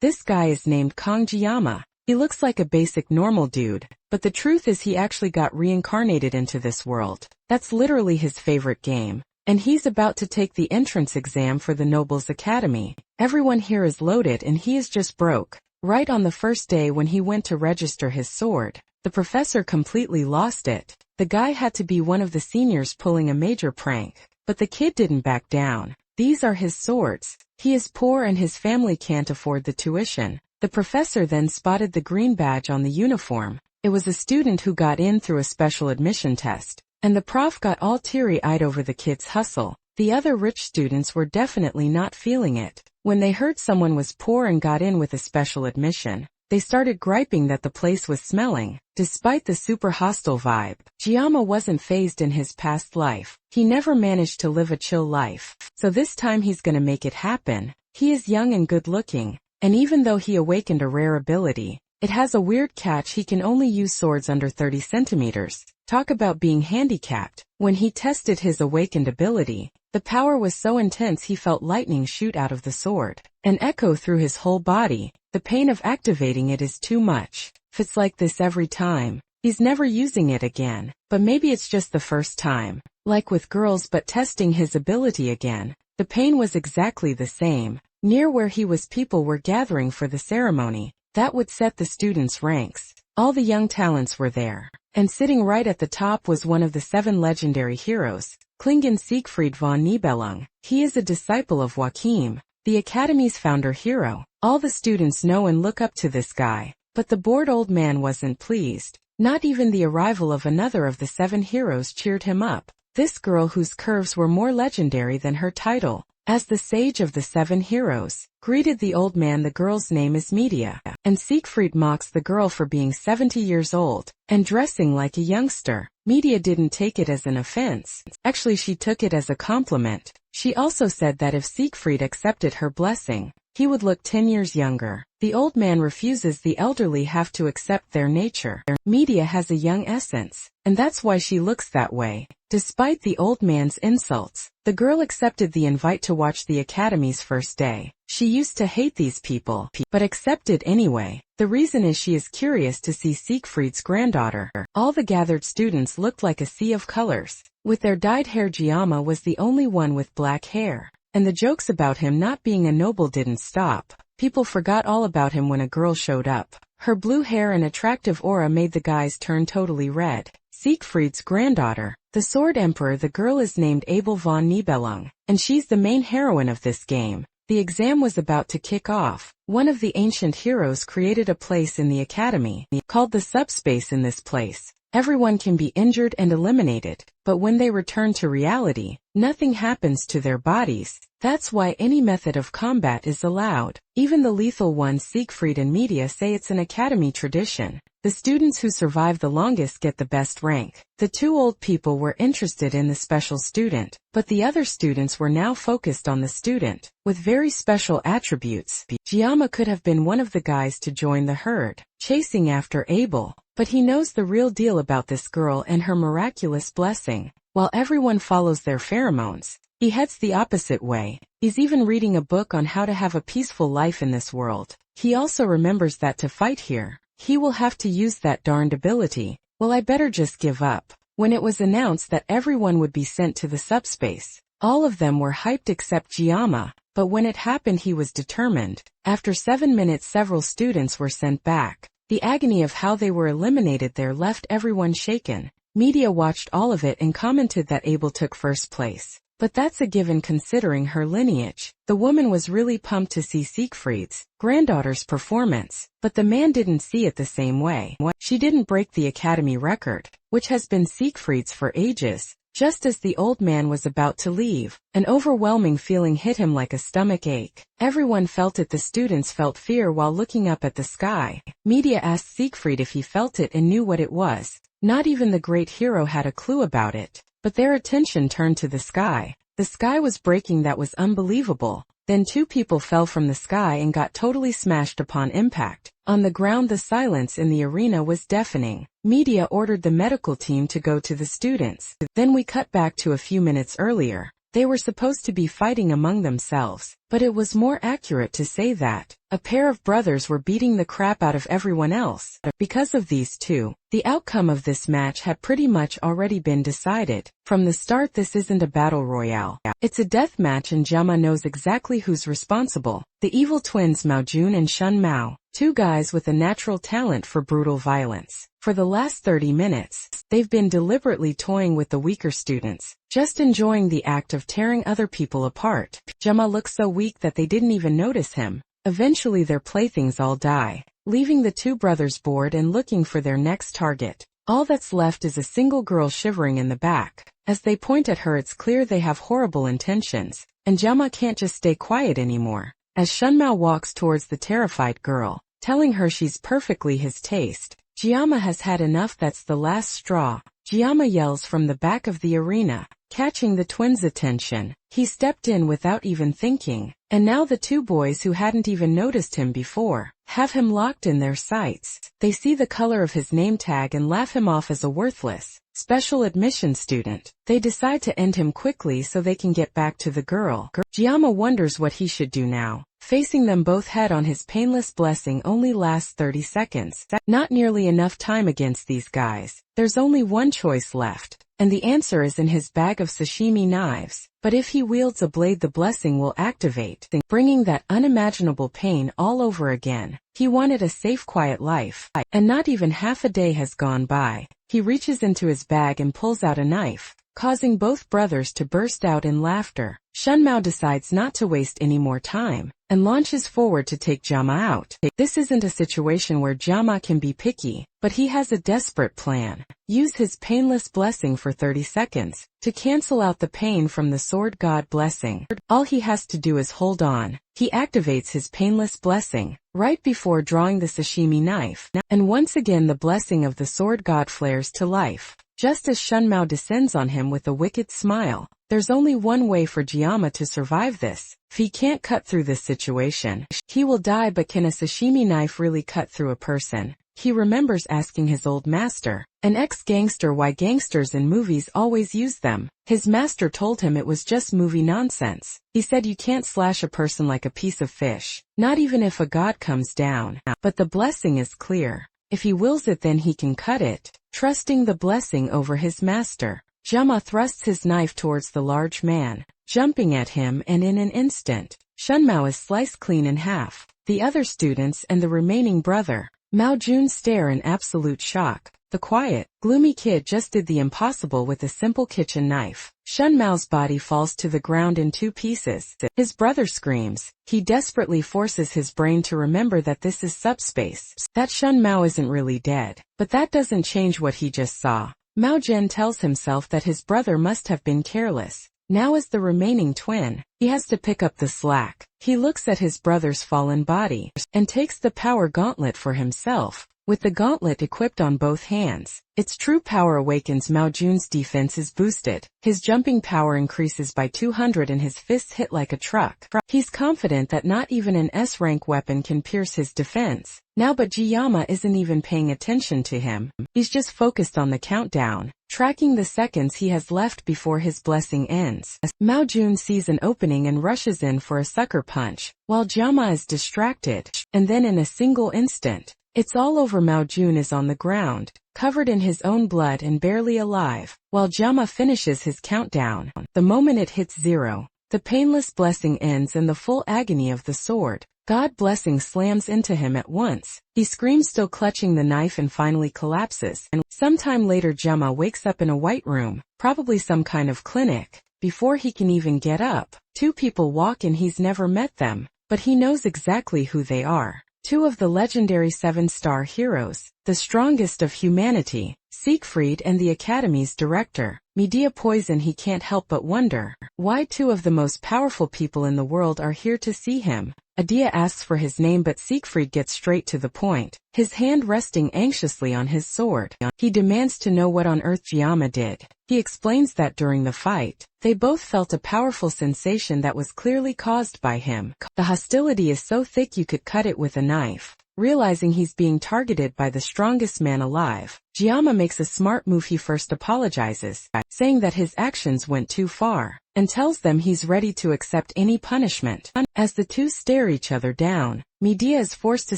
This guy is named Kaneo. He looks like a basic normal dude, but the truth is he actually got reincarnated into this world. That's literally his favorite game. And he's about to take the entrance exam for the Nobles Academy. Everyone here is loaded and he is just broke. Right on the first day when he went to register his sword, the professor completely lost it. The guy had to be one of the seniors pulling a major prank, but the kid didn't back down. These are his swords. He is poor and his family can't afford the tuition. The professor then spotted the green badge on the uniform. It was a student who got in through a special admission test. And the prof got all teary-eyed over the kid's hustle. The other rich students were definitely not feeling it. When they heard someone was poor and got in with a special admission, they started griping that the place was smelling. Despite the super hostile vibe, Giamma wasn't fazed in his past life. He never managed to live a chill life. So this time he's gonna make it happen. He is young and good-looking, and even though he awakened a rare ability, it has a weird catch: he can only use swords under 30 centimeters. Talk about being handicapped. When he tested his awakened ability, the power was so intense he felt lightning shoot out of the sword and echo through his whole body. The pain of activating it is too much. If it's like this every time, he's never using it again. But maybe it's just the first time. Like with girls, but testing his ability again. The pain was exactly the same. Near where he was, people were gathering for the ceremony. That would set the students' ranks. All the young talents were there. And sitting right at the top was one of the 7 legendary heroes, Klingen Siegfried von Nibelung. He is a disciple of Joachim, the Academy's founder hero. All the students know and look up to this guy. But the bored old man wasn't pleased. Not even the arrival of another of the 7 heroes cheered him up. This girl, whose curves were more legendary than her title, as the sage of the 7 heroes, greeted the old man. The girl's name is Medea, and Siegfried mocks the girl for being 70 years old and dressing like a youngster. Medea didn't take it as an offense. Actually, she took it as a compliment. She also said that if Siegfried accepted her blessing, he would look 10 years younger. The old man refuses. The elderly have to accept their nature. Medea has a young essence, and that's why she looks that way. Despite the old man's insults, the girl accepted the invite to watch the Academy's first day. She used to hate these people, but accepted anyway. The reason is she is curious to see Siegfried's granddaughter. All the gathered students looked like a sea of colors. With their dyed hair, Giamma was the only one with black hair. And the jokes about him not being a noble didn't stop. People forgot all about him when a girl showed up. Her blue hair and attractive aura made the guys turn totally red. Siegfried's granddaughter, the Sword Emperor. The girl is named Abel von Nibelung, and she's the main heroine of this game. The exam was about to kick off. One of the ancient heroes created a place in the Academy, called the subspace. In this place, everyone can be injured and eliminated, but when they return to reality, nothing happens to their bodies. That's why any method of combat is allowed, even the lethal ones. Siegfried and Medea say it's an Academy tradition. The students who survive the longest get the best rank. The 2 old people were interested in the special student, but the other students were now focused on the student with very special attributes. Giamma could have been one of the guys to join the herd, chasing after Abel, but he knows the real deal about this girl and her miraculous blessing. While everyone follows their pheromones, he heads the opposite way. He's even reading a book on how to have a peaceful life in this world. He also remembers that to fight here, he will have to use that darned ability. Well, I better just give up. When it was announced that everyone would be sent to the subspace, all of them were hyped except Giamma. But when it happened, he was determined. After 7 minutes, several students were sent back. The agony of how they were eliminated there left everyone shaken. Medea watched all of it and commented that Abel took first place. But that's a given considering her lineage. The woman was really pumped to see Siegfried's granddaughter's performance, but the man didn't see it the same way. She didn't break the Academy record, which has been Siegfried's for ages. Just as the old man was about to leave, an overwhelming feeling hit him like a stomach ache. Everyone felt it. The students felt fear while looking up at the sky. Medea asked Siegfried if he felt it and knew what it was. Not even the great hero had a clue about it. But their attention turned to the sky. The sky was breaking. That was unbelievable. Then 2 people fell from the sky and got totally smashed upon impact. On the ground, the silence in the arena was deafening. Medea ordered the medical team to go to the students. Then we cut back to a few minutes earlier. They were supposed to be fighting among themselves, but it was more accurate to say that a pair of brothers were beating the crap out of everyone else. Because of these two, the outcome of this match had pretty much already been decided. From the start, this isn't a battle royale. It's a death match, and Jama knows exactly who's responsible. The evil twins Mao Jun and Shun Mao, two guys with a natural talent for brutal violence. For the last 30 minutes, they've been deliberately toying with the weaker students, just enjoying the act of tearing other people apart. Jama looks so weak that they didn't even notice him. Eventually their playthings all die, leaving the two brothers bored and looking for their next target. All that's left is a single girl shivering in the back. As they point at her, it's clear they have horrible intentions, and Jama can't just stay quiet anymore. As Shunmao walks towards the terrified girl, telling her she's perfectly his taste, Jama has had enough. That's the last straw. Jama yells from the back of the arena, catching the twins' attention. He stepped in without even thinking, and now the two boys who hadn't even noticed him before have him locked in their sights. They see the color of his name tag and laugh him off as a worthless special admission student. They decide to end him quickly so they can get back to the girl. Jama wonders what he should do now. Facing them both head on, his painless blessing only lasts 30 seconds. Not nearly enough time against these guys. There's only one choice left, and the answer is in his bag of sashimi knives. But if he wields a blade, the blessing will activate, bringing that unimaginable pain all over again. He wanted a safe, quiet life, and not even half a day has gone by. He reaches into his bag and pulls out a knife, causing both brothers to burst out in laughter. Shunmao decides not to waste any more time, and launches forward to take Jama out. This isn't a situation where Jama can be picky, but he has a desperate plan. Use his painless blessing for 30 seconds, to cancel out the pain from the sword god blessing. All he has to do is hold on. He activates his painless blessing, right before drawing the sashimi knife, and once again the blessing of the sword god flares to life. Just as Shunmao descends on him with a wicked smile. There's only one way for Jama to survive this. If he can't cut through this situation, he will die. But can a sashimi knife really cut through a person? He remembers asking his old master, an ex-gangster, why gangsters in movies always use them. His master told him it was just movie nonsense. He said you can't slash a person like a piece of fish, not even if a god comes down. But the blessing is clear. If he wills it, then he can cut it, trusting the blessing over his master. Jama thrusts his knife towards the large man, jumping at him, and in an instant, Shunmao is sliced clean in half. The other students and the remaining brother, Mao Jun, stare in absolute shock. The quiet, gloomy kid just did the impossible with a simple kitchen knife. Shunmao's body falls to the ground in 2 pieces. His brother screams. He desperately forces his brain to remember that this is subspace, that Shunmao isn't really dead. But that doesn't change what he just saw. Mao Zhen tells himself that his brother must have been careless. Now as the remaining twin, he has to pick up the slack. He looks at his brother's fallen body, and takes the power gauntlet for himself. With the gauntlet equipped on both hands, its true power awakens. Mao Jun's defense is boosted. His jumping power increases by 200 and his fists hit like a truck. He's confident that not even an S-rank weapon can pierce his defense. Now but Jiyama isn't even paying attention to him. He's just focused on the countdown, tracking the seconds he has left before his blessing ends. Mao Jun sees an opening and rushes in for a sucker punch, while Jiyama is distracted. And then in a single instant, it's all over. Mao Jun is on the ground, covered in his own blood and barely alive, while Jama finishes his countdown. The moment it hits 0, the painless blessing ends and the full agony of the sword god blessing slams into him at once. He screams, still clutching the knife, and finally collapses. And sometime later Jama wakes up in a white room, probably some kind of clinic. Before he can even get up, 2 people walk in. He's never met them, but he knows exactly who they are. 2 of the legendary 7-star heroes, the strongest of humanity, Siegfried, and the Academy's director, Medea Poison. He can't help but wonder why 2 of the most powerful people in the world are here to see him. Medea asks for his name, but Siegfried gets straight to the point, his hand resting anxiously on his sword. He demands to know what on earth Jiyama did. He explains that during the fight, they both felt a powerful sensation that was clearly caused by him. The hostility is so thick you could cut it with a knife. Realizing he's being targeted by the strongest man alive, Jiyama makes a smart move. He first apologizes, saying that his actions went too far, and tells them he's ready to accept any punishment. As the two stare each other down, Medea is forced to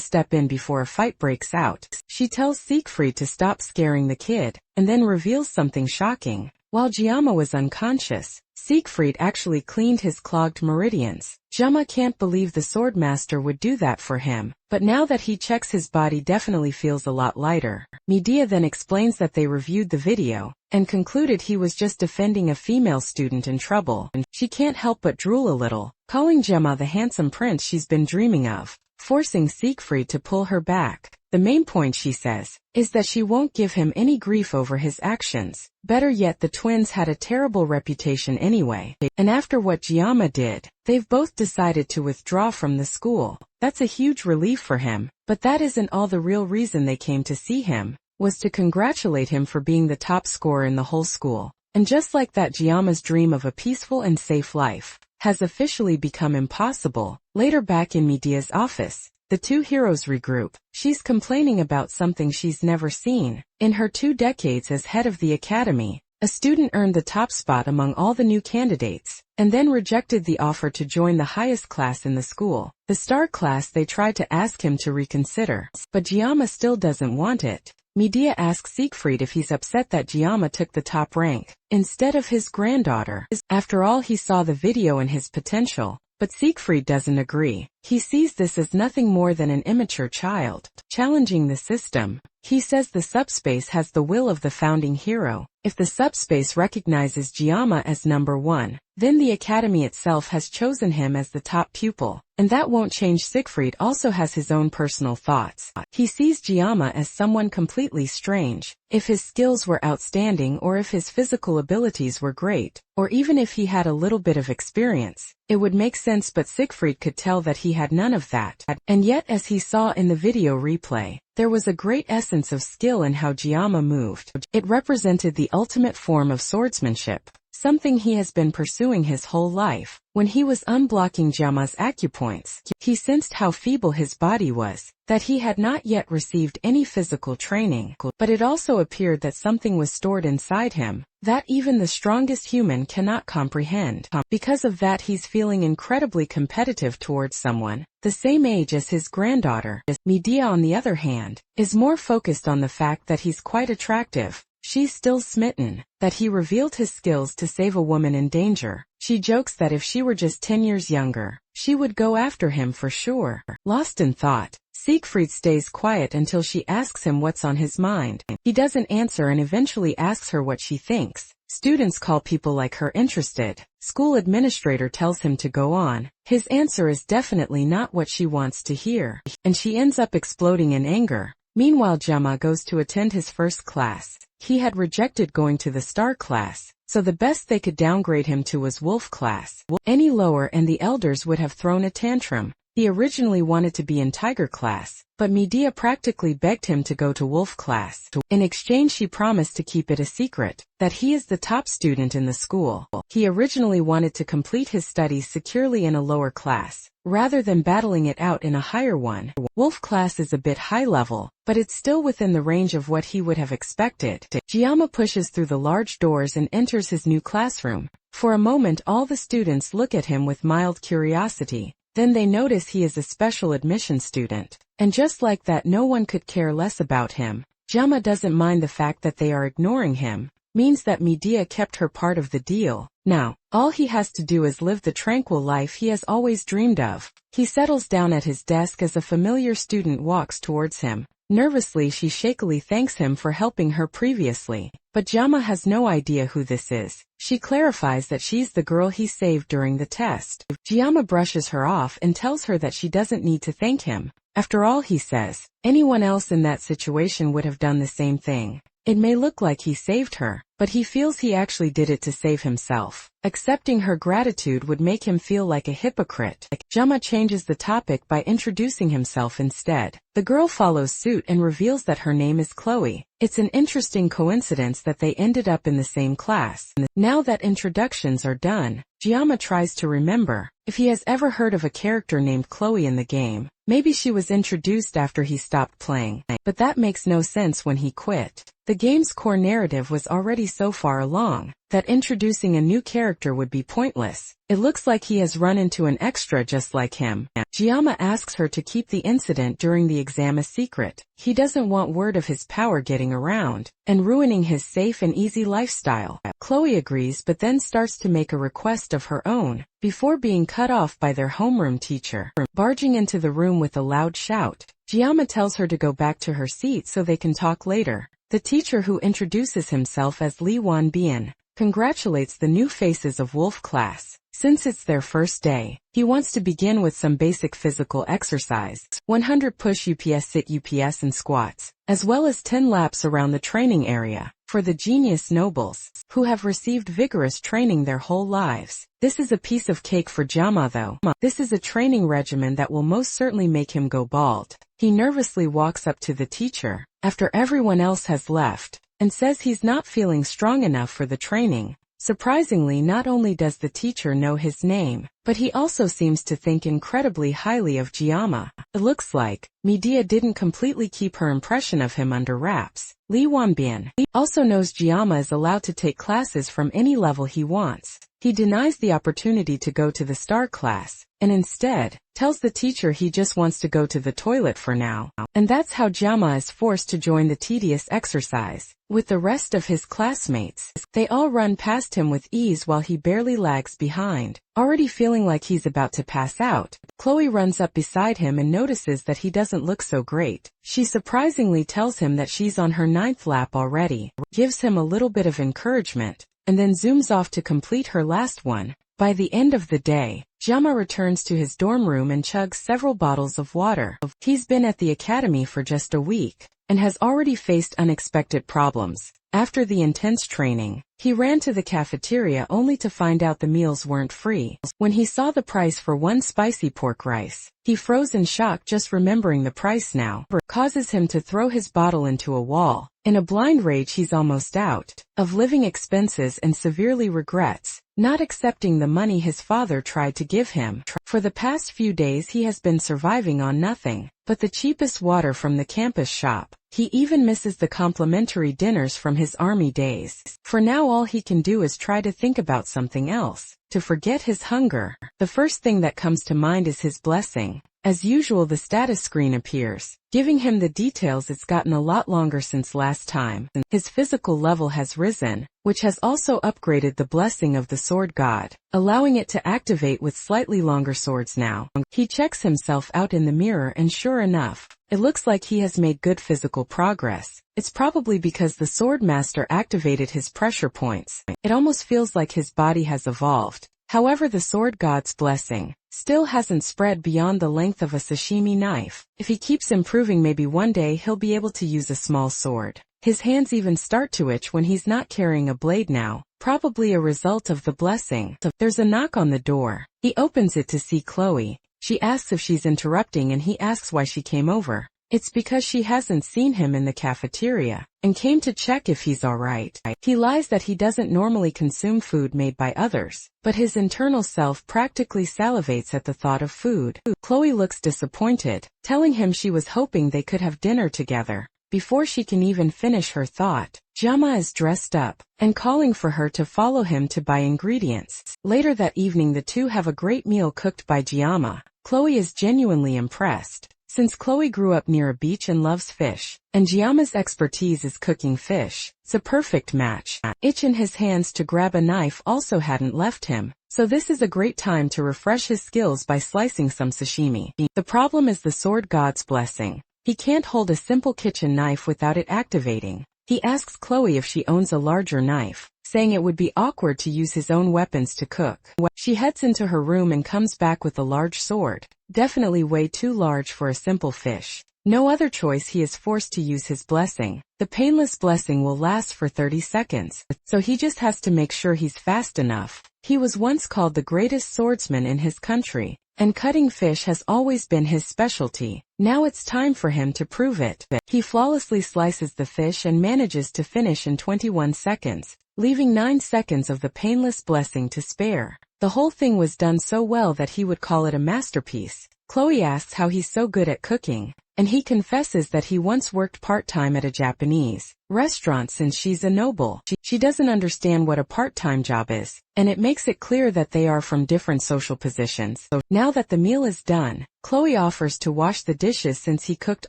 step in before a fight breaks out. She tells Siegfried to stop scaring the kid, and then reveals something shocking. While Jiyama was unconscious, Siegfried actually cleaned his clogged meridians. Jiyama can't believe the swordmaster would do that for him, but now that he checks, his body definitely feels a lot lighter. Medea then explains that they reviewed the video, and concluded he was just defending a female student in trouble. She can't help but drool a little, calling Jiyama the handsome prince she's been dreaming of, forcing Siegfried to pull her back. The main point, she says, is that she won't give him any grief over his actions. Better yet, the twins had a terrible reputation anyway, and after what Jiyama did, they've both decided to withdraw from the school. That's a huge relief for him, but that isn't all. The real reason they came to see him was to congratulate him for being the top scorer in the whole school. And just like that, Jiyama's dream of a peaceful and safe life has officially become impossible. Later, back in Medea's office, the two heroes regroup. She's complaining about something she's never seen. In her 2 decades as head of the academy, a student earned the top spot among all the new candidates, and then rejected the offer to join the highest class in the school, the star class. They tried to ask him to reconsider, but Jiyama still doesn't want it. Medea asks Siegfried if he's upset that Jiyama took the top rank instead of his granddaughter. After all, he saw the video and his potential. But Siegfried doesn't agree. He sees this as nothing more than an immature child challenging the system. He says the subspace has the will of the founding hero. If the subspace recognizes Jiyama as number 1, then the academy itself has chosen him as the top pupil, and that won't change. Siegfried also has his own personal thoughts. He sees Jiyama as someone completely strange. If his skills were outstanding, or if his physical abilities were great, or even if he had a little bit of experience, it would make sense, but Siegfried could tell that he had none of that. And yet, as he saw in the video replay, there was a great essence of skill in how Jiyama moved. It represented the ultimate form of swordsmanship, something he has been pursuing his whole life. When he was unblocking Jiyama's acupoints, he sensed how feeble his body was, that he had not yet received any physical training, but it also appeared that something was stored inside him that even the strongest human cannot comprehend. Because of that, he's feeling incredibly competitive towards someone the same age as his granddaughter. Medea, on the other hand, is more focused on the fact that he's quite attractive. She's still smitten that he revealed his skills to save a woman in danger. She jokes that if she were just 10 years younger, she would go after him for sure. Lost in thought, Siegfried stays quiet until she asks him what's on his mind. He doesn't answer and eventually asks her what she thinks. Students call people like her interested. School administrator tells him to go on. His answer is definitely not what she wants to hear, and she ends up exploding in anger. Meanwhile, Jiyama goes to attend his first class. He had rejected going to the star class, so the best they could downgrade him to was wolf class. Any lower and the elders would have thrown a tantrum. He originally wanted to be in tiger class, but Medea practically begged him to go to wolf class. In exchange, she promised to keep it a secret, that he is the top student in the school. He originally wanted to complete his studies securely in a lower class, rather than battling it out in a higher one. Wolf class is a bit high level, but it's still within the range of what he would have expected. Jiyama pushes through the large doors and enters his new classroom. For a moment, all the students look at him with mild curiosity. Then they notice he is a special admission student. And just like that, no one could care less about him. Jiyama doesn't mind the fact that they are ignoring him. Means that Medea kept her part of the deal. Now, all he has to do is live the tranquil life he has always dreamed of. He settles down at his desk as a familiar student walks towards him. Nervously, she shakily thanks him for helping her previously. But Jiyama has no idea who this is. She clarifies that she's the girl he saved during the test. Jiyama brushes her off and tells her that she doesn't need to thank him. After all, he says, anyone else in that situation would have done the same thing. It may look like he saved her, but he feels he actually did it to save himself. Accepting her gratitude would make him feel like a hypocrite. Jiyama changes the topic by introducing himself instead. The girl follows suit and reveals that her name is Chloe. It's an interesting coincidence that they ended up in the same class. Now that introductions are done, Jiyama tries to remember, if he has ever heard of a character named Chloe in the game. Maybe she was introduced after he stopped playing, but that makes no sense when he quit. The game's core narrative was already so far along that introducing a new character would be pointless. It looks like he has run into an extra just like him. Giamma asks her to keep the incident during the exam a secret. He doesn't want word of his power getting around and ruining his safe and easy lifestyle. Chloe agrees but then starts to make a request of her own before being cut off by their homeroom teacher. Barging into the room with a loud shout, Giamma tells her to go back to her seat so they can talk later. The teacher, who introduces himself as Lee Wan-bian, congratulates the new faces of Wolf class. Since it's their first day, he wants to begin with some basic physical exercise, 100 push UPS, sit UPS and squats, as well as 10 laps around the training area. For the genius nobles, who have received vigorous training their whole lives, this is a piece of cake for Giamma though. This is a training regimen that will most certainly make him go bald. He nervously walks up to the teacher, after everyone else has left, and says he's not feeling strong enough for the training. Surprisingly, not only does the teacher know his name, but he also seems to think incredibly highly of Giamma. It looks like Medea didn't completely keep her impression of him under wraps. Lee Wan-bian also knows Giamma is allowed to take classes from any level he wants. He denies the opportunity to go to the star class, and instead tells the teacher he just wants to go to the toilet for now. And that's how Giamma is forced to join the tedious exercise with the rest of his classmates. They all run past him with ease while he barely lags behind. Already feeling like he's about to pass out, Chloe runs up beside him and notices that he doesn't look so great. She surprisingly tells him that she's on her 9th lap already, gives him a little bit of encouragement, and then zooms off to complete her last one. By the end of the day, Giamma returns to his dorm room and chugs several bottles of water. He's been at the academy for just a week, and has already faced unexpected problems. After the intense training, he ran to the cafeteria only to find out the meals weren't free. When he saw the price for one spicy pork rice, he froze in shock just remembering the price now. Causes him to throw his bottle into a wall. In a blind rage, he's almost out of living expenses and severely regrets not accepting the money his father tried to give him. For the past few days he has been surviving on nothing but the cheapest water from the campus shop. He even misses the complimentary dinners from his army days. For now all he can do is try to think about something else, to forget his hunger. The first thing that comes to mind is his blessing. As usual, the status screen appears, giving him the details. It's gotten a lot longer since last time. His physical level has risen, which has also upgraded the blessing of the sword god, allowing it to activate with slightly longer swords now. He checks himself out in the mirror and sure enough, it looks like he has made good physical progress. It's probably because the sword master activated his pressure points. It almost feels like his body has evolved. However, the sword god's blessing still hasn't spread beyond the length of a sashimi knife. If he keeps improving, maybe one day he'll be able to use a small sword. His hands even start to itch when he's not carrying a blade now, probably a result of the blessing. There's a knock on the door. He opens it to see Chloe. She asks if she's interrupting and he asks why she came over. It's because she hasn't seen him in the cafeteria and came to check if he's alright. He lies that he doesn't normally consume food made by others, but his internal self practically salivates at the thought of food. Chloe looks disappointed, telling him she was hoping they could have dinner together. Before she can even finish her thought, Giamma is dressed up and calling for her to follow him to buy ingredients. Later that evening the two have a great meal cooked by Giamma. Chloe is genuinely impressed, since Chloe grew up near a beach and loves fish, and Giamma's expertise is cooking fish. It's a perfect match. Itch in his hands to grab a knife also hadn't left him, so this is a great time to refresh his skills by slicing some sashimi. The problem is the sword god's blessing. He can't hold a simple kitchen knife without it activating. He asks Chloe if she owns a larger knife, saying it would be awkward to use his own weapons to cook. She heads into her room and comes back with a large sword, definitely way too large for a simple fish. No other choice, he is forced to use his blessing. The painless blessing will last for 30 seconds, so he just has to make sure he's fast enough. He was once called the greatest swordsman in his country, and cutting fish has always been his specialty. Now it's time for him to prove it. He flawlessly slices the fish and manages to finish in 21 seconds, leaving 9 seconds of the painless blessing to spare. The whole thing was done so well that he would call it a masterpiece. Chloe asks how he's so good at cooking, and he confesses that he once worked part-time at a Japanese restaurant since she's a noble. She doesn't understand what a part-time job is, and it makes it clear that they are from different social positions. So now that the meal is done, Chloe offers to wash the dishes since he cooked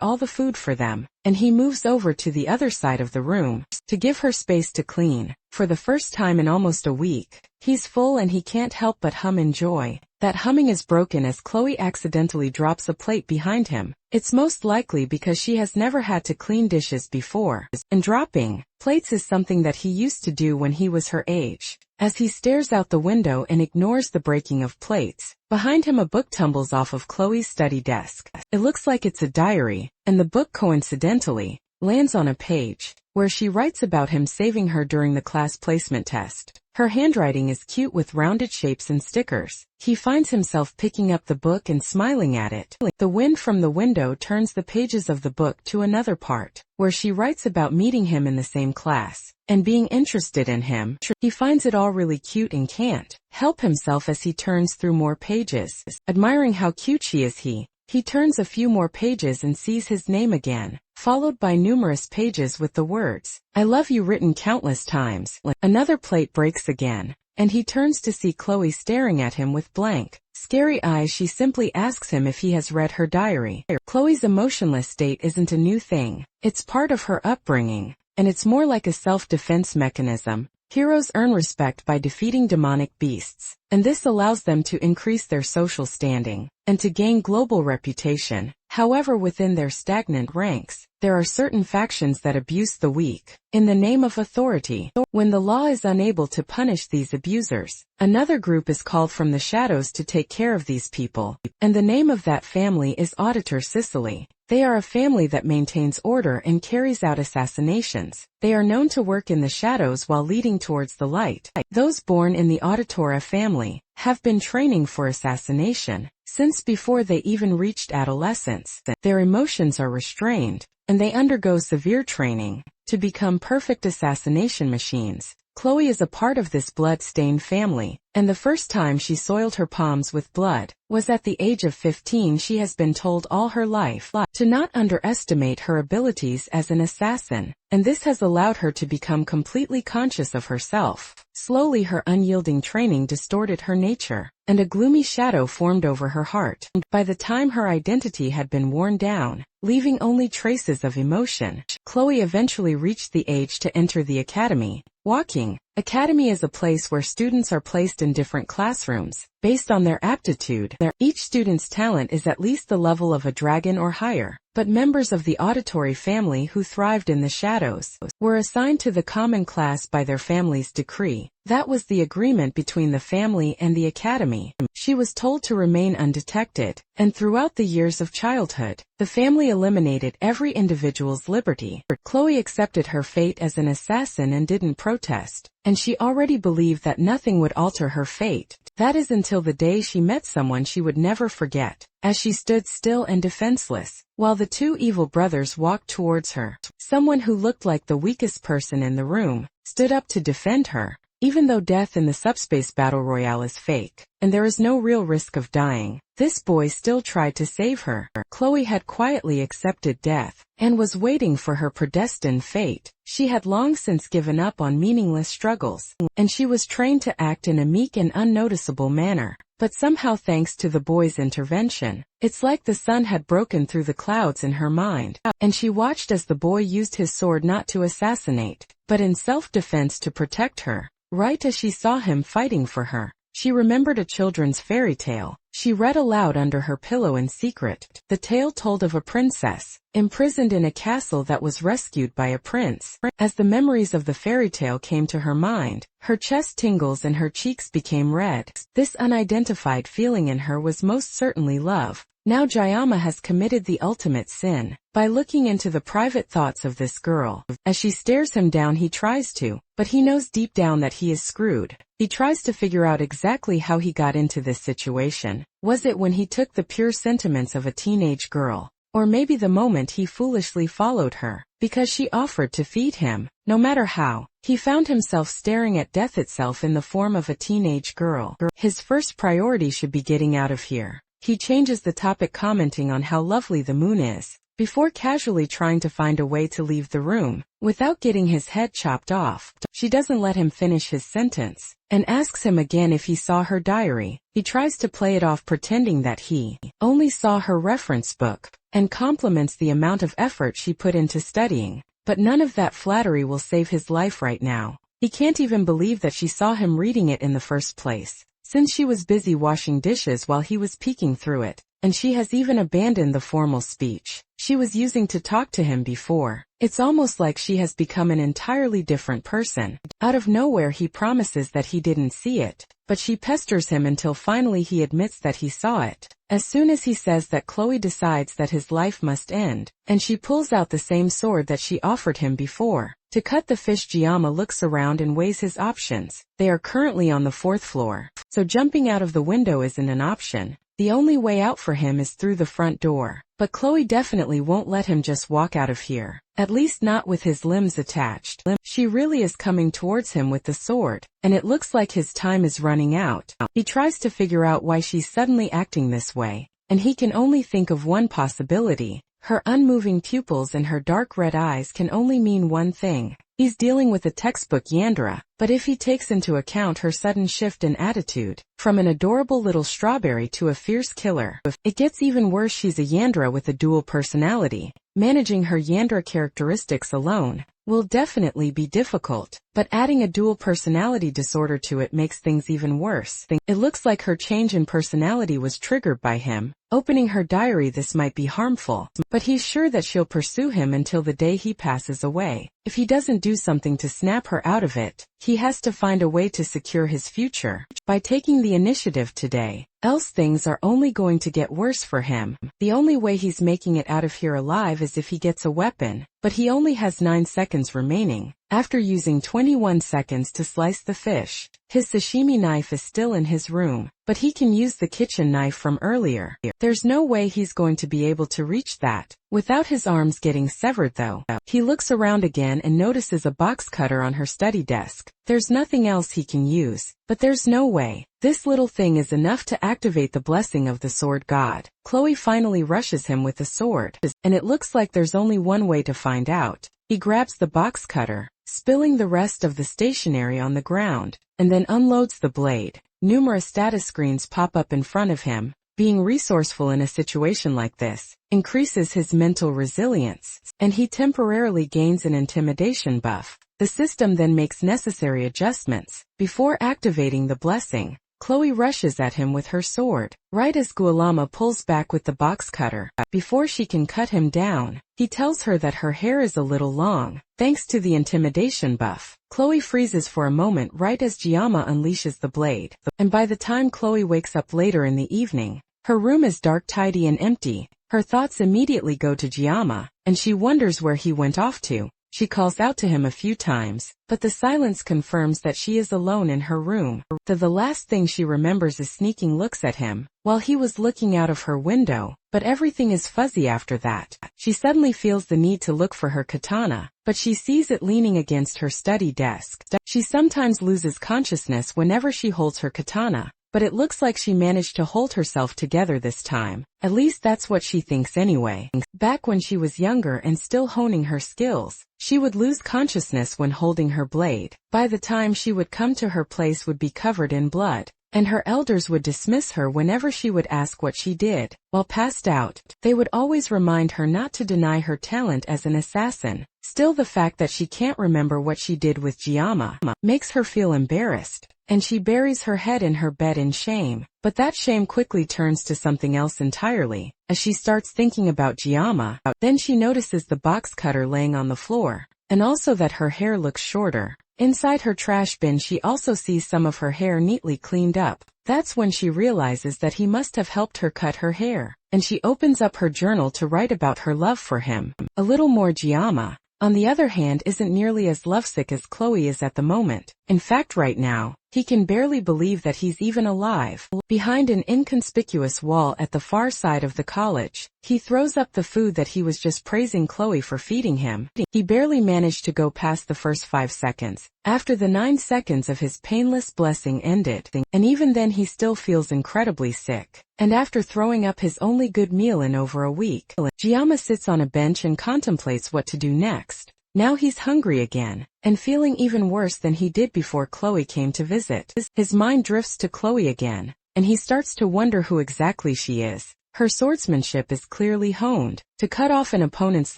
all the food for them, and he moves over to the other side of the room to give her space to clean. For the first time in almost a week, he's full and he can't help but hum in joy. That humming is broken as Chloe accidentally drops a plate behind him. It's most likely because she has never had to clean dishes before, and dropping plates is something that he used to do when he was her age. As he stares out the window and ignores the breaking of plates, behind him a book tumbles off of Chloe's study desk. It looks like it's a diary, and the book coincidentally lands on a page where she writes about him saving her during the class placement test. Her handwriting is cute with rounded shapes and stickers. He finds himself picking up the book and smiling at it. The wind from the window turns the pages of the book to another part, where she writes about meeting him in the same class and being interested in him. He finds it all really cute and can't help himself as he turns through more pages. Admiring how cute she is, he turns a few more pages and sees his name again, followed by numerous pages with the words, "I love you," written countless times. Another plate breaks again, and he turns to see Chloe staring at him with blank, scary eyes. She simply asks him if he has read her diary. Chloe's emotionless state isn't a new thing. It's part of her upbringing, and it's more like a self-defense mechanism. Heroes earn respect by defeating demonic beasts, and this allows them to increase their social standing and to gain global reputation. However, within their stagnant ranks, there are certain factions that abuse the weak in the name of authority. When the law is unable to punish these abusers, another group is called from the shadows to take care of these people, and the name of that family is Auditor Sicily. They are a family that maintains order and carries out assassinations. They are known to work in the shadows while leading towards the light. Those born in the Auditora family have been training for assassination since before they even reached adolescence. Their emotions are restrained, and they undergo severe training to become perfect assassination machines. Chloe is a part of this blood-stained family, and the first time she soiled her palms with blood was at the age of 15. She has been told all her life to not underestimate her abilities as an assassin, and this has allowed her to become completely conscious of herself. Slowly her unyielding training distorted her nature, and a gloomy shadow formed over her heart. By the time her identity had been worn down, leaving only traces of emotion, Chloe eventually reached the age to enter the academy. Walking Academy is a place where students are placed in different classrooms based on their aptitude. Each student's talent is at least the level of a dragon or higher, but members of the auditory family who thrived in the shadows were assigned to the common class by their family's decree. That was the agreement between the family and the academy. She was told to remain undetected, and throughout the years of childhood, the family eliminated every individual's liberty. Chloe accepted her fate as an assassin and didn't protest, and she already believed that nothing would alter her fate. That is until the day she met someone she would never forget. As she stood still and defenseless, while the two evil brothers walked towards her, someone who looked like the weakest person in the room stood up to defend her. Even though death in the subspace battle royale is fake, and there is no real risk of dying, this boy still tried to save her. Chloe had quietly accepted death, and was waiting for her predestined fate. She had long since given up on meaningless struggles, and she was trained to act in a meek and unnoticeable manner. But somehow, thanks to the boy's intervention, it's like the sun had broken through the clouds in her mind, and she watched as the boy used his sword not to assassinate, but in self-defense to protect her. Right as she saw him fighting for her, she remembered a children's fairy tale. She read aloud under her pillow in secret. The tale told of a princess, imprisoned in a castle that was rescued by a prince. As the memories of the fairy tale came to her mind, her chest tingles and her cheeks became red. This unidentified feeling in her was most certainly love. Now Jayama has committed the ultimate sin by looking into the private thoughts of this girl. As she stares him down, he tries to, but he knows deep down that he is screwed. He tries to figure out exactly how he got into this situation. Was it when he took the pure sentiments of a teenage girl? Or maybe the moment he foolishly followed her because she offered to feed him? No matter how, he found himself staring at death itself in the form of a teenage girl. His first priority should be getting out of here. He changes the topic, commenting on how lovely the moon is, before casually trying to find a way to leave the room, without getting his head chopped off. She doesn't let him finish his sentence, and asks him again if he saw her diary. He tries to play it off, pretending that he only saw her reference book, and compliments the amount of effort she put into studying. But none of that flattery will save his life right now. He can't even believe that she saw him reading it in the first place, since she was busy washing dishes while he was peeking through it, and she has even abandoned the formal speech she was using to talk to him before. It's almost like she has become an entirely different person. Out of nowhere he promises that he didn't see it, but she pesters him until finally he admits that he saw it. As soon as he says that, Chloe decides that his life must end, and she pulls out the same sword that she offered him before. To cut the fish, Giamma looks around and weighs his options. They are currently on the 4th floor, so jumping out of the window isn't an option. The only way out for him is through the front door. But Chloe definitely won't let him just walk out of here. At least not with his limbs attached. She really is coming towards him with the sword, and it looks like his time is running out. He tries to figure out why she's suddenly acting this way, and he can only think of one possibility. Her unmoving pupils and her dark red eyes can only mean one thing. He's dealing with a textbook Yandra, but if he takes into account her sudden shift in attitude, from an adorable little strawberry to a fierce killer, it gets even worse. She's a Yandra with a dual personality. Managing her Yandra characteristics alone will definitely be difficult, but adding a dual personality disorder to it makes things even worse. It looks like her change in personality was triggered by him opening her diary. This might be harmful, but he's sure that she'll pursue him until the day he passes away. If he doesn't do something to snap her out of it, he has to find a way to secure his future by taking the initiative today. Else things are only going to get worse for him. The only way he's making it out of here alive is if he gets a weapon, but he only has 9 seconds remaining. After using 21 seconds to slice the fish, his sashimi knife is still in his room, but he can use the kitchen knife from earlier. There's no way he's going to be able to reach that without his arms getting severed though. He looks around again and notices a box cutter on her study desk. There's nothing else he can use, but there's no way. This little thing is enough to activate the blessing of the sword god. Chloe finally rushes him with the sword, and it looks like there's only one way to find out. He grabs the box cutter, spilling the rest of the stationery on the ground, and then unloads the blade. Numerous status screens pop up in front of him. Being resourceful in a situation like this increases his mental resilience, and he temporarily gains an intimidation buff. The system then makes necessary adjustments before activating the blessing. Chloe rushes at him with her sword, right as Gualama pulls back with the box cutter. Before she can cut him down, he tells her that her hair is a little long, thanks to the intimidation buff. Chloe freezes for a moment right as Giamma unleashes the blade, and by the time Chloe wakes up later in the evening, her room is dark, tidy, and empty. Her thoughts immediately go to Giamma, and she wonders where he went off to. She calls out to him a few times, but the silence confirms that she is alone in her room. The last thing she remembers is sneaking looks at him while he was looking out of her window, but everything is fuzzy after that. She suddenly feels the need to look for her katana, but she sees it leaning against her study desk. She sometimes loses consciousness whenever she holds her katana, but it looks like she managed to hold herself together this time. At least that's what she thinks anyway. Back when she was younger and still honing her skills, she would lose consciousness when holding her blade. By the time she would come to her place would be covered in blood, and her elders would dismiss her whenever she would ask what she did. While passed out, they would always remind her not to deny her talent as an assassin. Still, the fact that she can't remember what she did with Giamma makes her feel embarrassed, and she buries her head in her bed in shame. But that shame quickly turns to something else entirely, as she starts thinking about Giamma. Then she notices the box cutter laying on the floor, and also that her hair looks shorter. Inside her trash bin she also sees some of her hair neatly cleaned up. That's when she realizes that he must have helped her cut her hair, and she opens up her journal to write about her love for him. A little more. Giamma, on the other hand, isn't nearly as lovesick as Chloe is at the moment. In fact, right now, He can barely believe that he's even alive. Behind an inconspicuous wall at the far side of the college, he throws up the food that he was just praising Chloe for feeding him. He barely managed to go past the first 5 seconds, after the 9 seconds of his painless blessing ended, and even then he still feels incredibly sick. And after throwing up his only good meal in over a week, Jiyama sits on a bench and contemplates what to do next. Now he's hungry again, and feeling even worse than he did before Chloe came to visit. His mind drifts to Chloe again, and he starts to wonder who exactly she is. Her swordsmanship is clearly honed, to cut off an opponent's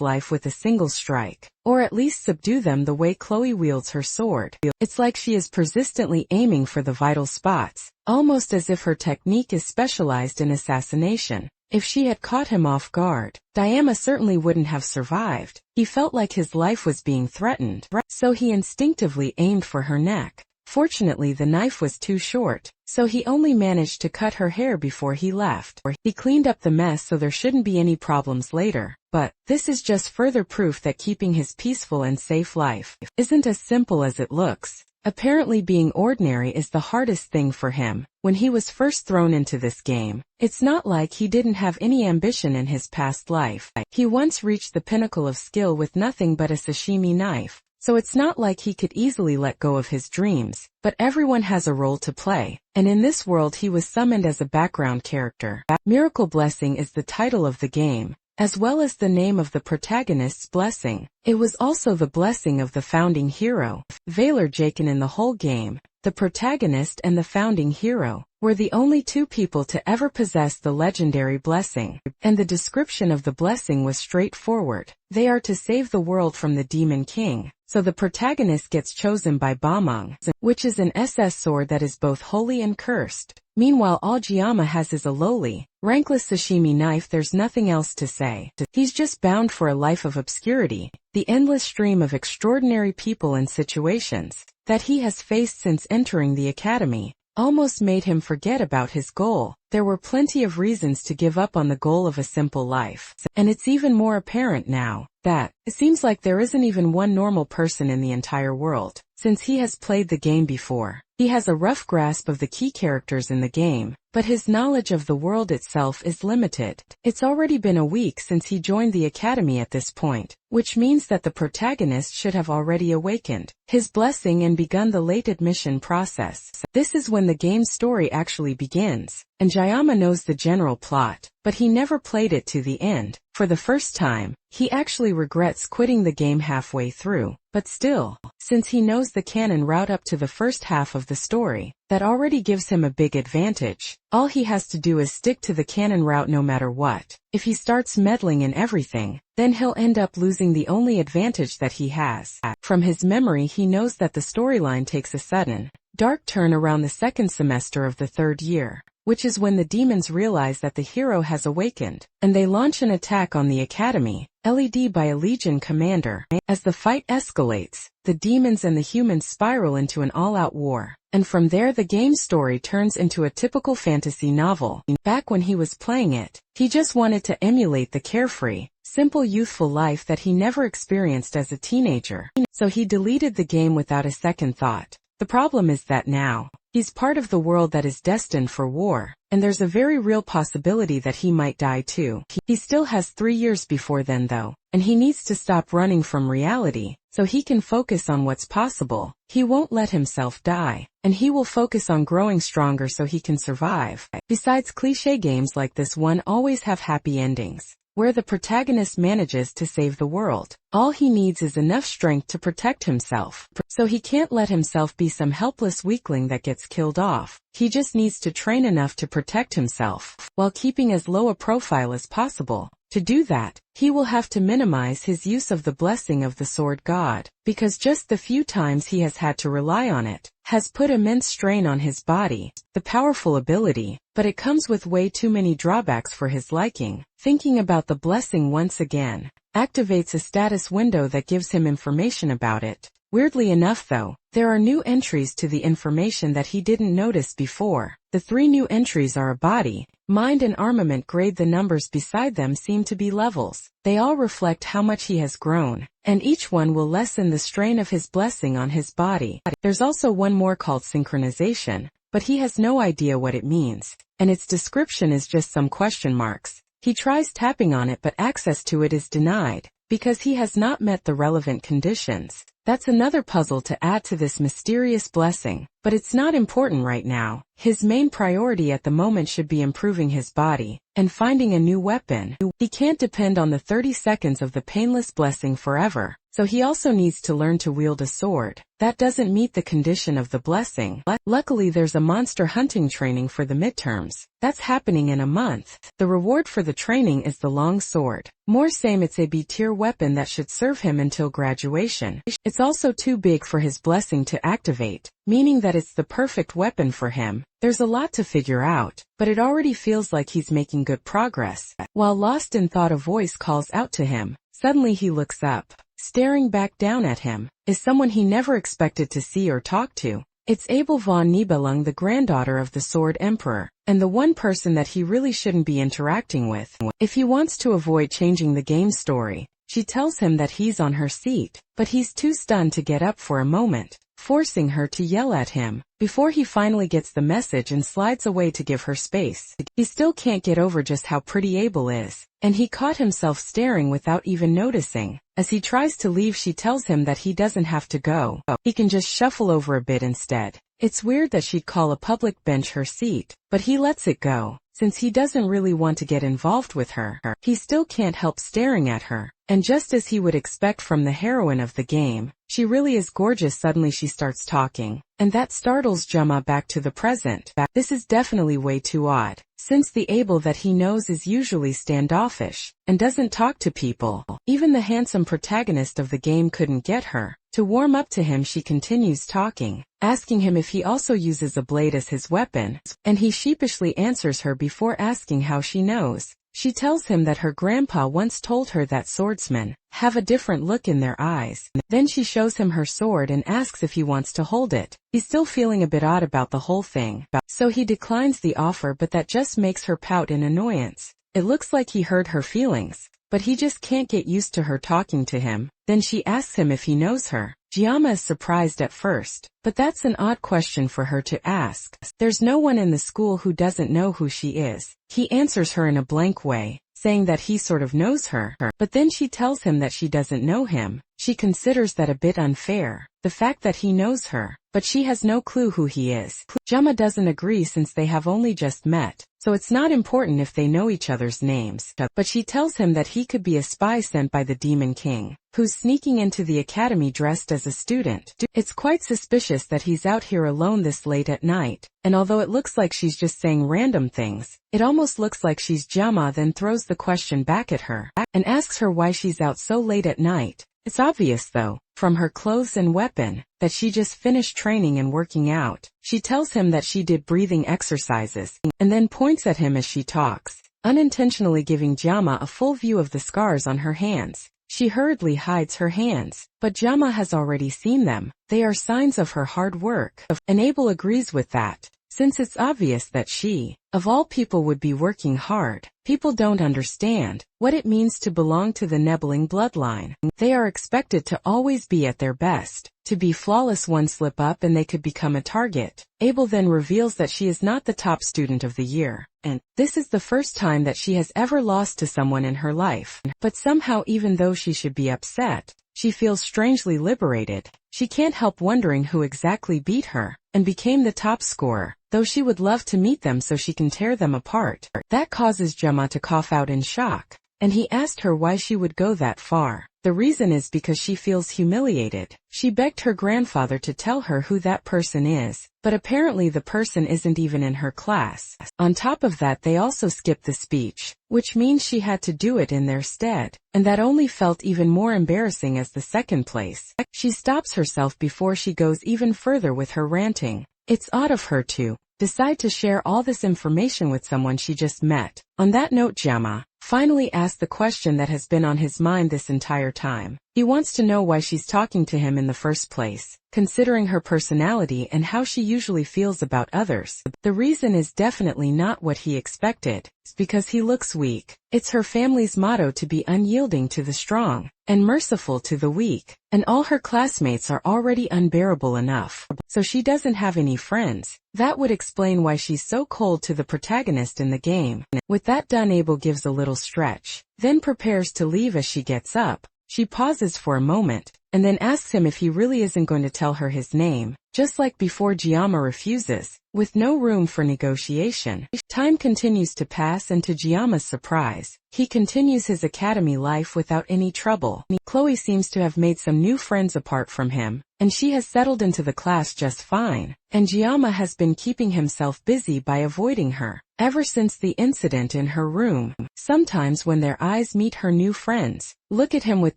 life with a single strike, or at least subdue them the way Chloe wields her sword. It's like she is persistently aiming for the vital spots, almost as if her technique is specialized in assassination. If she had caught him off guard, Jiyama certainly wouldn't have survived. He felt like his life was being threatened, so he instinctively aimed for her neck. Fortunately, the knife was too short, so he only managed to cut her hair before he left. He cleaned up the mess so there shouldn't be any problems later. But this is just further proof that keeping his peaceful and safe life isn't as simple as it looks. Apparently being ordinary is the hardest thing for him. When he was first thrown into this game, it's not like he didn't have any ambition in his past life. He once reached the pinnacle of skill with nothing but a sashimi knife, so it's not like he could easily let go of his dreams. But everyone has a role to play, and in this world he was summoned as a background character. Miracle Blessing is the title of the game, as well as the name of the protagonist's blessing. It was also the blessing of the founding hero. Valor Jaken. In the whole game, the protagonist and the founding hero were the only 2 people to ever possess the legendary blessing, and the description of the blessing was straightforward. They are to save the world from the Demon King. So the protagonist gets chosen by Bamang, which is an SS sword that is both holy and cursed. Meanwhile, all Jiyama has is a lowly, rankless sashimi knife. There's nothing else to say. He's just bound for a life of obscurity. The endless stream of extraordinary people and situations that he has faced since entering the academy almost made him forget about his goal. There were plenty of reasons to give up on the goal of a simple life, and it's even more apparent now that it seems like there isn't even one normal person in the entire world. Since he has played the game before, he has a rough grasp of the key characters in the game, but his knowledge of the world itself is limited. It's already been a week since he joined the academy at this point, which means that the protagonist should have already awakened his blessing and begun the late admission process. This is when the game's story actually begins, and Jiyama knows the general plot, but he never played it to the end. For the first time, he actually regrets quitting the game halfway through. But still, since he knows the canon route up to the first half of the story, that already gives him a big advantage. All he has to do is stick to the canon route no matter what. If he starts meddling in everything, then he'll end up losing the only advantage that he has. From his memory, he knows that the storyline takes a sudden, dark turn around the second semester of the 3rd year, which is when the demons realize that the hero has awakened, and they launch an attack on the academy, led by a legion commander. As the fight escalates, the demons and the humans spiral into an all-out war, and from there the game's story turns into a typical fantasy novel. Back when he was playing it, he just wanted to emulate the carefree, simple youthful life that he never experienced as a teenager, so he deleted the game without a second thought. The problem is that now, he's part of the world that is destined for war, and there's a very real possibility that he might die too. He still has 3 years before then though, and he needs to stop running from reality, so he can focus on what's possible. He won't let himself die, and he will focus on growing stronger so he can survive. Besides, cliché games like this one always have happy endings, where the protagonist manages to save the world. All he needs is enough strength to protect himself, so he can't let himself be some helpless weakling that gets killed off. He just needs to train enough to protect himself, while keeping as low a profile as possible. To do that, he will have to minimize his use of the blessing of the sword god, because just the few times he has had to rely on it has put immense strain on his body. The powerful ability, but it comes with way too many drawbacks for his liking. Thinking about the blessing once again activates a status window that gives him information about it. Weirdly enough though, there are new entries to the information that he didn't notice before. The 3 new entries are a body, mind and armament grade. The numbers beside them seem to be levels. They all reflect how much he has grown, and each one will lessen the strain of his blessing on his body. There's also one more called synchronization, but he has no idea what it means, and its description is just some question marks. He tries tapping on it but access to it is denied, because he has not met the relevant conditions. That's another puzzle to add to this mysterious blessing, but it's not important right now. His main priority at the moment should be improving his body, and finding a new weapon. He can't depend on the 30 seconds of the painless blessing forever, so he also needs to learn to wield a sword. That doesn't meet the condition of the blessing. Luckily there's a monster hunting training for the midterms. That's happening in a month. The reward for the training is the long sword. More same, it's a B-tier weapon that should serve him until graduation. It's also too big for his blessing to activate, meaning that it's the perfect weapon for him. There's a lot to figure out, but it already feels like he's making good progress. While lost in thought, a voice calls out to him. Suddenly he looks up. Staring back down at him is someone he never expected to see or talk to. It's Abel von Nibelung, the granddaughter of the Sword Emperor, and the one person that he really shouldn't be interacting with. If he wants to avoid changing the game story, she tells him that he's on her seat, but he's too stunned to get up for a moment, forcing her to yell at him, before he finally gets the message and slides away to give her space. He still can't get over just how pretty Abel is, and he caught himself staring without even noticing. As he tries to leave, she tells him that he doesn't have to go. He can just shuffle over a bit instead. It's weird that she'd call a public bench her seat, but he lets it go, since he doesn't really want to get involved with her. He still can't help staring at her, and just as he would expect from the heroine of the game, she really is gorgeous. Suddenly she starts talking, and that startles Jama back to the present. This is definitely way too odd, since the Abel that he knows is usually standoffish, and doesn't talk to people. Even the handsome protagonist of the game couldn't get her. To warm up to him, she continues talking, asking him if he also uses a blade as his weapon, and he sheepishly answers her before asking how she knows. She tells him that her grandpa once told her that swordsmen have a different look in their eyes. Then she shows him her sword and asks if he wants to hold it. He's still feeling a bit odd about the whole thing, so he declines the offer, but that just makes her pout in annoyance. It looks like he hurt her feelings, but he just can't get used to her talking to him. Then she asks him if he knows her. Giamma is surprised at first, but that's an odd question for her to ask. There's no one in the school who doesn't know who she is. He answers her in a blank way, saying that he sort of knows her, but then she tells him that she doesn't know him. She considers that a bit unfair, the fact that he knows her, but she has no clue who he is. Jama doesn't agree since they have only just met, so it's not important if they know each other's names, but she tells him that he could be a spy sent by the Demon King, who's sneaking into the academy dressed as a student. It's quite suspicious that he's out here alone this late at night, and although it looks like she's just saying random things, it almost looks like she's Jama. Then throws the question back at her, and asks her why she's out so late at night. It's obvious though, from her clothes and weapon, that she just finished training and working out. She tells him that she did breathing exercises, and then points at him as she talks, unintentionally giving Jama a full view of the scars on her hands. She hurriedly hides her hands, but Jama has already seen them. They are signs of her hard work, and Abel agrees with that, since it's obvious that she, of all people, would be working hard. People don't understand what it means to belong to the Nebling bloodline. They are expected to always be at their best, to be flawless. One slip up and they could become a target. Abel then reveals that she is not the top student of the year, and this is the first time that she has ever lost to someone in her life. But somehow, even though she should be upset, she feels strangely liberated. She can't help wondering who exactly beat her and became the top scorer, though she would love to meet them so she can tear them apart. That causes Jama to cough out in shock, and he asked her why she would go that far. The reason is because she feels humiliated. She begged her grandfather to tell her who that person is, but apparently the person isn't even in her class. On top of that, they also skipped the speech, which means she had to do it in their stead, and that only felt even more embarrassing as the second place. She stops herself before she goes even further with her ranting. It's odd of her to decide to share all this information with someone she just met. On that note, Jama finally asked the question that has been on his mind this entire time. He wants to know why she's talking to him in the first place, considering her personality and how she usually feels about others. The reason is definitely not what he expected. It's because he looks weak. It's her family's motto to be unyielding to the strong and merciful to the weak, and all her classmates are already unbearable enough, so she doesn't have any friends. That would explain why she's so cold to the protagonist in the game. With that done, Abel gives a little stretch, then prepares to leave. As she gets up, she pauses for a moment, and then asks him if he really isn't going to tell her his name. Just like before, Giamma refuses, with no room for negotiation. Time continues to pass, and to Giamma's surprise, he continues his academy life without any trouble. Chloe seems to have made some new friends apart from him, and she has settled into the class just fine, and Giamma has been keeping himself busy by avoiding her ever since the incident in her room. Sometimes when their eyes meet, her new friends look at him with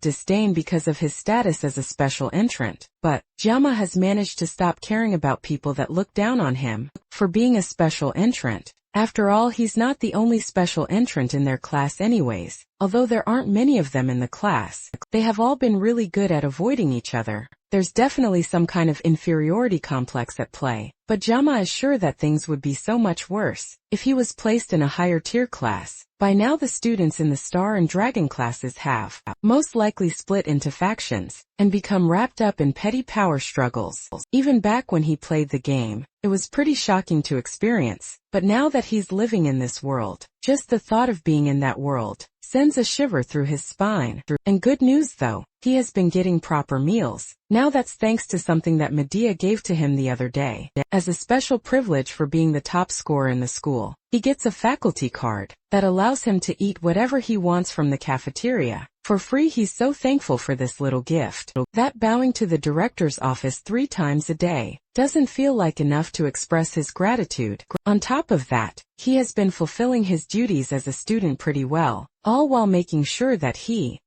disdain because of his status as a special entrant, but Giamma has managed to stop caring about people that look down on him for being a special entrant. After all, he's not the only special entrant in their class anyways. Although there aren't many of them in the class, they have all been really good at avoiding each other. There's definitely some kind of inferiority complex at play, but Giamma is sure that things would be so much worse if he was placed in a higher tier class. By now, the students in the Star and Dragon classes have most likely split into factions and become wrapped up in petty power struggles. Even back when he played the game, it was pretty shocking to experience, but now that he's living in this world, just the thought of being in that world sends a shiver through his spine. And good news though, he has been getting proper meals. Now that's thanks to something that Medea gave to him the other day. As a special privilege for being the top scorer in the school, he gets a faculty card that allows him to eat whatever he wants from the cafeteria for free. He's so thankful for this little gift that bowing to the director's office 3 times a day doesn't feel like enough to express his gratitude. On top of that, he has been fulfilling his duties as a student pretty well, all while making sure that he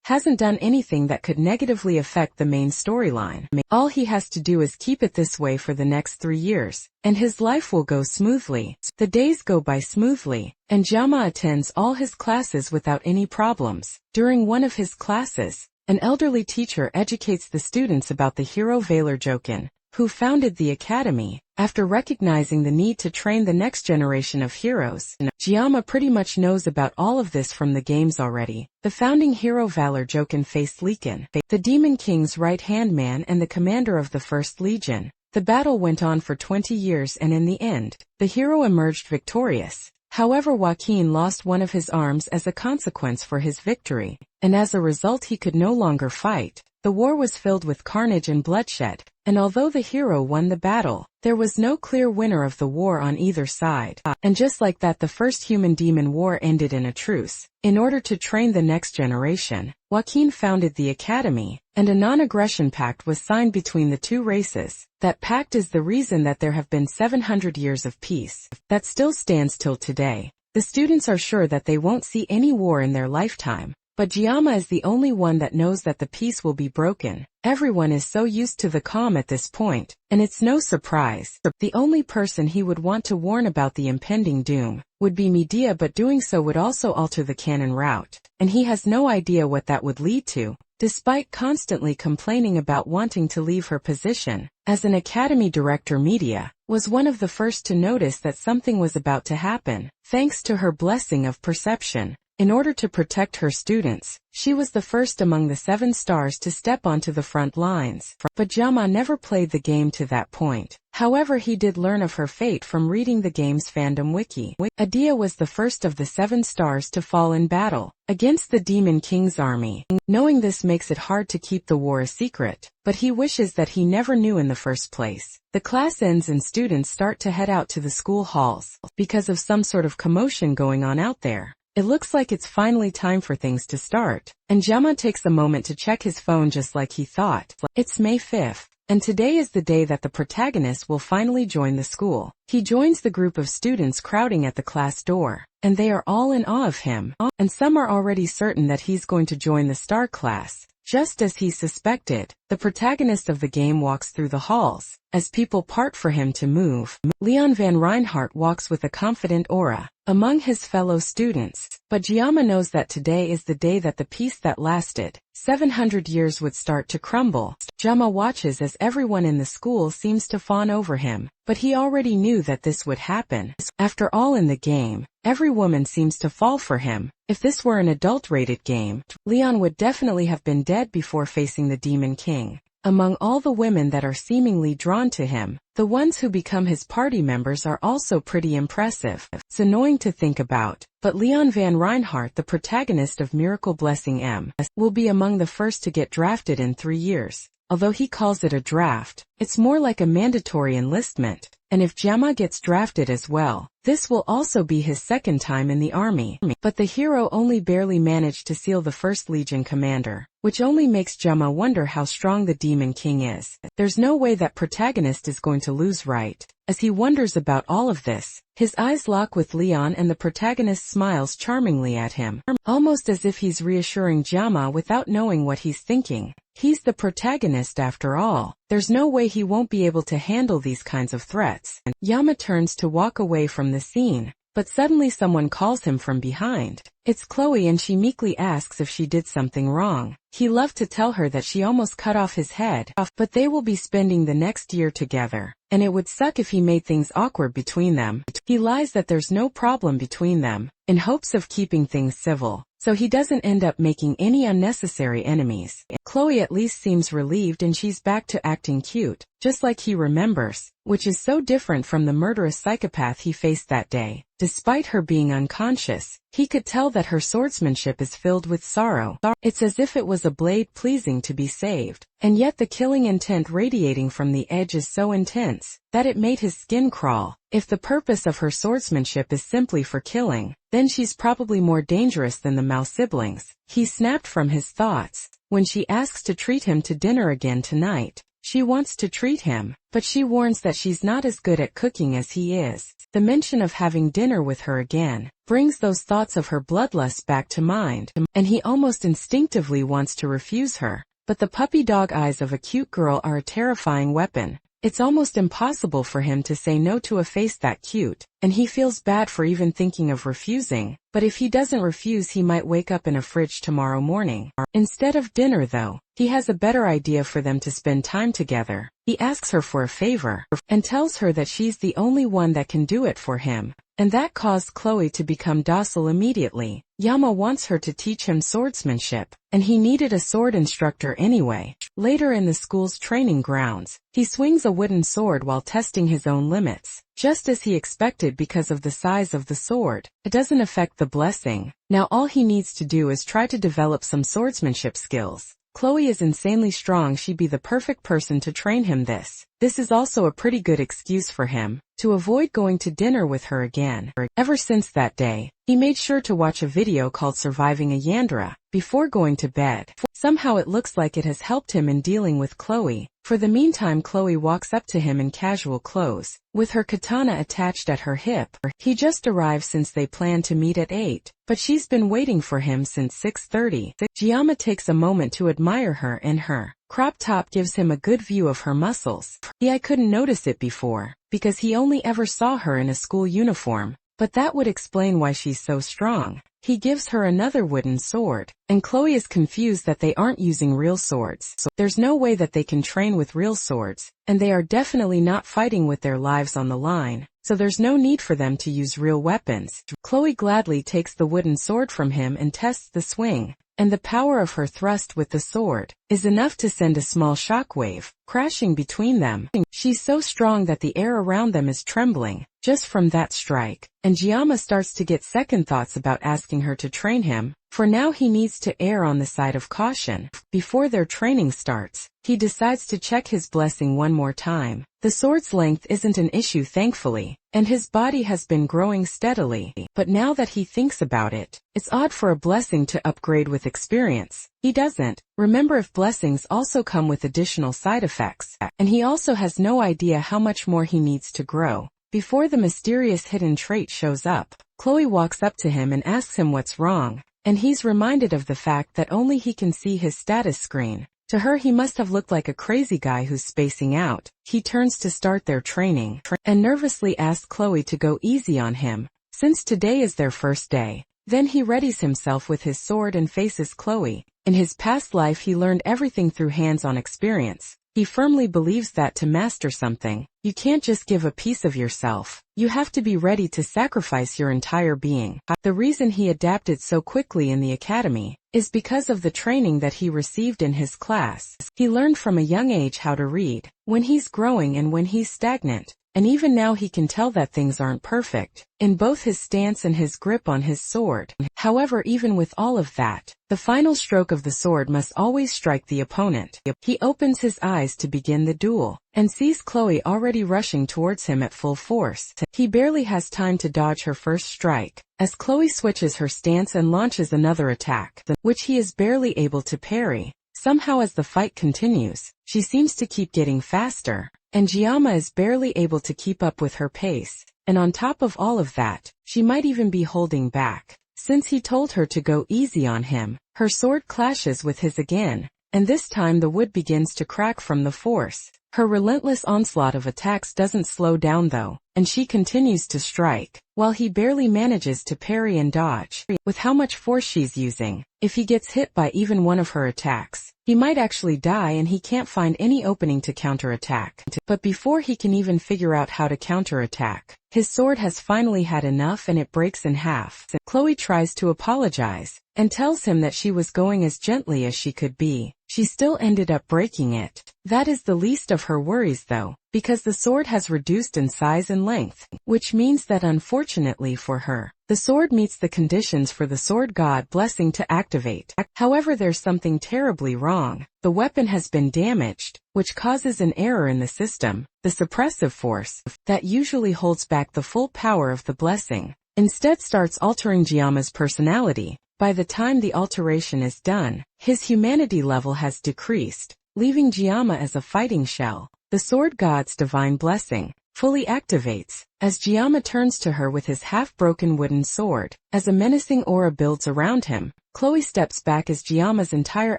hasn't done anything that could negatively affect the main storyline. All he has to do is keep it this way for the next 3 years, and his life will go smoothly. The days go by smoothly, and Giamma attends all his classes without any problems. During one of his classes, an elderly teacher educates the students about the hero Valor Jokin, who founded the academy. After recognizing the need to train the next generation of heroes, Giamma pretty much knows about all of this from the games already. The founding hero Valor Jokin faced Lekin, the Demon King's right-hand man and the commander of the First Legion. The battle went on for 20 years, and in the end, the hero emerged victorious. However, Joaquin lost one of his arms as a consequence for his victory, and as a result he could no longer fight. The war was filled with carnage and bloodshed, and although the hero won the battle, there was no clear winner of the war on either side. And just like that, the first human-demon war ended in a truce. In order to train the next generation, Joaquin founded the academy, and a non-aggression pact was signed between the two races. That pact is the reason that there have been 700 years of peace. That still stands till today. The students are sure that they won't see any war in their lifetime. But Giamma is the only one that knows that the peace will be broken. Everyone is so used to the calm at this point, and it's no surprise. The only person he would want to warn about the impending doom would be Medea, but doing so would also alter the canon route, and he has no idea what that would lead to. Despite constantly complaining about wanting to leave her position as an academy director, Medea was one of the first to notice that something was about to happen, thanks to her blessing of perception. In order to protect her students, she was the first among the 7 stars to step onto the front lines. But Giamma never played the game to that point. However, he did learn of her fate from reading the game's fandom wiki. Medea was the first of the 7 stars to fall in battle against the Demon King's army. Knowing this makes it hard to keep the war a secret, but he wishes that he never knew in the first place. The class ends and students start to head out to the school halls because of some sort of commotion going on out there. It looks like it's finally time for things to start, and Giamma takes a moment to check his phone just like he thought. It's May 5th, and today is the day that the protagonist will finally join the school. He joins the group of students crowding at the class door, and they are all in awe of him, and some are already certain that he's going to join the star class. Just as he suspected, the protagonist of the game walks through the halls. As people part for him to move, Leon van Reinhardt walks with a confident aura, among his fellow students. But Jiyama knows that today is the day that the peace that lasted 700 years would start to crumble. Jiyama watches as everyone in the school seems to fawn over him, but he already knew that this would happen. After all, in the game, every woman seems to fall for him. If this were an adult-rated game, Leon would definitely have been dead before facing the Demon King. Among all the women that are seemingly drawn to him, the ones who become his party members are also pretty impressive. It's annoying to think about, but Leon Van Reinhardt, the protagonist of Miracle Blessing M, will be among the first to get drafted in 3 years. Although he calls it a draft, it's more like a mandatory enlistment, and if Jiyama gets drafted as well, this will also be his second time in the army. But the hero only barely managed to seal the First Legion commander, which only makes Jiyama wonder how strong the Demon King is. There's no way that Protagonist is going to lose, right? As he wonders about all of this, his eyes lock with Leon and the protagonist smiles charmingly at him, almost as if he's reassuring Jiyama without knowing what he's thinking. He's the protagonist after all. There's no way he won't be able to handle these kinds of threats. Jiyama turns to walk away from the scene, but suddenly someone calls him from behind. It's Chloe, and she meekly asks if she did something wrong. He loved to tell her that she almost cut off his head, but they will be spending the next year together, and it would suck if he made things awkward between them. He lies that there's no problem between them, in hopes of keeping things civil, so he doesn't end up making any unnecessary enemies. Chloe at least seems relieved, and she's back to acting cute, just like he remembers, which is so different from the murderous psychopath he faced that day. Despite her being unconscious, he could tell that her swordsmanship is filled with sorrow. It's as if it was a blade pleasing to be saved, and yet the killing intent radiating from the edge is so intense that it made his skin crawl. If the purpose of her swordsmanship is simply for killing, then she's probably more dangerous than the Mao siblings. He snapped from his thoughts. When she asks to treat him to dinner again tonight, she wants to treat him, but she warns that she's not as good at cooking as he is. The mention of having dinner with her again brings those thoughts of her bloodlust back to mind, and he almost instinctively wants to refuse her. But the puppy dog eyes of a cute girl are a terrifying weapon. It's almost impossible for him to say no to a face that cute, and he feels bad for even thinking of refusing. But if he doesn't refuse, he might wake up in a fridge tomorrow morning. Instead of dinner, though, he has a better idea for them to spend time together. He asks her for a favor, and tells her that she's the only one that can do it for him, and that caused Chloe to become docile immediately. Yama wants her to teach him swordsmanship, and he needed a sword instructor anyway. Later in the school's training grounds, he swings a wooden sword while testing his own limits, just as he expected because of the size of the sword. It doesn't affect the blessing. Now all he needs to do is try to develop some swordsmanship skills. Chloe is insanely strong. She'd be the perfect person to train him this. This is also a pretty good excuse for him to avoid going to dinner with her again. Ever since that day, he made sure to watch a video called Surviving a Yandere before going to bed. Somehow it looks like it has helped him in dealing with Chloe. For the meantime, Chloe walks up to him in casual clothes, with her katana attached at her hip. He just arrived since they planned to meet at 8, but she's been waiting for him since 6:30. Jiyama takes a moment to admire her, and her crop top gives him a good view of her muscles. I couldn't notice it before, because he only ever saw her in a school uniform, but that would explain why she's so strong. He gives her another wooden sword, and Chloe is confused that they aren't using real swords. So there's no way that they can train with real swords, and they are definitely not fighting with their lives on the line, so there's no need for them to use real weapons. Chloe gladly takes the wooden sword from him and tests the swing, and the power of her thrust with the sword is enough to send a small shockwave crashing between them. She's so strong that the air around them is trembling just from that strike, and Jiyama starts to get second thoughts about asking her to train him. For now he needs to err on the side of caution. Before their training starts, he decides to check his blessing one more time. The sword's length isn't an issue, thankfully, and his body has been growing steadily. But now that he thinks about it, it's odd for a blessing to upgrade with experience. He doesn't remember if blessings also come with additional side effects, and he also has no idea how much more he needs to grow before the mysterious hidden trait shows up. Chloe walks up to him and asks him what's wrong, and he's reminded of the fact that only he can see his status screen. To her, he must have looked like a crazy guy who's spacing out. He turns to start their training, and nervously asks Chloe to go easy on him, since today is their first day. Then he readies himself with his sword and faces Chloe. In his past life he learned everything through hands-on experience. He firmly believes that to master something, you can't just give a piece of yourself. You have to be ready to sacrifice your entire being. The reason he adapted so quickly in the academy is because of the training that he received in his class. He learned from a young age how to read, when he's growing and when he's stagnant. And even now he can tell that things aren't perfect, in both his stance and his grip on his sword. However, even with all of that, the final stroke of the sword must always strike the opponent. He opens his eyes to begin the duel, and sees Chloe already rushing towards him at full force. He barely has time to dodge her first strike, as Chloe switches her stance and launches another attack, which he is barely able to parry. Somehow as the fight continues, she seems to keep getting faster, and Giamma is barely able to keep up with her pace. And on top of all of that, she might even be holding back. Since he told her to go easy on him, her sword clashes with his again, and this time the wood begins to crack from the force. Her relentless onslaught of attacks doesn't slow down though, and she continues to strike, while he barely manages to parry and dodge. With how much force she's using, if he gets hit by even one of her attacks, he might actually die and he can't find any opening to counterattack. But before he can even figure out how to counterattack, his sword has finally had enough and it breaks in half. Chloe tries to apologize, and tells him that she was going as gently as she could be. She still ended up breaking it. That is the least of her worries though, because the sword has reduced in size and length, which means that unfortunately for her, the sword meets the conditions for the sword god blessing to activate. However, there's something terribly wrong. The weapon has been damaged, which causes an error in the system. The suppressive force, that usually holds back the full power of the blessing, instead starts altering Giamma's personality. By the time the alteration is done, his humanity level has decreased, leaving Giamma as a fighting shell. The sword god's divine blessing fully activates, as Giamma turns to her with his half-broken wooden sword. As a menacing aura builds around him, Chloe steps back as Giamma's entire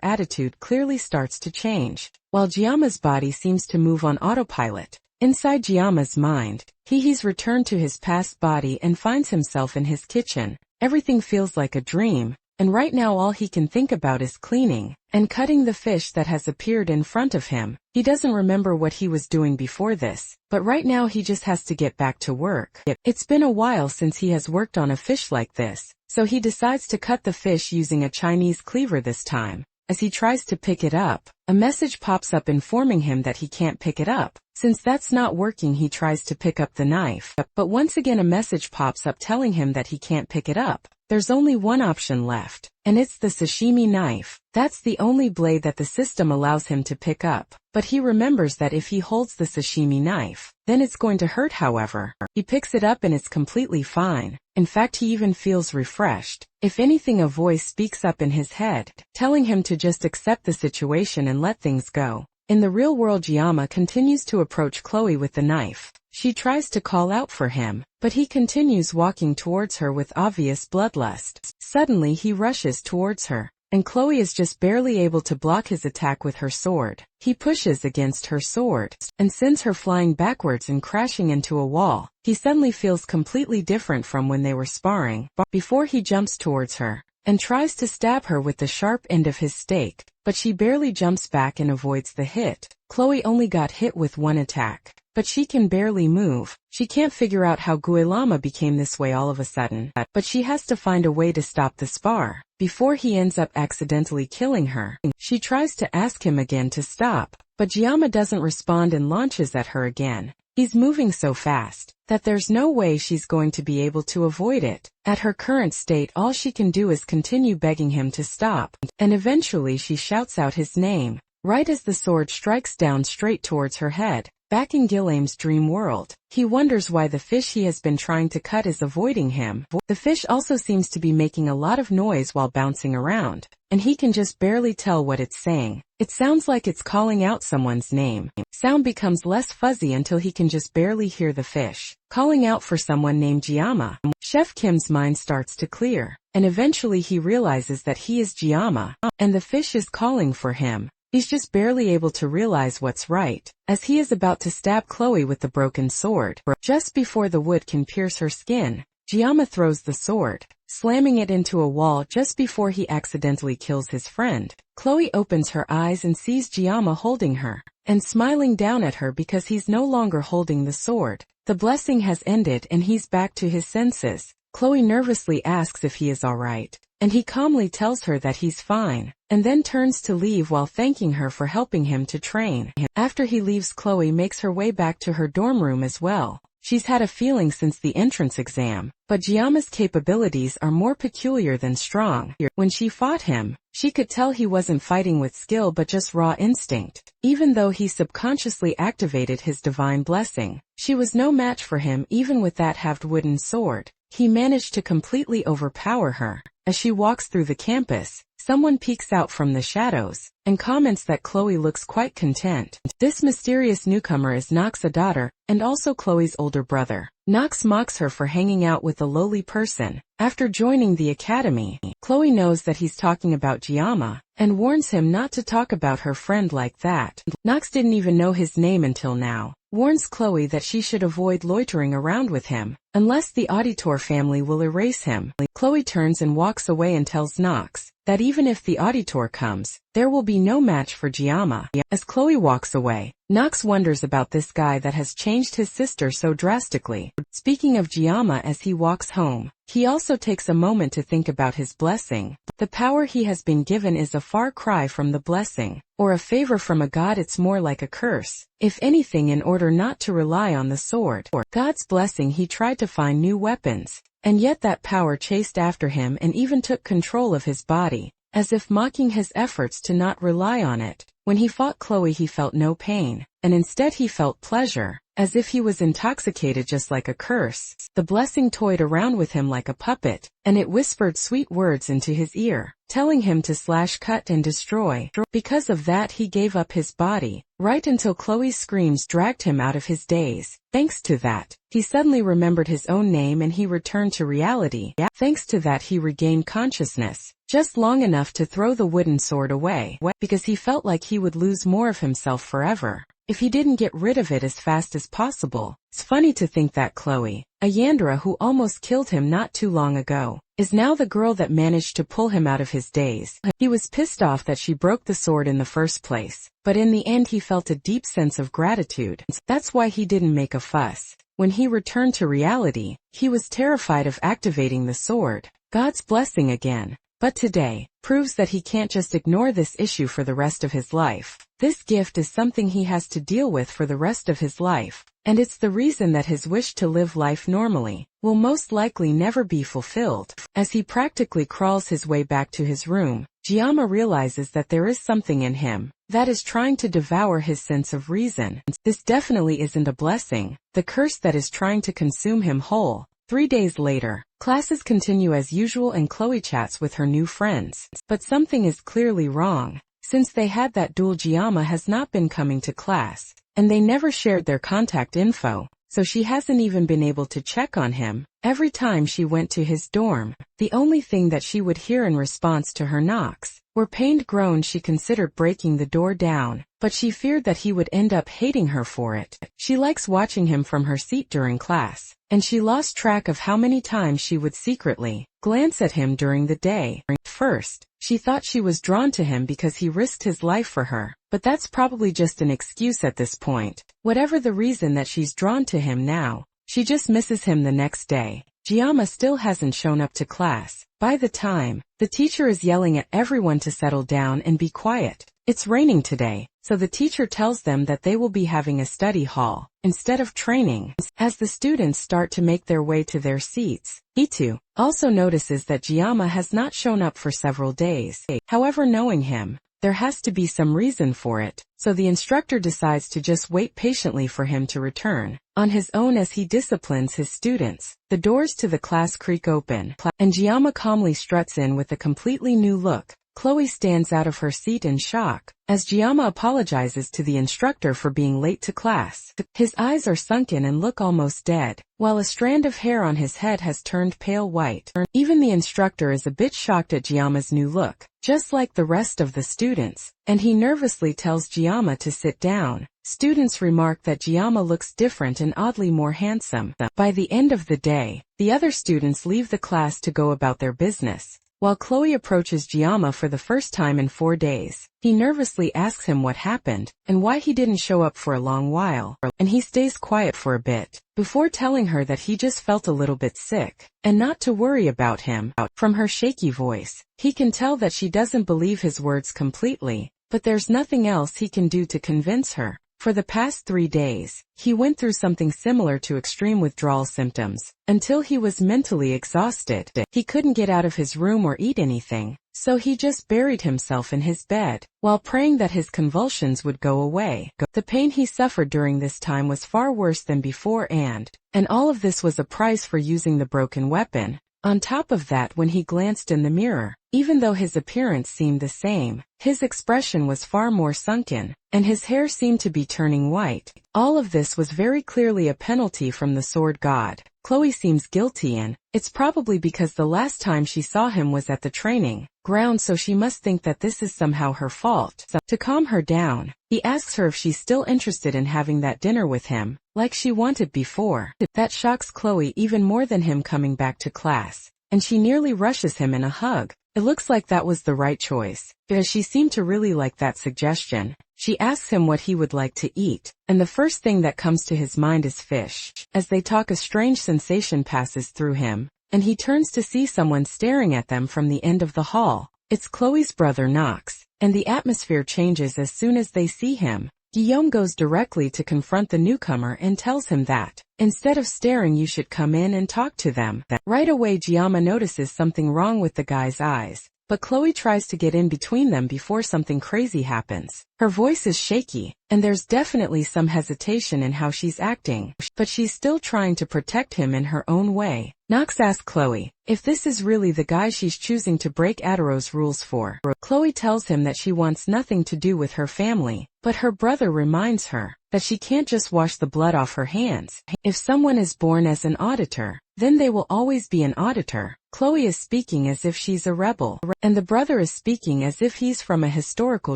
attitude clearly starts to change, while Giamma's body seems to move on autopilot. Inside Giamma's mind, he's returned to his past body and finds himself in his kitchen. Everything feels like a dream, and right now all he can think about is cleaning and cutting the fish that has appeared in front of him. He doesn't remember what he was doing before this, but right now he just has to get back to work. It's been a while since he has worked on a fish like this, so he decides to cut the fish using a Chinese cleaver this time. As he tries to pick it up, a message pops up informing him that he can't pick it up. Since that's not working, he tries to pick up the knife, but once again a message pops up telling him that he can't pick it up. There's only one option left, and it's the sashimi knife. That's the only blade that the system allows him to pick up. But he remembers that if he holds the sashimi knife, then it's going to hurt. However, he picks it up and it's completely fine. In fact, he even feels refreshed. If anything, a voice speaks up in his head, telling him to just accept the situation and let things go. In the real world, Giamma continues to approach Chloe with the knife. She tries to call out for him, but he continues walking towards her with obvious bloodlust. Suddenly he rushes towards her, and Chloe is just barely able to block his attack with her sword. He pushes against her sword, and sends her flying backwards and crashing into a wall. He suddenly feels completely different from when they were sparring. Before he jumps towards her, and tries to stab her with the sharp end of his stake, but she barely jumps back and avoids the hit. Chloe only got hit with one attack, but she can barely move. She can't figure out how Guilama became this way all of a sudden, but she has to find a way to stop the spar before he ends up accidentally killing her. She tries to ask him again to stop, but Giamma doesn't respond and launches at her again. He's moving so fast that there's no way she's going to be able to avoid it. At her current state, all she can do is continue begging him to stop, and eventually she shouts out his name, right as the sword strikes down straight towards her head. Back in Guilame's dream world, he wonders why the fish he has been trying to cut is avoiding him. The fish also seems to be making a lot of noise while bouncing around, and he can just barely tell what it's saying. It sounds like it's calling out someone's name. Sound becomes less fuzzy until he can just barely hear the fish calling out for someone named Giamma. Chef Kim's mind starts to clear, and eventually he realizes that he is Giamma, and the fish is calling for him. He's just barely able to realize what's right, as he is about to stab Chloe with the broken sword. Just before the wood can pierce her skin, Jiyama throws the sword, slamming it into a wall just before he accidentally kills his friend. Chloe opens her eyes and sees Jiyama holding her, and smiling down at her because he's no longer holding the sword. The blessing has ended and he's back to his senses. Chloe nervously asks if he is alright, and he calmly tells her that he's fine, and then turns to leave while thanking her for helping him to train. After he leaves, Chloe makes her way back to her dorm room as well. She's had a feeling since the entrance exam, but Jiyama's capabilities are more peculiar than strong. When she fought him, she could tell he wasn't fighting with skill but just raw instinct. Even though he subconsciously activated his divine blessing, she was no match for him even with that halved wooden sword. He managed to completely overpower her. As she walks through the campus, someone peeks out from the shadows, and comments that Chloe looks quite content. This mysterious newcomer is Nox's daughter, and also Chloe's older brother. Nox mocks her for hanging out with a lowly person. After joining the academy, Chloe knows that he's talking about Jiyama, and warns him not to talk about her friend like that. Nox didn't even know his name until now, warns Chloe that she should avoid loitering around with him, unless the Auditor family will erase him. Chloe turns and walks away and tells Nox that even if the Auditor comes, there will be no match for Jiyama. As Chloe walks away, Nox wonders about this guy that has changed his sister so drastically. Speaking of Jiyama, as he walks home, he also takes a moment to think about his blessing. The power he has been given is a far cry from the blessing, or a favor from a god. It's more like a curse. If anything, in order not to rely on the sword or God's blessing, he tried to find new weapons, and yet that power chased after him and even took control of his body, as if mocking his efforts to not rely on it. When he fought Chloe, he felt no pain, and instead he felt pleasure, as if he was intoxicated just like a curse. The blessing toyed around with him like a puppet, and it whispered sweet words into his ear, telling him to slash, cut, and destroy. Because of that, he gave up his body, right until Chloe's screams dragged him out of his daze. Thanks to that, he suddenly remembered his own name and he returned to reality. Thanks to that, he regained consciousness, just long enough to throw the wooden sword away, because he felt like he would lose more of himself forever if he didn't get rid of it as fast as possible. It's funny to think that Chloe, a Yandere who almost killed him not too long ago, is now the girl that managed to pull him out of his daze. He was pissed off that she broke the sword in the first place, but in the end he felt a deep sense of gratitude. That's why he didn't make a fuss. When he returned to reality, he was terrified of activating the sword, God's blessing again. But today proves that he can't just ignore this issue for the rest of his life. This gift is something he has to deal with for the rest of his life, and it's the reason that his wish to live life normally will most likely never be fulfilled. As he practically crawls his way back to his room, Jiyama realizes that there is something in him that is trying to devour his sense of reason. This definitely isn't a blessing, the curse that is trying to consume him whole. 3 days later, classes continue as usual and Chloe chats with her new friends. But something is clearly wrong. Since they had that duel, Jiyama has not been coming to class, and they never shared their contact info, so she hasn't even been able to check on him. Every time she went to his dorm, the only thing that she would hear in response to her knocks were pained groans. She considered breaking the door down, but she feared that he would end up hating her for it. She likes watching him from her seat during class, and she lost track of how many times she would secretly glance at him during the day. First, she thought she was drawn to him because he risked his life for her, but that's probably just an excuse at this point. Whatever the reason that she's drawn to him now, she just misses him the next day. Jiyama still hasn't shown up to class. By the time, the teacher is yelling at everyone to settle down and be quiet. It's raining today, so the teacher tells them that they will be having a study hall instead of training. As the students start to make their way to their seats, he too also notices that Jiyama has not shown up for several days. However, knowing him, there has to be some reason for it, so the instructor decides to just wait patiently for him to return on his own as he disciplines his students. The doors to the class creak open, and Jiyama calmly struts in with a completely new look. Chloe stands out of her seat in shock, as Jiyama apologizes to the instructor for being late to class. His eyes are sunken and look almost dead, while a strand of hair on his head has turned pale white. Even the instructor is a bit shocked at Jiyama's new look. just like the rest of the students, and he nervously tells Giamma to sit down. Students remark that Giamma looks different and oddly more handsome. By the end of the day, the other students leave the class to go about their business. While Chloe approaches Giamma for the first time in 4 days, he nervously asks him what happened, and why he didn't show up for a long while, and he stays quiet for a bit, before telling her that he just felt a little bit sick, and not to worry about him. From her shaky voice, he can tell that she doesn't believe his words completely, but there's nothing else he can do to convince her. For the past 3 days, he went through something similar to extreme withdrawal symptoms, until he was mentally exhausted. He couldn't get out of his room or eat anything, so he just buried himself in his bed, while praying that his convulsions would go away. The pain he suffered during this time was far worse than before, and all of this was a price for using the broken weapon. On top of that, when he glanced in the mirror, even though his appearance seemed the same, his expression was far more sunken, and his hair seemed to be turning white. All of this was very clearly a penalty from the sword god. Chloe seems guilty, and it's probably because the last time she saw him was at the training ground, so she must think that this is somehow her fault. To calm her down, he asks her if she's still interested in having that dinner with him, like she wanted before. That shocks Chloe even more than him coming back to class, and she nearly rushes him in a hug. It looks like that was the right choice, because she seemed to really like that suggestion. She asks him what he would like to eat, and the first thing that comes to his mind is fish. As they talk, a strange sensation passes through him, and he turns to see someone staring at them from the end of the hall. It's Chloe's brother Knox, and the atmosphere changes as soon as they see him. Guillaume goes directly to confront the newcomer and tells him that, instead of staring, you should come in and talk to them. Right away, Giamma notices something wrong with the guy's eyes, but Chloe tries to get in between them before something crazy happens. Her voice is shaky, and there's definitely some hesitation in how she's acting, but she's still trying to protect him in her own way. Knox asks Chloe if this is really the guy she's choosing to break Ataro's rules for. Chloe tells him that she wants nothing to do with her family, but her brother reminds her that she can't just wash the blood off her hands. If someone is born as an auditor, then they will always be an auditor. Chloe is speaking as if she's a rebel, and the brother is speaking as if he's from a historical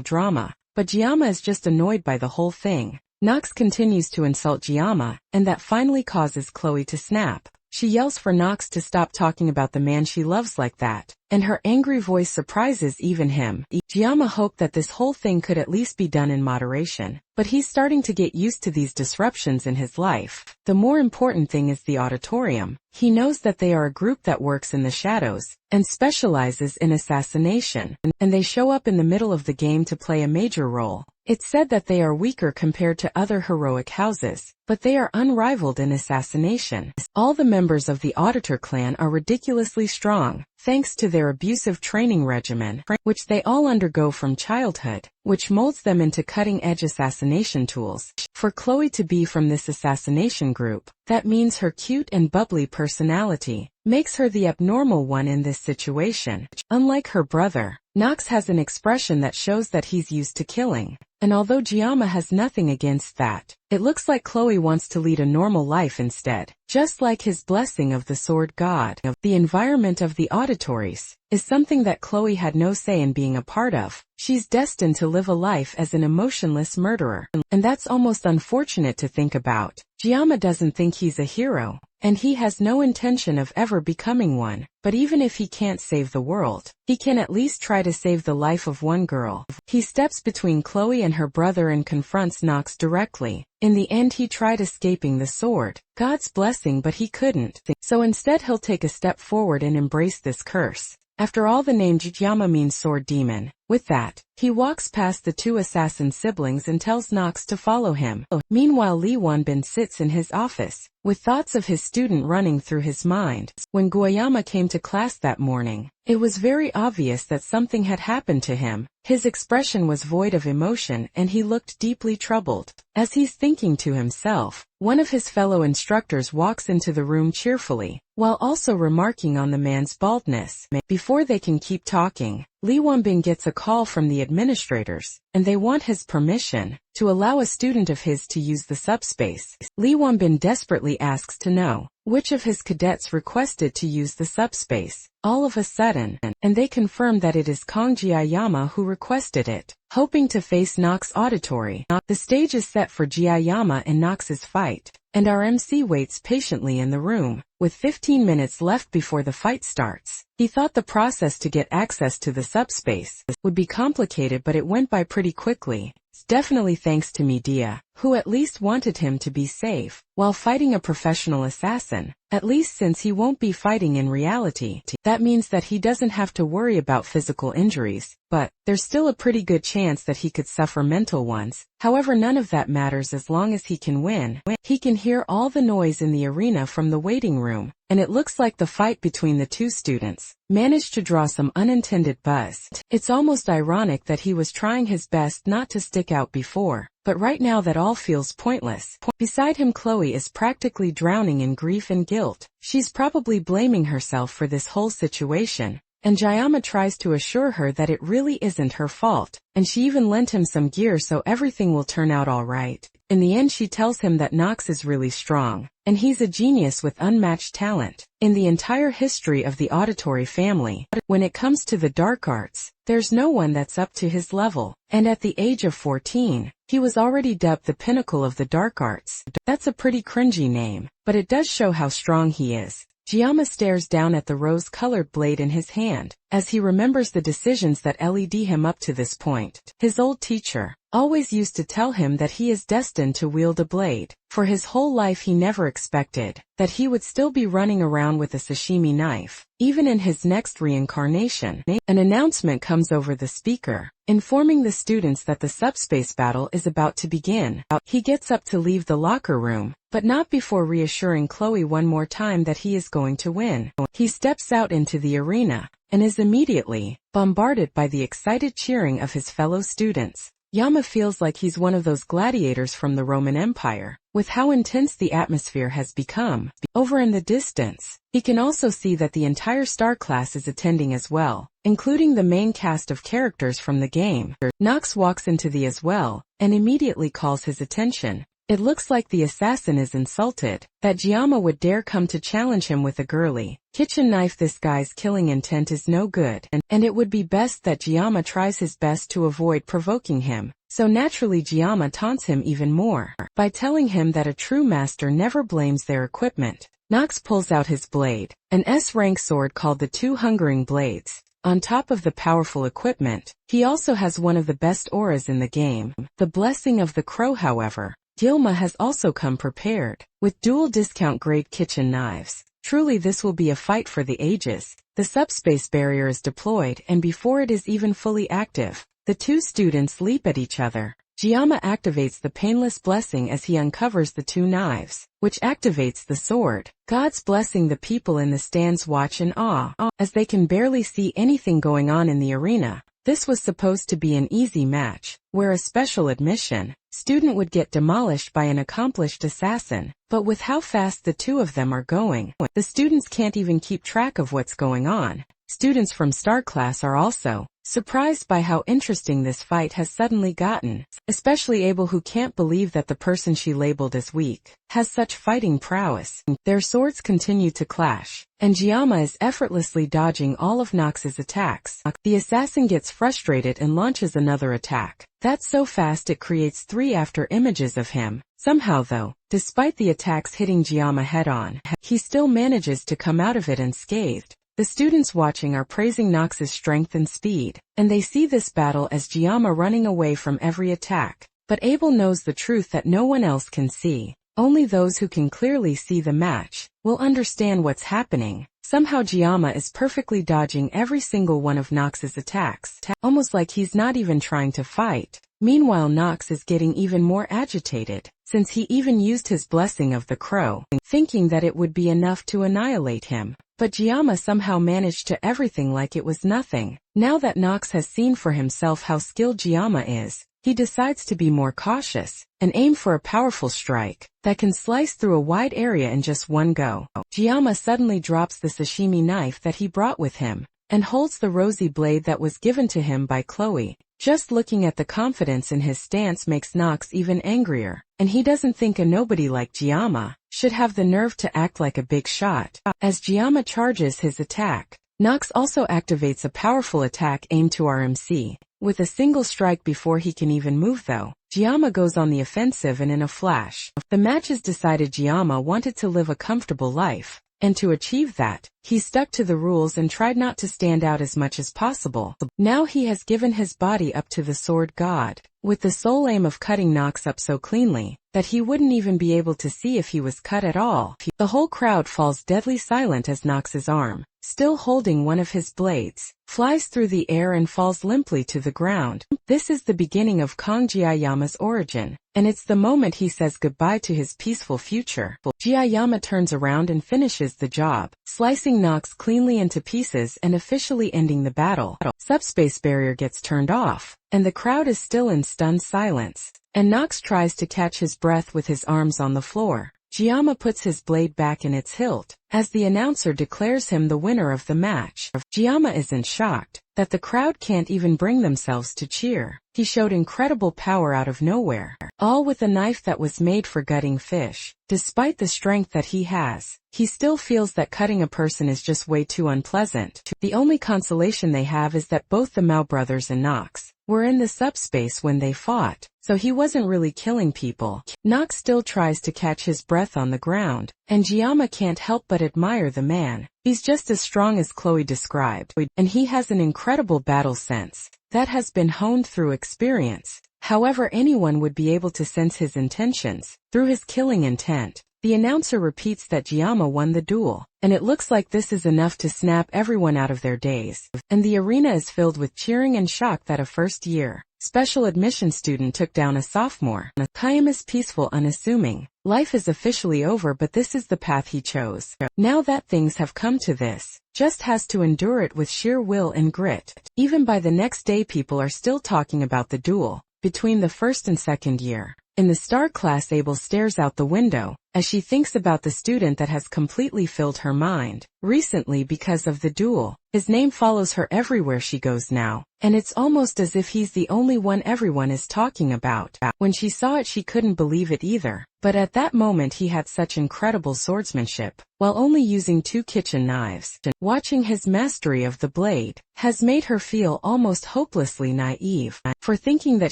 drama, but Giamma is just annoyed by the whole thing. Knox continues to insult Giamma, and that finally causes Chloe to snap. She yells for Knox to stop talking about the man she loves like that, and her angry voice surprises even him. Giamma hoped that this whole thing could at least be done in moderation, but he's starting to get used to these disruptions in his life. The more important thing is the auditorium. He knows that they are a group that works in the shadows, and specializes in assassination, and they show up in the middle of the game to play a major role. It's said that they are weaker compared to other heroic houses, but they are unrivaled in assassination. All the members of the Auditor clan are ridiculously strong, thanks to their abusive training regimen, which they all undergo from childhood, which molds them into cutting-edge assassination tools. For Chloe to be from this assassination group, that means her cute and bubbly personality makes her the abnormal one in this situation. Unlike her brother, Knox has an expression that shows that he's used to killing, and although Giamma has nothing against that, it looks like Chloe wants to lead a normal life instead. Just like his blessing of the sword god, the environment of the auditories is something that Chloe had no say in being a part of. She's destined to live a life as an emotionless murderer, and that's almost unfortunate to think about. Giamma doesn't think he's a hero, and he has no intention of ever becoming one, but even if he can't save the world, he can at least try to save the life of one girl. He steps between Chloe and her brother and confronts Knox directly. In the end, he tried escaping the sword god's blessing, but he couldn't, so instead he'll take a step forward and embrace this curse. After all, the name Giamma means sword demon. With that, he walks past the two assassin siblings and tells Knox to follow him. Meanwhile, Lee Wonbin sits in his office, with thoughts of his student running through his mind. When Guayama came to class that morning, it was very obvious that something had happened to him. His expression was void of emotion and he looked deeply troubled. As he's thinking to himself, one of his fellow instructors walks into the room cheerfully, while also remarking on the man's baldness. Before they can keep talking, Lee Wonbin gets a call from the administrators, and they want his permission to allow a student of his to use the subspace. Lee Wonbin desperately asks to know which of his cadets requested to use the subspace. all of a sudden, and they confirm that it is Kaneo who requested it. Hoping to face Nox auditory, the stage is set for Kaneo and Nox's fight, and our MC waits patiently in the room, with 15 minutes left before the fight starts. He thought the process to get access to the subspace would be complicated, but it went by pretty quickly. It's definitely thanks to media, who at least wanted him to be safe, while fighting a professional assassin, at least since he won't be fighting in reality. That means that he doesn't have to worry about physical injuries, but there's still a pretty good chance that he could suffer mental ones. However, none of that matters as long as he can win. He can hear all the noise in the arena from the waiting room, and it looks like the fight between the two students managed to draw some unintended buzz. It's almost ironic that he was trying his best not to stick out before, but right now that all feels pointless. Beside him, Chloe is practically drowning in grief and guilt. She's probably blaming herself for this whole situation, and Jayama tries to assure her that it really isn't her fault, and she even lent him some gear so everything will turn out all right. In the end, she tells him that Nox is really strong, and he's a genius with unmatched talent in the entire history of the auditory family. When it comes to the dark arts, there's no one that's up to his level, and at the age of 14, he was already dubbed the pinnacle of the dark arts. That's a pretty cringy name, but it does show how strong he is. Jayama stares down at the rose-colored blade in his hand, as he remembers the decisions that led him up to this point. His old teacher always used to tell him that he is destined to wield a blade. For his whole life he never expected that he would still be running around with a sashimi knife. Even in his next reincarnation, an announcement comes over the speaker, informing the students that the subspace battle is about to begin. He gets up to leave the locker room, but not before reassuring Chloe one more time that he is going to win. He steps out into the arena, and is immediately bombarded by the excited cheering of his fellow students. Yama feels like he's one of those gladiators from the Roman Empire, with how intense the atmosphere has become. Over in the distance, he can also see that the entire star class is attending as well, including the main cast of characters from the game. Nox walks into the as well, and immediately calls his attention. It looks like the assassin is insulted that Jayama would dare come to challenge him with a girly kitchen knife. This guy's killing intent is no good, and it would be best that Jayama tries his best to avoid provoking him. So naturally Jayama taunts him even more by telling him that a true master never blames their equipment. Nox pulls out his blade, an S-rank sword called the Two Hungering Blades. On top of the powerful equipment, he also has one of the best auras in the game, the Blessing of the Crow. However, Gilma has also come prepared with dual discount grade kitchen knives. Truly this will be a fight for the ages. The subspace barrier is deployed, and before it is even fully active, the two students leap at each other. Jayama activates the painless blessing as he uncovers the two knives, which activates the sword. God's blessing. The people in the stands watch in awe, as they can barely see anything going on in the arena. This was supposed to be an easy match, where a special admission student would get demolished by an accomplished assassin, but with how fast the two of them are going, the students can't even keep track of what's going on. Students from Star Class are also surprised by how interesting this fight has suddenly gotten, especially Abel, who can't believe that the person she labeled as weak has such fighting prowess. Their swords continue to clash, and Jayama is effortlessly dodging all of Nox's attacks. The assassin gets frustrated and launches another attack. That's so fast it creates 3 after images of him. Somehow though, despite the attacks hitting Jayama head-on, he still manages to come out of it unscathed. The students watching are praising Nox's strength and speed, and they see this battle as Jayama running away from every attack. But Abel knows the truth that no one else can see. Only those who can clearly see the match will understand what's happening. Somehow Jayama is perfectly dodging every single one of Nox's attacks, almost like he's not even trying to fight. Meanwhile, Nox is getting even more agitated, since he even used his Blessing of the Crow, thinking that it would be enough to annihilate him. But Jayama somehow managed to everything like it was nothing. Now that Nox has seen for himself how skilled Jayama is, he decides to be more cautious and aim for a powerful strike that can slice through a wide area in just one go. Jayama suddenly drops the sashimi knife that he brought with him and holds the rosy blade that was given to him by Chloe. Just looking at the confidence in his stance makes Nox even angrier, and he doesn't think a nobody like Jayama should have the nerve to act like a big shot. As Jayama charges his attack, Nox also activates a powerful attack aimed to our MC. With a single strike before he can even move though, Giamma goes on the offensive and in a flash. The matches decided Giamma wanted to live a comfortable life. And to achieve that, he stuck to the rules and tried not to stand out as much as possible. Now he has given his body up to the sword god, with the sole aim of cutting Nox up so cleanly that he wouldn't even be able to see if he was cut at all. The whole crowd falls deadly silent as Nox's arm, still holding one of his blades, flies through the air and falls limply to the ground. This is the beginning of Kong Jiayama's origin, and it's the moment he says goodbye to his peaceful future. Jiayama turns around and finishes the job, slicing Nox cleanly into pieces and officially ending the battle. Subspace barrier gets turned off, and the crowd is still in stunned silence. And Nox tries to catch his breath with his arms on the floor. Giamma puts his blade back in its hilt, as the announcer declares him the winner of the match. Giamma isn't shocked that the crowd can't even bring themselves to cheer. He showed incredible power out of nowhere, all with a knife that was made for gutting fish. Despite the strength that he has, he still feels that cutting a person is just way too unpleasant. The only consolation they have is that both the Mao brothers and Nox were in the subspace when they fought, so he wasn't really killing people. Nox still tries to catch his breath on the ground, and Giamma can't help but admire the man. He's just as strong as Chloe described, and he has an incredible battle sense that has been honed through experience. However, anyone would be able to sense his intentions through his killing intent. The announcer repeats that Giamma won the duel, and it looks like this is enough to snap everyone out of their daze. And the arena is filled with cheering and shock that a first-year special admission student took down a sophomore. Kayam is peaceful, unassuming. Life is officially over, but this is the path he chose. Now that things have come to this, just has to endure it with sheer will and grit. Even by the next day, people are still talking about the duel between the first and second year. In the star class, Abel stares out the window as she thinks about the student that has completely filled her mind recently because of the duel. His name follows her everywhere she goes now, and it's almost as if he's the only one everyone is talking about. When she saw it, she couldn't believe it either, but at that moment he had such incredible swordsmanship, while only using 2 kitchen knives. Watching his mastery of the blade has made her feel almost hopelessly naive for thinking that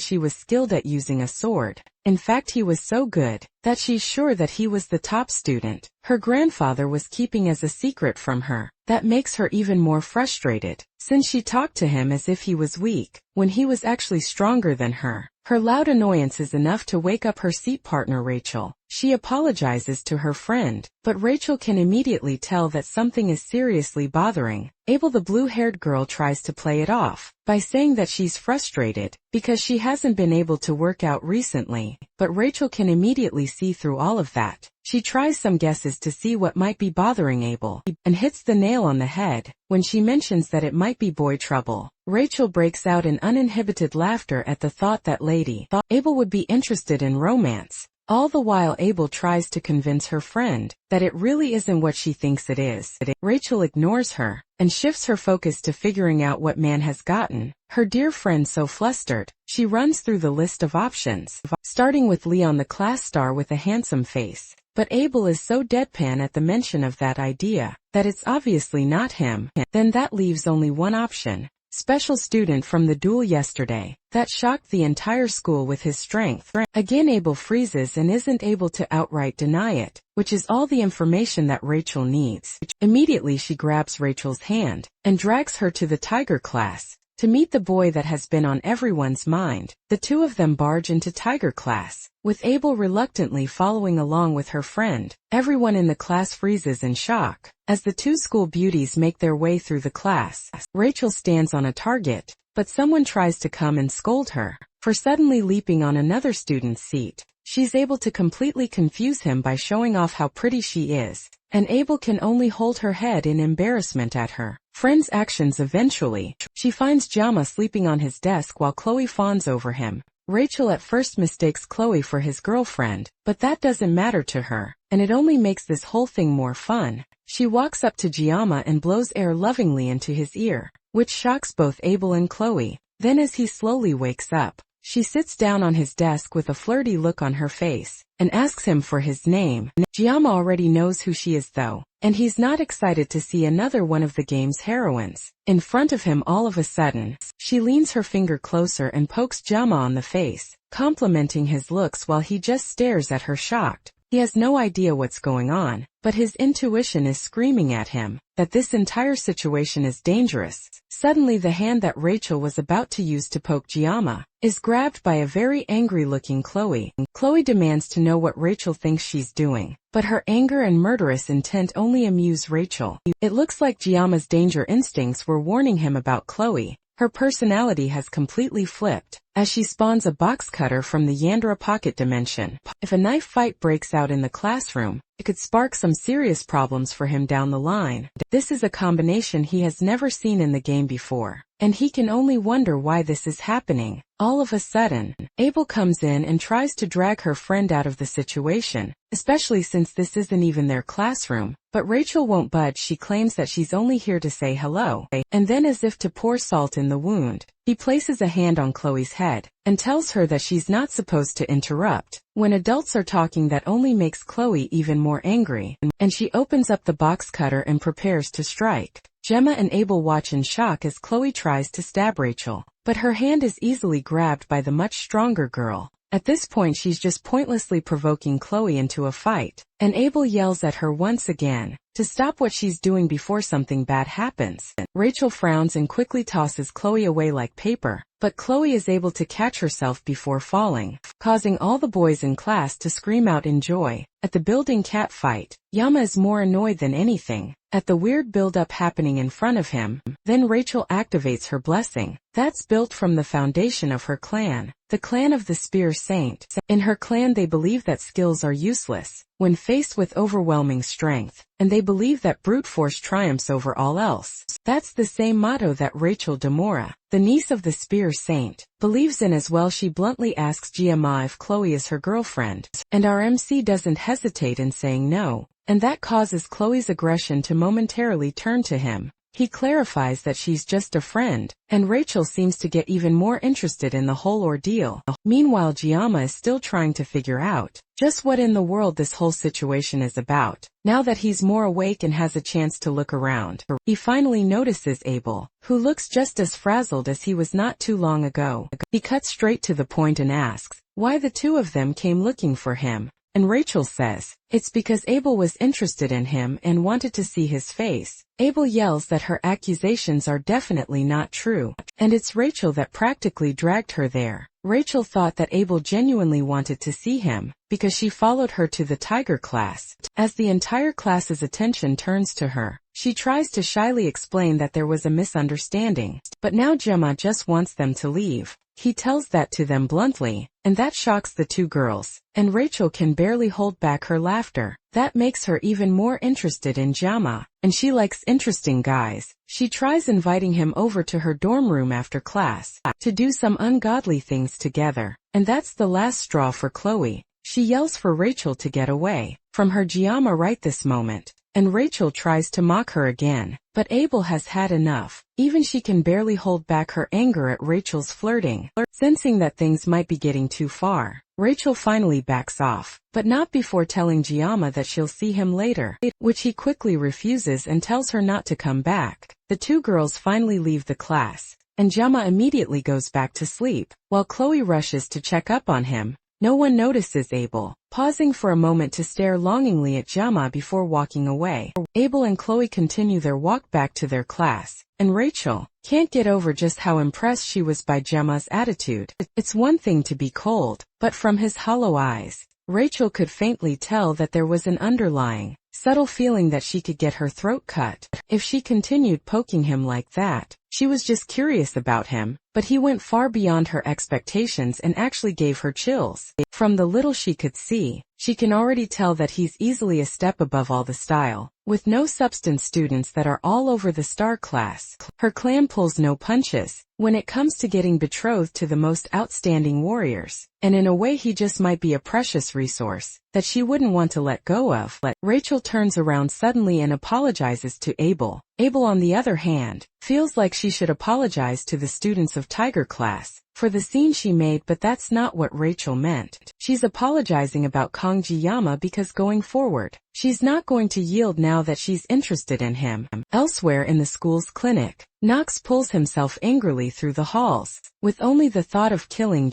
she was skilled at using a sword. In fact, he was so good that she's sure that he was the top student her grandfather was keeping as a secret from her. That makes her even more frustrated, since she talked to him as if he was weak, when he was actually stronger than her. Her loud annoyance is enough to wake up her seat partner Rachel. She apologizes to her friend, but Rachel can immediately tell that something is seriously bothering Abel. The blue-haired girl tries to play it off by saying that she's frustrated because she hasn't been able to work out recently, but Rachel can immediately see through all of that. She tries some guesses to see what might be bothering Abel, and hits the nail on the head when she mentions that it might be boy trouble. Rachel breaks out in uninhibited laughter at the thought that Lady Abel would be interested in romance. All the while, Abel tries to convince her friend that it really isn't what she thinks it is. Rachel ignores her and shifts her focus to figuring out what man has gotten her dear friend so flustered. She runs through the list of options, starting with Leon, the class star with a handsome face. But Abel is so deadpan at the mention of that idea that it's obviously not him. Then that leaves only one option. Special student from the duel yesterday that shocked the entire school with his strength. Again, Abel freezes and isn't able to outright deny it, which is all the information that Rachel needs. Immediately she grabs Rachel's hand and drags her to the Tiger class to meet the boy that has been on everyone's mind. The two of them barge into Tiger class, with Abel reluctantly following along with her friend. Everyone in the class freezes in shock as the two school beauties make their way through the class. Rachel stands on a target, but someone tries to come and scold her for suddenly leaping on another student's seat. She's able to completely confuse him by showing off how pretty she is, and Abel can only hold her head in embarrassment at her friend's actions. Eventually, she finds Jama sleeping on his desk while Chloe fawns over him. Rachel at first mistakes Chloe for his girlfriend, but that doesn't matter to her, and it only makes this whole thing more fun. She walks up to Giamma and blows air lovingly into his ear, which shocks both Abel and Chloe. Then as he slowly wakes up, She sits down on his desk with a flirty look on her face, and asks him for his name. Giamma already knows who she is though, and he's not excited to see another one of the game's heroines. In front of him all of a sudden, she leans her finger closer and pokes Giamma on the face, complimenting his looks while he just stares at her shocked. He has no idea what's going on, but his intuition is screaming at him that this entire situation is dangerous. Suddenly the hand that Rachel was about to use to poke Giamma is grabbed by a very angry-looking Chloe. Chloe demands to know what Rachel thinks she's doing, but her anger and murderous intent only amuse Rachel. It looks like Giamma's danger instincts were warning him about Chloe. Her personality has completely flipped, as she spawns a box cutter from the Yandra pocket dimension. If a knife fight breaks out in the classroom, it could spark some serious problems for him down the line. This is a combination he has never seen in the game before, and he can only wonder why this is happening. All of a sudden, Abel comes in and tries to drag her friend out of the situation, especially since this isn't even their classroom. But Rachel won't budge. She claims that she's only here to say hello, and then as if to pour salt in the wound, he places a hand on Chloe's head and tells her that she's not supposed to interrupt. When adults are talking, that only makes Chloe even more angry, and she opens up the box cutter and prepares to strike. Gemma and Abel watch in shock as Chloe tries to stab Rachel, but her hand is easily grabbed by the much stronger girl. At this point she's just pointlessly provoking Chloe into a fight, and Abel yells at her once again to stop what she's doing before something bad happens. Rachel frowns and quickly tosses Chloe away like paper, but Chloe is able to catch herself before falling, causing all the boys in class to scream out in joy. At the building cat fight, Yama is more annoyed than anything at the weird build-up happening in front of him. Then Rachel activates her blessing that's built from the foundation of her clan, the clan of the Spear Saint. In her clan they believe that skills are useless when faced with overwhelming strength, and they believe that brute force triumphs over all else. That's the same motto that Rachel Demora, the niece of the Spear Saint, believes in as well. She bluntly asks Giamma if Chloe is her girlfriend, and our MC doesn't hesitate in saying no, and that causes Chloe's aggression to momentarily turn to him. He clarifies that she's just a friend, and Rachel seems to get even more interested in the whole ordeal. Meanwhile, Giamma is still trying to figure out just what in the world this whole situation is about. Now that he's more awake and has a chance to look around, he finally notices Abel, who looks just as frazzled as he was not too long ago. He cuts straight to the point and asks why the two of them came looking for him. And Rachel says it's because Abel was interested in him and wanted to see his face. Abel yells that her accusations are definitely not true, and it's Rachel that practically dragged her there. Rachel thought that Abel genuinely wanted to see him, because she followed her to the tiger class. As the entire class's attention turns to her, she tries to shyly explain that there was a misunderstanding, but now Gemma just wants them to leave. He tells that to them bluntly, and that shocks the two girls, and Rachel can barely hold back her laughter. That makes her even more interested in Gemma, and she likes interesting guys. She tries inviting him over to her dorm room after class to do some ungodly things together, and that's the last straw for Chloe. She yells for Rachel to get away from her Giamma right this moment, and Rachel tries to mock her again, but Abel has had enough. Even she can barely hold back her anger at Rachel's flirting. Sensing that things might be getting too far, Rachel finally backs off, but not before telling Giamma that she'll see him later, which he quickly refuses and tells her not to come back. The two girls finally leave the class, and Giamma immediately goes back to sleep, while Chloe rushes to check up on him. No one notices Abel, pausing for a moment to stare longingly at Giamma before walking away. Abel and Chloe continue their walk back to their class, and Rachel can't get over just how impressed she was by Giamma's attitude. It's one thing to be cold, but from his hollow eyes, Rachel could faintly tell that there was an underlying, subtle feeling that she could get her throat cut if she continued poking him like that. She was just curious about him, but he went far beyond her expectations and actually gave her chills. From the little she could see, she can already tell that he's easily a step above all the style, with no substance students that are all over the star class. Her clan pulls no punches when it comes to getting betrothed to the most outstanding warriors, and in a way he just might be a precious resource that she wouldn't want to let go of. Rachel turns around suddenly and apologizes to Abel. Abel, on the other hand, feels like she should apologize to the students of Tiger class for the scene she made, but that's not what Rachel meant. She's apologizing about Kanejiyama because going forward, she's not going to yield now that she's interested in him. Elsewhere in the school's clinic, Nox pulls himself angrily through the halls. With only the thought of killing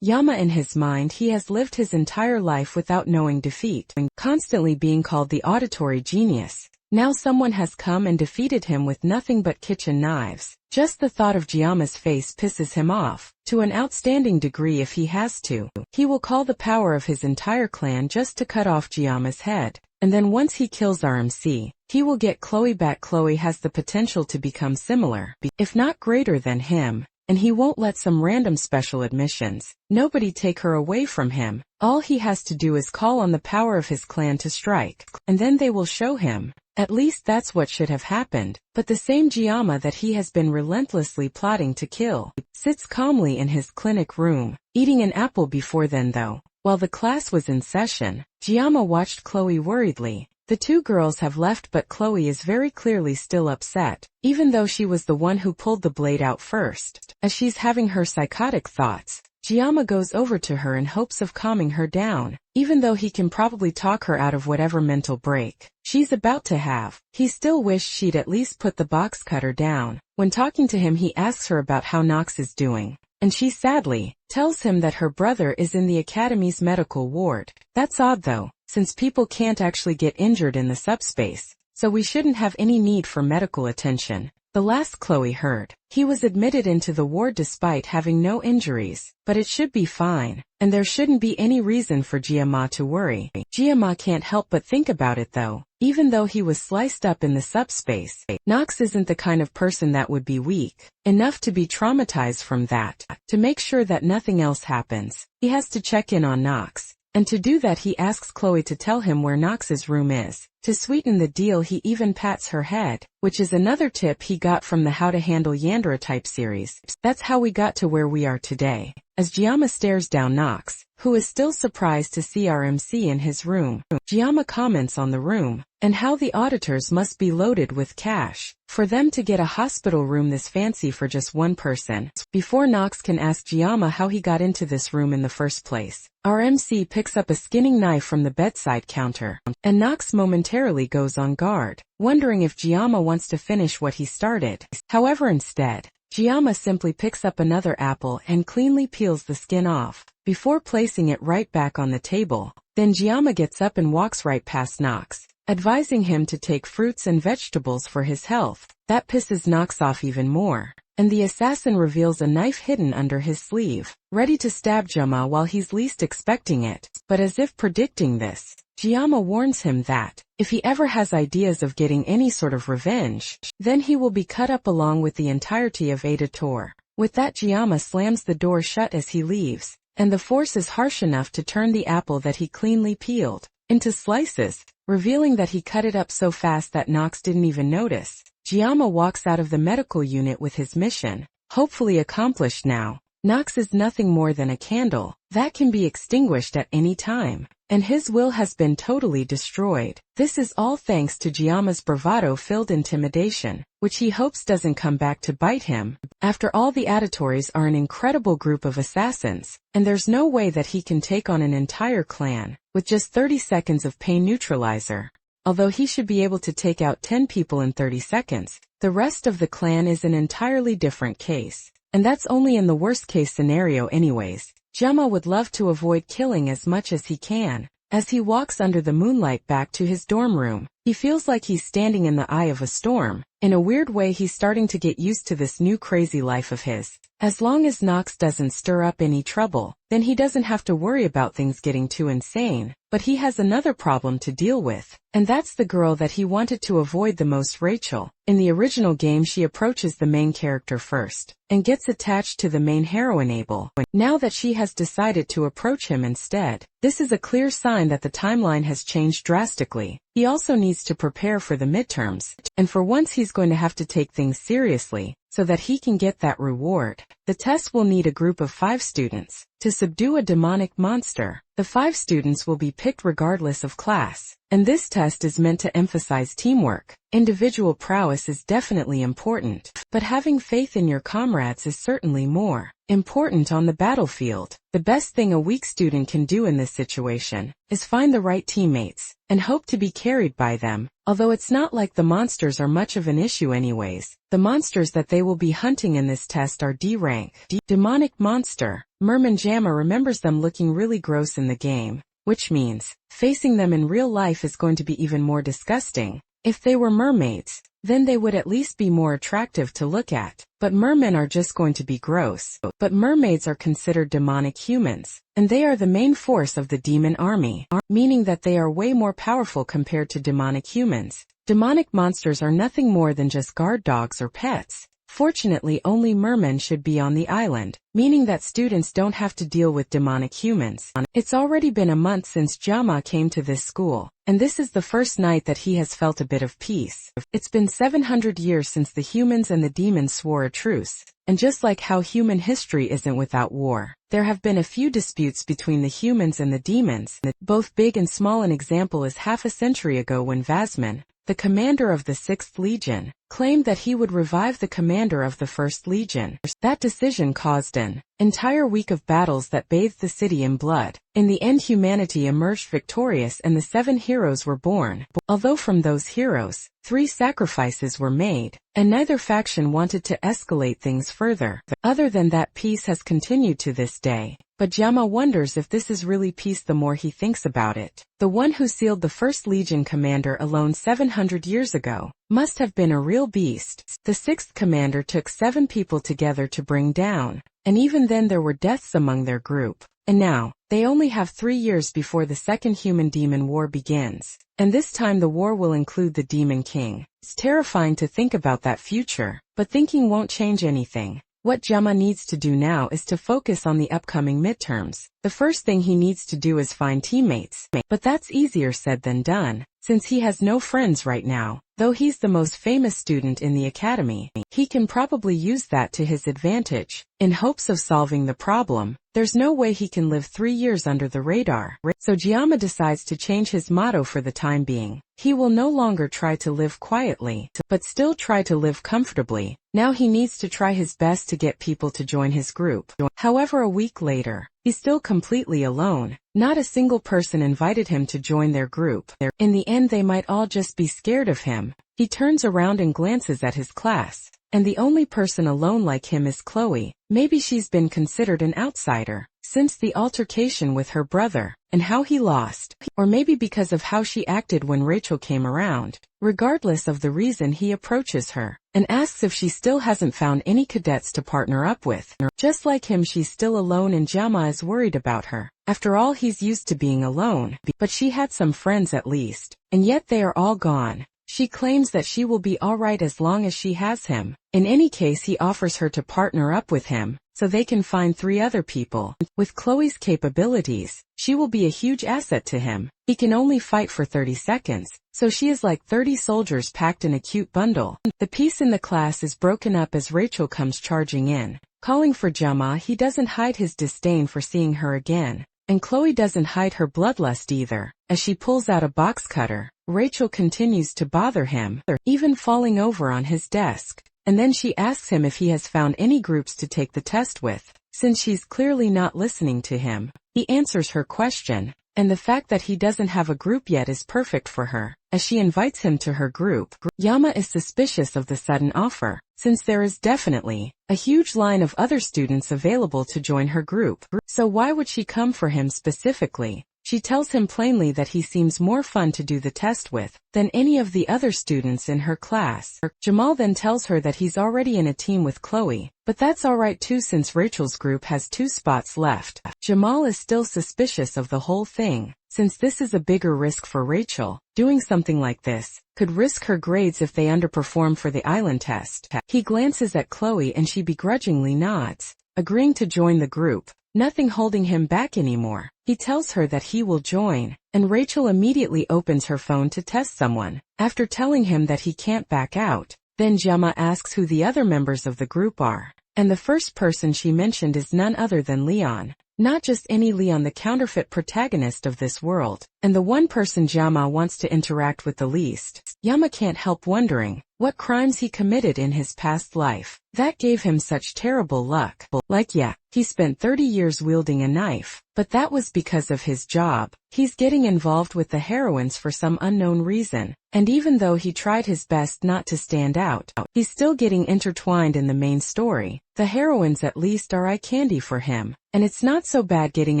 Yama in his mind, he has lived his entire life without knowing defeat, constantly being called the auditory genius. Now someone has come and defeated him with nothing but kitchen knives. Just the thought of Giama's face pisses him off, to an outstanding degree. If he has to, he will call the power of his entire clan just to cut off Giama's head. And then once he kills RMC, he will get Chloe back. Chloe has the potential to become similar, if not greater than him, and he won't let some random special admissions nobody take her away from him. All he has to do is call on the power of his clan to strike, and then they will show him. At least that's what should have happened, but the same Giama that he has been relentlessly plotting to kill sits calmly in his clinic room, eating an apple. Before then though, while the class was in session, Giama watched Chloe worriedly. The two girls have left, but Chloe is very clearly still upset, even though she was the one who pulled the blade out first. As she's having her psychotic thoughts, Giama goes over to her in hopes of calming her down, even though he can probably talk her out of whatever mental break she's about to have. He still wished she'd at least put the box cutter down. When talking to him, he asks her about how Nox is doing, and she sadly tells him that her brother is in the academy's medical ward. That's odd though, since people can't actually get injured in the subspace, so we shouldn't have any need for medical attention. The last Chloe heard, he was admitted into the ward despite having no injuries, but it should be fine, and there shouldn't be any reason for Giama to worry. Giama can't help but think about it though. Even though he was sliced up in the subspace, Nox isn't the kind of person that would be weak enough to be traumatized from that. To make sure that nothing else happens, he has to check in on Nox. And to do that, he asks Chloe to tell him where Nox's room is. To sweeten the deal, he even pats her head, which is another tip he got from the How to Handle Yandere type series. That's how we got to where we are today. As Giama stares down Nox, who is still surprised to see RMC in his room, Giama comments on the room, and how the auditors must be loaded with cash for them to get a hospital room this fancy for just one person. Before Nox can ask Giama how he got into this room in the first place, RMC picks up a skinning knife from the bedside counter, and Nox momentarily goes on guard, wondering if Giama wants to finish what he started. However, instead, Giama simply picks up another apple and cleanly peels the skin off, before placing it right back on the table. Then Giama gets up and walks right past Nox, advising him to take fruits and vegetables for his health. That pisses Nox off even more, and the assassin reveals a knife hidden under his sleeve, ready to stab Giama while he's least expecting it. But as if predicting this, Giama warns him that, if he ever has ideas of getting any sort of revenge, then he will be cut up along with the entirety of Editor. With that, Giama slams the door shut as he leaves, and the force is harsh enough to turn the apple that he cleanly peeled into slices, revealing that he cut it up so fast that Nox didn't even notice. Giama walks out of the medical unit with his mission hopefully accomplished now. Nox is nothing more than a candle that can be extinguished at any time, and his will has been totally destroyed. This is all thanks to Giama's bravado-filled intimidation, which he hopes doesn't come back to bite him. After all, the Auditories are an incredible group of assassins, and there's no way that he can take on an entire clan with just 30 seconds of pain neutralizer. Although he should be able to take out 10 people in 30 seconds, the rest of the clan is an entirely different case. And that's only in the worst case scenario anyways. Giama would love to avoid killing as much as he can. As he walks under the moonlight back to his dorm room, he feels like he's standing in the eye of a storm. In a weird way, he's starting to get used to this new crazy life of his. As long as Nox doesn't stir up any trouble, then he doesn't have to worry about things getting too insane. But he has another problem to deal with, and that's the girl that he wanted to avoid the most, Rachel. In the original game, she approaches the main character first, and gets attached to the main heroine Abel. Now that she has decided to approach him instead, this is a clear sign that the timeline has changed drastically. He also needs to prepare for the midterms, and for once he's going to have to take things seriously, so that he can get that reward. The test will need a group of 5 students, to subdue a demonic monster. The 5 students will be picked regardless of class, and this test is meant to emphasize teamwork. Individual prowess is definitely important, but having faith in your comrades is certainly more important on the battlefield. The best thing a weak student can do in this situation is find the right teammates and hope to be carried by them, although it's not like the monsters are much of an issue anyways. The monsters that they will be hunting in this test are D rank. Demonic monster. Merman Jamma remembers them looking really gross in the game, which means facing them in real life is going to be even more disgusting. If they were mermaids, then they would at least be more attractive to look at, but mermen are just going to be gross. But mermaids are considered demonic humans, and they are the main force of the demon army, meaning that they are way more powerful compared to demonic humans. Demonic monsters are nothing more than just guard dogs or pets. Fortunately, only mermen should be on the island, meaning that students don't have to deal with demonic humans. It's already been a month since Jamma came to this school, and this is the first night that he has felt a bit of peace. It's been 700 years since the humans and the demons swore a truce, and just like how human history isn't without war, there have been a few disputes between the humans and the demons, both big and small. An example is half a century ago when Vasman, the commander of the 6th Legion, claimed that he would revive the commander of the 1st Legion. That decision caused an entire week of battles that bathed the city in blood. In the end, humanity emerged victorious and the 7 heroes were born. Although from those heroes, 3 sacrifices were made, and neither faction wanted to escalate things further. Other than that, peace has continued to this day. But Jamma wonders if this is really peace the more he thinks about it. The one who sealed the 1st Legion commander alone 700 years ago must have been a real beast. The 6th commander took 7 people together to bring down, and even then there were deaths among their group. And now, they only have 3 years before the second human-demon war begins. And this time the war will include the Demon King. It's terrifying to think about that future, but thinking won't change anything. What Jamma needs to do now is to focus on the upcoming midterms. The first thing he needs to do is find teammates. But that's easier said than done, since he has no friends right now. Though he's the most famous student in the academy, he can probably use that to his advantage. In hopes of solving the problem, there's no way he can live 3 years under the radar. So Jamma decides to change his motto for the time being. He will no longer try to live quietly, but still try to live comfortably. Now he needs to try his best to get people to join his group. However, a week later, he's still completely alone. Not a single person invited him to join their group. In the end, they might all just be scared of him. He turns around and glances at his class, and the only person alone like him is Chloe. Maybe she's been considered an outsider since the altercation with her brother and how he lost, or maybe because of how she acted when Rachel came around. Regardless of the reason, he approaches her and asks if she still hasn't found any cadets to partner up with. Just like him, she's still alone and Jamma is worried about her. After all, he's used to being alone, but she had some friends at least, and yet they are all gone. She claims that she will be alright as long as she has him. In any case, he offers her to partner up with him, so they can find 3 other people. With Chloe's capabilities, she will be a huge asset to him. He can only fight for 30 seconds, so she is like 30 soldiers packed in a cute bundle. The peace in the class is broken up as Rachel comes charging in, calling for Jamma. He doesn't hide his disdain for seeing her again, and Chloe doesn't hide her bloodlust either. As she pulls out a box cutter, Rachel continues to bother him, even falling over on his desk. And then she asks him if he has found any groups to take the test with. Since she's clearly not listening to him, he answers her question, and the fact that he doesn't have a group yet is perfect for her. As she invites him to her group, Jamma is suspicious of the sudden offer, since there is definitely a huge line of other students available to join her group. So why would she come for him specifically? She tells him plainly that he seems more fun to do the test with than any of the other students in her class. Jamal then tells her that he's already in a team with Chloe, but that's alright too since Rachel's group has 2 spots left. Jamal is still suspicious of the whole thing, since this is a bigger risk for Rachel. Doing something like this could risk her grades if they underperform for the island test. He glances at Chloe and she begrudgingly nods, agreeing to join the group. Nothing holding him back anymore. He tells her that he will join, and Rachel immediately opens her phone to test someone. After telling him that he can't back out, then Jamma asks who the other members of the group are, and the first person she mentioned is none other than Leon. Not just any Leon, the counterfeit protagonist of this world, and the one person Yama wants to interact with the least. Yama can't help wondering what crimes he committed in his past life that gave him such terrible luck. Like, yeah, he spent 30 years wielding a knife, but that was because of his job. He's getting involved with the heroines for some unknown reason, and even though he tried his best not to stand out, he's still getting intertwined in the main story. The heroines at least are eye candy for him, and it's not so bad getting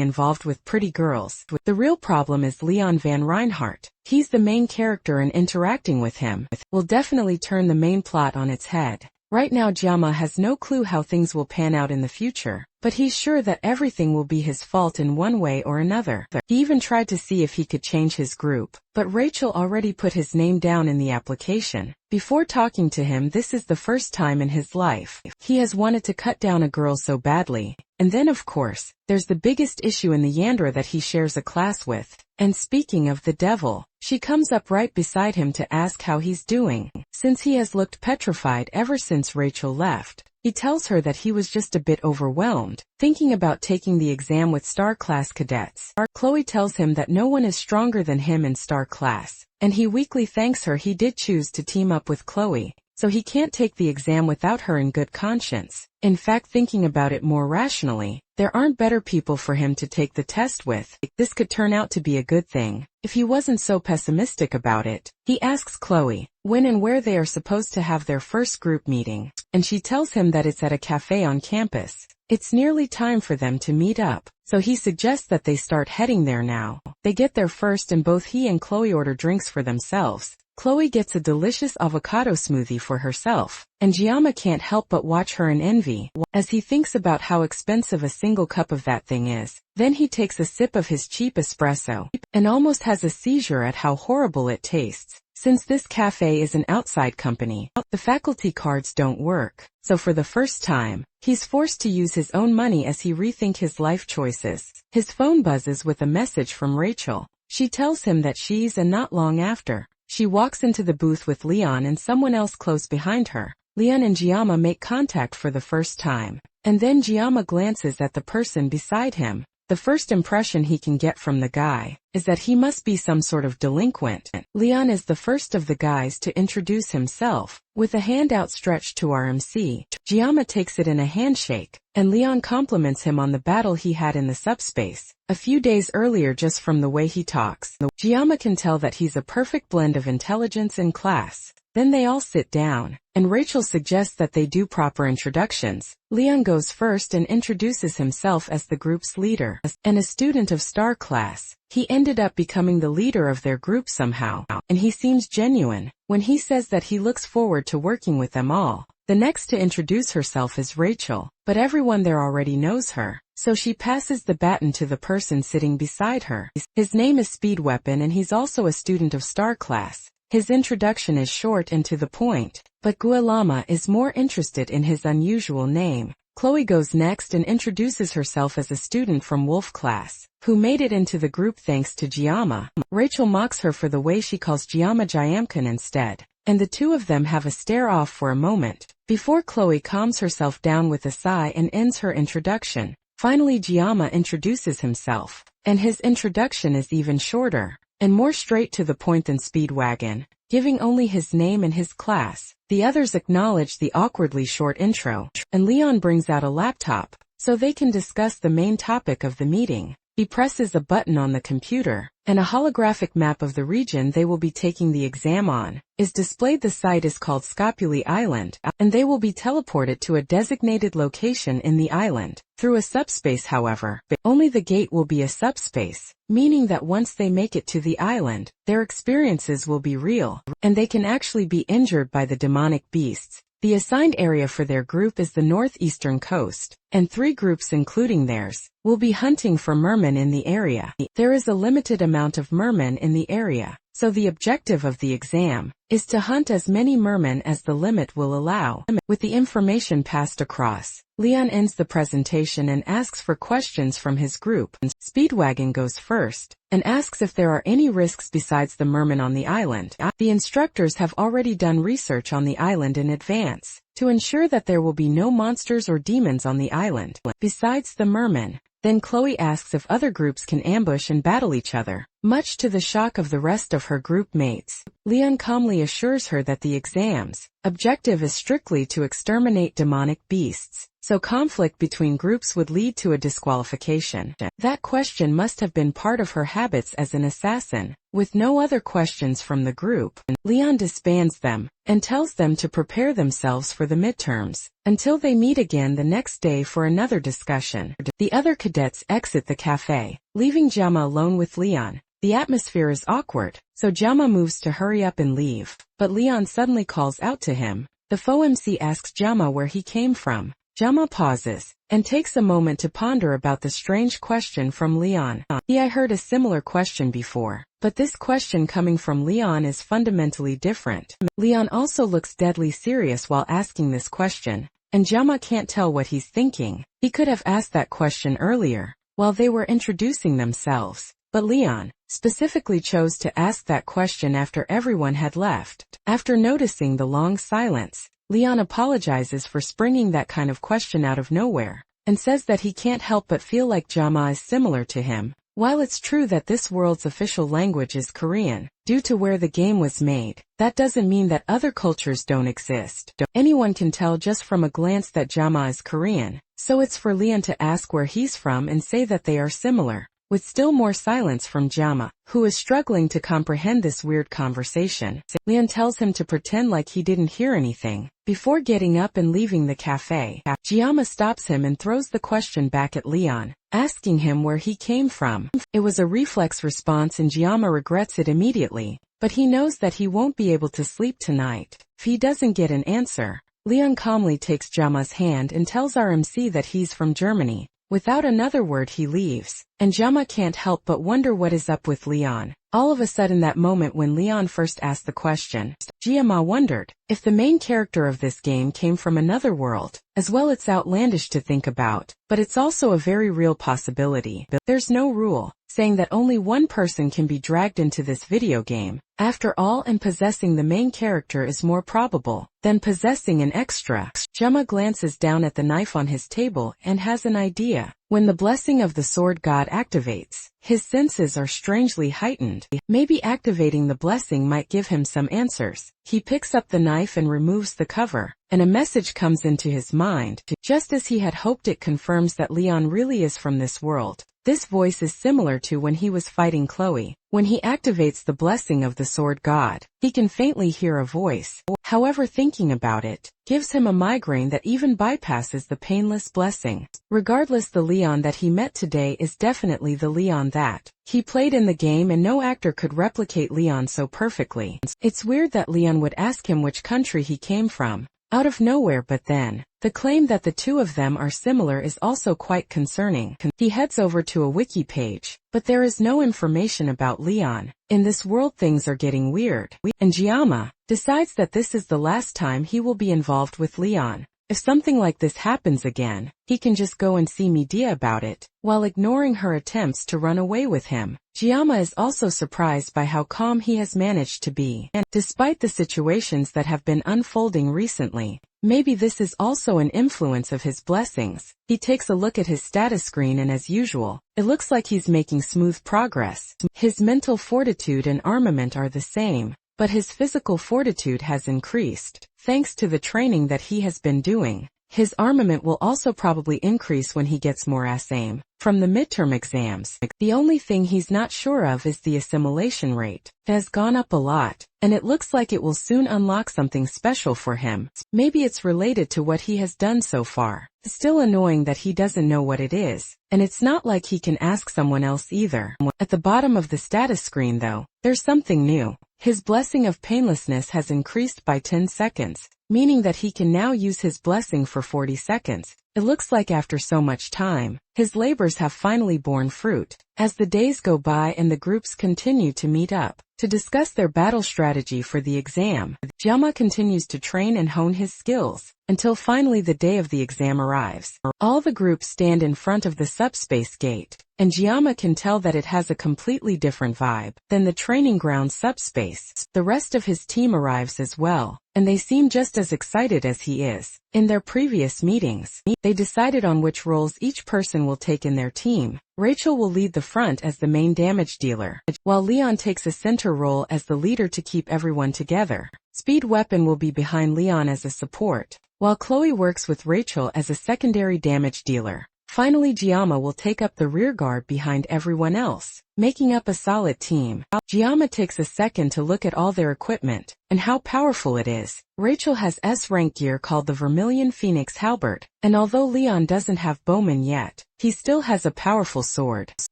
involved with pretty girls. The real problem is Leon Van Reinhardt. He's the main character, and interacting with him will definitely turn the main plot on its head. Right now Yama has no clue how things will pan out in the future, but he's sure that everything will be his fault in one way or another. He even tried to see if he could change his group, but Rachel already put his name down in the application. Before talking to him, this is the first time in his life he has wanted to cut down a girl so badly. And then of course, there's the biggest issue in the Yandra that he shares a class with. And speaking of the devil, she comes up right beside him to ask how he's doing. Since he has looked petrified ever since Rachel left, he tells her that he was just a bit overwhelmed, thinking about taking the exam with Star Class cadets. Chloe tells him that no one is stronger than him in Star Class, and he weakly thanks her he did choose to team up with Chloe, so he can't take the exam without her in good conscience. In fact, thinking about it more rationally, there aren't better people for him to take the test with. This could turn out to be a good thing, if he wasn't so pessimistic about it. He asks Chloe when and where they are supposed to have their first group meeting, and she tells him that it's at a cafe on campus. It's nearly time for them to meet up, so he suggests that they start heading there now. They get there first, and both he and Chloe order drinks for themselves. Chloe gets a delicious avocado smoothie for herself, and Yama can't help but watch her in envy, as he thinks about how expensive a single cup of that thing is. Then he takes a sip of his cheap espresso, and almost has a seizure at how horrible it tastes. Since this cafe is an outside company, the faculty cards don't work, so for the first time, he's forced to use his own money as he rethinks his life choices. His phone buzzes with a message from Rachel. She tells him that and not long after, she walks into the booth with Leon and someone else close behind her. Leon and Yama make contact for the first time, and then Yama glances at the person beside him. The first impression he can get from the guy is that he must be some sort of delinquent. Leon is the first of the guys to introduce himself, with a hand outstretched to our MC. Yama takes it in a handshake, and Leon compliments him on the battle he had in the subspace a few days earlier just from the way he talks. Yama can tell that he's a perfect blend of intelligence and class. Then they all sit down, and Rachel suggests that they do proper introductions. Leon goes first and introduces himself as the group's leader, and a student of Star Class. He ended up becoming the leader of their group somehow, and he seems genuine when he says that he looks forward to working with them all. The next to introduce herself is Rachel, but everyone there already knows her, so she passes the baton to the person sitting beside her. His name is Speedweapon, and he's also a student of Star Class. His introduction is short and to the point, but Guilama is more interested in his unusual name. Chloe goes next and introduces herself as a student from Wolf Class, who made it into the group thanks to Yama. Rachel mocks her for the way she calls Yama Jayamkan instead, and the two of them have a stare-off for a moment, before Chloe calms herself down with a sigh and ends her introduction. Finally Yama introduces himself, and his introduction is even shorter and more straight to the point than Speedwagon, giving only his name and his class. The others acknowledge the awkwardly short intro, and Leon brings out a laptop, so they can discuss the main topic of the meeting. He presses a button on the computer, and a holographic map of the region they will be taking the exam on is displayed. The site is called Scopuli Island, and they will be teleported to a designated location in the island. Through a subspace, however, only the gate will be a subspace, meaning that once they make it to the island, their experiences will be real, and they can actually be injured by the demonic beasts. The assigned area for their group is the northeastern coast, and 3 groups including theirs will be hunting for mermen in the area. There is a limited amount of mermen in the area, so the objective of the exam is to hunt as many mermen as the limit will allow. With the information passed across, Leon ends the presentation and asks for questions from his group. Speedwagon goes first and asks if there are any risks besides the mermen on the island. The instructors have already done research on the island in advance to ensure that there will be no monsters or demons on the island besides the mermen. Then Chloe asks if other groups can ambush and battle each other. Much to the shock of the rest of her group mates, Leon calmly assures her that the exam's objective is strictly to exterminate demonic beasts, so conflict between groups would lead to a disqualification. That question must have been part of her habits as an assassin. With no other questions from the group, Leon disbands them and tells them to prepare themselves for the midterms, until they meet again the next day for another discussion. The other cadets exit the cafe, leaving Jama alone with Leon. The atmosphere is awkward, so Jama moves to hurry up and leave, but Leon suddenly calls out to him. The faux MC asks Jama where he came from. Jama pauses and takes a moment to ponder about the strange question from Leon. I heard a similar question before, but this question coming from Leon is fundamentally different. Leon also looks deadly serious while asking this question, and Jama can't tell what he's thinking. He could have asked that question earlier, while they were introducing themselves, but Leon specifically chose to ask that question after everyone had left. After noticing the long silence, Leon apologizes for springing that kind of question out of nowhere, and says that he can't help but feel like Jama is similar to him. While it's true that this world's official language is Korean, due to where the game was made, that doesn't mean that other cultures don't exist. Anyone can tell just from a glance that Jama is Korean, so it's for Leon to ask where he's from and say that they are similar, with still more silence from Jama, who is struggling to comprehend this weird conversation. Leon tells him to pretend like he didn't hear anything, before getting up and leaving the cafe. Jama stops him and throws the question back at Leon, asking him where he came from. It was a reflex response and Jama regrets it immediately, but he knows that he won't be able to sleep tonight if he doesn't get an answer. Leon calmly takes Jama's hand and tells RMC that he's from Germany. Without another word he leaves, and Jama can't help but wonder what is up with Leon. All of a sudden that moment when Leon first asked the question, Jama wondered if the main character of this game came from another world. As well, it's outlandish to think about, but it's also a very real possibility. There's no rule saying that only one person can be dragged into this video game, after all, and possessing the main character is more probable than possessing an extra. Jama glances down at the knife on his table and has an idea. When the blessing of the sword god activates, his senses are strangely heightened. Maybe activating the blessing might give him some answers. He picks up the knife and removes the cover, and a message comes into his mind. Just as he had hoped, it confirms that Leon really is from this world. This voice is similar to when he was fighting Chloe. When he activates the blessing of the sword god, he can faintly hear a voice. However, thinking about it gives him a migraine that even bypasses the painless blessing. Regardless, the Leon that he met today is definitely the Leon that he played in the game, and no actor could replicate Leon so perfectly. It's weird that Leon would ask him which country he came from out of nowhere, but then the claim that the two of them are similar is also quite concerning. He heads over to a wiki page, but there is no information about Leon. In this world things are getting weird, and Jama decides that this is the last time he will be involved with Leon. If something like this happens again, he can just go and see media about it, while ignoring her attempts to run away with him. Jama is also surprised by how calm he has managed to be, and despite the situations that have been unfolding recently. Maybe this is also an influence of his blessings. He takes a look at his status screen, and as usual, it looks like he's making smooth progress. His mental fortitude and armament are the same, but his physical fortitude has increased, thanks to the training that he has been doing. His armament will also probably increase when he gets more aim from the midterm exams. The only thing he's not sure of is the assimilation rate. It has gone up a lot, and it looks like it will soon unlock something special for him. Maybe it's related to what he has done so far. It's still annoying that he doesn't know what it is, and it's not like he can ask someone else either. At the bottom of the status screen though, there's something new. His blessing of painlessness has increased by 10 seconds, meaning that he can now use his blessing for 40 seconds. It looks like after so much time, his labors have finally borne fruit. As the days go by and the groups continue to meet up to discuss their battle strategy for the exam, Jama continues to train and hone his skills. until finally the day of the exam arrives. All the groups stand in front of the subspace gate, and Giamma can tell that it has a completely different vibe than the training ground subspace. The rest of his team arrives as well, and they seem just as excited as he is. In their previous meetings, they decided on which roles each person will take in their team. Rachel will lead the front as the main damage dealer, while Leon takes a center role as the leader to keep everyone together. Speed Weapon will be behind Leon as a support, while Chloe works with Rachel as a secondary damage dealer. Finally, Giamma will take up the rear guard behind everyone else, making up a solid team. Giamma takes a second to look at all their equipment and how powerful it is. Rachel has S-rank gear called the Vermilion Phoenix Halberd, and although Leon doesn't have Bowman yet, he still has a powerful sword.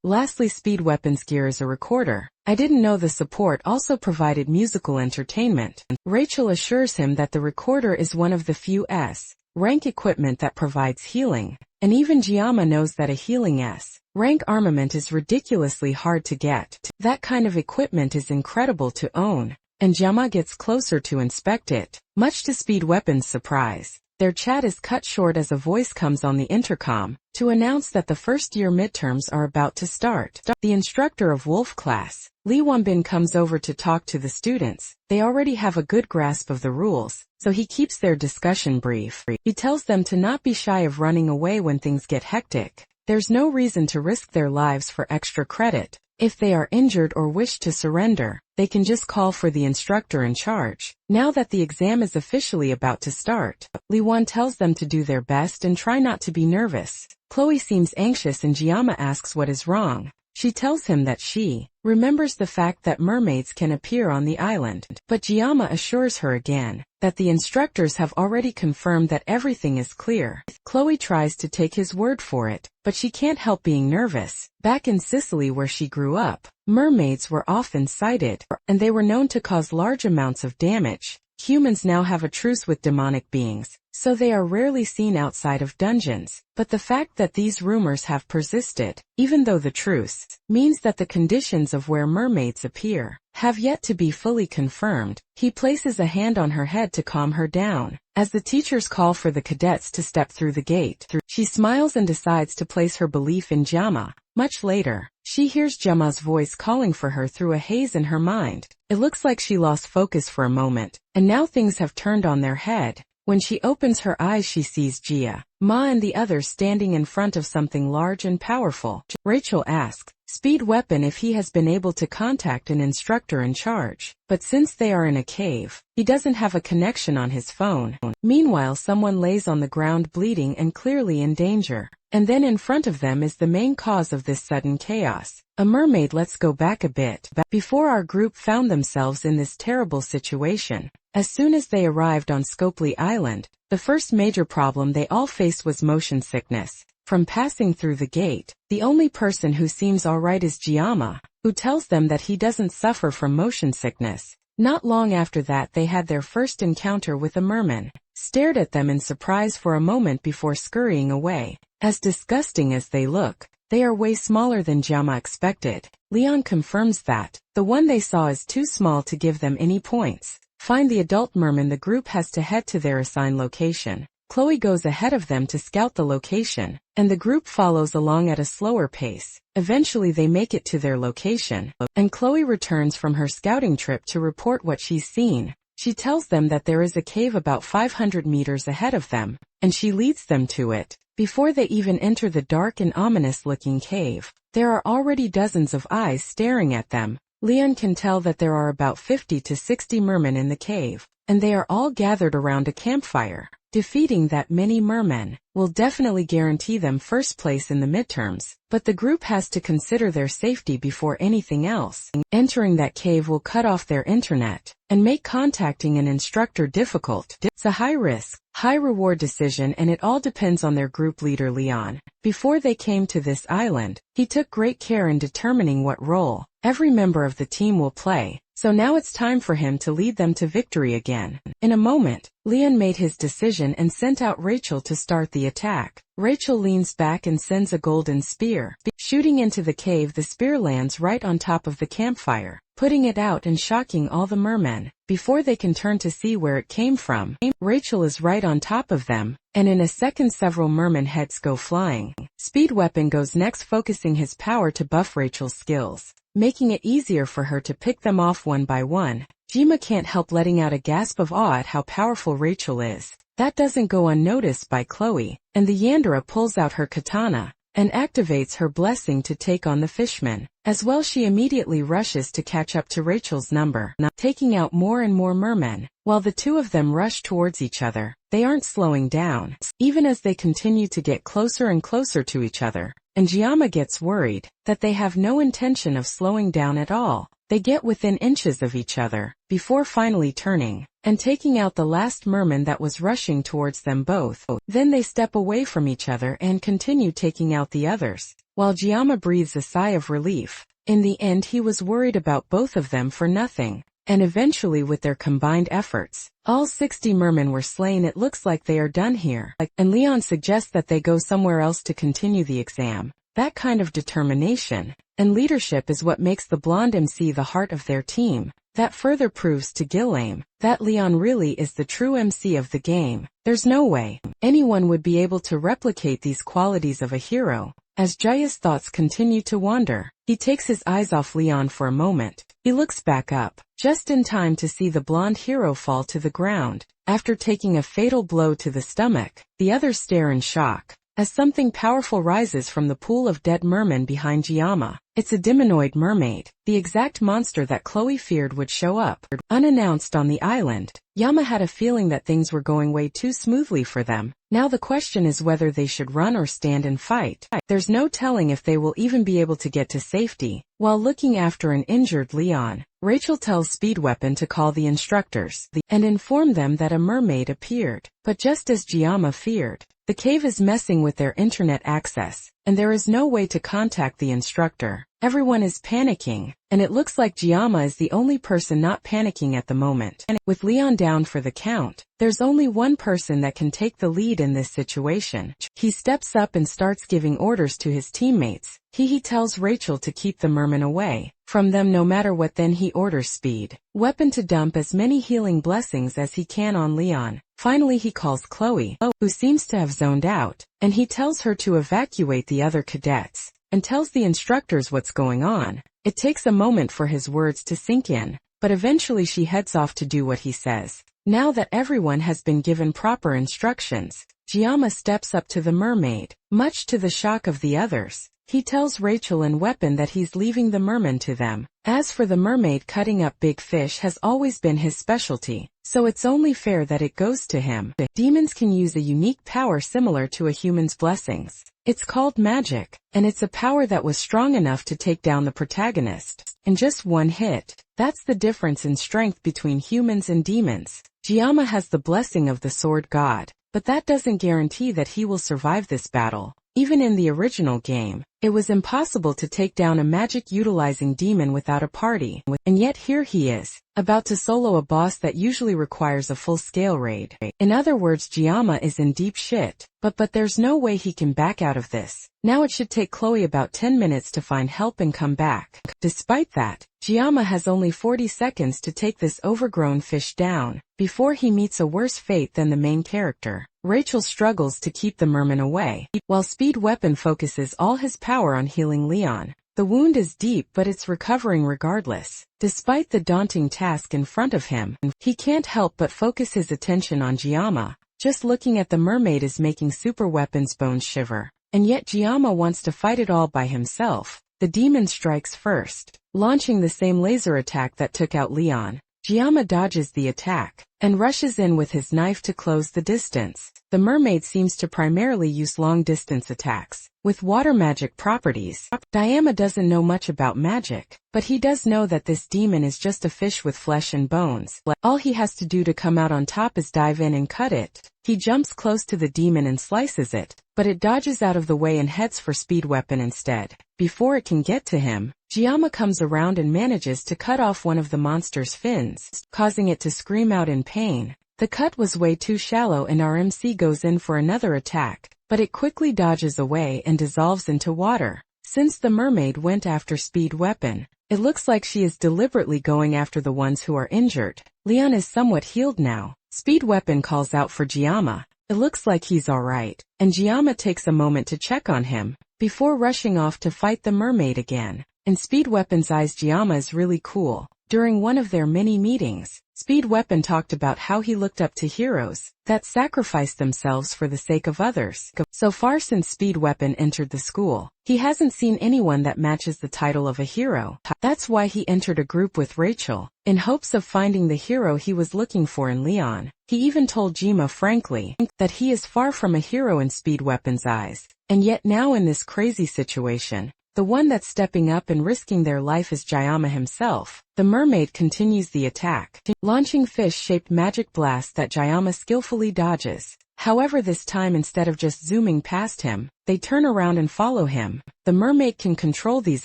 Lastly, Speed Weapon's gear is a recorder. I didn't know the support also provided musical entertainment. Rachel assures him that the recorder is one of the few S-rank equipment that provides healing, and even Giamma knows that a healing S-rank armament is ridiculously hard to get. That kind of equipment is incredible to own, and Giamma gets closer to inspect it, much to Speed Weapon's surprise. Their chat is cut short as a voice comes on the intercom to announce that the first-year midterms are about to start. The instructor of Wolf class, Lee Wonbin, comes over to talk to the students. They already have a good grasp of the rules, so he keeps their discussion brief. He tells them to not be shy of running away when things get hectic. There's no reason to risk their lives for extra credit. If they are injured or wish to surrender, they can just call for the instructor in charge. Now that the exam is officially about to start, Lee Won tells them to do their best and try not to be nervous. Chloe seems anxious and Giamma asks what is wrong. She tells him that she remembers the fact that mermaids can appear on the island, but Giamma assures her again that the instructors have already confirmed that everything is clear. Chloe tries to take his word for it, but she can't help being nervous. Back in Sicily, where she grew up, mermaids were often sighted, and they were known to cause large amounts of damage. Humans now have a truce with demonic beings, so they are rarely seen outside of dungeons. But the fact that these rumors have persisted, even though the truce means that the conditions of where mermaids appear have yet to be fully confirmed. He places a hand on her head to calm her down. As the teachers call for the cadets to step through the gate, she smiles and decides to place her belief in Giamma. Much later, she hears Giamma's voice calling for her through a haze in her mind. It looks like she lost focus for a moment, and now things have turned on their head. When she opens her eyes, she sees Gia, Ma and the others standing in front of something large and powerful. Rachel asks Speed Weapon if he has been able to contact an instructor in charge, but since they are in a cave, he doesn't have a connection on his phone. Meanwhile, someone lays on the ground bleeding and clearly in danger, and then in front of them is the main cause of this sudden chaos. A mermaid. Let's go back a bit. Before our group found themselves in this terrible situation, as soon as they arrived on Scopely Island, the first major problem they all faced was motion sickness. From passing through the gate, the only person who seems alright is Giamma, who tells them that he doesn't suffer from motion sickness. Not long after that, they had their first encounter with a merman, stared at them in surprise for a moment before scurrying away. As disgusting as they look, they are way smaller than Giamma expected. Leon confirms that the one they saw is too small to give them any points. Find the adult merman. The group has to head to their assigned location. Chloe goes ahead of them to scout the location, and the group follows along at a slower pace. Eventually they make it to their location, and Chloe returns from her scouting trip to report what she's seen. She tells them that there is a cave about 500 meters ahead of them, and she leads them to it. Before they even enter the dark and ominous-looking cave, there are already dozens of eyes staring at them. Leon can tell that there are about 50 to 60 mermen in the cave, and they are all gathered around a campfire. Defeating that many mermen will definitely guarantee them first place in the midterms, but the group has to consider their safety before anything else. Entering that cave will cut off their internet and make contacting an instructor difficult. It's a high-risk, high-reward decision, and it all depends on their group leader Leon. Before they came to this island, he took great care in determining what role every member of the team will play. So now it's time for him to lead them to victory again. In a moment, Leon made his decision and sent out Rachel to start the attack. Rachel leans back and sends a golden spear. Shooting into the cave, the spear lands right on top of the campfire, putting it out and shocking all the mermen. Before they can turn to see where it came from, Rachel is right on top of them, and in a second several merman heads go flying. Speed Weapon goes next, focusing his power to buff Rachel's skills, making it easier for her to pick them off one by one. Jima can't help letting out a gasp of awe at how powerful Rachel is. That doesn't go unnoticed by Chloe, and the Yandere pulls out her katana and activates her blessing to take on the fishman. As well, she immediately rushes to catch up to Rachel's number, taking out more and more mermen. While the two of them rush towards each other, they aren't slowing down, even as they continue to get closer and closer to each other, and Giama gets worried that they have no intention of slowing down at all. They get within inches of each other, before finally turning and taking out the last merman that was rushing towards them both. Then they step away from each other and continue taking out the others, while Giama breathes a sigh of relief. In the end, he was worried about both of them for nothing, and eventually with their combined efforts, all 60 mermen were slain. It looks like they are done here, and Leon suggests that they go somewhere else to continue the exam. That kind of determination and leadership is what makes the blonde MC the heart of their team. That further proves to Gillame that Leon really is the true MC of the game. There's no way anyone would be able to replicate these qualities of a hero. As Jaya's thoughts continue to wander, he takes his eyes off Leon for a moment. He looks back up, just in time to see the blonde hero fall to the ground. After taking a fatal blow to the stomach, the others stare in shock as something powerful rises from the pool of dead mermen behind Giama. It's a demonoid mermaid, the exact monster that Chloe feared would show up unannounced on the island. Yama had a feeling that things were going way too smoothly for them. Now the question is whether they should run or stand and fight. There's no telling if they will even be able to get to safety. While looking after an injured Leon, Rachel tells Speed Weapon to call the instructors and inform them that a mermaid appeared. But just as Giama feared, the cave is messing with their internet access, and there is no way to contact the instructor. Everyone is panicking, and it looks like Giama is the only person not panicking at the moment. With Leon down for the count, there's only one person that can take the lead in this situation. He steps up and starts giving orders to his teammates. He tells Rachel to keep the merman away from them no matter what. Then he orders Speed Weapon to dump as many healing blessings as he can on Leon. Finally he calls Chloe, who seems to have zoned out, and he tells her to evacuate the other cadets, and tells the instructors what's going on. It takes a moment for his words to sink in, but eventually she heads off to do what he says. Now that everyone has been given proper instructions, Giama steps up to the mermaid, much to the shock of the others. He tells Rachel and Weapon that he's leaving the merman to them. As for the mermaid, cutting up big fish has always been his specialty, so it's only fair that it goes to him. Demons can use a unique power similar to a human's blessings. It's called magic, and it's a power that was strong enough to take down the protagonist in just one hit. That's the difference in strength between humans and demons. Giama has the blessing of the sword god, but that doesn't guarantee that he will survive this battle. Even in the original game, it was impossible to take down a magic-utilizing demon without a party, and yet here he is, about to solo a boss that usually requires a full-scale raid. In other words, Giama is in deep shit, but there's no way he can back out of this. Now it should take Chloe about 10 minutes to find help and come back. Despite that, Giama has only 40 seconds to take this overgrown fish down, before he meets a worse fate than the main character. Rachel struggles to keep the merman away, while Speed Weapon focuses all his power on healing Leon. The wound is deep, but it's recovering regardless. Despite the daunting task in front of him, he can't help but focus his attention on Giama. Just looking at the mermaid is making Super Weapon's bones shiver. And yet Giama wants to fight it all by himself. The demon strikes first, launching the same laser attack that took out Leon. Giama dodges the attack and rushes in with his knife to close the distance. The mermaid seems to primarily use long-distance attacks with water magic properties. Giama doesn't know much about magic, but he does know that this demon is just a fish with flesh and bones. All he has to do to come out on top is dive in and cut it. He jumps close to the demon and slices it, but it dodges out of the way and heads for Speed Weapon instead. Before it can get to him, Giama comes around and manages to cut off one of the monster's fins, causing it to scream out in pain. The cut was way too shallow and our MC goes in for another attack, but it quickly dodges away and dissolves into water. Since the mermaid went after Speed Weapon, it looks like she is deliberately going after the ones who are injured. Leon is somewhat healed now. Speed Weapon calls out for Giamma. It looks like he's alright, and Giamma takes a moment to check on him, before rushing off to fight the mermaid again. In Speed Weapon's eyes, Giamma is really cool. During one of their many meetings, Speed Weapon talked about how he looked up to heroes that sacrificed themselves for the sake of others. So far since Speed Weapon entered the school, he hasn't seen anyone that matches the title of a hero. That's why he entered a group with Rachel, in hopes of finding the hero he was looking for in Leon. He even told Jima frankly that he is far from a hero in Speed Weapon's eyes. And yet now in this crazy situation, the one that's stepping up and risking their life is Giamma himself. The mermaid continues the attack, launching fish-shaped magic blasts that Giamma skillfully dodges. However, this time instead of just zooming past him, they turn around and follow him. The mermaid can control these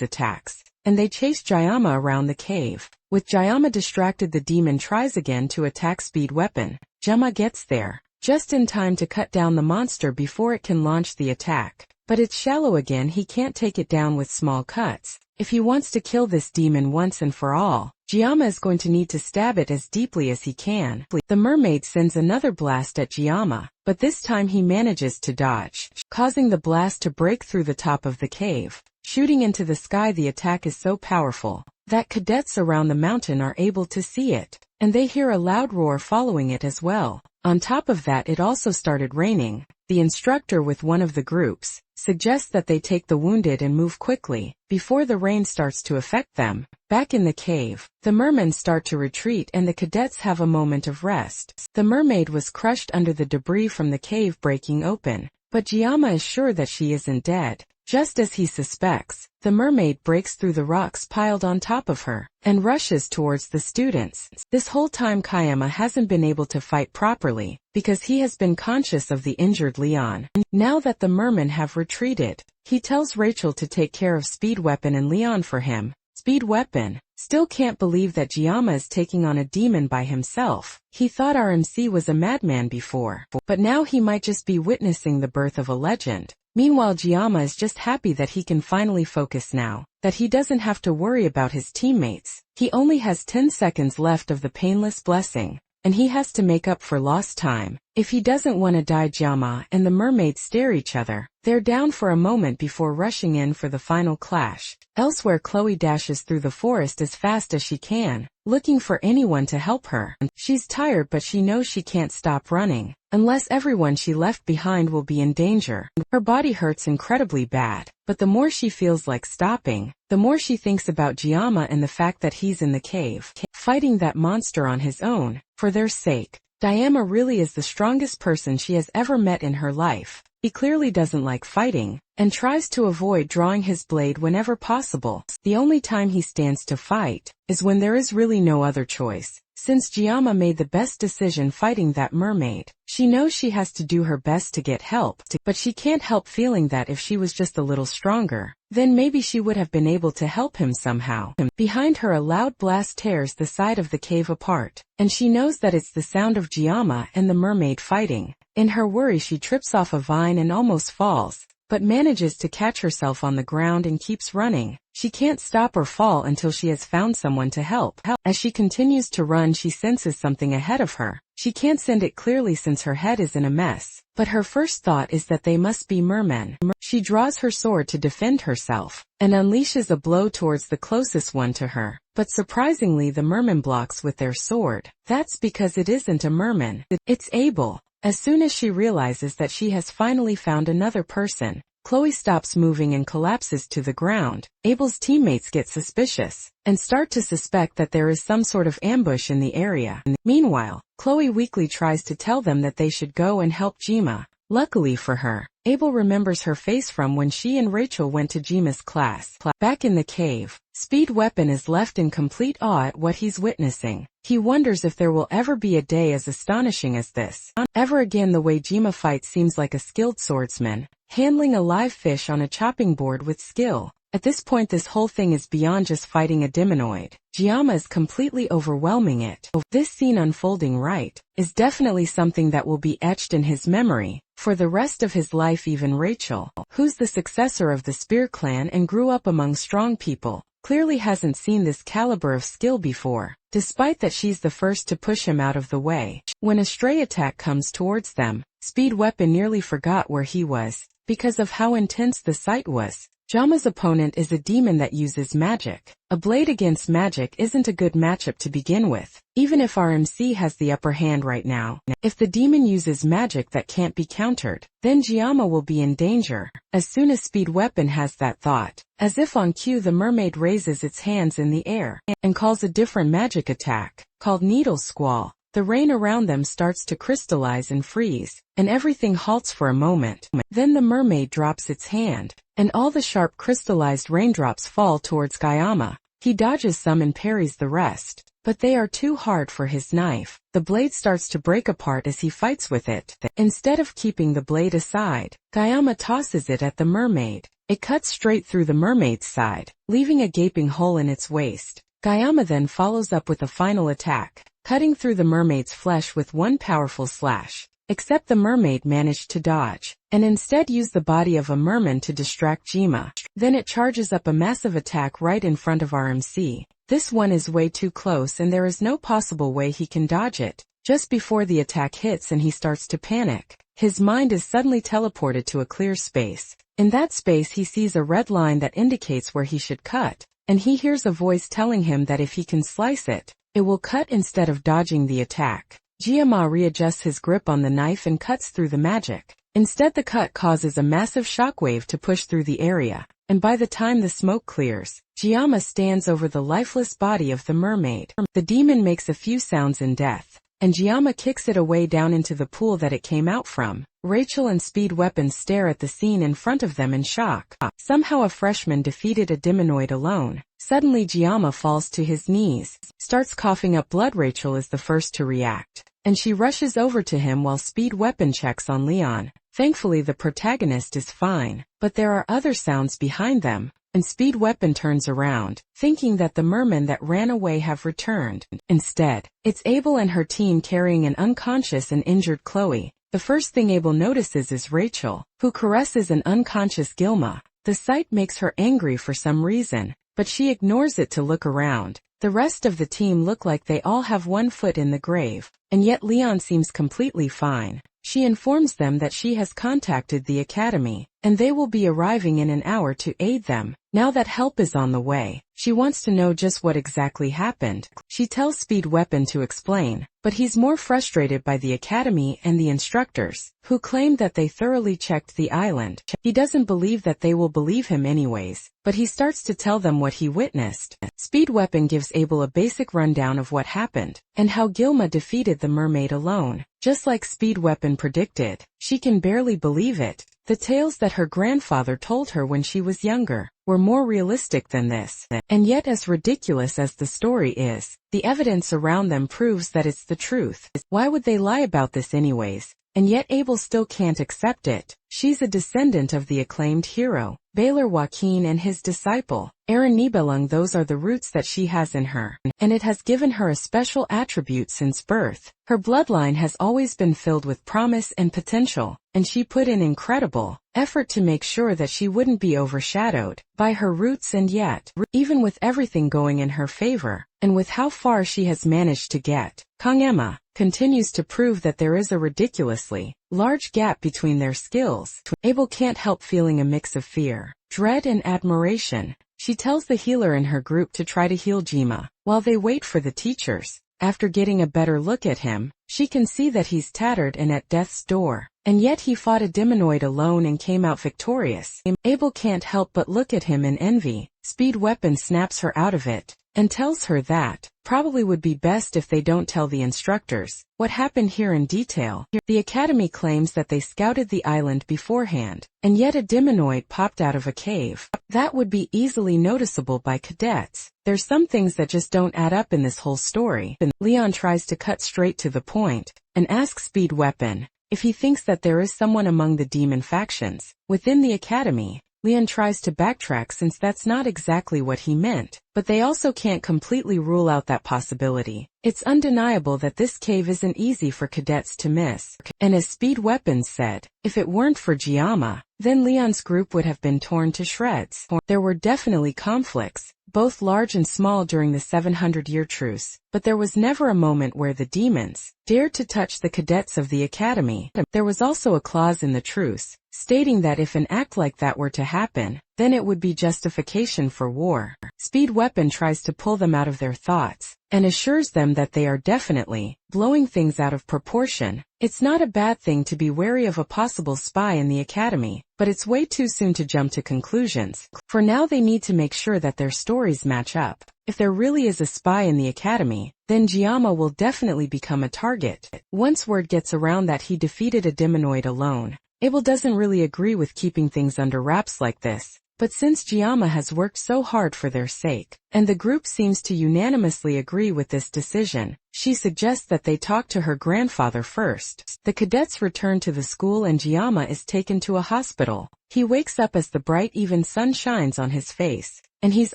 attacks, and they chase Giamma around the cave. With Giamma distracted, the demon tries again to attack Speed Weapon. Giamma gets there just in time to cut down the monster before it can launch the attack. But it's shallow again, he can't take it down with small cuts. If he wants to kill this demon once and for all, Giamma is going to need to stab it as deeply as he can. The mermaid sends another blast at Giamma, but this time he manages to dodge, causing the blast to break through the top of the cave. Shooting into the sky, the attack is so powerful that cadets around the mountain are able to see it, and they hear a loud roar following it as well. On top of that, it also started raining. The instructor with one of the groups suggests that they take the wounded and move quickly before the rain starts to affect them. Back in the cave, the mermen start to retreat and the cadets have a moment of rest. The mermaid was crushed under the debris from the cave breaking open, but Giamma is sure that she isn't dead. Just as he suspects, the mermaid breaks through the rocks piled on top of her and rushes towards the students. This whole time Kayama hasn't been able to fight properly because he has been conscious of the injured Leon. Now that the mermen have retreated, he tells Rachel to take care of Speed Weapon and Leon for him. Speed Weapon still can't believe that Giamma is taking on a demon by himself. He thought RMC was a madman before, but now he might just be witnessing the birth of a legend. Meanwhile, Giamma is just happy that he can finally focus now, that he doesn't have to worry about his teammates. He only has 10 seconds left of the painless blessing, and he has to make up for lost time. If he doesn't want to die, Giamma and the mermaid stare each other. They're down for a moment before rushing in for the final clash. Elsewhere, Chloe dashes through the forest as fast as she can, looking for anyone to help her. She's tired, but she knows she can't stop running unless everyone she left behind will be in danger. Her body hurts incredibly bad, but the more she feels like stopping, the more she thinks about Giamma and the fact that he's in the cave, fighting that monster on his own. For their sake, Giamma really is the strongest person she has ever met in her life. He clearly doesn't like fighting, and tries to avoid drawing his blade whenever possible. The only time he stands to fight is when there is really no other choice. Since Giamma made the best decision fighting that mermaid, she knows she has to do her best to get help, but she can't help feeling that if she was just a little stronger, then maybe she would have been able to help him somehow. Behind her, a loud blast tears the side of the cave apart, and she knows that it's the sound of Giamma and the mermaid fighting. In her worry, she trips off a vine and almost falls, but manages to catch herself on the ground and keeps running. She can't stop or fall until she has found someone to help. As she continues to run, she senses something ahead of her. She can't send it clearly since her head is in a mess, but her first thought is that they must be mermen. She draws her sword to defend herself, and unleashes a blow towards the closest one to her. But surprisingly, the merman blocks with their sword. That's because it isn't a merman. It's Abel. As soon as she realizes that she has finally found another person, Chloe stops moving and collapses to the ground. Abel's teammates get suspicious and start to suspect that there is some sort of ambush in the area. Meanwhile, Chloe weakly tries to tell them that they should go and help Jima. Luckily for her, Abel remembers her face from when she and Rachel went to Jima's class. Back in the cave, Speed Weapon is left in complete awe at what he's witnessing. He wonders if there will ever be a day as astonishing as this. Ever again, the way Jima fights seems like a skilled swordsman, handling a live fish on a chopping board with skill. At this point this whole thing is beyond just fighting a demonoid. Gyama is completely overwhelming it. This scene unfolding right is definitely something that will be etched in his memory for the rest of his life. Even Rachel, who's the successor of the Spear clan and grew up among strong people, clearly hasn't seen this caliber of skill before, despite that she's the first to push him out of the way. When a stray attack comes towards them, Speed Weapon nearly forgot where he was, because of how intense the sight was. Jama's opponent is a demon that uses magic. A blade against magic isn't a good matchup to begin with, even if our MC has the upper hand right now. If the demon uses magic that can't be countered, then Gyama will be in danger. As soon as Speed Weapon has that thought, as if on cue, the mermaid raises its hands in the air and calls a different magic attack, called Needle Squall. The rain around them starts to crystallize and freeze, and everything halts for a moment. Then the mermaid drops its hand, and all the sharp crystallized raindrops fall towards Gyama. He dodges some and parries the rest, but they are too hard for his knife. The blade starts to break apart as he fights with it. Instead of keeping the blade aside, Gyama tosses it at the mermaid. It cuts straight through the mermaid's side, leaving a gaping hole in its waist. Gyama then follows up with a final attack, cutting through the mermaid's flesh with one powerful slash. Except the mermaid managed to dodge, and instead use the body of a merman to distract Gyama. Then it charges up a massive attack right in front of our MC. This one is way too close and there is no possible way he can dodge it. Just before the attack hits and he starts to panic, his mind is suddenly teleported to a clear space. In that space he sees a red line that indicates where he should cut, and he hears a voice telling him that if he can slice it, it will cut instead of dodging the attack. Gyama readjusts his grip on the knife and cuts through the magic. Instead, the cut causes a massive shockwave to push through the area, and by the time the smoke clears, Gyama stands over the lifeless body of the mermaid. The demon makes a few sounds in death, and Gyama kicks it away down into the pool that it came out from. Rachel and Speed Weapon stare at the scene in front of them in shock. Somehow a freshman defeated a demonoid alone. Suddenly Gyama falls to his knees, starts coughing up blood. Rachel is the first to react, and she rushes over to him while Speed Weapon checks on Leon. Thankfully the protagonist is fine, but there are other sounds behind them, and Speed Weapon turns around, thinking that the mermen that ran away have returned. Instead, it's Abel and her team carrying an unconscious and injured Chloe. The first thing Abel notices is Rachel, who caresses an unconscious Gilma. The sight makes her angry for some reason, but she ignores it to look around. The rest of the team look like they all have one foot in the grave, and yet Leon seems completely fine. She informs them that she has contacted the academy, and they will be arriving in an hour to aid them. Now that help is on the way, she wants to know just what exactly happened. She tells Speed Weapon to explain, but he's more frustrated by the academy and the instructors, who claim that they thoroughly checked the island. He doesn't believe that they will believe him anyways, but he starts to tell them what he witnessed. Speed Weapon gives Abel a basic rundown of what happened, and how Gilma defeated the mermaid alone. Just like Speed Weapon predicted, she can barely believe it. The tales that her grandfather told her when she was younger were more realistic than this. And yet, as ridiculous as the story is, the evidence around them proves that it's the truth. Why would they lie about this anyways? And yet Abel still can't accept it. She's a descendant of the acclaimed hero, Baylor Joaquin, and his disciple, Aaron Nibelung. Those are the roots that she has in her, and it has given her a special attribute since birth. Her bloodline has always been filled with promise and potential, and she put in incredible effort to make sure that she wouldn't be overshadowed by her roots. And yet, even with everything going in her favor, and with how far she has managed to get, Kangema continues to prove that there is a ridiculously large gap between their skills. Abel can't help feeling a mix of fear, dread, and admiration. She tells the healer in her group to try to heal Gyma, while they wait for the teachers. After getting a better look at him, she can see that he's tattered and at death's door, and yet he fought a demonoid alone and came out victorious. Abel can't help but look at him in envy. Speed Weapon snaps her out of it, and tells her that probably would be best if they don't tell the instructors what happened here in detail. The academy claims that they scouted the island beforehand, and yet a demonoid popped out of a cave. That would be easily noticeable by cadets. There's some things that just don't add up in this whole story. Leon tries to cut straight to the point, and asks Speed Weapon if he thinks that there is someone among the demon factions within the academy. Leon tries to backtrack since that's not exactly what he meant, but they also can't completely rule out that possibility. It's undeniable that this cave isn't easy for cadets to miss. And as Speed Weapons said, if it weren't for Giamma, then Leon's group would have been torn to shreds. There were definitely conflicts, both large and small during the 700-year truce, but there was never a moment where the demons dared to touch the cadets of the academy. There was also a clause in the truce, stating that if an act like that were to happen, then it would be justification for war. Speed Weapon tries to pull them out of their thoughts, and assures them that they are definitely blowing things out of proportion. It's not a bad thing to be wary of a possible spy in the academy, but it's way too soon to jump to conclusions. For now they need to make sure that their stories match up. If there really is a spy in the academy, then Giamma will definitely become a target. Once word gets around that he defeated a demonoid alone, Abel doesn't really agree with keeping things under wraps like this. But since Giamma has worked so hard for their sake, and the group seems to unanimously agree with this decision, she suggests that they talk to her grandfather first. The cadets return to the school and Giamma is taken to a hospital. He wakes up as the bright even sun shines on his face, and he's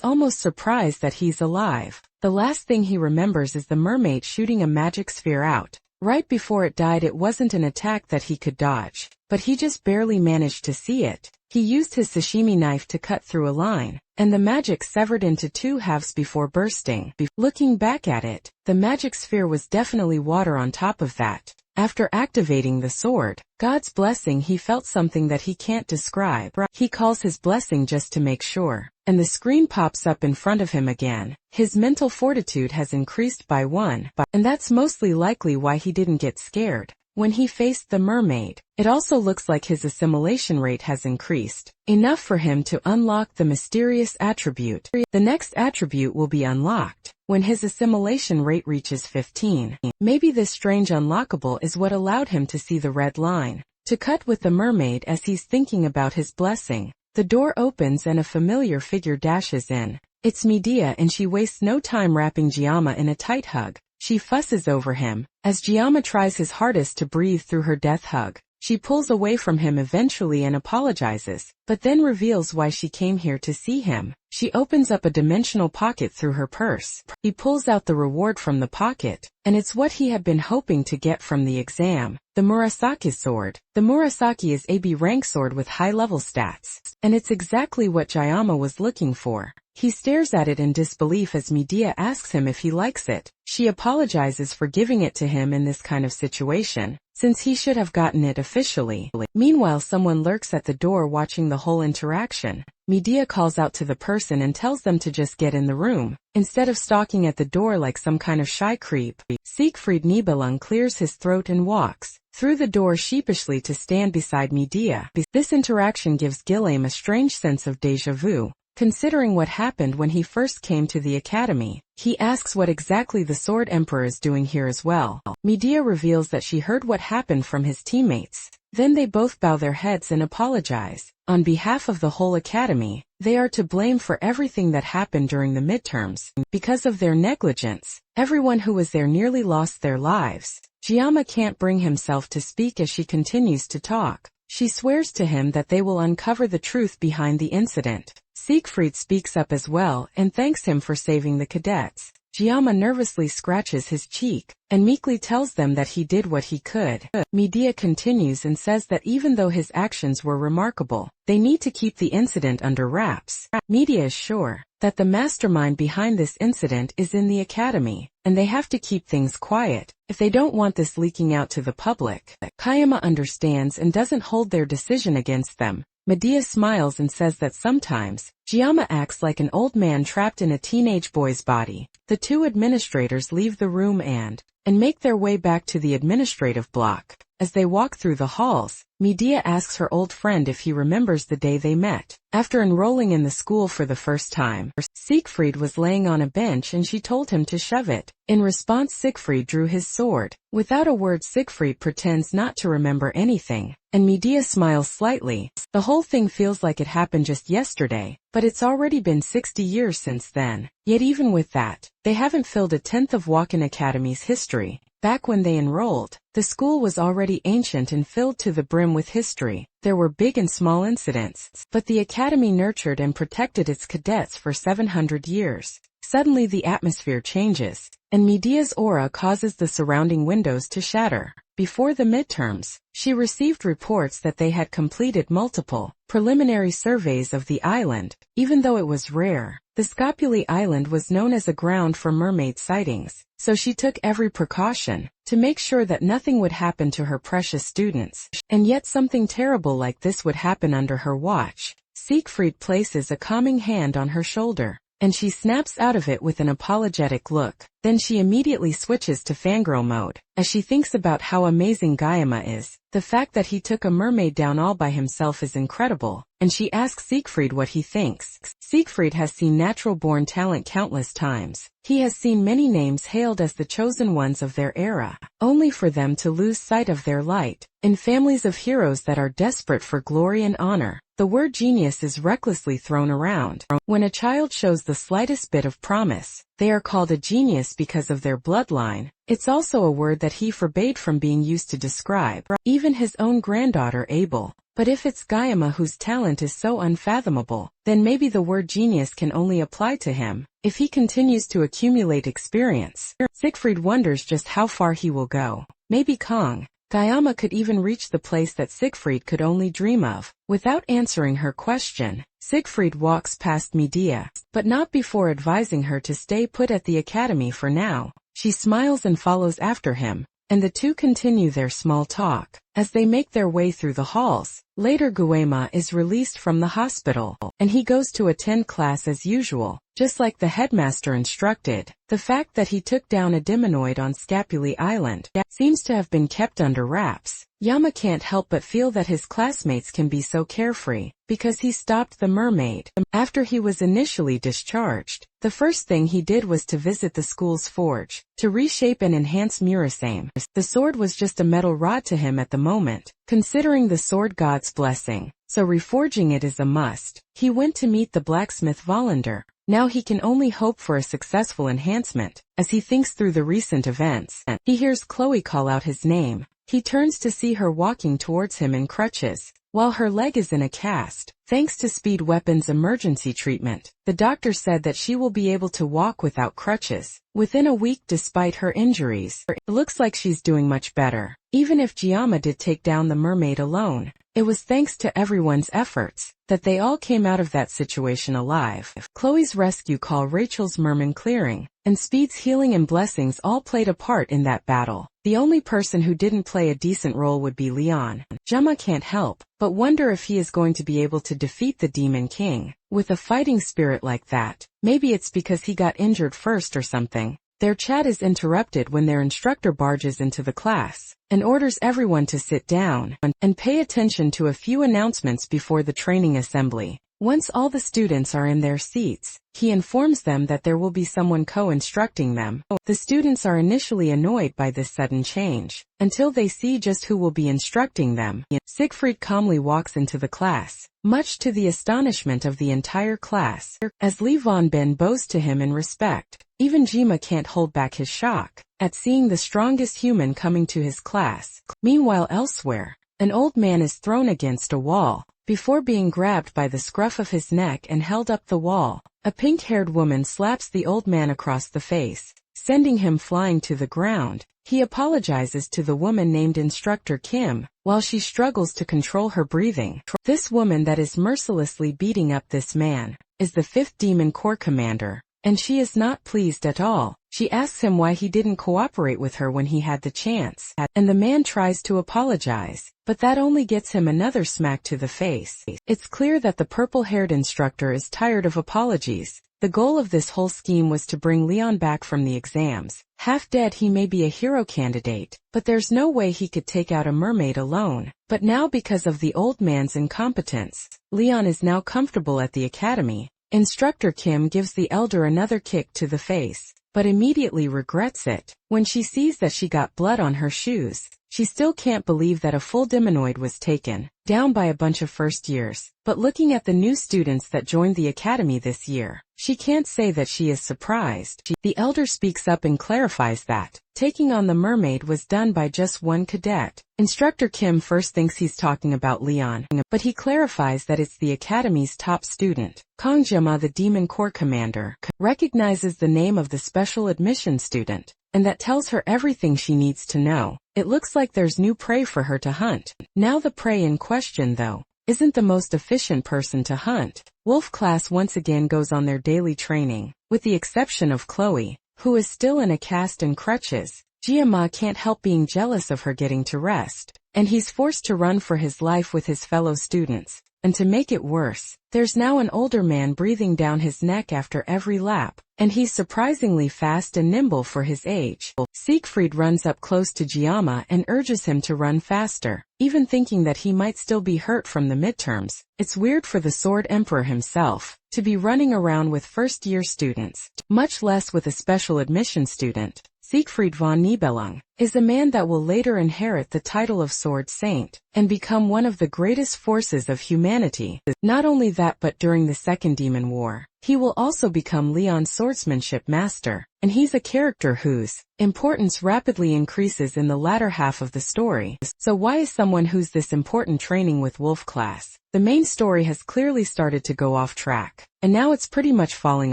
almost surprised that he's alive. The last thing he remembers is the mermaid shooting a magic sphere out. Right before it died, it wasn't an attack that he could dodge, but he just barely managed to see it. He used his sashimi knife to cut through a line, and the magic severed into two halves before bursting. Looking back at it, the magic sphere was definitely water on top of that. After activating the sword, God's blessing, he felt something that he can't describe. He calls his blessing just to make sure, and the screen pops up in front of him again. His mental fortitude has increased by 1, and that's mostly likely why he didn't get scared when he faced the mermaid. It also looks like his assimilation rate has increased, enough for him to unlock the mysterious attribute. The next attribute will be unlocked when his assimilation rate reaches 15. Maybe this strange unlockable is what allowed him to see the red line. To cut with the mermaid as he's thinking about his blessing. The door opens and a familiar figure dashes in. It's Medea, and she wastes no time wrapping Giamma in a tight hug. She fusses over him, as Giamma tries his hardest to breathe through her death hug. She pulls away from him eventually and apologizes, but then reveals why she came here to see him. She opens up a dimensional pocket through her purse. He pulls out the reward from the pocket, and it's what he had been hoping to get from the exam, the Murasaki sword. The Murasaki is a B rank sword with high-level stats, and it's exactly what Giamma was looking for. He stares at it in disbelief as Medea asks him if he likes it. She apologizes for giving it to him in this kind of situation, since he should have gotten it officially. Meanwhile, someone lurks at the door watching the whole interaction. Medea calls out to the person and tells them to just get in the room, instead of stalking at the door like some kind of shy creep. Siegfried Nibelung clears his throat and walks through the door sheepishly to stand beside Medea. This interaction gives Guillaume a strange sense of déjà vu, considering what happened when he first came to the academy. He asks what exactly the Sword Emperor is doing here as well. Medea reveals that she heard what happened from his teammates. Then they both bow their heads and apologize. On behalf of the whole academy, they are to blame for everything that happened during the midterms. Because of their negligence, everyone who was there nearly lost their lives. Giamma can't bring himself to speak as she continues to talk. She swears to him that they will uncover the truth behind the incident. Siegfried speaks up as well and thanks him for saving the cadets. Giamma nervously scratches his cheek and meekly tells them that he did what he could. Medea continues and says that even though his actions were remarkable, they need to keep the incident under wraps. Medea is sure that the mastermind behind this incident is in the academy, and they have to keep things quiet if they don't want this leaking out to the public. Kayama understands and doesn't hold their decision against them. Medea smiles and says that sometimes, Giamma acts like an old man trapped in a teenage boy's body. The two administrators leave the room and make their way back to the administrative block. As they walk through the halls, Medea asks her old friend if he remembers the day they met. After enrolling in the school for the first time, Siegfried was laying on a bench and she told him to shove it. In response, Siegfried drew his sword. Without a word, Siegfried pretends not to remember anything, and Medea smiles slightly. The whole thing feels like it happened just yesterday, but it's already been 60 years since then. Yet even with that, they haven't filled a tenth of Wakan Academy's history. Back when they enrolled, the school was already ancient and filled to the brim with history. There were big and small incidents, but the academy nurtured and protected its cadets for 700 years. Suddenly the atmosphere changes, and Medea's aura causes the surrounding windows to shatter. Before the midterms, she received reports that they had completed multiple preliminary surveys of the island. Even though it was rare, the Scopuli Island was known as a ground for mermaid sightings, so she took every precaution to make sure that nothing would happen to her precious students. And yet something terrible like this would happen under her watch. Siegfried places a calming hand on her shoulder, and she snaps out of it with an apologetic look. Then she immediately switches to fangirl mode, as she thinks about how amazing Guyama is. The fact that he took a mermaid down all by himself is incredible, and she asks Siegfried what he thinks. Siegfried has seen natural-born talent countless times. He has seen many names hailed as the chosen ones of their era, only for them to lose sight of their light. In families of heroes that are desperate for glory and honor, the word genius is recklessly thrown around. When a child shows the slightest bit of promise, they are called a genius because of their bloodline. It's also a word that he forbade from being used to describe even his own granddaughter Abel. But if it's Guyama whose talent is so unfathomable, then maybe the word genius can only apply to him. If he continues to accumulate experience, Siegfried wonders just how far he will go. Maybe Guyama could even reach the place that Siegfried could only dream of. Without answering her question, Siegfried walks past Medea, but not before advising her to stay put at the academy for now. She smiles and follows after him, and the two continue their small talk. As they make their way through the halls, later Guema is released from the hospital, and he goes to attend class as usual, just like the headmaster instructed. The fact that he took down a demonoid on Scapuli Island seems to have been kept under wraps. Yama can't help but feel that his classmates can be so carefree, because he stopped the mermaid. After he was initially discharged, the first thing he did was to visit the school's forge, to reshape and enhance Murasame. The sword was just a metal rod to him at the moment, considering the sword god's blessing, so reforging it is a must. He went to meet the blacksmith Volander. Now he can only hope for a successful enhancement. As he thinks through the recent events, he hears Chloe call out his name. He turns to see her walking towards him in crutches, while her leg is in a cast. Thanks to Speed Weapon's emergency treatment, the doctor said that she will be able to walk without crutches within a week despite her injuries. It looks like she's doing much better. Even if Giama did take down the mermaid alone, it was thanks to everyone's efforts that they all came out of that situation alive. Chloe's rescue call, Rachel's merman clearing, and Speed's healing and blessings all played a part in that battle. The only person who didn't play a decent role would be Leon. Gemma can't help but wonder if he is going to be able to defeat the Demon King. With a fighting spirit like that, maybe it's because he got injured first or something. Their chat is interrupted when their instructor barges into the class and orders everyone to sit down and pay attention to a few announcements before the training assembly. Once all the students are in their seats, he informs them that there will be someone co-instructing them. The students are initially annoyed by this sudden change, until they see just who will be instructing them. Siegfried calmly walks into the class, much to the astonishment of the entire class, as Lee Von Ben bows to him in respect. Even Jima can't hold back his shock at seeing the strongest human coming to his class. Meanwhile elsewhere, an old man is thrown against a wall, before being grabbed by the scruff of his neck and held up the wall. A pink-haired woman slaps the old man across the face, sending him flying to the ground. He apologizes to the woman named Instructor Kim, while she struggles to control her breathing. This woman that is mercilessly beating up this man is the 5th Demon Corps commander, and she is not pleased at all. She asks him why he didn't cooperate with her when he had the chance, and the man tries to apologize, but that only gets him another smack to the face. It's clear that the purple-haired instructor is tired of apologies. The goal of this whole scheme was to bring Leon back from the exams. Half dead, he may be a hero candidate, but there's no way he could take out a mermaid alone. But now, because of the old man's incompetence, Leon is now comfortable at the academy. Instructor Kim gives the elder another kick to the face, but immediately regrets it when she sees that she got blood on her shoes. She still can't believe that a full demonoid was taken down by a bunch of first years. But looking at the new students that joined the academy this year, she can't say that she is surprised. The elder speaks up and clarifies that taking on the mermaid was done by just one cadet. Instructor Kim first thinks he's talking about Leon, but he clarifies that it's the academy's top student. Kang Jama, the Demon Corps commander, recognizes the name of the special admission student, and that tells her everything she needs to know. It looks like there's new prey for her to hunt. Now the prey in question, though, isn't the most efficient person to hunt. Wolf class once again goes on their daily training, with the exception of Chloe, who is still in a cast and crutches. Jiama can't help being jealous of her getting to rest, and he's forced to run for his life with his fellow students. And to make it worse, there's now an older man breathing down his neck after every lap, and he's surprisingly fast and nimble for his age. Siegfried runs up close to Jiama and urges him to run faster, even thinking that he might still be hurt from the midterms. It's weird for the Sword Emperor himself to be running around with first-year students, much less with a special admission student. Siegfried von Nibelung is a man that will later inherit the title of Sword Saint and become one of the greatest forces of humanity. Not only that, but during the Second Demon War, he will also become Leon's swordsmanship master, and he's a character whose importance rapidly increases in the latter half of the story. So why is someone who's this important training with Wolf class? The main story has clearly started to go off track, and now it's pretty much falling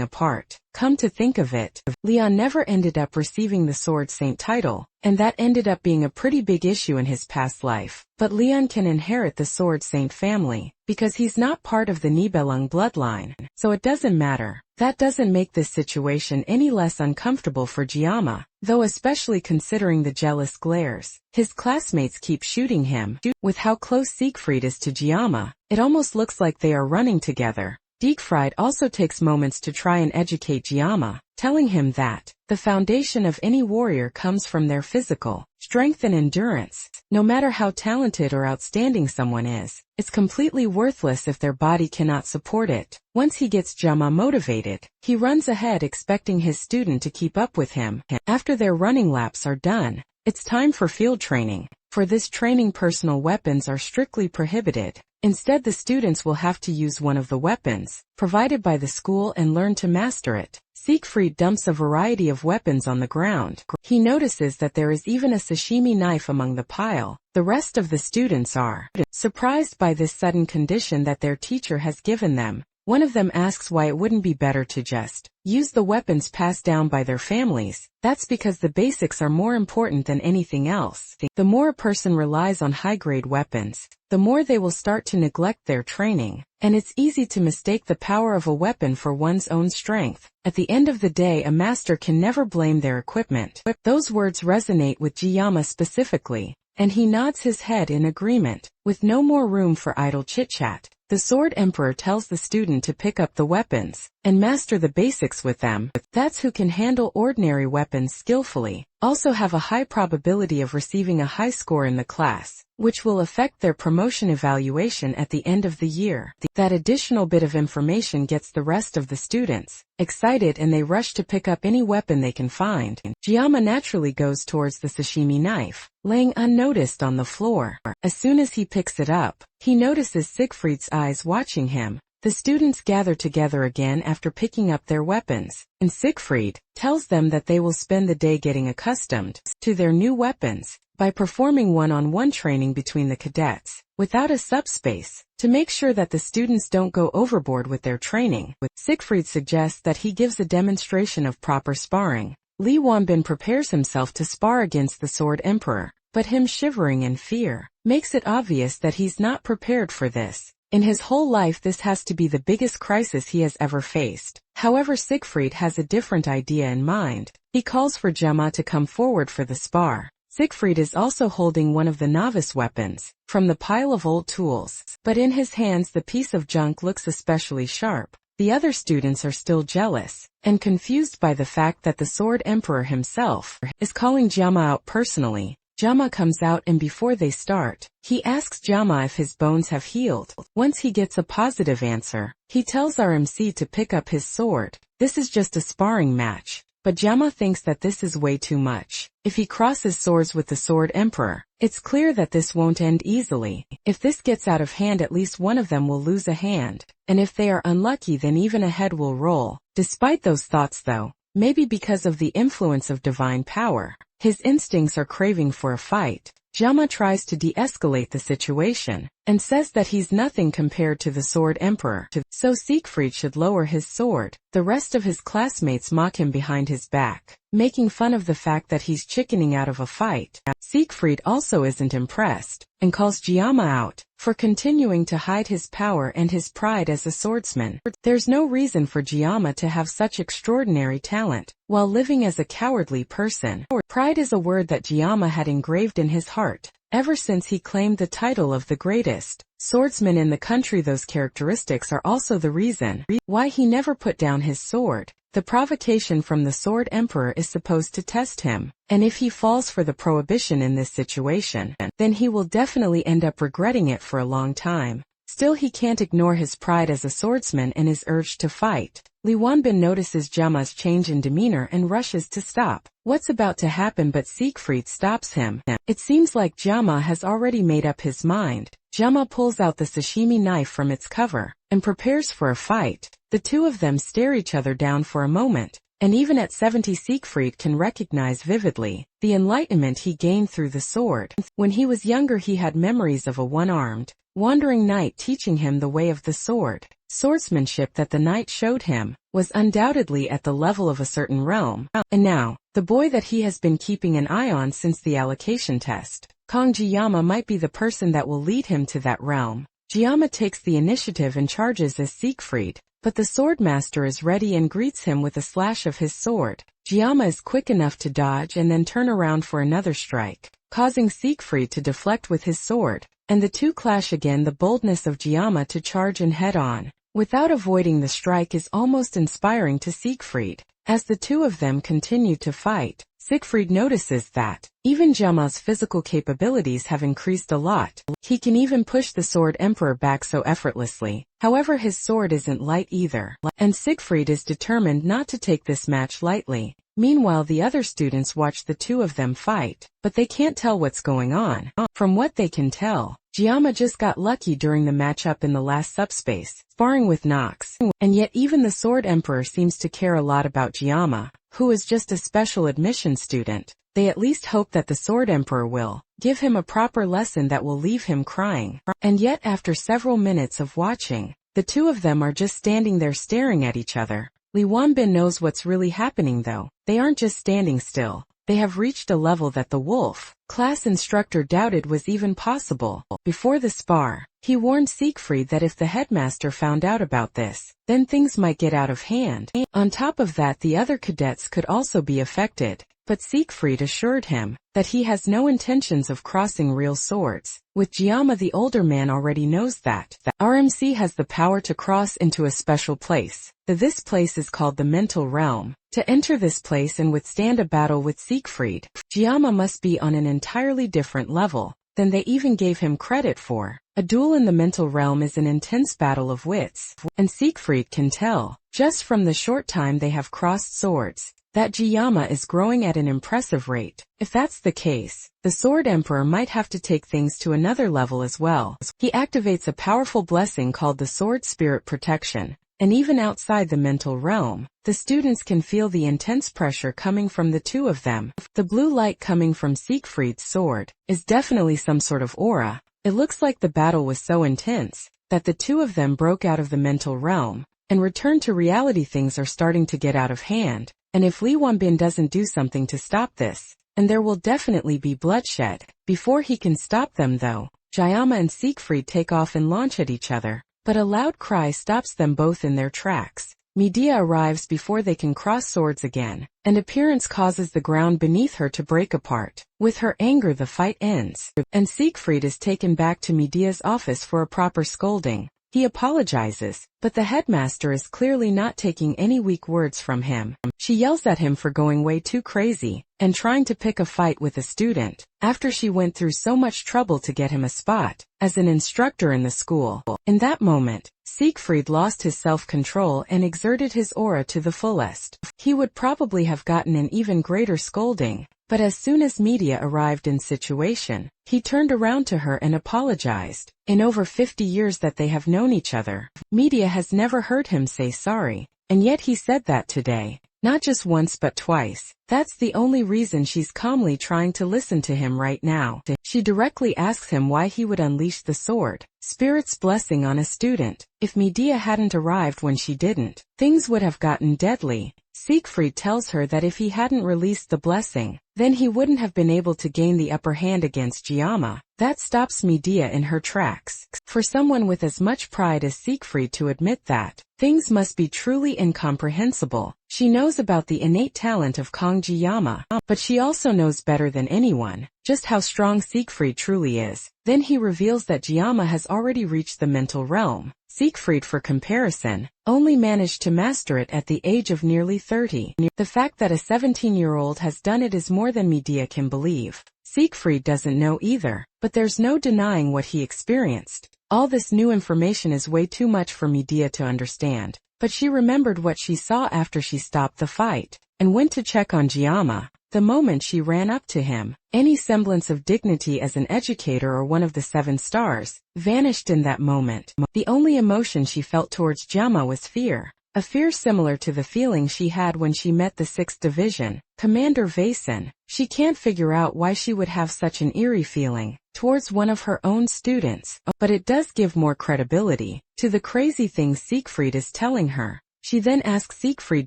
apart. Come to think of it, Leon never ended up receiving the Sword Saint title, and that ended up being a pretty big issue in his past life. But Leon can inherit the Sword Saint family, because he's not part of the Nibelung bloodline, so it doesn't matter. That doesn't make this situation any less uncomfortable for Jiama, though, especially considering the jealous glares his classmates keep shooting him. With how close Siegfried is to Jiama, it almost looks like they are running together. Siegfried also takes moments to try and educate Jiama, telling him that the foundation of any warrior comes from their physical strength and endurance. No matter how talented or outstanding someone is, it's completely worthless if their body cannot support it. Once he gets Jiama motivated, he runs ahead expecting his student to keep up with him. After their running laps are done, it's time for field training. For this training, personal weapons are strictly prohibited. Instead, the students will have to use one of the weapons provided by the school and learn to master it. Siegfried dumps a variety of weapons on the ground. He notices that there is even a sashimi knife among the pile. The rest of the students are surprised by this sudden condition that their teacher has given them. One of them asks why it wouldn't be better to just use the weapons passed down by their families. That's because the basics are more important than anything else. The more a person relies on high-grade weapons, the more they will start to neglect their training, and it's easy to mistake the power of a weapon for one's own strength. At the end of the day, a master can never blame their equipment. Those words resonate with Jiama specifically, and he nods his head in agreement. With no more room for idle chit-chat, the Sword Emperor tells the student to pick up the weapons and master the basics with them. That's who can handle ordinary weapons skillfully, also have a high probability of receiving a high score in the class, which will affect their promotion evaluation at the end of the year. That additional bit of information gets the rest of the students excited, and they rush to pick up any weapon they can find. Jiama naturally goes towards the sashimi knife, laying unnoticed on the floor. As soon as he picks it up, he notices Siegfried's eyes watching him. The students gather together again after picking up their weapons, and Siegfried tells them that they will spend the day getting accustomed to their new weapons by performing one-on-one training between the cadets, without a subspace, to make sure that the students don't go overboard with their training. Siegfried suggests that he gives a demonstration of proper sparring. Li Wanbin prepares himself to spar against the Sword Emperor, but him shivering in fear makes it obvious that he's not prepared for this. In his whole life, this has to be the biggest crisis he has ever faced. However, Siegfried has a different idea in mind. He calls for Jiama to come forward for the spar. Siegfried is also holding one of the novice weapons from the pile of old tools, but in his hands the piece of junk looks especially sharp. The other students are still jealous and confused by the fact that the Sword Emperor himself is calling Jiama out personally. Jiama comes out, and before they start, he asks Jiama if his bones have healed. Once he gets a positive answer, he tells RMC to pick up his sword. This is just a sparring match, but Jiama thinks that this is way too much. If he crosses swords with the Sword Emperor, it's clear that this won't end easily. If this gets out of hand, at least one of them will lose a hand, and if they are unlucky, then even a head will roll. Despite those thoughts though, maybe because of the influence of divine power, his instincts are craving for a fight. Jama tries to de-escalate the situation, and says that he's nothing compared to the Sword Emperor, so Siegfried should lower his sword. The rest of his classmates mock him behind his back, making fun of the fact that he's chickening out of a fight. Siegfried also isn't impressed, and calls Jama out for continuing to hide his power and his pride as a swordsman. There's no reason for Jama to have such extraordinary talent, while living as a cowardly person. Pride is a word that Jama had engraved in his heart, ever since he claimed the title of the greatest swordsman in the country. Those characteristics are also the reason why he never put down his sword. The provocation from the Sword Emperor is supposed to test him, and if he falls for the prohibition in this situation, then he will definitely end up regretting it for a long time. Still, he can't ignore his pride as a swordsman and his urge to fight. Li Wanbin notices Jama's change in demeanor and rushes to stop what's about to happen, but Siegfried stops him. It seems like Jama has already made up his mind. Jama pulls out the sashimi knife from its cover and prepares for a fight. The two of them stare each other down for a moment, and even at 70 Siegfried can recognize vividly the enlightenment he gained through the sword. When he was younger, he had memories of a one-armed, wandering knight teaching him the way of the sword. Swordsmanship that the knight showed him was undoubtedly at the level of a certain realm, and now, the boy that he has been keeping an eye on since the allocation test, Kaneo, might be the person that will lead him to that realm. Jama takes the initiative and charges as Siegfried, but the swordmaster is ready and greets him with a slash of his sword. Jama is quick enough to dodge and then turn around for another strike, causing Siegfried to deflect with his sword, and the two clash again. The boldness of Jama to charge in head-on, without avoiding the strike, is almost inspiring to Siegfried. As the two of them continue to fight, Siegfried notices that even Jama's physical capabilities have increased a lot. He can even push the Sword Emperor back so effortlessly. However, his sword isn't light either, and Siegfried is determined not to take this match lightly. Meanwhile, the other students watch the two of them fight, but they can't tell what's going on. From what they can tell, Jama just got lucky during the matchup in the last subspace, sparring with Nox. And yet even the Sword Emperor seems to care a lot about Jama, who is just a special admission student. They at least hope that the Sword Emperor will give him a proper lesson that will leave him crying. And yet after several minutes of watching, the two of them are just standing there staring at each other. Li Wanbin knows what's really happening though. They aren't just standing still. They have reached a level that the wolf class instructor doubted was even possible. Before the spar, he warned Siegfried that if the headmaster found out about this, then things might get out of hand. On top of that, the other cadets could also be affected. But Siegfried assured him that he has no intentions of crossing real swords. With Jama, the older man already knows that the RMC has the power to cross into a special place. This place is called the mental realm. To enter this place and withstand a battle with Siegfried, Jama must be on an entirely different level than they even gave him credit for. A duel in the mental realm is an intense battle of wits, and Siegfried can tell, just from the short time they have crossed swords, that Jama is growing at an impressive rate. If that's the case, the Sword Emperor might have to take things to another level as well. He activates a powerful blessing called the Sword Spirit Protection, and even outside the mental realm, the students can feel the intense pressure coming from the two of them. The blue light coming from Siegfried's sword is definitely some sort of aura. It looks like the battle was so intense that the two of them broke out of the mental realm and returned to reality. Things are starting to get out of hand. And if Li Wanbin doesn't do something to stop this, and there will definitely be bloodshed. Before he can stop them though, Jama and Siegfried take off and launch at each other, but a loud cry stops them both in their tracks. Medea arrives before they can cross swords again, and appearance causes the ground beneath her to break apart. With her anger, the fight ends, and Siegfried is taken back to Medea's office for a proper scolding. He apologizes, but the headmaster is clearly not taking any weak words from him. She yells at him for going way too crazy and trying to pick a fight with a student, after she went through so much trouble to get him a spot as an instructor in the school. In that moment, Siegfried lost his self-control and exerted his aura to the fullest. He would probably have gotten an even greater scolding, But as soon as Media arrived in situation, he turned around to her and apologized. In over 50 years that they have known each other, Media has never heard him say sorry, and yet he said that today. Not just once but twice. That's the only reason she's calmly trying to listen to him right now. She directly asks him why he would unleash the sword, Spirit's blessing, on a student. If Medea hadn't arrived when she didn't, things would have gotten deadly. Siegfried tells her that if he hadn't released the blessing, then he wouldn't have been able to gain the upper hand against Giamma. That stops Medea in her tracks. For someone with as much pride as Siegfried to admit that, things must be truly incomprehensible. She knows about the innate talent of Kong Giamma, but she also knows better than anyone just how strong Siegfried truly is. Then he reveals that Giamma has already reached the mental realm. Siegfried, for comparison, only managed to master it at the age of nearly 30. The fact that a 17-year-old has done it is more than Medea can believe. Siegfried doesn't know either, but there's no denying what he experienced. All this new information is way too much for Medea to understand. But she remembered what she saw after she stopped the fight, and went to check on Giamma. The moment she ran up to him, any semblance of dignity as an educator or one of the 7 stars vanished in that moment. The only emotion she felt towards Giamma was fear. A fear similar to the feeling she had when she met the 6th Division, Commander Vaesen. She can't figure out why she would have such an eerie feeling towards one of her own students, but it does give more credibility to the crazy things Siegfried is telling her. She then asks Siegfried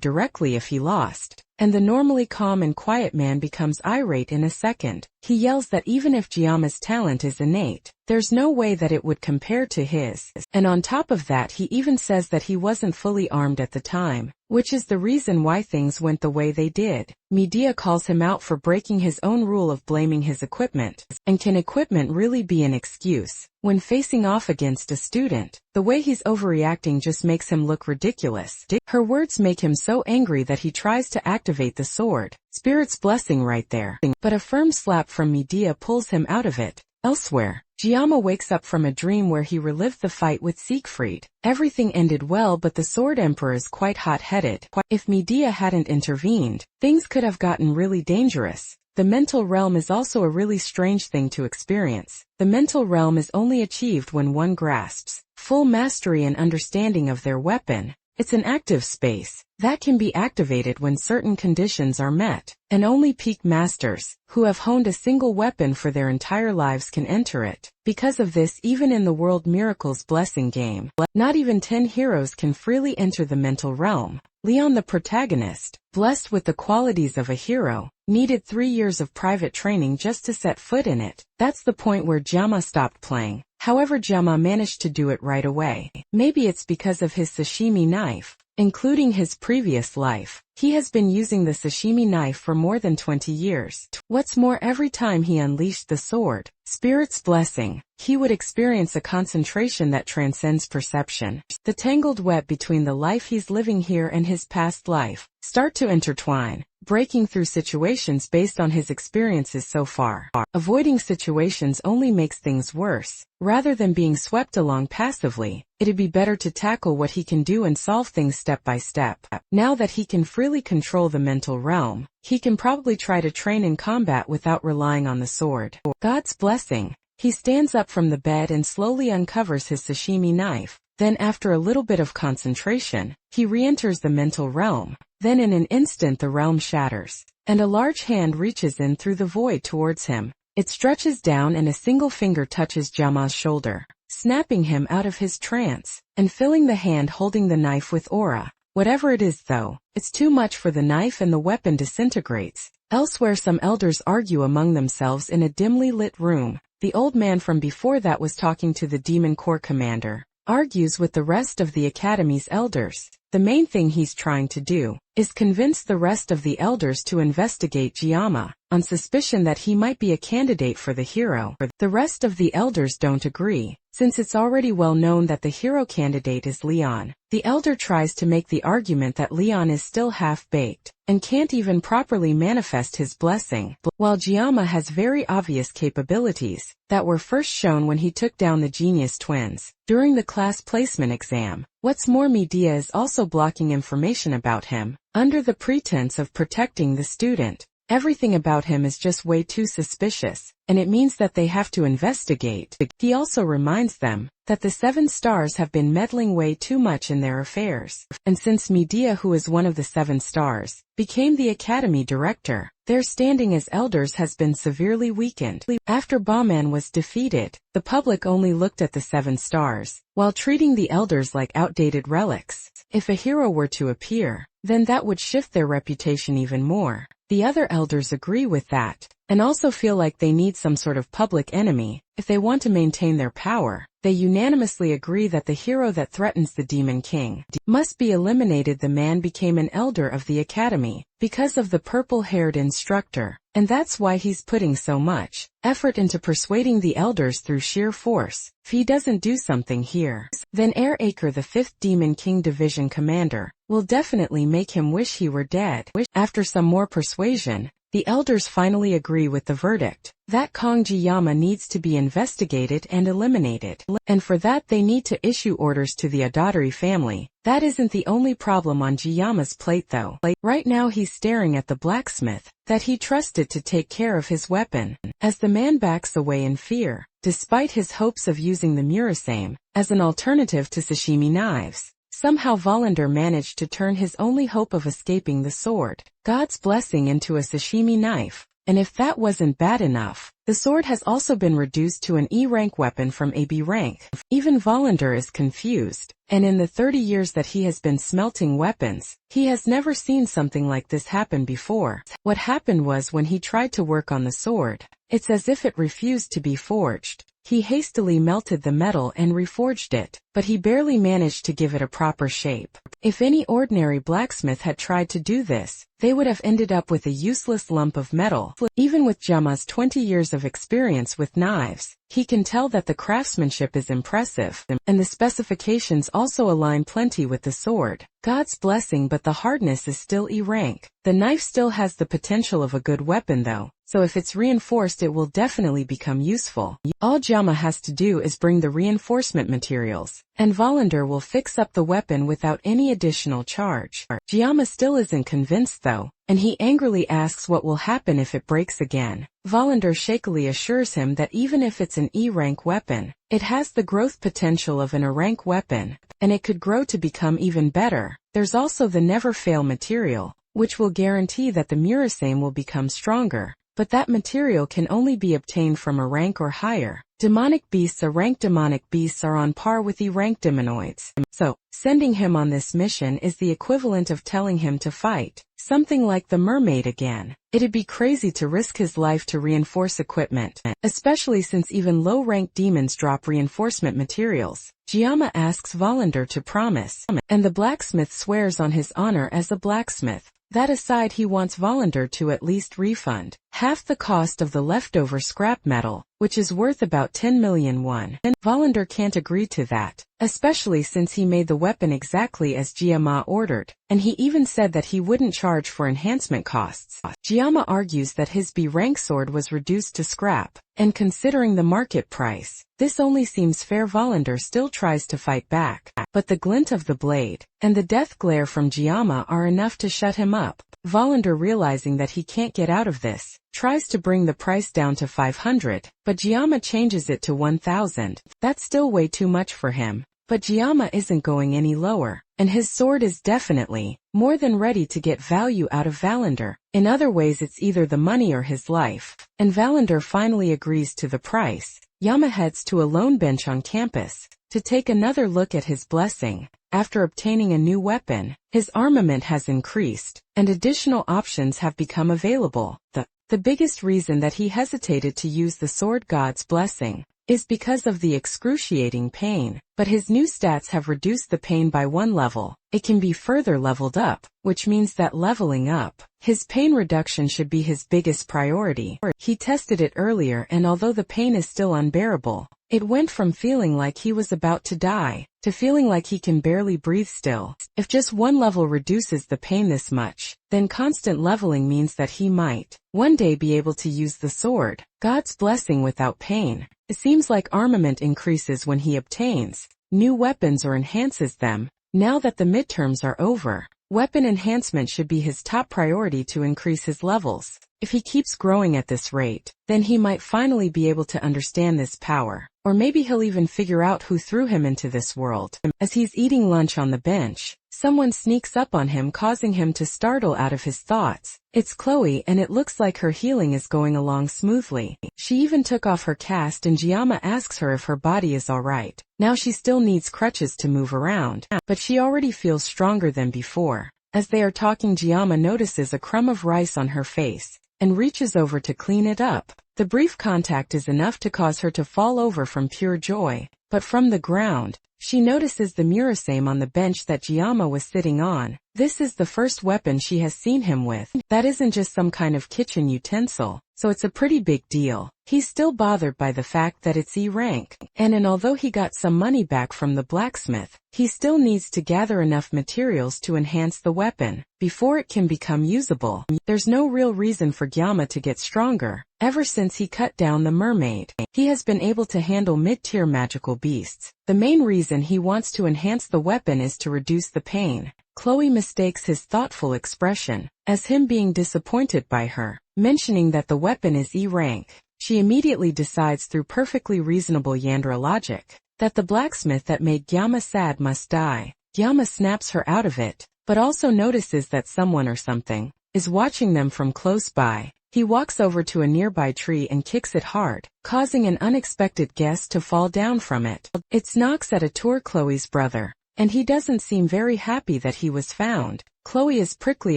directly if he lost, and the normally calm and quiet man becomes irate in a second. He yells that even if Giamma's talent is innate, there's no way that it would compare to his. And on top of that, he even says that he wasn't fully armed at the time, which is the reason why things went the way they did. Medea calls him out for breaking his own rule of blaming his equipment. And can equipment really be an excuse when facing off against a student? The way he's overreacting just makes him look ridiculous. Her words make him so angry that he tries to activate the sword. Spirit's blessing right there. But a firm slap from Medea pulls him out of it. Elsewhere, Giamma wakes up from a dream where he relived the fight with Siegfried. Everything ended well, but the Sword Emperor is quite hot-headed. If Medea hadn't intervened, things could have gotten really dangerous. The mental realm is also a really strange thing to experience. The mental realm is only achieved when one grasps full mastery and understanding of their weapon. It's an active space that can be activated when certain conditions are met, and only peak masters, who have honed a single weapon for their entire lives, can enter it. Because of this, even in the World Miracles Blessing game, not even 10 heroes can freely enter the mental realm. Leon, the protagonist, blessed with the qualities of a hero, needed 3 years of private training just to set foot in it. That's the point where Giamma stopped playing. However, Giamma managed to do it right away. Maybe it's because of his sashimi knife. Including his previous life, he has been using the sashimi knife for more than 20 years. What's more, every time he unleashed the sword, Spirit's blessing, he would experience a concentration that transcends perception. The tangled web between the life he's living here and his past life start to intertwine, breaking through situations based on his experiences so far. Avoiding situations only makes things worse. Rather than being swept along passively, it'd be better to tackle what he can do and solve things step by step. Now that he can freely control the mental realm, he can probably try to train in combat without relying on the sword. God's blessing. He stands up from the bed and slowly uncovers his sashimi knife. Then, after a little bit of concentration, he re-enters the mental realm. Then in an instant the realm shatters, and a large hand reaches in through the void towards him. It stretches down and a single finger touches Giamma's shoulder, snapping him out of his trance, and filling the hand holding the knife with aura. Whatever it is though, it's too much for the knife and the weapon disintegrates. Elsewhere, some elders argue among themselves in a dimly lit room. The old man from before that was talking to the Demon Corps commander, argues with the rest of the Academy's elders. The main thing he's trying to do is convince the rest of the elders to investigate Giamma, on suspicion that he might be a candidate for the hero. The rest of the elders don't agree, since it's already well known that the hero candidate is Leon. The elder tries to make the argument that Leon is still half-baked, and can't even properly manifest his blessing, while Giamma has very obvious capabilities that were first shown when he took down the Genius Twins during the class placement exam. What's more, Medea is also blocking information about him, under the pretense of protecting the student. Everything about him is just way too suspicious, and it means that they have to investigate. He also reminds them that the 7 stars have been meddling way too much in their affairs. And since Medea, who is one of the 7 stars, became the academy director, their standing as elders has been severely weakened. After Bauman was defeated, the public only looked at the 7 stars, while treating the elders like outdated relics. If a hero were to appear, then that would shift their reputation even more. The other elders agree with that, and also feel like they need some sort of public enemy if they want to maintain their power. They unanimously agree that the hero that threatens the Demon King must be eliminated. The man became an elder of the academy because of the purple-haired instructor, and that's why he's putting so much effort into persuading the elders through sheer force. If he doesn't do something here, then Air Acre, the 5th Demon King Division commander, will definitely make him wish he were dead. After some more persuasion, the elders finally agree with the verdict that Kaneo needs to be investigated and eliminated. And for that they need to issue orders to the Adatori family. That isn't the only problem on Jiyama's plate though. Right now he's staring at the blacksmith that he trusted to take care of his weapon. As the man backs away in fear, despite his hopes of using the murasame as an alternative to sashimi knives, somehow Volander managed to turn his only hope of escaping the sword, God's blessing, into a sashimi knife. And if that wasn't bad enough, the sword has also been reduced to an E-rank weapon from a B rank. Even Volander is confused, and in the 30 years that he has been smelting weapons, he has never seen something like this happen before. What happened was when he tried to work on the sword, it's as if it refused to be forged. He hastily melted the metal and reforged it, but he barely managed to give it a proper shape. If any ordinary blacksmith had tried to do this, they would have ended up with a useless lump of metal. Even with Jama's 20 years of experience with knives, he can tell that the craftsmanship is impressive, and the specifications also align plenty with the sword. God's blessing, but the hardness is still E rank. The knife still has the potential of a good weapon though, so if it's reinforced it will definitely become useful. All Jama has to do is bring the reinforcement materials, and Volander will fix up the weapon without any additional charge. Jama still isn't convinced though, and he angrily asks what will happen if it breaks again. Volander shakily assures him that even if it's an E-rank weapon, it has the growth potential of an A-rank weapon, and it could grow to become even better. There's also the never-fail material, which will guarantee that the murasame will become stronger, but that material can only be obtained from a rank or higher. Demonic beasts, A-rank demonic beasts are on par with E-rank demonoids. So, sending him on this mission is the equivalent of telling him to fight something like the mermaid again. It'd be crazy to risk his life to reinforce equipment, especially since even low-rank demons drop reinforcement materials. Jiyama asks Volander to promise, and the blacksmith swears on his honor as a blacksmith. That aside, he wants Volander to at least refund half the cost of the leftover scrap metal, which is worth about 10 million won. And Volander can't agree to that, especially since he made the weapon exactly as Jiyama ordered, and he even said that he wouldn't charge for enhancement costs. Jiyama argues that his B-rank sword was reduced to scrap, and considering the market price, this only seems fair. Volander still tries to fight back, but the glint of the blade and the death glare from Jiyama are enough to shut him up. Volander, realizing that he can't get out of this, tries to bring the price down to 500, but Jiyama changes it to 1,000. That's still way too much for him, but Jiyama isn't going any lower, and his sword is definitely more than ready to get value out of Volander. In other ways, it's either the money or his life, and Volander finally agrees to the price. Yama heads to a lone bench on campus to take another look at his blessing. After obtaining a new weapon, his armament has increased, and additional options have become available. The biggest reason that he hesitated to use the sword God's blessing is because of the excruciating pain, but his new stats have reduced the pain by 1 level. It can be further leveled up, which means that leveling up his pain reduction should be his biggest priority. He tested it earlier, and although the pain is still unbearable, it went from feeling like he was about to die to feeling like he can barely breathe still. If just 1 level reduces the pain this much, then constant leveling means that he might one day be able to use the sword God's blessing without pain. It seems like armament increases when he obtains new weapons or enhances them. Now that the midterms are over, Weapon enhancement should be his top priority to increase his levels. If he keeps growing at this rate, then he might finally be able to understand this power. Or maybe he'll even figure out who threw him into this world. As he's eating lunch on the bench, someone sneaks up on him, causing him to startle out of his thoughts. It's Chloe, and it looks like her healing is going along smoothly. She even took off her cast, and Giamma asks her if her body is alright. Now she still needs crutches to move around, but she already feels stronger than before. As they are talking, Giamma notices a crumb of rice on her face and reaches over to clean it up. The brief contact is enough to cause her to fall over from pure joy, but from the ground, she notices the murasame on the bench that Giamma was sitting on. This is the first weapon she has seen him with. That isn't just some kind of kitchen utensil, so it's a pretty big deal. He's still bothered by the fact that it's E rank, and although he got some money back from the blacksmith, he still needs to gather enough materials to enhance the weapon before it can become usable. There's no real reason for Giamma to get stronger. Ever since he cut down the mermaid, he has been able to handle mid-tier magical beasts. The main reason he wants to enhance the weapon is to reduce the pain. Chloe mistakes his thoughtful expression as him being disappointed by her, mentioning that the weapon is E rank. She immediately decides, through perfectly reasonable Yandra logic, that the blacksmith that made Giamma sad must die. Giamma snaps her out of it, but also notices that someone or something is watching them from close by. He walks over to a nearby tree and kicks it hard, causing an unexpected guest to fall down from it. It's Nox at a tour, Chloe's brother, and he doesn't seem very happy that he was found. Chloe is prickly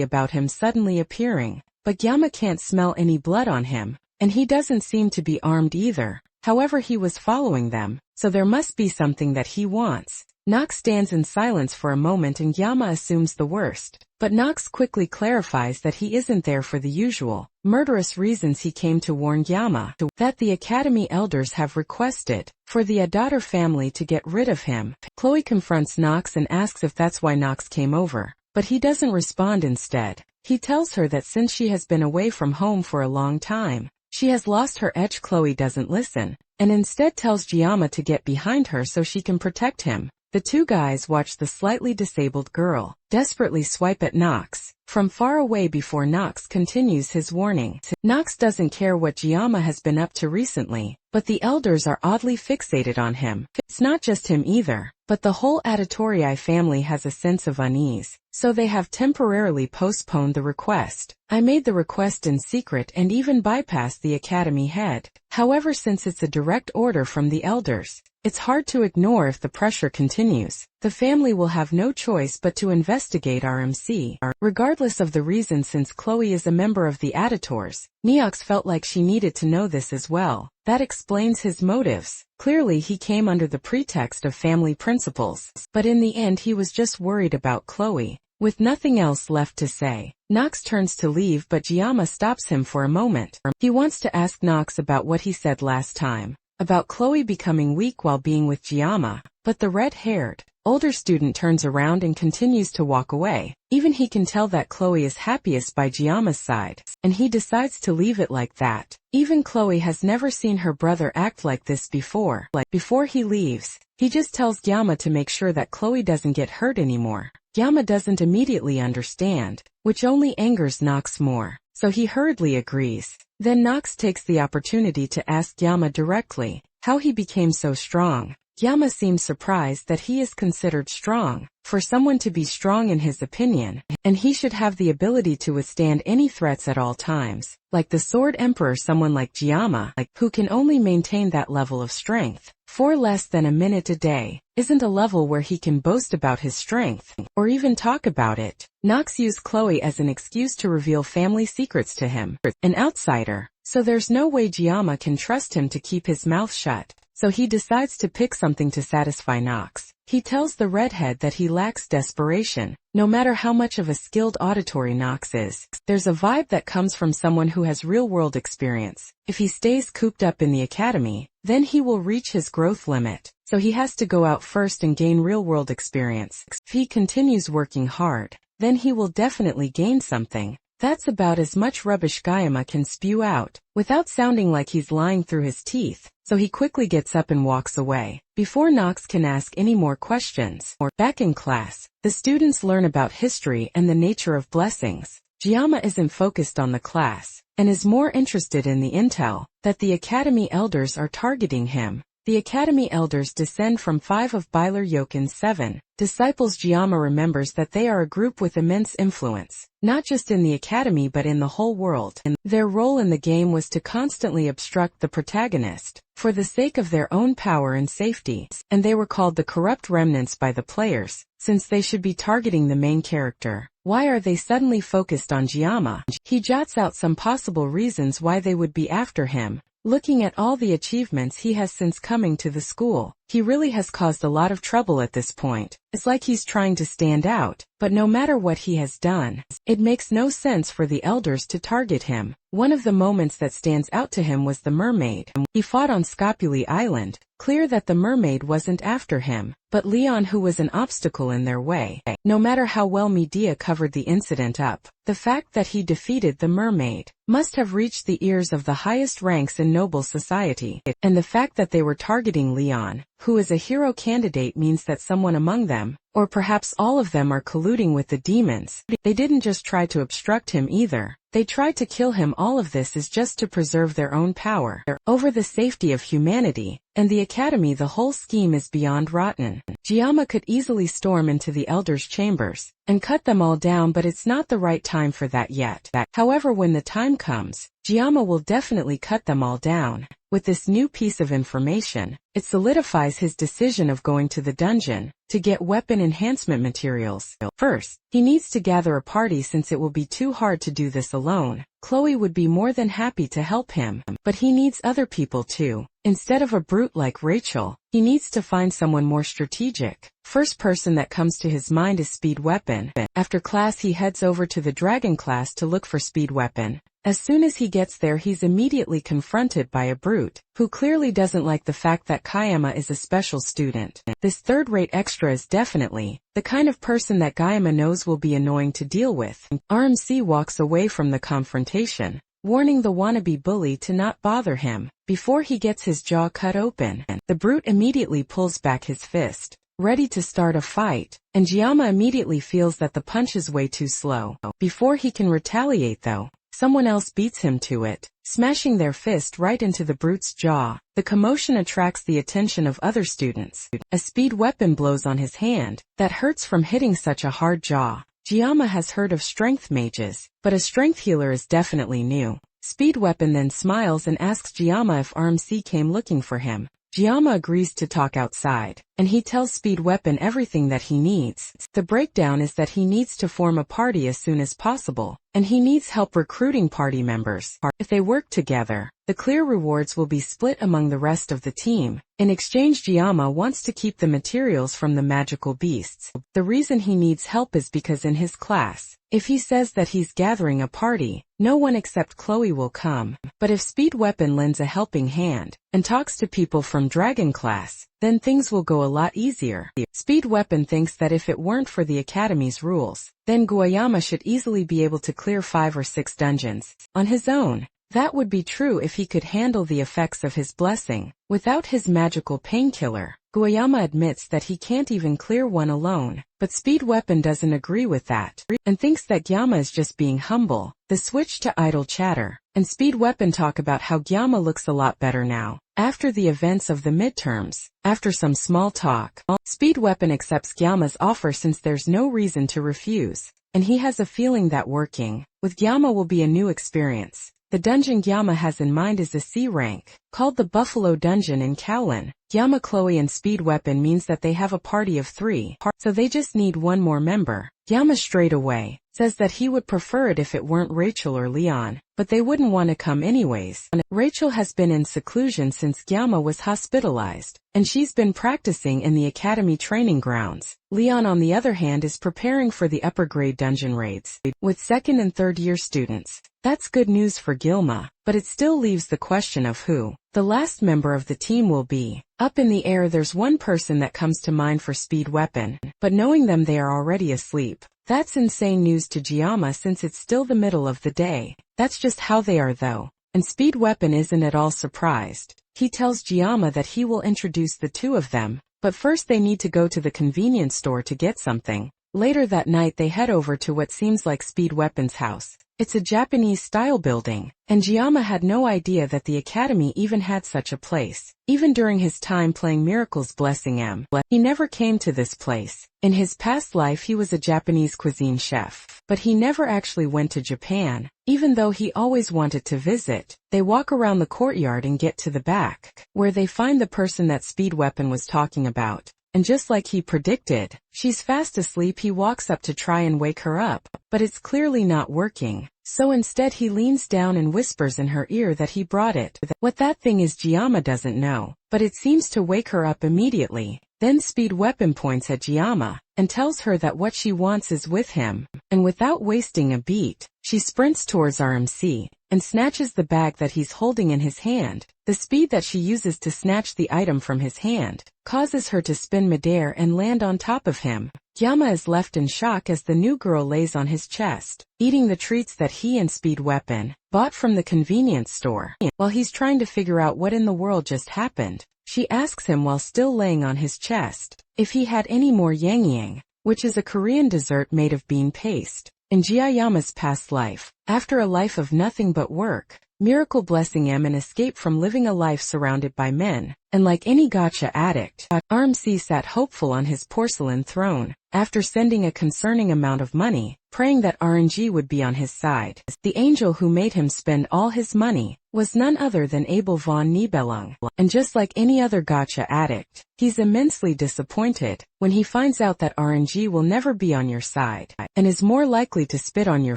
about him suddenly appearing, but Giamma can't smell any blood on him, and he doesn't seem to be armed either. However, he was following them, so there must be something that he wants. Nox stands in silence for a moment, and Giamma assumes the worst, but Nox quickly clarifies that he isn't there for the usual murderous reasons. He came to warn Giamma that the Academy elders have requested for the Adater family to get rid of him. Chloe confronts Nox and asks if that's why Nox came over, but he doesn't respond. Instead, he tells her that since she has been away from home for a long time, she has lost her edge. Chloe doesn't listen, and instead tells Giamma to get behind her so she can protect him. The two guys watch the slightly disabled girl desperately swipe at Nox from far away before Nox continues his warning. Nox doesn't care what Giamma has been up to recently, but the elders are oddly fixated on him. It's not just him either, but the whole Adatorii family has a sense of unease, so they have temporarily postponed the request. I made the request in secret and even bypassed the Academy head. However, since it's a direct order from the elders, it's hard to ignore if the pressure continues. The family will have no choice but to investigate RMC, regardless of the reason. Since Chloe is a member of the Adators, Neox felt like she needed to know this as well. That explains his motives. Clearly he came under the pretext of family principles, but in the end he was just worried about Chloe. With nothing else left to say, Nox turns to leave, but Giamma stops him for a moment. He wants to ask Nox about what he said last time, about Chloe becoming weak while being with Giamma, but the red-haired older student turns around and continues to walk away. Even he can tell that Chloe is happiest by Giamma's side, and he decides to leave it like that. Even Chloe has never seen her brother act like this before. Before he leaves, he just tells Giamma to make sure that Chloe doesn't get hurt anymore. Giamma doesn't immediately understand, which only angers Nox more, so he hurriedly agrees. Then Nox takes the opportunity to ask Giamma directly how he became so strong. Giamma seems surprised that he is considered strong. For someone to be strong in his opinion, and he should have the ability to withstand any threats at all times, like the Sword Emperor. Someone like Giamma, who can only maintain that level of strength for less than a minute a day, isn't a level where he can boast about his strength, or even talk about it. Nox used Chloe as an excuse to reveal family secrets to him, an outsider, so there's no way Giamma can trust him to keep his mouth shut. So he decides to pick something to satisfy Nox. He tells the redhead that he lacks desperation. No matter how much of a skilled auditory Nox is, there's a vibe that comes from someone who has real-world experience. If he stays cooped up in the academy, then he will reach his growth limit. So he has to go out first and gain real-world experience. If he continues working hard, then he will definitely gain something. That's about as much rubbish Gyama can spew out, without sounding like he's lying through his teeth, so he quickly gets up and walks away. Before Nox can ask any more questions, back in class, the students learn about history and the nature of blessings. Gyama isn't focused on the class, and is more interested in the intel that the Academy elders are targeting him. The Academy elders descend from 5 of Byler Yokin's 7 disciples. Gyama remembers that they are a group with immense influence, not just in the Academy but in the whole world. Their role in the game was to constantly obstruct the protagonist, for the sake of their own power and safety, and they were called the corrupt remnants by the players, since they should be targeting the main character. Why are they suddenly focused on Gyama? He jots out some possible reasons why they would be after him. Looking at all the achievements he has since coming to the school, he really has caused a lot of trouble at this point. It's like he's trying to stand out, but no matter what he has done, it makes no sense for the elders to target him. One of the moments that stands out to him was the mermaid. He fought on Scopuli Island. Clear that the mermaid wasn't after him, but Leon, who was an obstacle in their way. No matter how well media covered the incident up, the fact that he defeated the mermaid must have reached the ears of the highest ranks in noble society, and the fact that they were targeting Leon, who is a hero candidate, means that someone among them, or perhaps all of them, are colluding with the demons. They didn't just try to obstruct him either. They tried to kill him. All of this is just to preserve their own power over the safety of humanity, and the Academy. The whole scheme is beyond rotten. Gyama could easily storm into the elders' chambers and cut them all down, but it's not the right time for that yet. However, when the time comes, Gyama will definitely cut them all down. With this new piece of information, it solidifies his decision of going to the dungeon to get weapon enhancement materials. First, he needs to gather a party since it will be too hard to do this alone. Chloe would be more than happy to help him, but he needs other people too. Instead of a brute like Rachel, he needs to find someone more strategic. First person that comes to his mind is Speed Weapon. After class, he heads over to the Dragon class to look for Speed Weapon. As soon as he gets there, he's immediately confronted by a brute, who clearly doesn't like the fact that Kayama is a special student. This third-rate extra is definitely the kind of person that Kayama knows will be annoying to deal with. RMC walks away from the confrontation, warning the wannabe bully to not bother him before he gets his jaw cut open. The brute immediately pulls back his fist, ready to start a fight, and Gyama immediately feels that the punch is way too slow. Before he can retaliate though, someone else beats him to it, smashing their fist right into the brute's jaw. The commotion attracts the attention of other students. A Speed Weapon blows on his hand that hurts from hitting such a hard jaw. Gyama has heard of strength mages, but a strength healer is definitely new. Speed Weapon then smiles and asks Gyama if RMC came looking for him. Gyama agrees to talk outside, and he tells Speed Weapon everything that he needs. The breakdown is that he needs to form a party as soon as possible, and he needs help recruiting party members. If they work together, the clear rewards will be split among the rest of the team. In exchange, Gyama wants to keep the materials from the magical beasts. The reason he needs help is because in his class, if he says that he's gathering a party, no one except Chloe will come. But if Speed Weapon lends a helping hand and talks to people from Dragon class, then things will go a lot easier. Speed Weapon thinks that if it weren't for the Academy's rules, then Guayama should easily be able to clear 5 or 6 dungeons on his own. That would be true if he could handle the effects of his blessing. Without his magical painkiller, Guayama admits that he can't even clear one alone, but Speed Weapon doesn't agree with that, and thinks that Gyama is just being humble. The switch to idle chatter, and Speed Weapon talk about how Gyama looks a lot better now, after the events of the midterms. After some small talk, Speed Weapon accepts Gyama's offer since there's no reason to refuse, and he has a feeling that working with Gyama will be a new experience. The dungeon Gyama has in mind is a C rank, called the Buffalo Dungeon in Kowloon. Gyama, Chloe, and Speed Weapon means that they have a party of 3, so they just need one more member. Gyama straight away says that he would prefer it if it weren't Rachel or Leon, but they wouldn't want to come anyways. Rachel has been in seclusion since Gyama was hospitalized, and she's been practicing in the Academy training grounds. Leon, on the other hand, is preparing for the upper grade dungeon raids with 2nd and 3rd year students. That's good news for Gyama, but it still leaves the question of who the last member of the team will be. Up in the air there's one person that comes to mind for Speed Weapon, but knowing them they are already asleep. That's insane news to Giamma since it's still the middle of the day. That's just how they are though. And Speed Weapon isn't at all surprised. He tells Giamma that he will introduce the two of them, but first they need to go to the convenience store to get something. Later that night they head over to what seems like Speed Weapon's house. It's a Japanese-style building, and Giamma had no idea that the academy even had such a place. Even during his time playing Miracle's Blessing M, he never came to this place. In his past life he was a Japanese cuisine chef, but he never actually went to Japan, even though he always wanted to visit. They walk around the courtyard and get to the back, where they find the person that Speed Weapon was talking about. And just like he predicted, she's fast asleep. He walks up to try and wake her up, but it's clearly not working. So instead he leans down and whispers in her ear that he brought it. What that thing is Giamma doesn't know, but it seems to wake her up immediately. Then Speed Weapon points at Giamma and tells her that what she wants is with him, and without wasting a beat, she sprints towards RMC and snatches the bag that he's holding in his hand. The speed that she uses to snatch the item from his hand causes her to spin midair and land on top of him. Giamma is left in shock as the new girl lays on his chest, eating the treats that he and Speed Weapon bought from the convenience store. While he's trying to figure out what in the world just happened, she asks him while still laying on his chest if he had any more yangyang, which is a Korean dessert made of bean paste. In Giamma's past life, after a life of nothing but work, Miracle Blessing M and escape from living a life surrounded by men, and like any gacha addict, RMC sat hopeful on his porcelain throne, after sending a concerning amount of money, praying that RNG would be on his side. The angel who made him spend all his money was none other than Abel von Nibelung, and just like any other gacha addict, he's immensely disappointed when he finds out that RNG will never be on your side, and is more likely to spit on your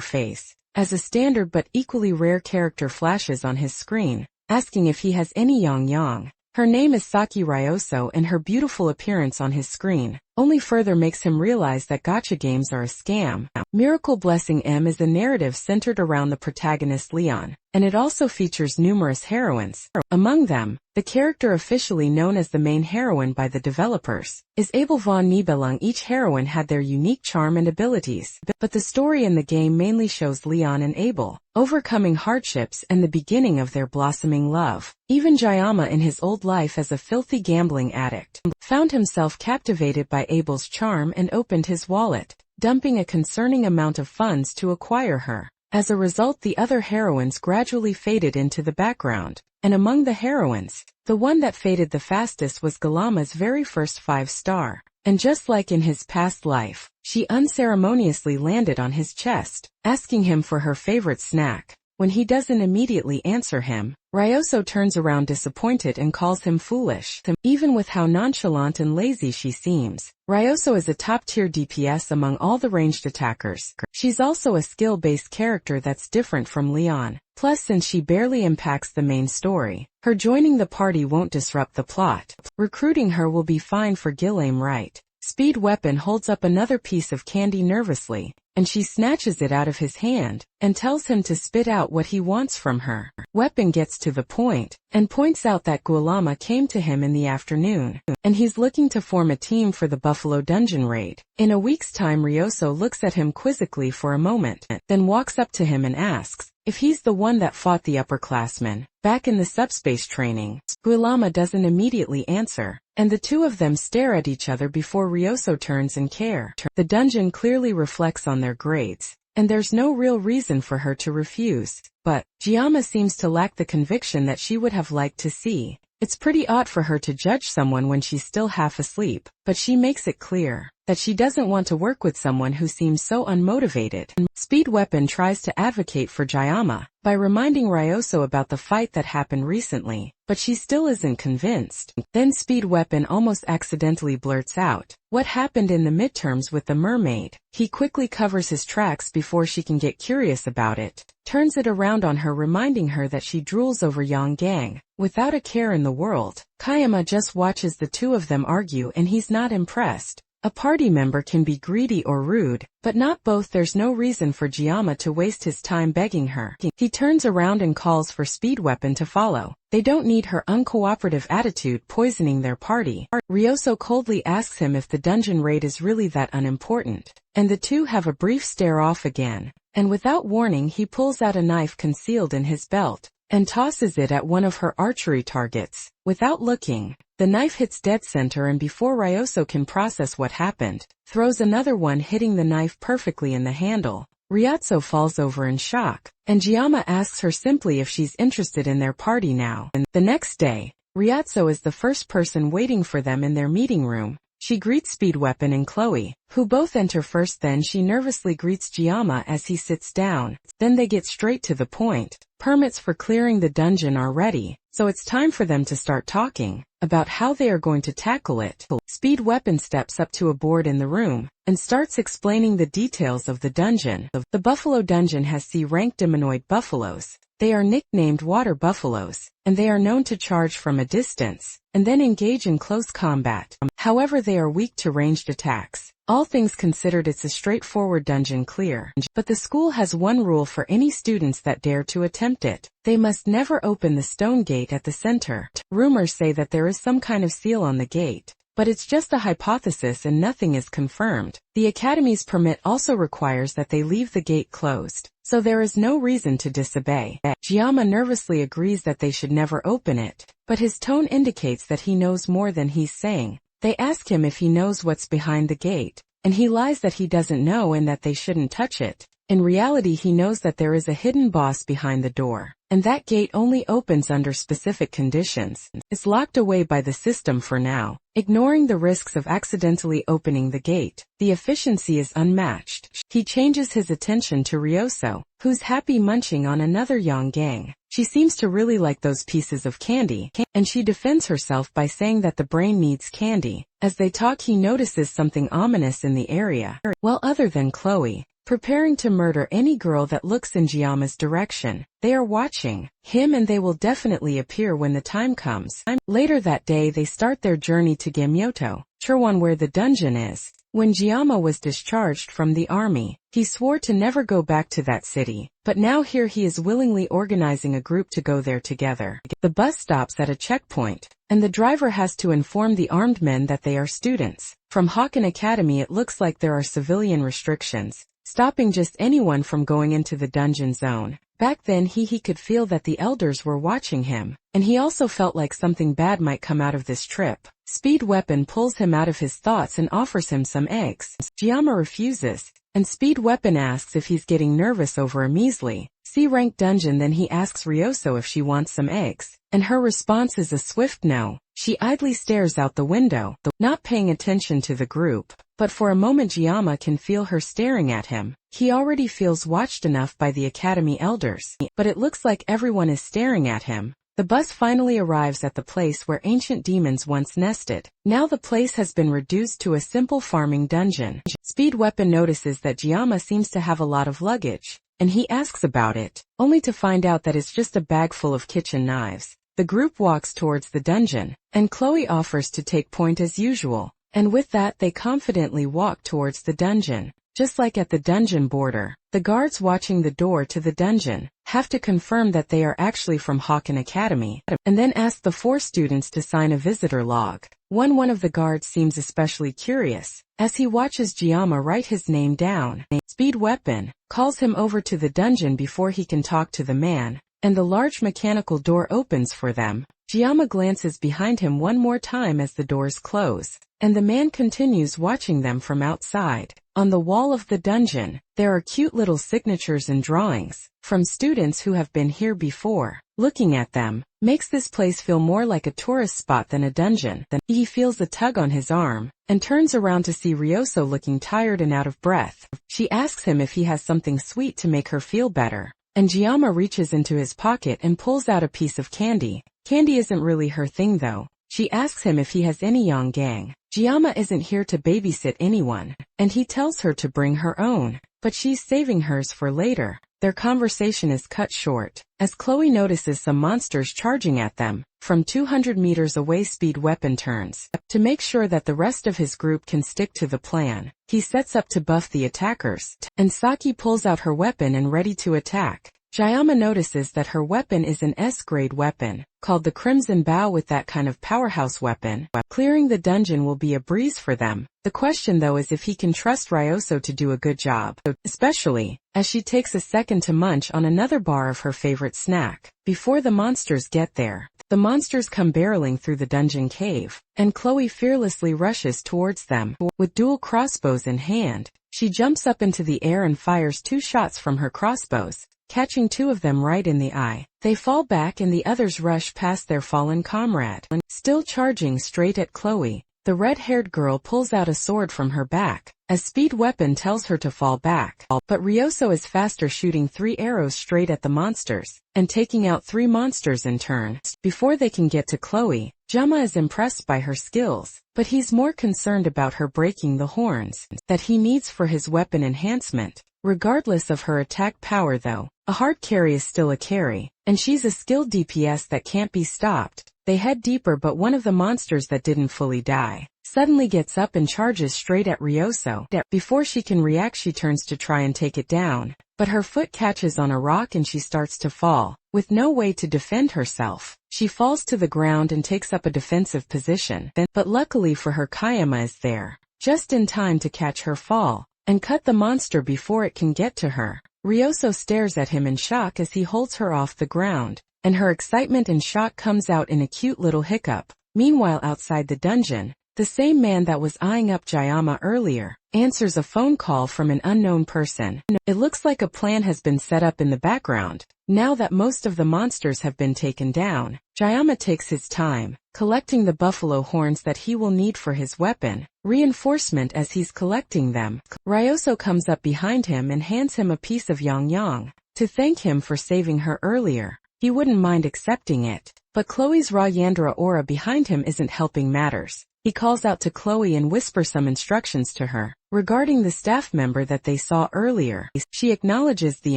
face. As a standard but equally rare character flashes on his screen, asking if he has any yang. Her name is Saki Ryoso, and her beautiful appearance on his screen only further makes him realize that gacha games are a scam. Miracle Blessing M is a narrative centered around the protagonist Leon, and it also features numerous heroines. Among them, the character officially known as the main heroine by the developers is Abel von Nibelung. Each heroine had their unique charm and abilities, but the story in the game mainly shows Leon and Abel overcoming hardships and the beginning of their blossoming love. Even Giamma in his old life as a filthy gambling addict found himself captivated by Abel's charm and opened his wallet, dumping a concerning amount of funds to acquire her. As a result, the other heroines gradually faded into the background, and among the heroines, the one that faded the fastest was Galama's very first 5-star. And just like in his past life, she unceremoniously landed on his chest, asking him for her favorite snack. When he doesn't immediately answer him, Ryoso turns around disappointed and calls him foolish. Even with how nonchalant and lazy she seems, Ryoso is a top-tier DPS among all the ranged attackers. She's also a skill-based character that's different from Leon. Plus, since she barely impacts the main story, her joining the party won't disrupt the plot. Recruiting her will be fine for Gilame Wright. Speed Weapon holds up another piece of candy nervously, and she snatches it out of his hand and tells him to spit out what he wants from her. Weapon gets to the point and points out that Gualama came to him in the afternoon, and he's looking to form a team for the Buffalo Dungeon raid. In a week's time, Ryoso looks at him quizzically for a moment, then walks up to him and asks if he's the one that fought the upperclassmen back in the subspace training. Gualama doesn't immediately answer, and the two of them stare at each other before Ryoso turns and care. The dungeon clearly reflects on their grades, and there's no real reason for her to refuse, but Giamma seems to lack the conviction that she would have liked to see. It's pretty odd for her to judge someone when she's still half asleep, but she makes it clear that she doesn't want to work with someone who seems so unmotivated. Speed Weapon tries to advocate for Giamma by reminding Ryoso about the fight that happened recently, but she still isn't convinced. Then Speed Weapon almost accidentally blurts out what happened in the midterms with the mermaid. He quickly covers his tracks before she can get curious about it, turns it around on her, reminding her that she drools over Yang Gang without a care in the world. Kayama just watches the two of them argue and he's not impressed. A party member can be greedy or rude, but not both. There's no reason for Giamma to waste his time begging her. He turns around and calls for Speed Weapon to follow. They don't need her uncooperative attitude poisoning their party. Ryoso coldly asks him if the dungeon raid is really that unimportant, and the two have a brief stare-off again. And without warning he pulls out a knife concealed in his belt, and tosses it at one of her archery targets. Without looking, the knife hits dead center, and before Ryoso can process what happened, throws another one, hitting the knife perfectly in the handle. Ryotsu falls over in shock, and Giamma asks her simply if she's interested in their party now. And the next day, Ryotsu is the first person waiting for them in their meeting room. She greets Speed Weapon and Chloe, who both enter first. Then she nervously greets Giamma as he sits down. Then they get straight to the point. Permits for clearing the dungeon are ready, so it's time for them to start talking about how they are going to tackle it. Speed Weapon steps up to a board in the room and starts explaining the details of the dungeon. The buffalo dungeon has C-rank demonoid buffaloes. They are nicknamed water buffaloes, and they are known to charge from a distance and then engage in close combat. However, they are weak to ranged attacks. All things considered, it's a straightforward dungeon clear. But the school has one rule for any students that dare to attempt it. They must never open the stone gate at the center. Rumors say that there is some kind of seal on the gate, but it's just a hypothesis and nothing is confirmed. The Academy's permit also requires that they leave the gate closed, so there is no reason to disobey. Giamma nervously agrees that they should never open it, but his tone indicates that he knows more than he's saying. They ask him if he knows what's behind the gate, and he lies that he doesn't know and that they shouldn't touch it. In reality, he knows that there is a hidden boss behind the door, and that gate only opens under specific conditions. It's locked away by the system for now, ignoring the risks of accidentally opening the gate. The efficiency is unmatched. He changes his attention to Ryoso, who's happy munching on another young gang. She seems to really like those pieces of candy, and she defends herself by saying that the brain needs candy. As they talk, he notices something ominous in the area. Well, other than Chloe preparing to murder any girl that looks in Giamma's direction, they are watching him, and they will definitely appear when the time comes. Later that day, they start their journey to Gamyoto, Churwan, where the dungeon is. When Giamma was discharged from the army, he swore to never go back to that city, but now here he is willingly organizing a group to go there together. The bus stops at a checkpoint, and the driver has to inform the armed men that they are students from Hokken Academy. It looks like there are civilian restrictions, stopping just anyone from going into the dungeon zone. Back then he could feel that the elders were watching him, and he also felt like something bad might come out of this trip. Speed Weapon pulls him out of his thoughts and offers him some eggs. Giamma refuses, and Speed Weapon asks if he's getting nervous over a measly C-rank dungeon. Then he asks Ryoso if she wants some eggs, and her response is a swift no. She idly stares out the window, not paying attention to the group, but for a moment Giamma can feel her staring at him. He already feels watched enough by the Academy elders, but it looks like everyone is staring at him. The bus finally arrives at the place where ancient demons once nested. Now the place has been reduced to a simple farming dungeon. Speed Weapon notices that Giamma seems to have a lot of luggage, and he asks about it, only to find out that it's just a bag full of kitchen knives. The group walks towards the dungeon, and Chloe offers to take point as usual, and with that they confidently walk towards the dungeon. Just like at the dungeon border, the guards watching the door to the dungeon have to confirm that they are actually from Hokken Academy, and then ask the 4 students to sign a visitor log. One of the guards seems especially curious, as he watches Giamma write his name down. Speed Weapon calls him over to the dungeon before he can talk to the man, and the large mechanical door opens for them. Giamma glances behind him one more time as the doors close, and the man continues watching them from outside. On the wall of the dungeon, there are cute little signatures and drawings from students who have been here before. Looking at them makes this place feel more like a tourist spot than a dungeon. Then he feels a tug on his arm and turns around to see Ryoso looking tired and out of breath. She asks him if he has something sweet to make her feel better, and Giamma reaches into his pocket and pulls out a piece of candy. Candy isn't really her thing though. She asks him if he has any young gang, Giamma isn't here to babysit anyone, and he tells her to bring her own, but she's saving hers for later. Their conversation is cut short, as Chloe notices some monsters charging at them. From 200 meters away, Speed Weapon turns. To make sure that the rest of his group can stick to the plan, he sets up to buff the attackers, and Saki pulls out her weapon and ready to attack. Giamma notices that her weapon is an S-grade weapon, called the Crimson Bow. With that kind of powerhouse weapon, clearing the dungeon will be a breeze for them. The question though is if he can trust Ryoso to do a good job, especially as she takes a second to munch on another bar of her favorite snack. Before the monsters get there, the monsters come barreling through the dungeon cave, and Chloe fearlessly rushes towards them. With dual crossbows in hand, she jumps up into the air and fires 2 shots from her crossbows, catching 2 of them right in the eye. They fall back and the others rush past their fallen comrade. Still charging straight at Chloe, the red-haired girl pulls out a sword from her back, as Speed Weapon tells her to fall back. But Ryoso is faster, shooting 3 arrows straight at the monsters, and taking out 3 monsters in turn. Before they can get to Chloe, Giamma is impressed by her skills, but he's more concerned about her breaking the horns that he needs for his weapon enhancement. Regardless of her attack power though, a hard carry is still a carry, and she's a skilled DPS that can't be stopped. They head deeper, but one of the monsters that didn't fully die suddenly gets up and charges straight at Ryoso. Before she can react, she turns to try and take it down, but her foot catches on a rock and she starts to fall. With no way to defend herself, she falls to the ground and takes up a defensive position. But luckily for her, Kayama is there, just in time to catch her fall and cut the monster before it can get to her. Ryoso stares at him in shock as he holds her off the ground, and her excitement and shock comes out in a cute little hiccup. Meanwhile, outside the dungeon, the same man that was eyeing up Giamma earlier answers a phone call from an unknown person. It looks like a plan has been set up in the background. Now that most of the monsters have been taken down, Giamma takes his time, collecting the buffalo horns that he will need for his weapon reinforcement. As he's collecting them, Ryoso comes up behind him and hands him a piece of yang to thank him for saving her earlier. He wouldn't mind accepting it, but Chloe's raw Yandra aura behind him isn't helping matters. He calls out to Chloe and whispers some instructions to her regarding the staff member that they saw earlier. She acknowledges the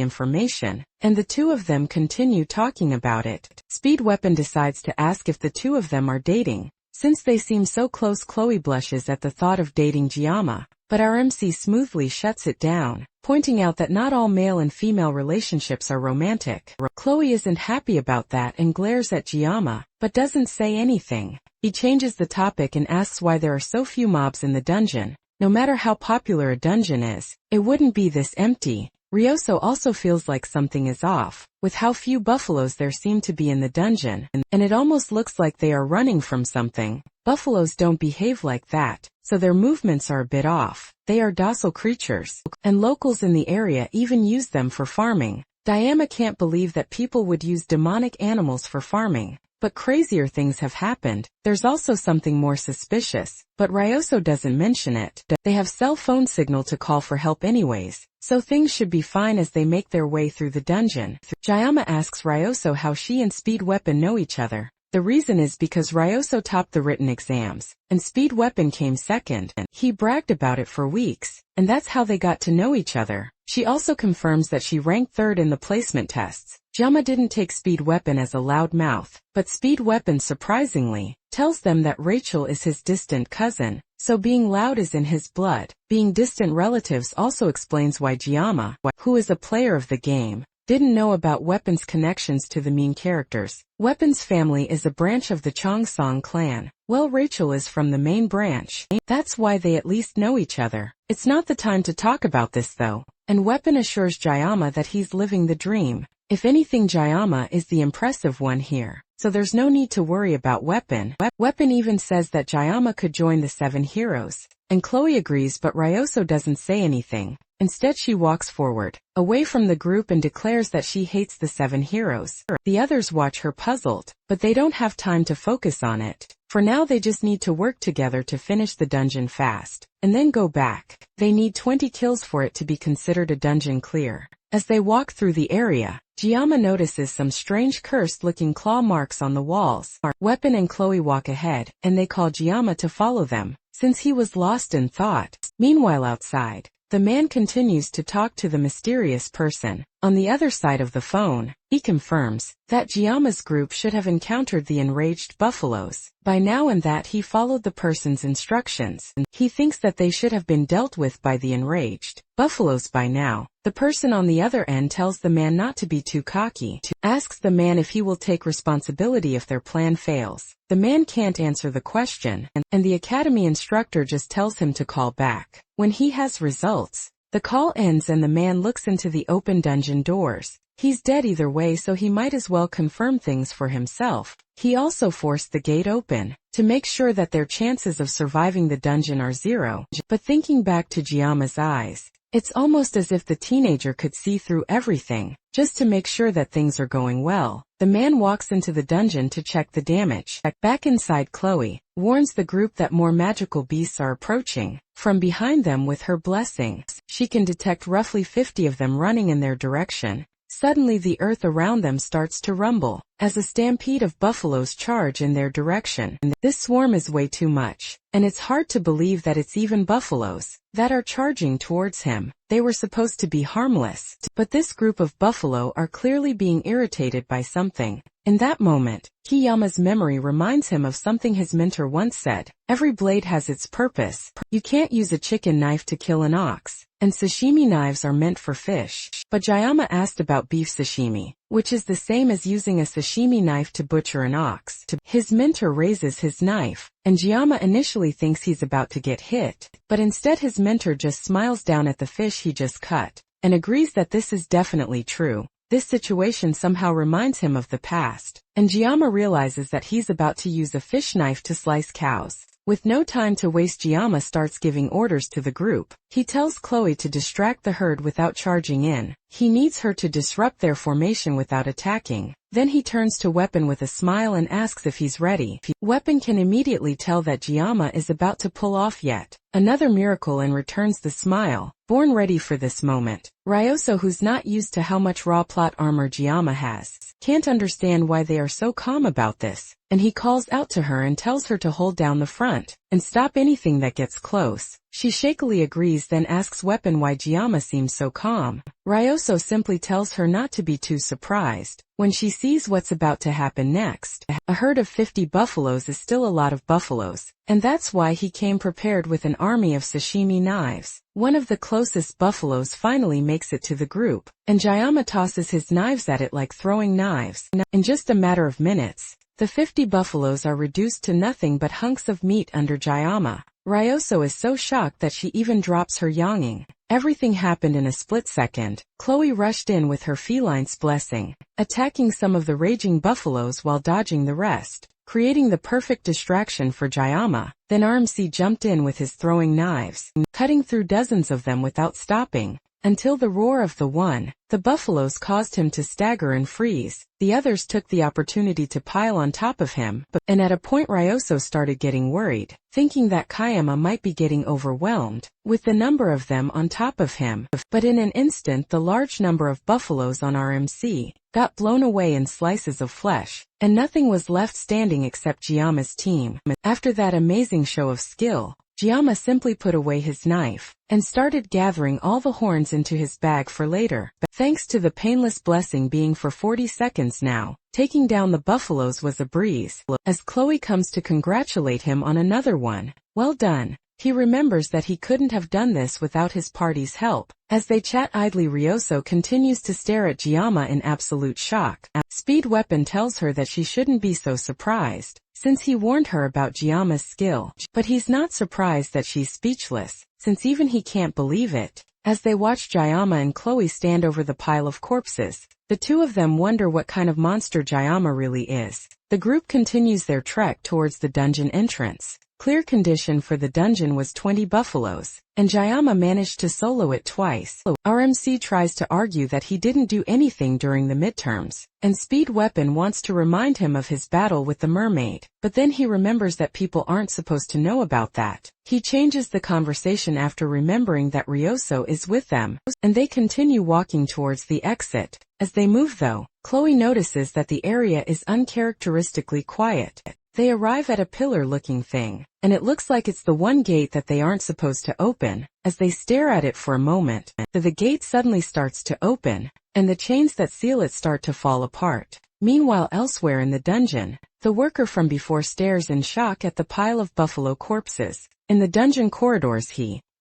information, and the 2 of them continue talking about it. Speed Weapon decides to ask if the 2 of them are dating. Since they seem so close, Chloe blushes at the thought of dating Giamma, but our MC smoothly shuts it down, pointing out that not all male and female relationships are romantic. Chloe isn't happy about that and glares at Giamma, but doesn't say anything. He changes the topic and asks why there are so few mobs in the dungeon. No matter how popular a dungeon is, it wouldn't be this empty. Ryoso also feels like something is off, with how few buffaloes there seem to be in the dungeon, and it almost looks like they are running from something. Buffaloes don't behave like that, so their movements are a bit off. They are docile creatures, and locals in the area even use them for farming. Giamma can't believe that people would use demonic animals for farming, but crazier things have happened. There's also something more suspicious, but Ryoso doesn't mention it. They have cell phone signal to call for help anyways, so things should be fine as they make their way through the dungeon. Giamma asks Ryoso how she and Speed Weapon know each other. The reason is because Ryoso topped the written exams, and Speed Weapon came second. He bragged about it for weeks, and that's how they got to know each other. She also confirms that she ranked 3rd in the placement tests. Giamma didn't take Speed Weapon as a loud mouth, but Speed Weapon surprisingly tells them that Rachel is his distant cousin, so being loud is in his blood. Being distant relatives also explains why Giamma, who is a player of the game, didn't know about Weapon's connections to the main characters. Weapon's family is a branch of the Chongsong clan, while Rachel is from the main branch. That's why they at least know each other. It's not the time to talk about this though, and Weapon assures Giamma that he's living the dream. If anything, Giamma is the impressive one here, so there's no need to worry about Weapon. Weapon even says that Giamma could join the 7 heroes, and Chloe agrees, but Ryoso doesn't say anything. Instead, she walks forward, away from the group, and declares that she hates the 7 heroes. The others watch her puzzled, but they don't have time to focus on it. For now, they just need to work together to finish the dungeon fast, and then go back. They need 20 kills for it to be considered a dungeon clear. As they walk through the area, Giamma notices some strange cursed-looking claw marks on the walls. Weapon and Chloe walk ahead, and they call Giamma to follow them. since he was lost in thought. Meanwhile outside, the man continues to talk to the mysterious person. On the other side of the phone, he confirms that Giama's group should have encountered the enraged buffaloes by now and that he followed the person's instructions. He thinks that they should have been dealt with by the enraged buffaloes by now. The person on the other end tells the man not to be too cocky, asks the man if he will take responsibility if their plan fails. The man can't answer the question, and the academy instructor just tells him to call back when he has results. The call ends and the man looks into the open dungeon doors. He's dead either way, so he might as well confirm things for himself. He also forced the gate open to make sure that their chances of surviving the dungeon are zero. But thinking back to Giama's eyes, it's almost as if the teenager could see through everything. Just to make sure that things are going well, the man walks into the dungeon to check the damage. Back inside, Chloe warns the group that more magical beasts are approaching. From behind them with her blessing, she can detect roughly 50 of them running in their direction. Suddenly the earth around them starts to rumble, as a stampede of buffaloes charge in their direction. This swarm is way too much, and it's hard to believe that it's even buffaloes that are charging towards him. They were supposed to be harmless, but this group of buffalo are clearly being irritated by something. In that moment, Kiyama's memory reminds him of something his mentor once said: every blade has its purpose. You can't use a chicken knife to kill an ox, and sashimi knives are meant for fish. But Giama asked about beef sashimi, which is the same as using a sashimi knife to butcher an ox. His mentor raises his knife, and Giama initially thinks he's about to get hit, but instead his mentor just smiles down at the fish he just cut, and agrees that this is definitely true. This situation somehow reminds him of the past, and Giama realizes that he's about to use a fish knife to slice cows. With no time to waste, Giama starts giving orders to the group. He tells Chloe to distract the herd without charging in. He needs her to disrupt their formation without attacking. Then he turns to Weapon with a smile and asks if he's ready. Weapon can immediately tell that Giama is about to pull off yet another miracle and returns the smile, born ready for this moment. Ryoso, who's not used to how much raw plot armor Giama has, can't understand why they are so calm about this, and he calls out to her and tells her to hold down the front and stop anything that gets close. She shakily agrees, then asks Weapon why Giama seems so calm. Ryoso simply tells her not to be too surprised when she sees what's about to happen next. A herd of 50 buffaloes is still a lot of buffaloes, and that's why he came prepared with an army of sashimi knives. One of the closest buffaloes finally makes it to the group, and Giama tosses his knives at it like throwing knives. In just a matter of minutes, the 50 buffaloes are reduced to nothing but hunks of meat under Giama. Ryoso is so shocked that she even drops her yonging. Everything happened in a split second. Chloe rushed in with her feline's blessing, attacking some of the raging buffaloes while dodging the rest, creating the perfect distraction for Giama. Then RMC jumped in with his throwing knives, cutting through dozens of them without stopping, until the roar of the buffaloes caused him to stagger and freeze. The others took the opportunity to pile on top of him, and at a point Ryoso started getting worried, thinking that Kayama might be getting overwhelmed with the number of them on top of him. But in an instant the large number of buffaloes on RMC got blown away in slices of flesh, and nothing was left standing except Giama's team. After that amazing show of skill, Giama simply put away his knife and started gathering all the horns into his bag for later. But thanks to the painless blessing being for 40 seconds now, taking down the buffaloes was a breeze. As Chloe comes to congratulate him on another one, well done, he remembers that he couldn't have done this without his party's help. As they chat idly, Ryoso continues to stare at Giama in absolute shock. Speed Weapon tells her that she shouldn't be so surprised, since he warned her about Giama's skill. But he's not surprised that she's speechless, since even he can't believe it. As they watch Giama and Chloe stand over the pile of corpses, the two of them wonder what kind of monster Giama really is. The group continues their trek towards the dungeon entrance. Clear condition for the dungeon was 20 buffaloes, and Giama managed to solo it twice. RMC tries to argue that he didn't do anything during the midterms, and Speed Weapon wants to remind him of his battle with the mermaid, but then he remembers that people aren't supposed to know about that. He changes the conversation after remembering that Ryoso is with them, and they continue walking towards the exit. As they move though, Chloe notices that the area is uncharacteristically quiet. They arrive at a pillar-looking thing, and it looks like it's the one gate that they aren't supposed to open. As they stare at it for a moment, the gate suddenly starts to open, and the chains that seal it start to fall apart. Meanwhile, elsewhere in the dungeon, the worker from before stares in shock at the pile of buffalo corpses. In the dungeon corridors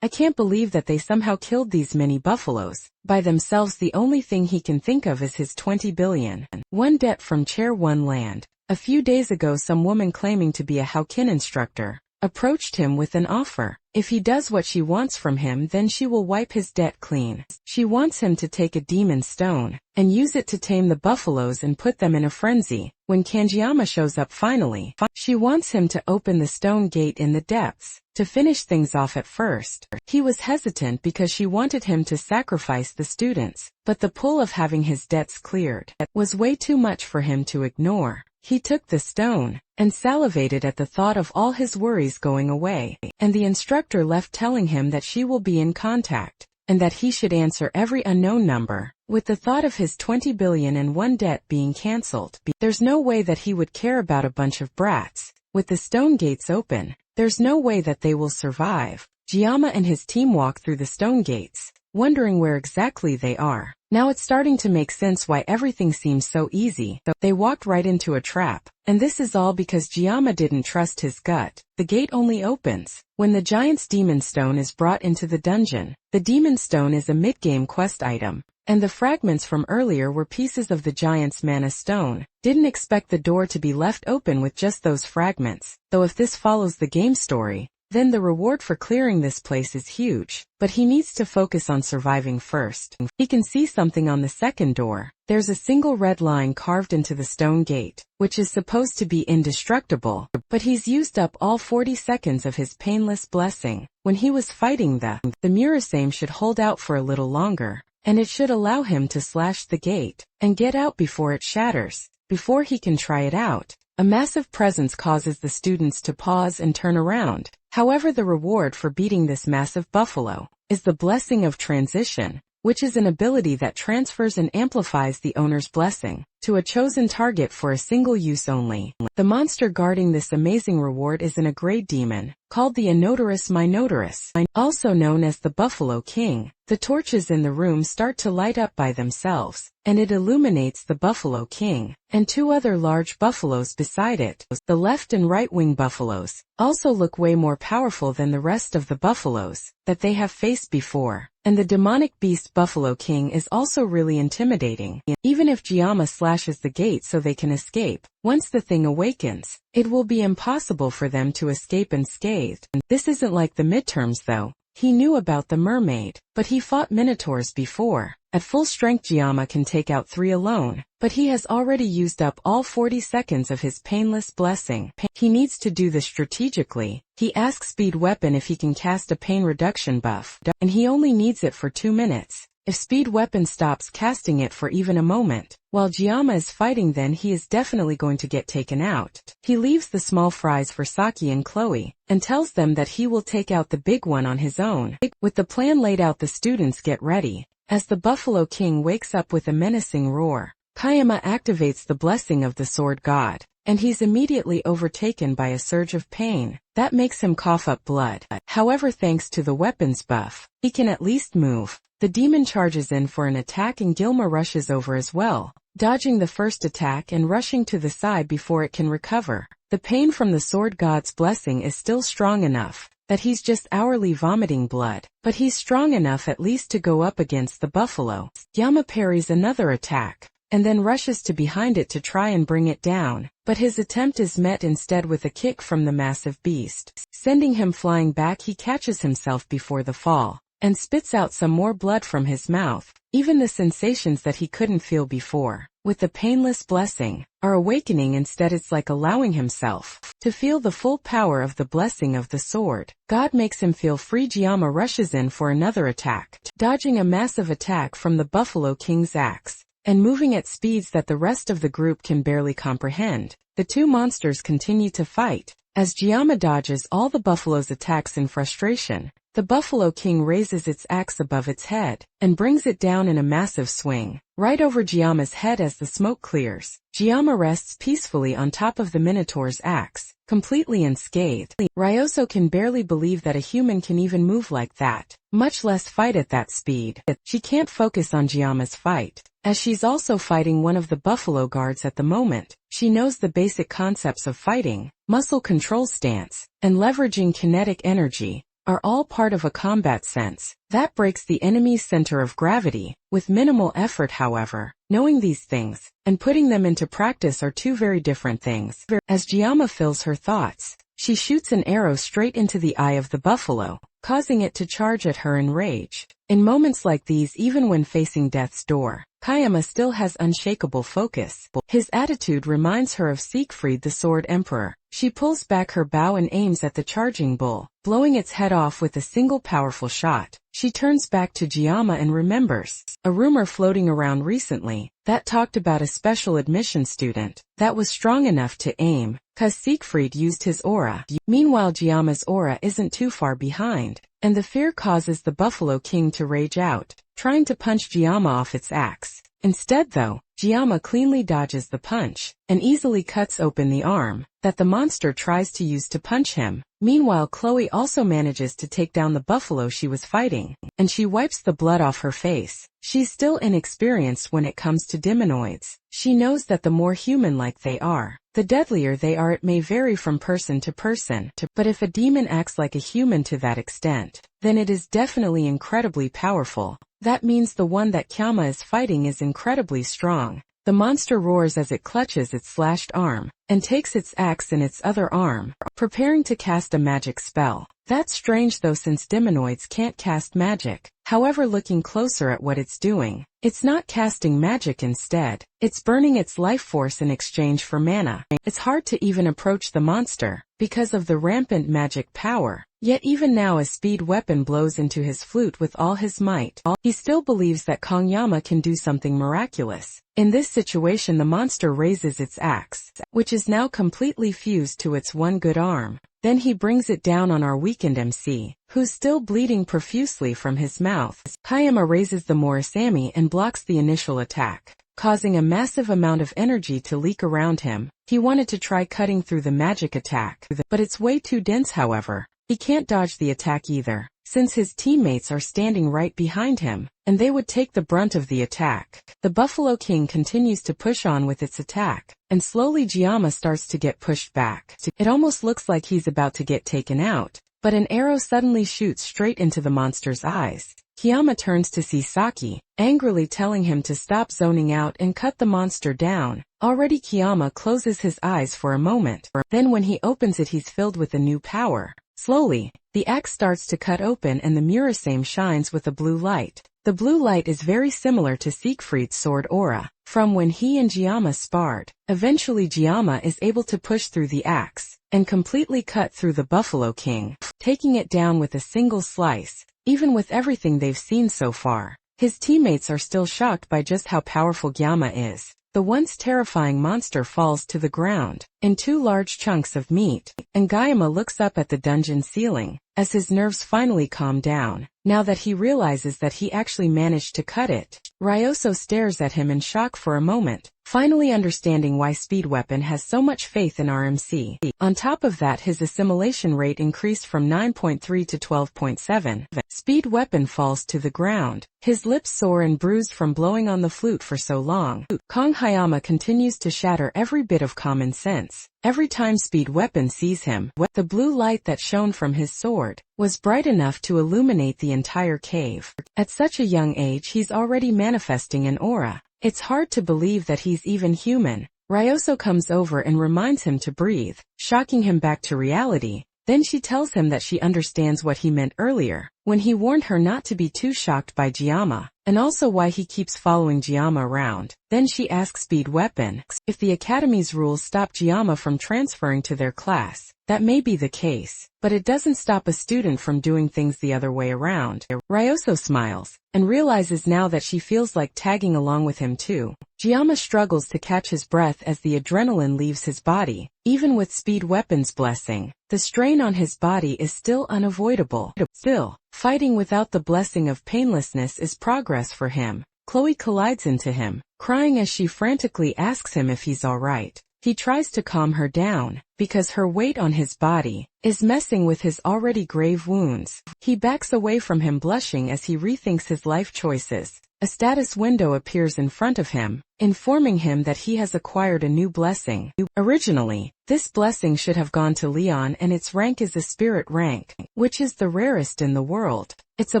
I can't believe that they somehow killed these many buffaloes. By themselves, the only thing he can think of is his 20 billion. One debt from Chair 1 land. A few days ago, some woman claiming to be a Haukin instructor approached him with an offer. If he does what she wants from him, then she will wipe his debt clean. She wants him to take a demon stone and use it to tame the buffaloes and put them in a frenzy. When Kanjiyama shows up finally, she wants him to open the stone gate in the depths. To finish things off at first, he was hesitant because she wanted him to sacrifice the students, but the pull of having his debts cleared was way too much for him to ignore. He took the stone and salivated at the thought of all his worries going away, and the instructor left telling him that she will be in contact, and that he should answer every unknown number. With the thought of his 20 billion and one debt being cancelled, there's no way that he would care about a bunch of brats. With the stone gates open, there's no way that they will survive. Jiyama and his team walk through the stone gates, wondering where exactly they are. Now it's starting to make sense why everything seems so easy. They walked right into a trap, and this is all because Jiyama didn't trust his gut. The gate only opens when the giant's demon stone is brought into the dungeon. The demon stone is a mid-game quest item, and the fragments from earlier were pieces of the giant's mana stone. Didn't expect the door to be left open with just those fragments, though if this follows the game story, then the reward for clearing this place is huge. But he needs to focus on surviving first. He can see something on the second door. There's a single red line carved into the stone gate, which is supposed to be indestructible, but he's used up all 40 seconds of his painless blessing. When he was fighting the Murasame should hold out for a little longer, and it should allow him to slash the gate and get out before it shatters. Before he can try it out, a massive presence causes the students to pause and turn around. However, the reward for beating this massive buffalo is the Blessing of Transition, which is an ability that transfers and amplifies the owner's blessing to a chosen target for a single use only. The monster guarding this amazing reward is a grade demon, called the Inotorous Minotaurus, also known as the Buffalo King. The torches in the room start to light up by themselves, and it illuminates the Buffalo King, and two other large buffaloes beside it. The left and right wing buffaloes also look way more powerful than the rest of the buffaloes that they have faced before, and the demonic beast Buffalo King is also really intimidating. Even if Jiyama slashes the gate so they can escape, once the thing awakens, it will be impossible for them to escape unscathed. This isn't like the midterms though. He knew about the mermaid, but he fought minotaurs before. At full strength, Jiyama can take out 3 alone, but he has already used up all 40 seconds of his painless blessing. He needs to do this strategically. He asks Speed Weapon if he can cast a pain reduction buff, and he only needs it for 2 minutes. If Speed Weapon stops casting it for even a moment, while Jiyama is fighting, then he is definitely going to get taken out. He leaves the small fries for Saki and Chloe, and tells them that he will take out the big one on his own. With the plan laid out, the students get ready. As the Buffalo King wakes up with a menacing roar, Kayama activates the blessing of the Sword God, and he's immediately overtaken by a surge of pain that makes him cough up blood. However, thanks to the weapons buff, he can at least move. The demon charges in for an attack, and Gilma rushes over as well, dodging the first attack and rushing to the side before it can recover. The pain from the Sword God's blessing is still strong enough that he's just hourly vomiting blood, but he's strong enough at least to go up against the buffalo. Yama parries another attack, and then rushes to behind it to try and bring it down, but his attempt is met instead with a kick from the massive beast. Sending him flying back, he catches himself before the fall, and spits out some more blood from his mouth. Even the sensations that he couldn't feel before, with the painless blessing, are awakening. Instead, it's like allowing himself to feel the full power of the blessing of the sword. God makes him feel free. Jiyama rushes in for another attack, dodging a massive attack from the Buffalo King's axe, and moving at speeds that the rest of the group can barely comprehend. The two monsters continue to fight, as Jiyama dodges all the buffalo's attacks in frustration. The Buffalo King raises its axe above its head and brings it down in a massive swing, right over Giama's head. As the smoke clears, Giama rests peacefully on top of the Minotaur's axe, completely unscathed. Ryoso can barely believe that a human can even move like that, much less fight at that speed. She can't focus on Giama's fight, as she's also fighting one of the buffalo guards at the moment. She knows the basic concepts of fighting, muscle control stance, and leveraging kinetic energy are all part of a combat sense that breaks the enemy's center of gravity with minimal effort. However, knowing these things and putting them into practice are two very different things. As Giama fills her thoughts, she shoots an arrow straight into the eye of the buffalo, causing it to charge at her in rage. In moments like these, even when facing death's door, Kayama still has unshakable focus. His attitude reminds her of Siegfried the Sword Emperor. She pulls back her bow and aims at the charging bull, blowing its head off with a single powerful shot. She turns back to Giama and remembers a rumor floating around recently that talked about a special admission student that was strong enough to aim, 'cause Siegfried used his aura. Meanwhile, Giama's aura isn't too far behind, and the fear causes the Buffalo King to rage out, trying to punch Giama off its axe. Instead though, Giama cleanly dodges the punch and easily cuts open the arm that the monster tries to use to punch him. Meanwhile, Chloe also manages to take down the buffalo she was fighting, and she wipes the blood off her face. She's still inexperienced when it comes to demonoids. She knows that the more human-like they are, the deadlier they are. It may vary from person to person, but if a demon acts like a human to that extent, then it is definitely incredibly powerful. That means the one that Kyama is fighting is incredibly strong. The monster roars as it clutches its slashed arm and takes its axe in its other arm, preparing to cast a magic spell. That's strange though, since demonoids can't cast magic. However, looking closer at what it's doing, it's not casting magic. Instead, it's burning its life force in exchange for mana. It's hard to even approach the monster because of the rampant magic power. Yet even now, a speed weapon blows into his flute with all his might. He still believes that Konyama can do something miraculous. In this situation, the monster raises its axe, which is now completely fused to its one good arm. Then he brings it down on our weakened MC, who's still bleeding profusely from his mouth. Kayama raises the Morisami and blocks the initial attack, causing a massive amount of energy to leak around him. He wanted to try cutting through the magic attack, but it's way too dense. However, he can't dodge the attack either, since his teammates are standing right behind him, and they would take the brunt of the attack. The Buffalo King continues to push on with its attack, and slowly Giama starts to get pushed back. It almost looks like he's about to get taken out, but an arrow suddenly shoots straight into the monster's eyes. Kiyama turns to see Saki, angrily telling him to stop zoning out and cut the monster down. Already Kiyama closes his eyes for a moment, then when he opens it, he's filled with a new power. Slowly, the axe starts to cut open and the Murasame shines with a blue light. The blue light is very similar to Siegfried's sword aura from when he and Giama sparred. Eventually Giama is able to push through the axe and completely cut through the Buffalo King, taking it down with a single slice. Even with everything they've seen so far, his teammates are still shocked by just how powerful Giama is. The once terrifying monster falls to the ground in two large chunks of meat, and Giama looks up at the dungeon ceiling as his nerves finally calm down. Now that he realizes that he actually managed to cut it, Ryoso stares at him in shock for a moment, finally understanding why Speed Weapon has so much faith in RMC. On top of that, his assimilation rate increased from 9.3 to 12.7. Speed Weapon falls to the ground, his lips sore and bruised from blowing on the flute for so long. Kong Hayama continues to shatter every bit of common sense. Every time Speed Weapon sees him, the blue light that shone from his sword was bright enough to illuminate the entire cave. At such a young age, he's already manifesting an aura. It's hard to believe that he's even human. Ryoso comes over and reminds him to breathe, shocking him back to reality. Then she tells him that she understands what he meant earlier, when he warned her not to be too shocked by Giama, and also why he keeps following Giama around. Then she asks Speed Weapon if the Academy's rules stop Giama from transferring to their class. That may be the case, but it doesn't stop a student from doing things the other way around. Ryoso smiles, and realizes now that she feels like tagging along with him too. Giama struggles to catch his breath as the adrenaline leaves his body. Even with Speed Weapon's blessing, the strain on his body is still unavoidable. Still, Fighting without the blessing of painlessness is progress for him. Chloe collides into him, crying as she frantically asks him if he's alright. He tries to calm her down, because her weight on his body is messing with his already grave wounds. He backs away from him blushing as he rethinks his life choices. A status window appears in front of him, informing him that he has acquired a new blessing. Originally, this blessing should have gone to Leon, and its rank is a spirit rank, which is the rarest in the world. It's a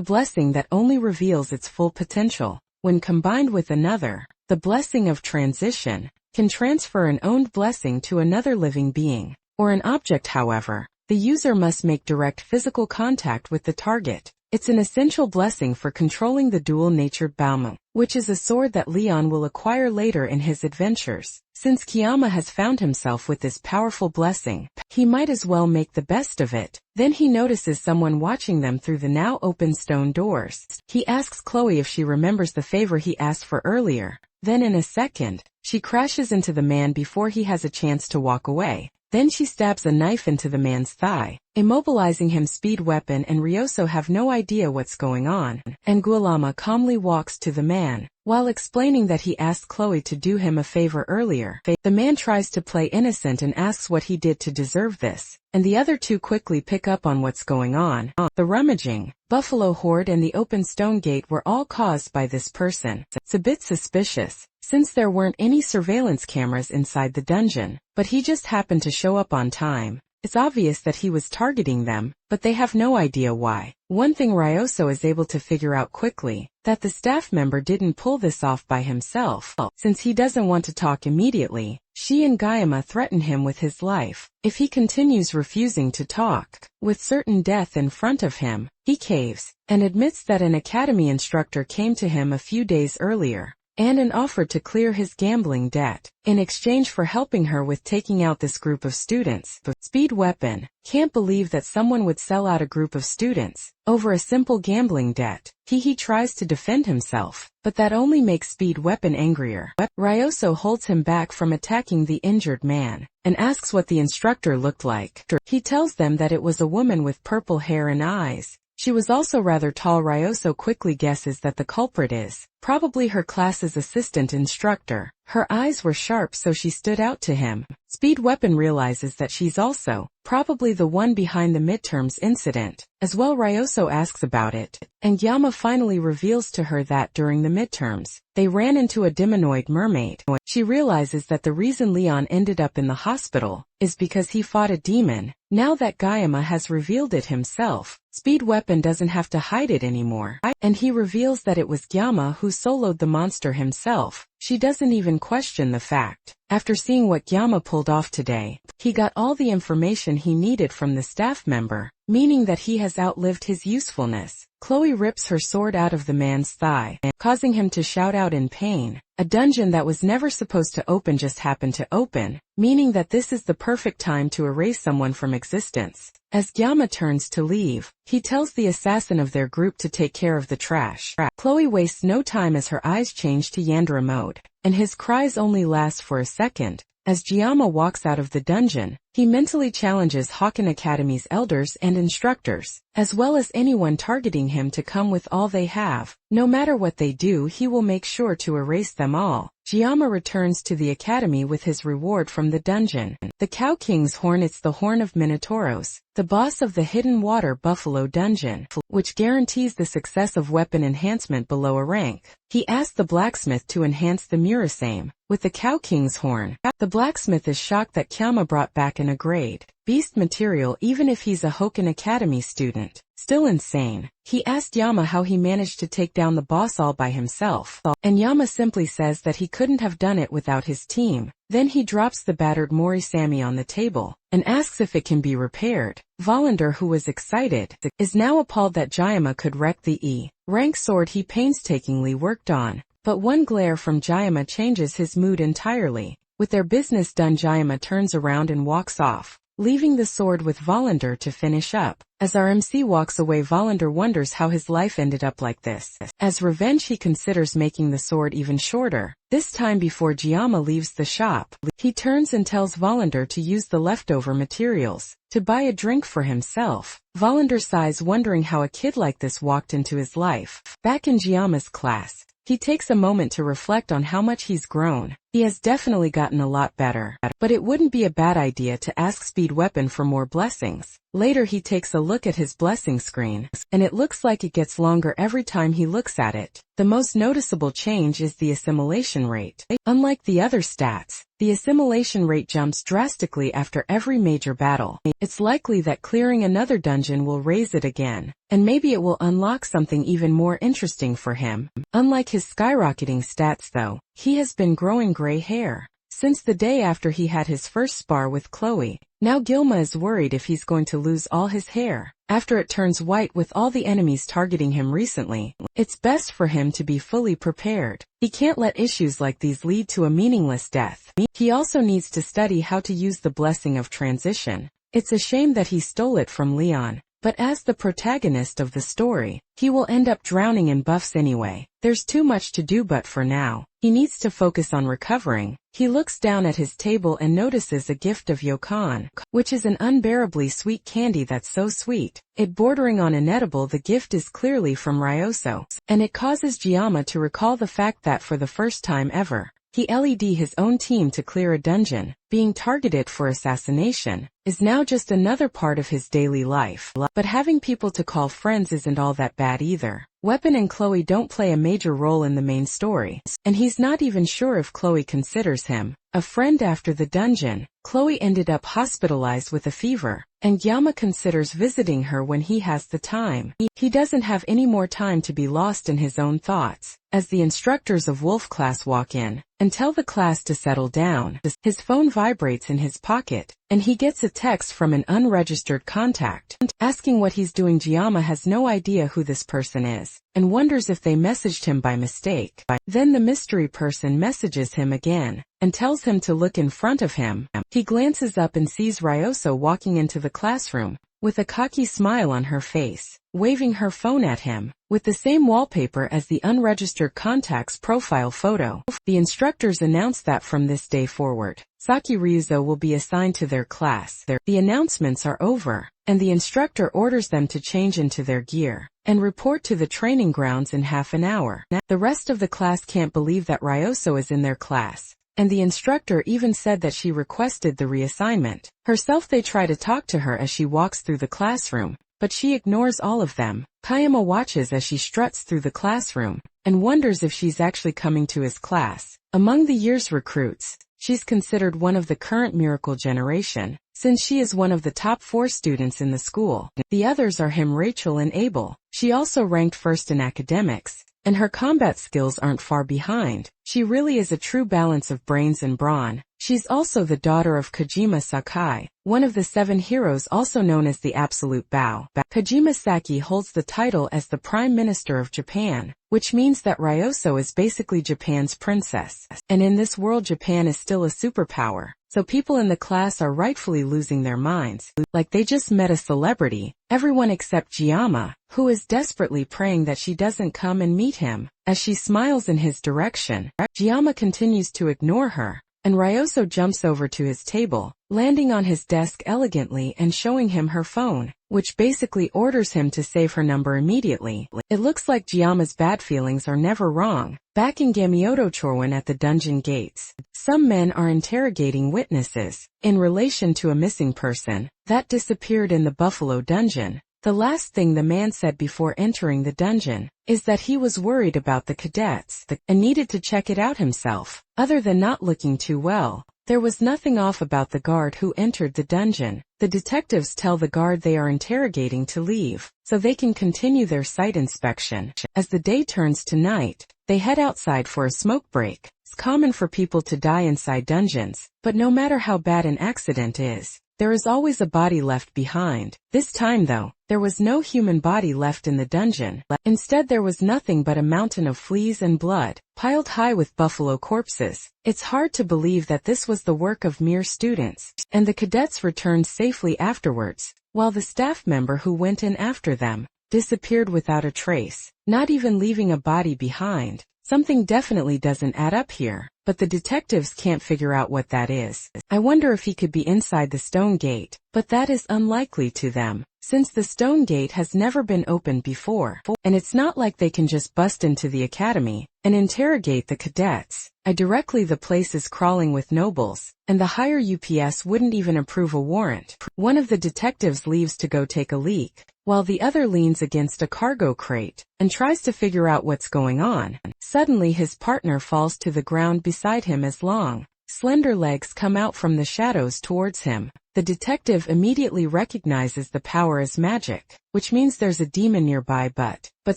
blessing that only reveals its full potential. When combined with another, the blessing of transition can transfer an owned blessing to another living being, or an object. However, the user must make direct physical contact with the target. It's an essential blessing for controlling the dual-natured Baomu, which is a sword that Leon will acquire later in his adventures. Since Kiyama has found himself with this powerful blessing, he might as well make the best of it. Then he notices someone watching them through the now open stone doors. He asks Chloe if she remembers the favor he asked for earlier. Then in a second, she crashes into the man before he has a chance to walk away. Then she stabs a knife into the man's thigh, immobilizing him. Speed Weapon and Ryoso have no idea what's going on, and Guilama calmly walks to the man, while explaining that he asked Chloe to do him a favor earlier. The man tries to play innocent and asks what he did to deserve this, and the other two quickly pick up on what's going on. The rummaging, buffalo horde and the open stone gate were all caused by this person. It's a bit suspicious, since there weren't any surveillance cameras inside the dungeon, but he just happened to show up on time. It's obvious that he was targeting them, but they have no idea why. One thing Ryoso is able to figure out quickly, that the staff member didn't pull this off by himself. Since he doesn't want to talk immediately, she and Guilama threaten him with his life if he continues refusing to talk. With certain death in front of him, he caves, and admits that an academy instructor came to him a few days earlier, and offered to clear his gambling debt, in exchange for helping her with taking out this group of students. Speed Weapon can't believe that someone would sell out a group of students over a simple gambling debt. He tries to defend himself, but that only makes Speed Weapon angrier. Ryoso holds him back from attacking the injured man, and asks what the instructor looked like. He tells them that it was a woman with purple hair and eyes. She was also rather tall. Ryoso quickly guesses that the culprit is probably her class's assistant instructor. Her eyes were sharp, so she stood out to him. Speed Weapon realizes that she's also probably the one behind the midterms incident. As well, Ryoso asks about it, and Yama finally reveals to her that during the midterms, they ran into a demonoid mermaid. She realizes that the reason Leon ended up in the hospital is because he fought a demon. Now that Guilama has revealed it himself, Speed Weapon doesn't have to hide it anymore, and he reveals that it was Gyama who soloed the monster himself. She doesn't even question the fact. After seeing what Gyama pulled off today, he got all the information he needed from the staff member, meaning that he has outlived his usefulness. Chloe rips her sword out of the man's thigh, causing him to shout out in pain. A dungeon that was never supposed to open just happened to open, meaning that this is the perfect time to erase someone from existence. As Gyama turns to leave, he tells the assassin of their group to take care of the trash. Chloe wastes no time as her eyes change to Yandere mode, and his cries only last for a second. As Gyama walks out of the dungeon, he mentally challenges Hokken Academy's elders and instructors, as well as anyone targeting him, to come with all they have. No matter what they do, he will make sure to erase them all. Gyama returns to the academy with his reward from the dungeon. The Cow King's horn. It's the horn of Minotauros, the boss of the Hidden Water Buffalo dungeon, which guarantees the success of weapon enhancement below a rank. He asked the blacksmith to enhance the Murasame with the Cow King's horn. The blacksmith is shocked that Kyama brought back an grade beast material even if he's a Hokken Academy student. Still insane. He asked Yama how he managed to take down the boss all by himself, and Yama simply says that he couldn't have done it without his team. Then he drops the battered Morisame on the table, and asks if it can be repaired. Volander, who was excited, is now appalled that Gyama could wreck the E-rank sword he painstakingly worked on. But one glare from Gyama changes his mood entirely. With their business done, Gyama turns around and walks off, leaving the sword with Volander to finish up. As our MC walks away, Volander wonders how his life ended up like this. As revenge, he considers making the sword even shorter. This time before Giamma leaves the shop, he turns and tells Volander to use the leftover materials to buy a drink for himself. Volander sighs, wondering how a kid like this walked into his life. Back in Giamma's class, he takes a moment to reflect on how much he's grown. He has definitely gotten a lot better, but it wouldn't be a bad idea to ask Speed Weapon for more blessings. Later he takes a look at his blessing screen, and it looks like it gets longer every time he looks at it. The most noticeable change is the assimilation rate. Unlike the other stats, the assimilation rate jumps drastically after every major battle. It's likely that clearing another dungeon will raise it again, and maybe it will unlock something even more interesting for him. Unlike his skyrocketing stats though, he has been growing gray hair since the day after he had his first spar with Chloe. Now Gilma is worried if he's going to lose all his hair after it turns white with all the enemies targeting him recently. It's best for him to be fully prepared. He can't let issues like these lead to a meaningless death. He also needs to study how to use the blessing of transition. It's a shame that he stole it from Leon, but as the protagonist of the story, he will end up drowning in buffs anyway. There's too much to do, but for now, he needs to focus on recovering. He looks down at his table and notices a gift of Yokan, which is an unbearably sweet candy that's so sweet, it bordering on inedible. The gift is clearly from Ryoso, and it causes Giamma to recall the fact that for the first time ever, he led his own team to clear a dungeon. Being targeted for assassination is now just another part of his daily life. But having people to call friends isn't all that bad either. Weapon and Chloe don't play a major role in the main story, and he's not even sure if Chloe considers him a friend after the dungeon. Chloe ended up hospitalized with a fever, and Gyama considers visiting her when he has the time. He doesn't have any more time to be lost in his own thoughts. As the instructors of Wolf class walk in and tell the class to settle down, his phone vibrates in his pocket, and he gets a text from an unregistered contact asking what he's doing. Gyama has no idea who this person is and wonders if they messaged him by mistake. Then the mystery person messages him again and tells him to look in front of him. He glances up and sees Ryoso walking into the classroom with a cocky smile on her face, waving her phone at him, with the same wallpaper as the unregistered contact's profile photo. The instructors announce that from this day forward, Saki Ryuzo will be assigned to their class. The announcements are over, and the instructor orders them to change into their gear and report to the training grounds in half an hour. The rest of the class can't believe that Ryoso is in their class, and the instructor even said that she requested the reassignment. Herself, they try to talk to her as she walks through the classroom, but she ignores all of them. Kayama watches as she struts through the classroom and wonders if she's actually coming to his class. Among the year's recruits, she's considered one of the current miracle generation, since she is one of the top 4 students in the school. The others are him, Rachel, and Abel. She also ranked first in academics, and her combat skills aren't far behind. She really is a true balance of brains and brawn. She's also the daughter of Kojima Sakai, one of the 7 heroes, also known as the Absolute Bow. Kojima Saki holds the title as the Prime Minister of Japan, which means that Ryoso is basically Japan's princess. And in this world, Japan is still a superpower, so people in the class are rightfully losing their minds, like they just met a celebrity. Everyone except Gyama, who is desperately praying that she doesn't come and meet him. As she smiles in his direction, Gyama continues to ignore her, and Ryoso jumps over to his table, landing on his desk elegantly and showing him her phone, which basically orders him to save her number immediately. It looks like Gyama's bad feelings are never wrong. Back in Gamioto Chorwan at the dungeon gates, some men are interrogating witnesses in relation to a missing person that disappeared in the Buffalo dungeon. The last thing the man said before entering the dungeon is that he was worried about the cadets and needed to check it out himself. Other than not looking too well, there was nothing off about the guard who entered the dungeon. The detectives tell the guard they are interrogating to leave, so they can continue their site inspection. As the day turns to night, they head outside for a smoke break. It's common for people to die inside dungeons, but no matter how bad an accident is, there is always a body left behind. This time though, there was no human body left in the dungeon. Instead there was nothing but a mountain of fleas and blood, piled high with buffalo corpses. It's hard to believe that this was the work of mere students, and the cadets returned safely afterwards, while the staff member who went in after them disappeared without a trace, not even leaving a body behind. Something definitely doesn't add up here, but the detectives can't figure out what that is. I wonder if he could be inside the stone gate, but that is unlikely to them, since the stone gate has never been opened before, and it's not like they can just bust into the academy and interrogate the cadets. Directly the place is crawling with nobles, and the higher UPS wouldn't even approve a warrant. One of the detectives leaves to go take a leak, while the other leans against a cargo crate and tries to figure out what's going on. Suddenly his partner falls to the ground beside him as long, slender legs come out from the shadows towards him. The detective immediately recognizes the power as magic, which means there's a demon nearby, but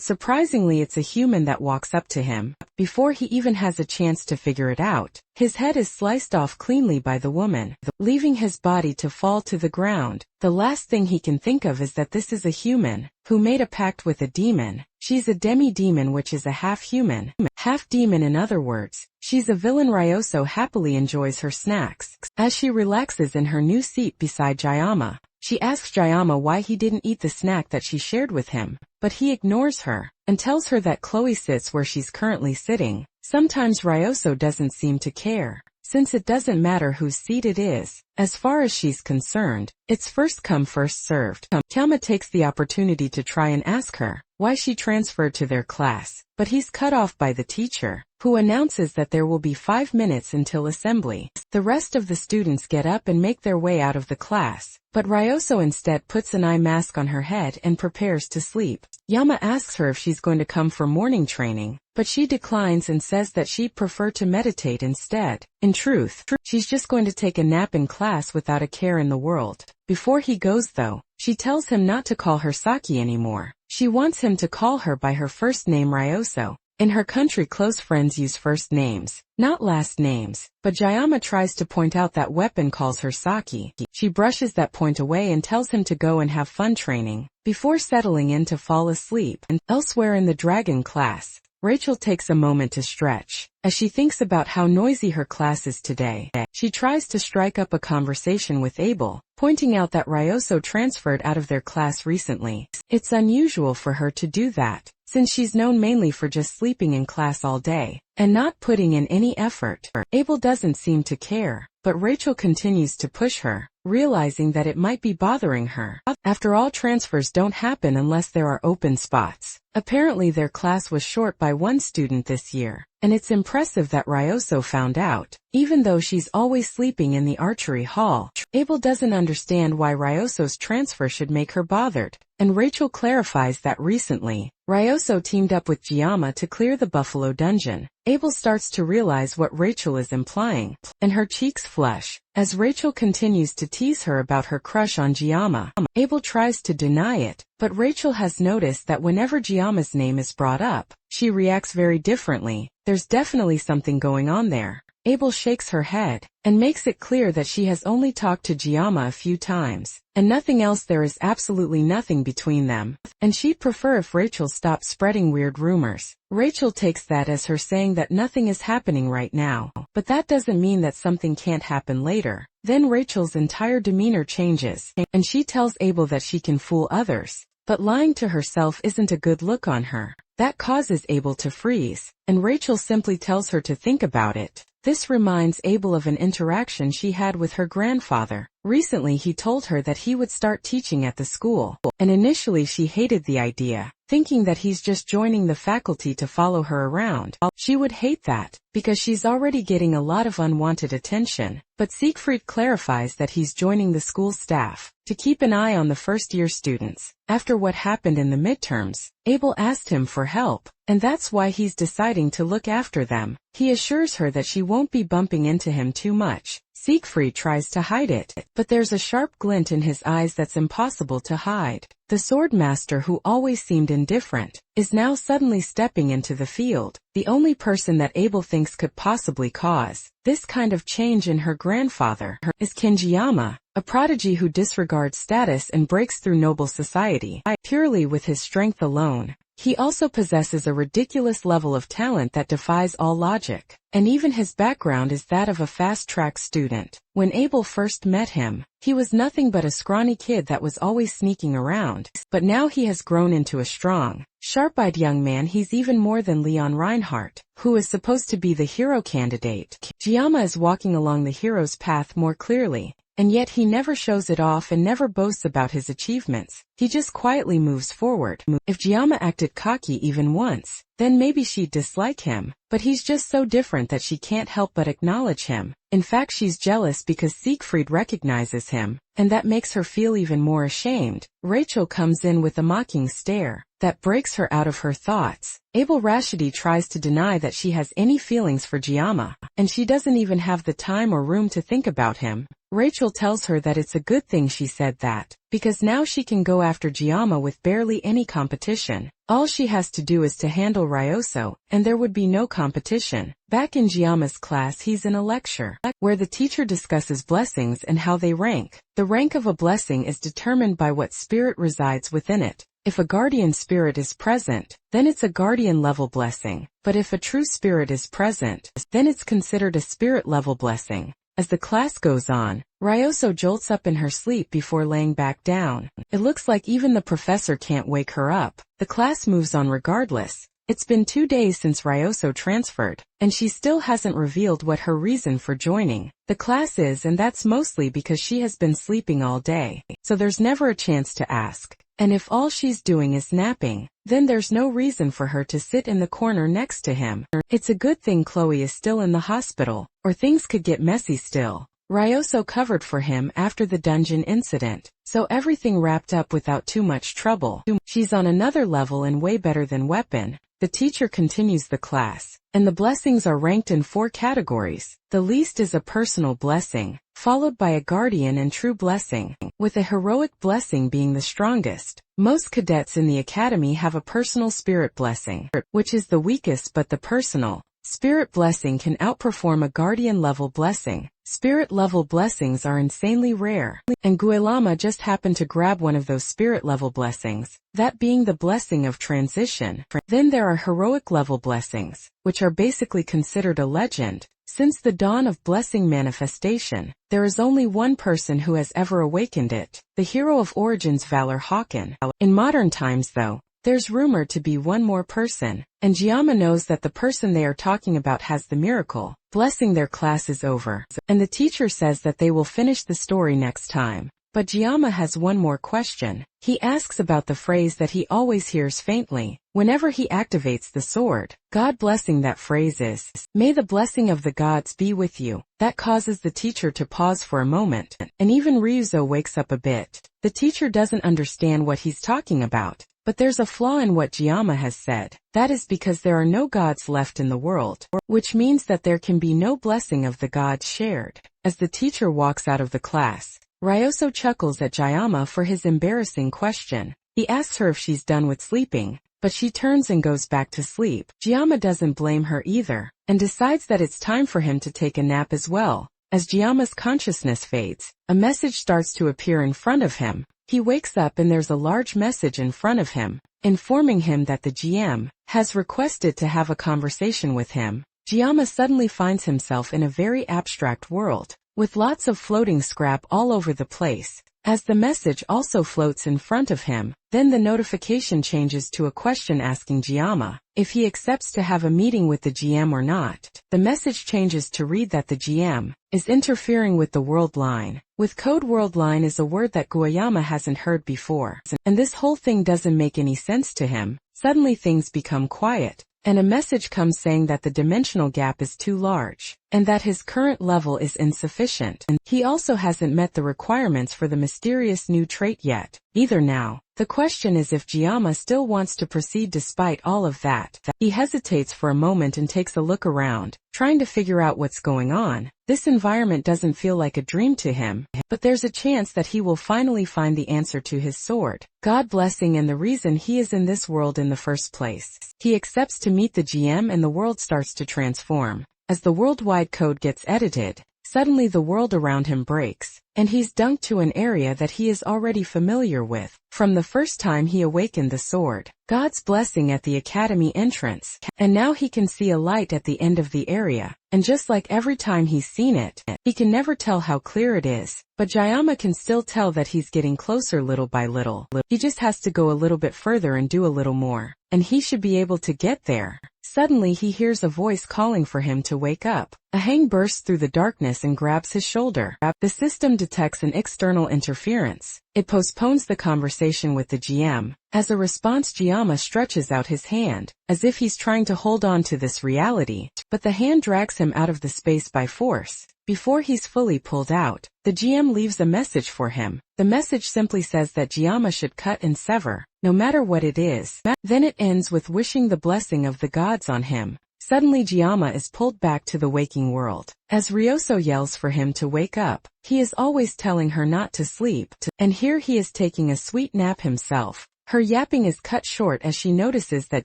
surprisingly it's a human that walks up to him. Before he even has a chance to figure it out, his head is sliced off cleanly by the woman, leaving his body to fall to the ground. The last thing he can think of is that this is a human who made a pact with a demon. She's a demi-demon, which is a half-human, half-demon. In other words, she's a villain. Ryoso happily enjoys her snacks. As she relaxes in her new seat beside Jayama, she asks Jayama why he didn't eat the snack that she shared with him, but he ignores her and tells her that Chloe sits where she's currently sitting. Sometimes Ryoso doesn't seem to care, since it doesn't matter whose seat it is. As far as she's concerned, it's first come first served. Kyama takes the opportunity to try and ask her why she transferred to their class, but he's cut off by the teacher, who announces that there will be 5 minutes until assembly. The rest of the students get up and make their way out of the class, but Ryoso instead puts an eye mask on her head and prepares to sleep. Yama asks her if she's going to come for morning training, but she declines and says that she'd prefer to meditate instead. In truth, she's just going to take a nap in class without a care in the world. Before he goes though, she tells him not to call her Saki anymore. She wants him to call her by her first name, Ryoso. In her country, close friends use first names, not last names, but Jayama tries to point out that Weapon calls her Saki. She brushes that point away and tells him to go and have fun training, before settling in to fall asleep. And elsewhere in the dragon class, Rachel takes a moment to stretch. As she thinks about how noisy her class is today, she tries to strike up a conversation with Abel, pointing out that Ryoso transferred out of their class recently. It's unusual for her to do that, since she's known mainly for just sleeping in class all day and not putting in any effort. Abel doesn't seem to care, but Rachel continues to push her, realizing that it might be bothering her. After all, transfers don't happen unless there are open spots. Apparently their class was short by 1 student this year, and it's impressive that Ryoso found out, even though she's always sleeping in the archery hall. Abel doesn't understand why Ryoso's transfer should make her bothered, and Rachel clarifies that recently, Ryoso teamed up with Jayama to clear the Buffalo Dungeon. Abel starts to realize what Rachel is implying, and her cheeks flush. As Rachel continues to tease her about her crush on Jayama, Abel tries to deny it, but Rachel has noticed that whenever Jayama's name is brought up, she reacts very differently. There's definitely something going on there. Abel shakes her head and makes it clear that she has only talked to Jayama a few times, and nothing else. There is absolutely nothing between them, and she'd prefer if Rachel stopped spreading weird rumors. Rachel takes that as her saying that nothing is happening right now, but that doesn't mean that something can't happen later. Then Rachel's entire demeanor changes, and she tells Abel that she can fool others, but lying to herself isn't a good look on her. That causes Abel to freeze, and Rachel simply tells her to think about it. This reminds Abel of an interaction she had with her grandfather. Recently he told her that he would start teaching at the school, and initially she hated the idea, thinking that he's just joining the faculty to follow her around. She would hate that, because she's already getting a lot of unwanted attention. But Siegfried clarifies that he's joining the school staff to keep an eye on the first-year students. After what happened in the midterms, Abel asked him for help, and that's why he's deciding to look after them. He assures her that she won't be bumping into him too much. Siegfried tries to hide it, but there's a sharp glint in his eyes that's impossible to hide. The swordmaster, who always seemed indifferent, is now suddenly stepping into the field. The only person that Abel thinks could possibly cause this kind of change in her grandfather is Kinjiyama. a prodigy who disregards status and breaks through noble society purely with his strength alone. He also possesses a ridiculous level of talent that defies all logic, and even his background is that of a fast-track student. When Abel first met him, he was nothing but a scrawny kid that was always sneaking around, but now he has grown into a strong, sharp-eyed young man. He's even more than Leon Reinhardt, who is supposed to be the hero candidate. Giamma is walking along the hero's path more clearly, and yet he never shows it off and never boasts about his achievements. He just quietly moves forward. If Giamma acted cocky even once, then maybe she'd dislike him, but he's just so different that she can't help but acknowledge him. In fact, she's jealous because Siegfried recognizes him, and that makes her feel even more ashamed. Rachel comes in with a mocking stare that breaks her out of her thoughts. Abel Rashidi tries to deny that she has any feelings for Giamma, and she doesn't even have the time or room to think about him. Rachel tells her that it's a good thing she said that, because now she can go after Giamma with barely any competition. All she has to do is to handle Ryoso, and there would be no competition. Back in Giamma's class, he's in a lecture, where the teacher discusses blessings and how they rank. The rank of a blessing is determined by what spirit resides within it. If a guardian spirit is present, then it's a guardian-level blessing, but if a true spirit is present, then it's considered a spirit-level blessing. As the class goes on, Ryoso jolts up in her sleep before laying back down. It looks like even the professor can't wake her up. The class moves on regardless. It's been 2 days since Ryoso transferred, and she still hasn't revealed what her reason for joining the class is, and that's mostly because she has been sleeping all day, so there's never a chance to ask. And if all she's doing is napping, then there's no reason for her to sit in the corner next to him. It's a good thing Chloe is still in the hospital, or things could get messy still. Ryoso covered for him after the dungeon incident, so everything wrapped up without too much trouble. She's on another level and way better than Weapon. The teacher continues the class, and the blessings are ranked in 4 categories. The least is a personal blessing, followed by a guardian and true blessing, with a heroic blessing being the strongest. Most cadets in the academy have a personal spirit blessing, which is the weakest, but the personal spirit blessing can outperform a guardian-level blessing. Spirit-level blessings are insanely rare, and Guilama just happened to grab one of those spirit-level blessings, that being the blessing of transition. Then there are heroic-level blessings, which are basically considered a legend. Since the dawn of blessing manifestation, there is only one person who has ever awakened it, the hero of Origins Valor Hawken. In modern times though, there's rumored to be one more person, and Giamma knows that the person they are talking about has the miracle. Blessing their class is over, and the teacher says that they will finish the story next time. But Giamma has one more question. He asks about the phrase that he always hears faintly whenever he activates the sword. God blessing, that phrase is, "May the blessing of the gods be with you." That causes the teacher to pause for a moment, and even Ryuzo wakes up a bit. The teacher doesn't understand what he's talking about. But there's a flaw in what Giamma has said. That is because there are no gods left in the world, which means that there can be no blessing of the gods shared. As the teacher walks out of the class, Ryoso chuckles at Giamma for his embarrassing question. He asks her if she's done with sleeping, but she turns and goes back to sleep. Giamma doesn't blame her either, and decides that it's time for him to take a nap as well. As Giamma's consciousness fades, a message starts to appear in front of him. He wakes up and there's a large message in front of him, informing him that the GM has requested to have a conversation with him. Giamma suddenly finds himself in a very abstract world, with lots of floating scrap all over the place. As the message also floats in front of him, then the notification changes to a question asking Giamma if he accepts to have a meeting with the GM or not. The message changes to read that the GM is interfering with the world line. With code, world line is a word that Guayama hasn't heard before, and this whole thing doesn't make any sense to him. Suddenly things become quiet, and a message comes saying that the dimensional gap is too large, and that his current level is insufficient. And he also hasn't met the requirements for the mysterious new trait yet, either now. The question is if Giamma still wants to proceed despite all of that. He hesitates for a moment and takes a look around, trying to figure out what's going on. This environment doesn't feel like a dream to him, but there's a chance that he will finally find the answer to his sword, God blessing, and the reason he is in this world in the first place. He accepts to meet the GM and the world starts to transform. As the worldwide code gets edited, Suddenly the world around him breaks, and he's dunked to an area that he is already familiar with, from the first time he awakened the sword. God's blessing at the academy entrance, and now he can see a light at the end of the area, and just like every time he's seen it, he can never tell how clear it is, but Jayama can still tell that he's getting closer little by little. He just has to go a little bit further and do a little more, and he should be able to get there. Suddenly he hears a voice calling for him to wake up. A hang bursts through the darkness and grabs his shoulder. The system detects an external interference. It postpones the conversation with the GM. As a response, Jayama stretches out his hand, as if he's trying to hold on to this reality, but the hand drags him out of the space by force. Before he's fully pulled out, the GM leaves a message for him. The message simply says that Jayama should cut and sever, no matter what it is. Then it ends with wishing the blessing of the gods on him. Suddenly Jayama is pulled back to the waking world. As Ryoso yells for him to wake up, he is always telling her not to sleep, and here he is taking a sweet nap himself. Her yapping is cut short as she notices that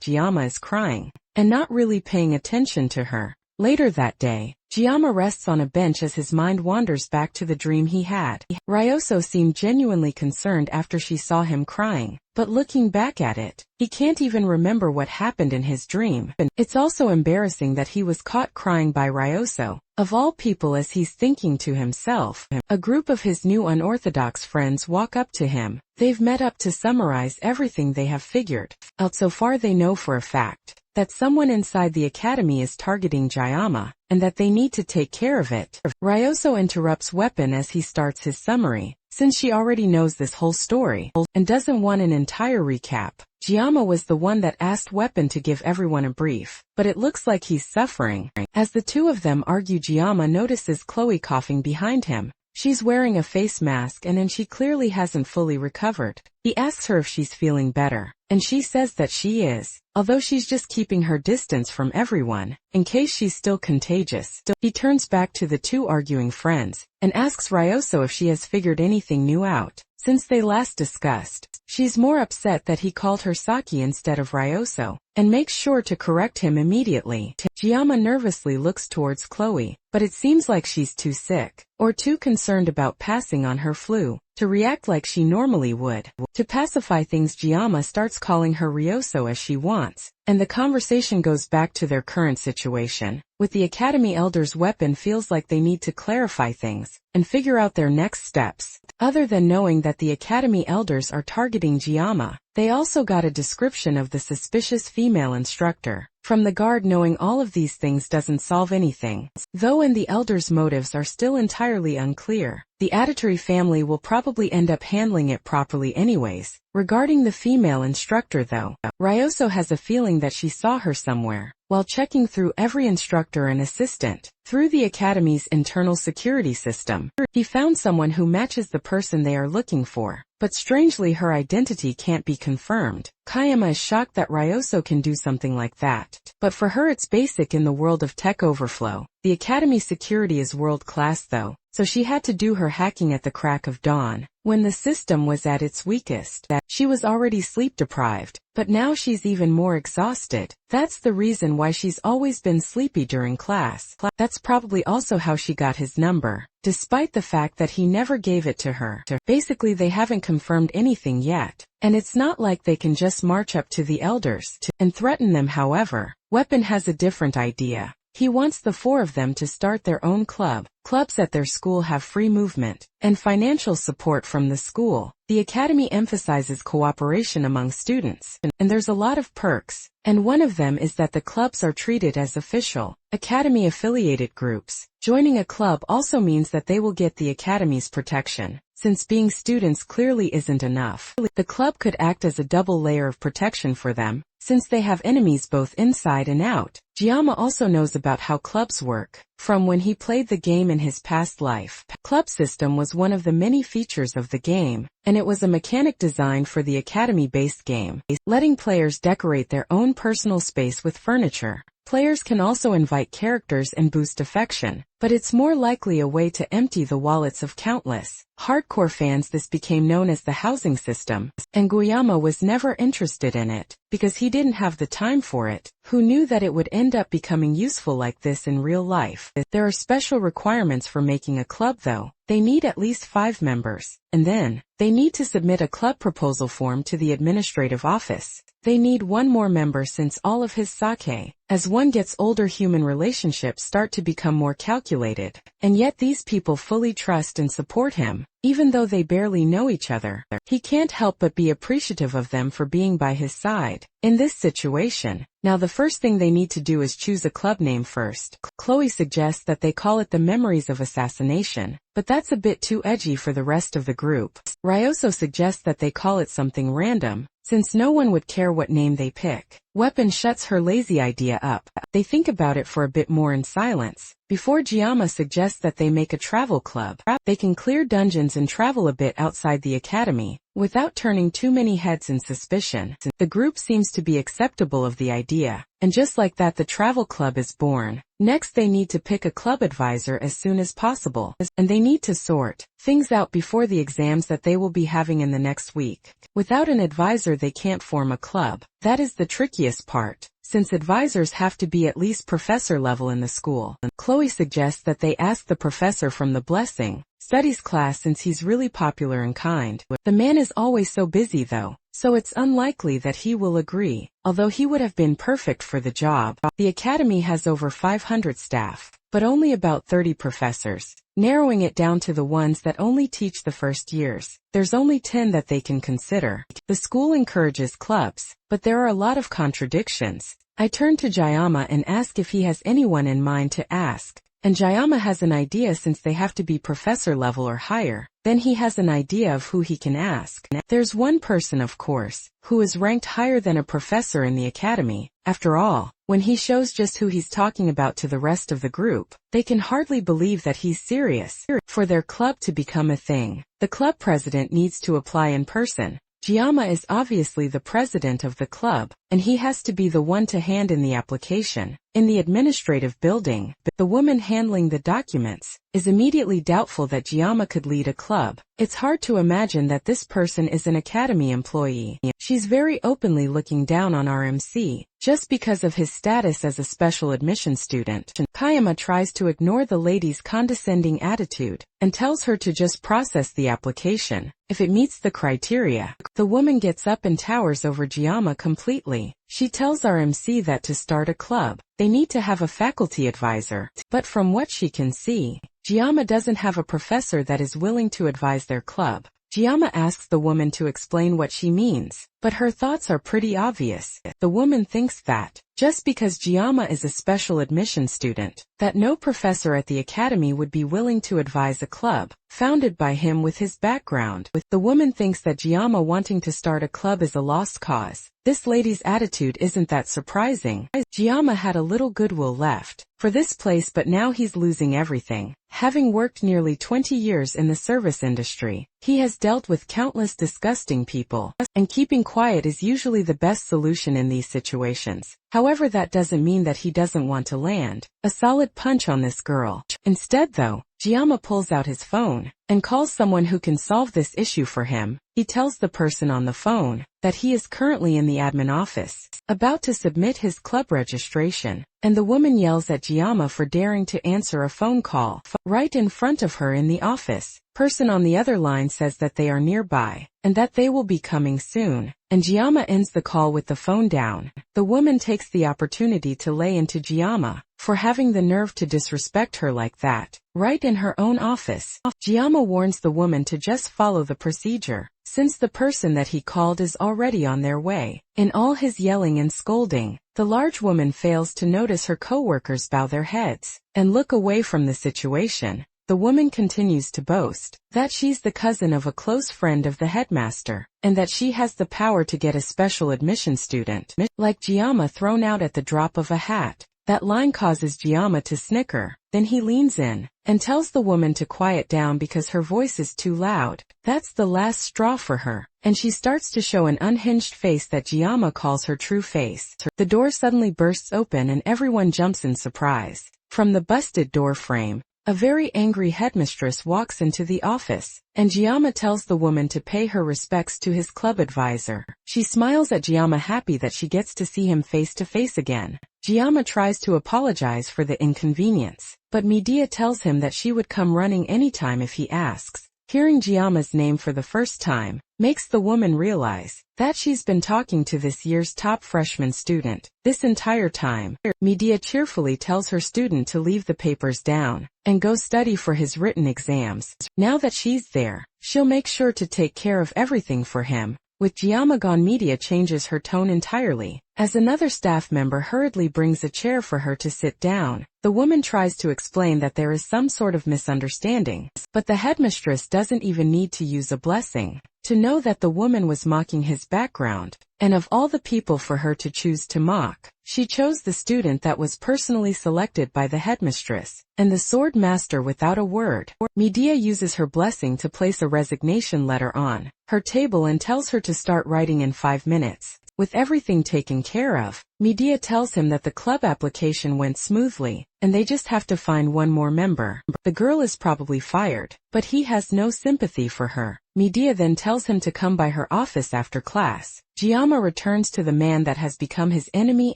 Jayama is crying, and not really paying attention to her. Later that day, Jayama rests on a bench as his mind wanders back to the dream he had. Ryoso seemed genuinely concerned after she saw him crying, but looking back at it, he can't even remember what happened in his dream. It's also embarrassing that he was caught crying by Ryoso, of all people, as he's thinking to himself. A group of his new unorthodox friends walk up to him. They've met up to summarize everything they have figured out so far. They know for a fact that someone inside the academy is targeting Jayama, and that they need to take care of it. Ryoso interrupts Weapon as he starts his summary, since she already knows this whole story, and doesn't want an entire recap. Jayama was the one that asked Weapon to give everyone a brief, but it looks like he's suffering. As the two of them argue, Jayama notices Chloe coughing behind him. She's wearing a face mask and she clearly hasn't fully recovered. He asks her if she's feeling better, and she says that she is, although she's just keeping her distance from everyone, in case she's still contagious. He turns back to the two arguing friends, and asks Ryoso if she has figured anything new out since they last discussed. She's more upset that he called her Saki instead of Ryoso, and makes sure to correct him immediately. Jayama nervously looks towards Chloe, but it seems like she's too sick, or too concerned about passing on her flu, to react like she normally would. To pacify things, Jayama starts calling her Ryoso as she wants, and the conversation goes back to their current situation. With the Academy Elders, Weapon feels like they need to clarify things and figure out their next steps. Other than knowing that the Academy Elders are targeting Jayama, they also got a description of the suspicious female instructor from the guard. Knowing all of these things doesn't solve anything, though, and the Elders' motives are still entirely unclear. The Adatari family will probably end up handling it properly anyways. Regarding the female instructor though, Ryoso has a feeling that she saw her somewhere. While checking through every instructor and assistant through the Academy's internal security system, he found someone who matches the person they are looking for, but strangely her identity can't be confirmed. Kayama is shocked that Ryoso can do something like that, but for her it's basic in the world of tech overflow. The Academy security is world-class though, so she had to do her hacking at the crack of dawn, when the system was at its weakest. She was already sleep-deprived, but now she's even more exhausted. That's the reason why she's always been sleepy during class. That's probably also how she got his number, despite the fact that he never gave it to her. Basically, they haven't confirmed anything yet, and it's not like they can just march up to the elders and threaten them. However, Weapon has a different idea. He wants the four of them to start their own club. Clubs at their school have free movement and financial support from the school. The academy emphasizes cooperation among students, and there's a lot of perks. And one of them is that the clubs are treated as official, academy-affiliated groups. Joining a club also means that they will get the academy's protection, since being students clearly isn't enough. The club could act as a double layer of protection for them, since they have enemies both inside and out. Jayama also knows about how clubs work, from when he played the game in his past life. Club system was one of the many features of the game, and it was a mechanic designed for the academy-based game, letting players decorate their own personal space with furniture. Players can also invite characters and boost affection, but it's more likely a way to empty the wallets of countless hardcore fans. This became known as the housing system, and Guayama was never interested in it. because he didn't have the time for it. Who knew that it would end up becoming useful like this in real life? There are special requirements for making a club though. They need at least 5 members. And then, they need to submit a club proposal form to the administrative office. They need one more member since all of his sake. As one gets older, human relationships start to become more calculated. And yet these people fully trust and support him, even though they barely know each other. He can't help but be appreciative of them for being by his side in this situation. Now the first thing they need to do is choose a club name first. Chloe suggests that they call it the Memories of Assassination, but that's a bit too edgy for the rest of the group. Ryoso suggests that they call it something random, since no one would care what name they pick. Weapon shuts her lazy idea up. They think about it for a bit more in silence, before Giamma suggests that they make a travel club. They can clear dungeons and travel a bit outside the academy, without turning too many heads in suspicion. The group seems to be acceptable of the idea, and just like that the travel club is born. Next they need to pick a club advisor as soon as possible, and they need to sort things out before the exams that they will be having in the next week. Without an advisor they can't form a club. That is the trickiest part, since advisors have to be at least professor level in the school. Chloe suggests that they ask the professor from the Blessing Studies class since he's really popular and kind. The man is always so busy though, so it's unlikely that he will agree, although he would have been perfect for the job. The academy has over 500 staff, but only about 30 professors, narrowing it down to the ones that only teach the first years. There's only 10 that they can consider. The school encourages clubs, but there are a lot of contradictions. I turn to Giamma and ask if he has anyone in mind to ask. And Giamma has an idea since they have to be professor level or higher. Then he has an idea of who he can ask. There's one person, of course, who is ranked higher than a professor in the academy. After all, when he shows just who he's talking about to the rest of the group, they can hardly believe that he's serious. For their club to become a thing, the club president needs to apply in person. Giamma is obviously the president of the club, and he has to be the one to hand in the application. In the administrative building, the woman handling the documents is immediately doubtful that Giamma could lead a club. It's hard to imagine that this person is an academy employee. She's very openly looking down on RMC, just because of his status as a special admission student. Kayama tries to ignore the lady's condescending attitude, and tells her to just process the application, if it meets the criteria. The woman gets up and towers over Giamma completely. She tells RMC that to start a club, they need to have a faculty advisor. But from what she can see, Giamma doesn't have a professor that is willing to advise their club. Giamma asks the woman to explain what she means, but her thoughts are pretty obvious. The woman thinks that, just because Giamma is a special admission student, that no professor at the academy would be willing to advise a club founded by him with his background. The woman thinks that Giamma wanting to start a club is a lost cause. This lady's attitude isn't that surprising. Giamma had a little goodwill left for this place, but now he's losing everything. Having worked nearly 20 years in the service industry, he has dealt with countless disgusting people, and keeping quiet is usually the best solution in these situations. However, that doesn't mean that he doesn't want to land a solid punch on this girl. Instead though, Giamma pulls out his phone and calls someone who can solve this issue for him. He tells the person on the phone that he is currently in the admin office, about to submit his club registration, and the woman yells at Giamma for daring to answer a phone call right in front of her in the office. Person on the other line says that they are nearby, and that they will be coming soon, and Giamma ends the call with the phone down. The woman takes the opportunity to lay into Giamma for having the nerve to disrespect her like that, right in her own office. Giamma warns the woman to just follow the procedure, since the person that he called is already on their way. In all his yelling and scolding, the large woman fails to notice her co-workers bow their heads and look away from the situation. The woman continues to boast that she's the cousin of a close friend of the headmaster, and that she has the power to get a special admission student like Giamma thrown out at the drop of a hat. That line causes Giamma to snicker. Then he leans in and tells the woman to quiet down because her voice is too loud. That's the last straw for her, and she starts to show an unhinged face that Giamma calls her true face. The door suddenly bursts open and everyone jumps in surprise. From the busted door frame, A very angry headmistress walks into the office, and Giamma tells the woman to pay her respects to his club advisor. She smiles at Giamma, happy that she gets to see him face to face again. Giamma tries to apologize for the inconvenience, but Medea tells him that she would come running anytime if he asks. Hearing Giamma's name for the first time makes the woman realize that she's been talking to this year's top freshman student this entire time. Medea cheerfully tells her student to leave the papers down and go study for his written exams. Now that she's there, she'll make sure to take care of everything for him. With Giamma gone, Medea changes her tone entirely. As another staff member hurriedly brings a chair for her to sit down, the woman tries to explain that there is some sort of misunderstanding, but the headmistress doesn't even need to use a blessing to know that the woman was mocking his background, and of all the people for her to choose to mock, she chose the student that was personally selected by the headmistress and the sword master. Without a word, Medea uses her blessing to place a resignation letter on her table and tells her to start writing in 5 minutes. With everything taken care of, Medea tells him that the club application went smoothly, and they just have to find one more member. The girl is probably fired, but he has no sympathy for her. Medea then tells him to come by her office after class. Giamma returns to the man that has become his enemy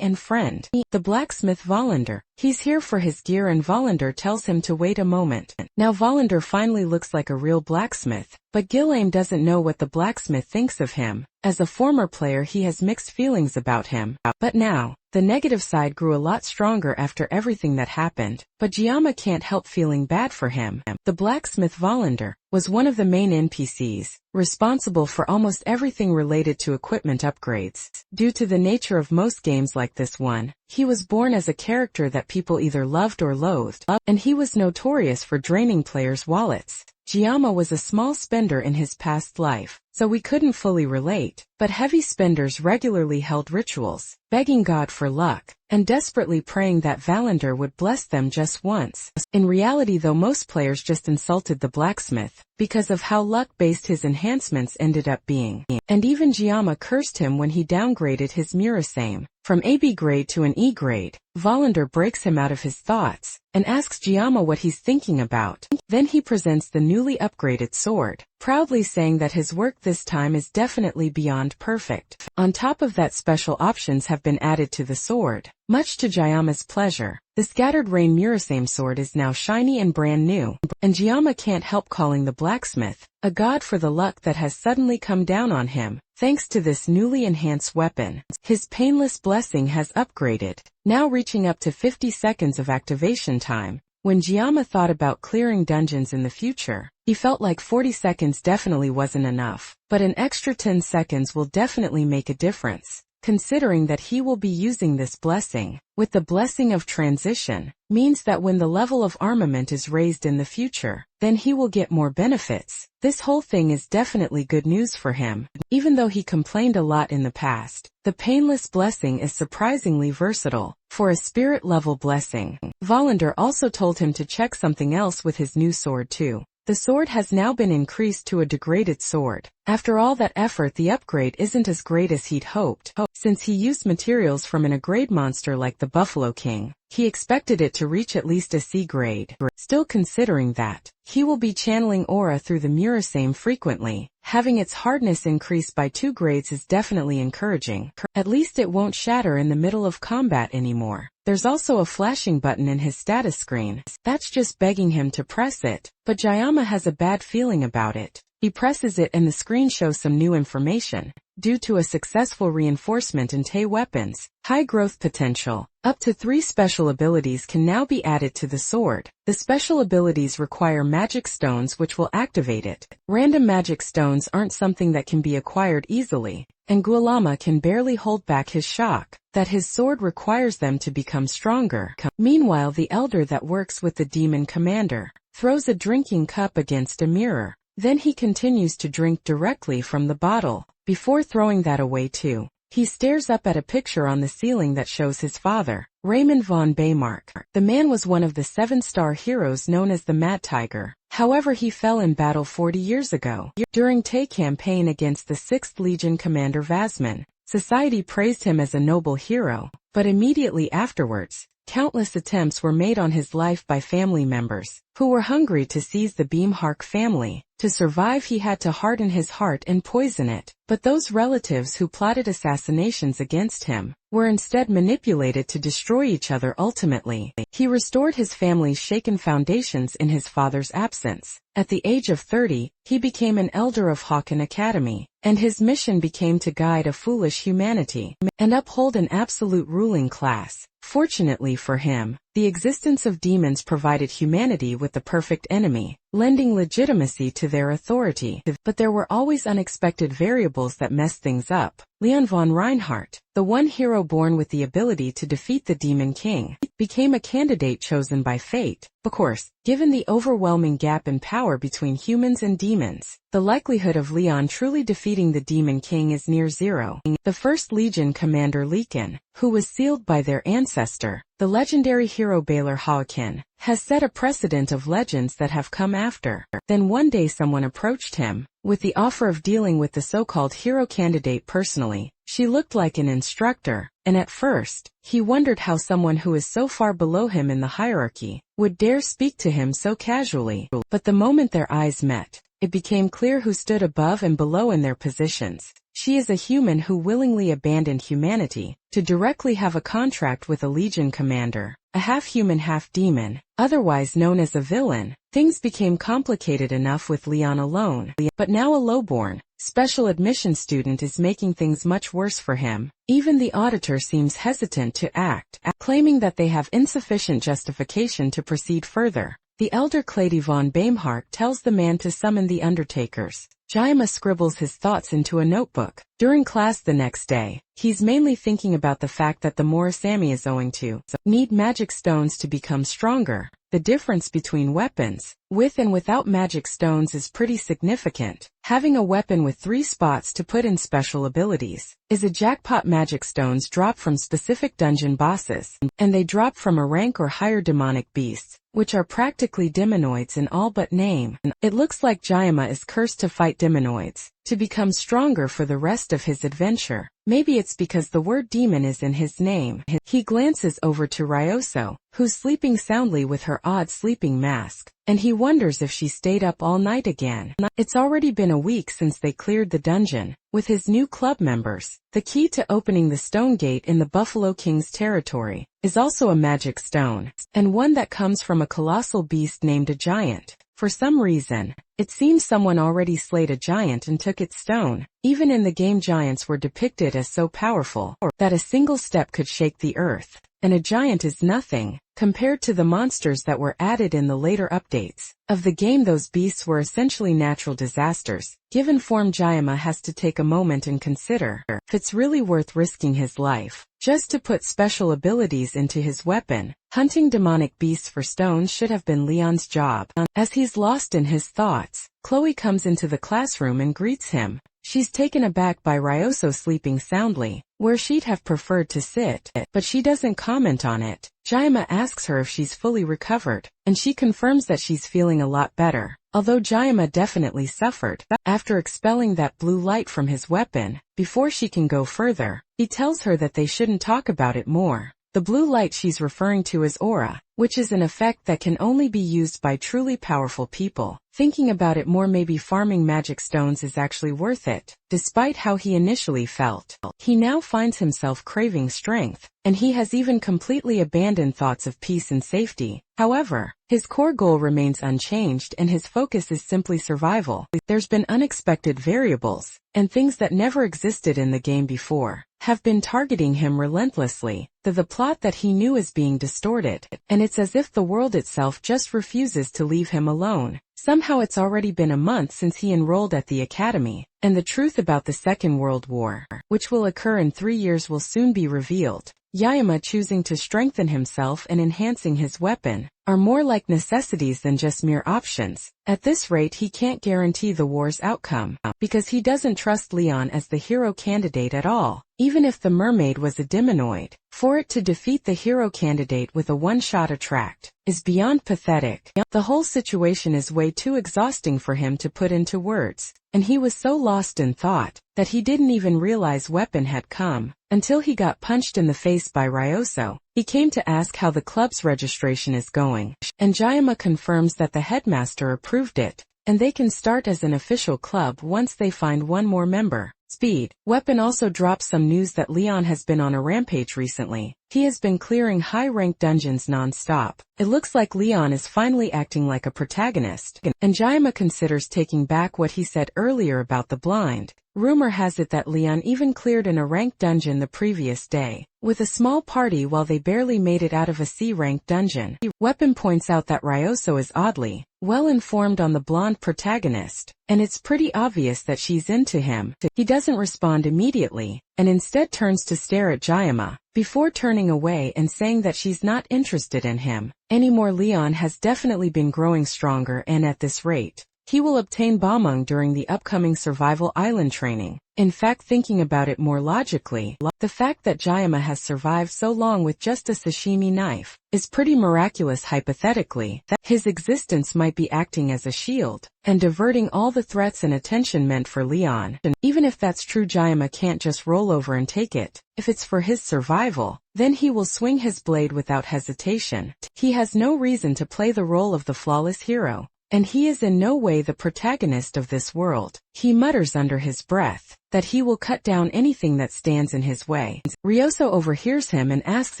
and friend, the blacksmith Volander. He's here for his gear, and Volander tells him to wait a moment. Now Volander finally looks like a real blacksmith, but Gillame doesn't know what the blacksmith thinks of him. As a former player, he has mixed feelings about him, but now, the negative side grew a lot stronger after everything that happened, but Giamma can't help feeling bad for him. The blacksmith Volander was one of the main NPCs, responsible for almost everything related to equipment upgrades. Due to the nature of most games like this one, he was born as a character that people either loved or loathed, and he was notorious for draining players' wallets. Giamma was a small spender in his past life, so we couldn't fully relate, but heavy spenders regularly held rituals, begging God for luck, and desperately praying that Volander would bless them just once. In reality though, most players just insulted the blacksmith because of how luck-based his enhancements ended up being, and even Giamma cursed him when he downgraded his Murasame from AB grade to an E grade. Volander breaks him out of his thoughts and asks Giamma what he's thinking about. Then he presents the newly upgraded sword, proudly saying that his work this time is definitely beyond perfect. On top of that, special options have been added to the sword, much to Giamma's pleasure. The Scattered Rain Murasame sword is now shiny and brand new, and Giamma can't help calling the blacksmith a god for the luck that has suddenly come down on him. Thanks to this newly enhanced weapon, his painless blessing has upgraded, now reaching up to 50 seconds of activation time. When Giamma thought about clearing dungeons in the future, he felt like 40 seconds definitely wasn't enough, but an extra 10 seconds will definitely make a difference, considering that he will be using this blessing. With the blessing of transition, means that when the level of armament is raised in the future, then he will get more benefits. This whole thing is definitely good news for him. Even though he complained a lot in the past, the painless blessing is surprisingly versatile for a spirit level blessing. Volander also told him to check something else with his new sword too. The sword has now been increased to a degraded sword. After all that effort, the upgrade isn't as great as he'd hoped. Since he used materials from an A grade monster like the Buffalo King, he expected it to reach at least a C grade. Still, considering that he will be channeling aura through the Murasame frequently, having its hardness increased by 2 grades is definitely encouraging. At least it won't shatter in the middle of combat anymore. There's also a flashing button in his status screen. That's just begging him to press it, but Giamma has a bad feeling about it. He presses it and the screen shows some new information. Due to a successful reinforcement in Tay weapons, high growth potential, up to 3 special abilities can now be added to the sword. The special abilities require magic stones which will activate it. Random magic stones aren't something that can be acquired easily, and Guilama can barely hold back his shock that his sword requires them to become stronger. Meanwhile, the elder that works with the demon commander throws a drinking cup against a mirror. Then he continues to drink directly from the bottle, before throwing that away too. He stares up at a picture on the ceiling that shows his father, Raymond von Baymark. The man was one of the 7-star heroes known as the Mad Tiger. However, he fell in battle 40 years ago. During Tay campaign against the 6th Legion commander Vasman, society praised him as a noble hero, but immediately afterwards, countless attempts were made on his life by family members. who were hungry to seize the Beamhark family. To survive, he had to harden his heart and poison it, but those relatives who plotted assassinations against him were instead manipulated to destroy each other ultimately. He restored his family's shaken foundations in his father's absence. At the age of 30, he became an elder of Hawken Academy, and his mission became to guide a foolish humanity and uphold an absolute ruling class. Fortunately for him, the existence of demons provided humanity with the perfect enemy, lending legitimacy to their authority. But there were always unexpected variables that messed things up. Leon von Reinhardt, the one hero born with the ability to defeat the Demon King, became a candidate chosen by fate. Of course, given the overwhelming gap in power between humans and demons, the likelihood of Leon truly defeating the Demon King is near zero. The First Legion commander Lekin, who was sealed by their ancestor, the legendary hero Baylor Hawken, has set a precedent of legends that have come after. Then one day someone approached him with the offer of dealing with the so-called hero candidate personally. She looked like an instructor, and at first, he wondered how someone who is so far below him in the hierarchy would dare speak to him so casually. But the moment their eyes met, it became clear who stood above and below in their positions. She is a human who willingly abandoned humanity to directly have a contract with a Legion commander, a half-human half-demon, otherwise known as a villain. Things became complicated enough with Leon alone, but now a lowborn, special admission student is making things much worse for him. Even the auditor seems hesitant to act, claiming that they have insufficient justification to proceed further. The elder Clady von Beamhark tells the man to summon the undertakers. Jaima scribbles his thoughts into a notebook. During class the next day, he's mainly thinking about the fact that the Morasami is owing to need magic stones to become stronger. The difference between weapons, with and without magic stones, is pretty significant. Having a weapon with 3 spots to put in special abilities is a jackpot. Magic stones drop from specific dungeon bosses, and they drop from a rank or higher demonic beasts, which are practically demonoids in all but name. It looks like Jaima is cursed to fight demonoids to become stronger for the rest of his adventure. Maybe it's because the word demon is in his name. He glances over to Ryoso, who's sleeping soundly with her odd sleeping mask, and he wonders if she stayed up all night again. It's already been a week since they cleared the dungeon with his new club members. The key to opening the stone gate in the Buffalo King's territory is also a magic stone, and one that comes from a colossal beast named a giant. For some reason, it seems someone already slayed a giant and took its stone. Even in the game, giants were depicted as so powerful that a single step could shake the earth, and a giant is nothing compared to the monsters that were added in the later updates of the game. Those beasts were essentially natural disasters. Given form, Jaima has to take a moment and consider if it's really worth risking his life just to put special abilities into his weapon. Hunting demonic beasts for stones should have been Leon's job. As he's lost in his thoughts, Chloe comes into the classroom and greets him. She's taken aback by Ryoso sleeping soundly, where she'd have preferred to sit, but she doesn't comment on it. Jaima asks her if she's fully recovered, and she confirms that she's feeling a lot better. Although Jaima definitely suffered after expelling that blue light from his weapon, before she can go further, he tells her that they shouldn't talk about it more. The blue light she's referring to is aura, which is an effect that can only be used by truly powerful people. Thinking about it more, maybe farming magic stones is actually worth it. Despite how he initially felt, he now finds himself craving strength, and he has even completely abandoned thoughts of peace and safety. However, his core goal remains unchanged, and his focus is simply survival. There's been unexpected variables, and things that never existed in the game before have been targeting him relentlessly. The plot that he knew is being distorted, and it's as if the world itself just refuses to leave him alone. Somehow it's already been a month since he enrolled at the academy, and the truth about the Second World War, which will occur in 3 years, will soon be revealed. Jaima choosing to strengthen himself and enhancing his weapon are more like necessities than just mere options. At this rate, he can't guarantee the war's outcome, because he doesn't trust Leon as the hero candidate at all. Even if the mermaid was a demonoid, for it to defeat the hero candidate with a one-shot attract is beyond pathetic. The whole situation is way too exhausting for him to put into words. and he was so lost in thought that he didn't even realize Weapon had come, until he got punched in the face by Ryoso. He came to ask how the club's registration is going, and Jayama confirms that the headmaster approved it, and they can start as an official club once they find one more member. Speed. Weapon also drops some news that Leon has been on a rampage recently. He has been clearing high-ranked dungeons non-stop. It looks like Leon is finally acting like a protagonist, and Jayama considers taking back what he said earlier about the blind. Rumor has it that Leon even cleared in a ranked dungeon the previous day, with a small party while they barely made it out of a C-ranked dungeon. Weapon points out that Ryoso is oddly well informed on the blonde protagonist, and it's pretty obvious that she's into him. He doesn't respond immediately, and instead turns to stare at Jayama, before turning away and saying that she's not interested in him anymore. Leon has definitely been growing stronger, and at this rate, he will obtain Bamung during the upcoming Survival Island training. In fact, thinking about it more logically, the fact that Jayama has survived so long with just a sashimi knife is pretty miraculous. Hypothetically, that his existence might be acting as a shield and diverting all the threats and attention meant for Leon. And even if that's true, Jayama can't just roll over and take it. If it's for his survival, then he will swing his blade without hesitation. He has no reason to play the role of the flawless hero, and he is in no way the protagonist of this world. He mutters under his breath that he will cut down anything that stands in his way. Ryoso overhears him and asks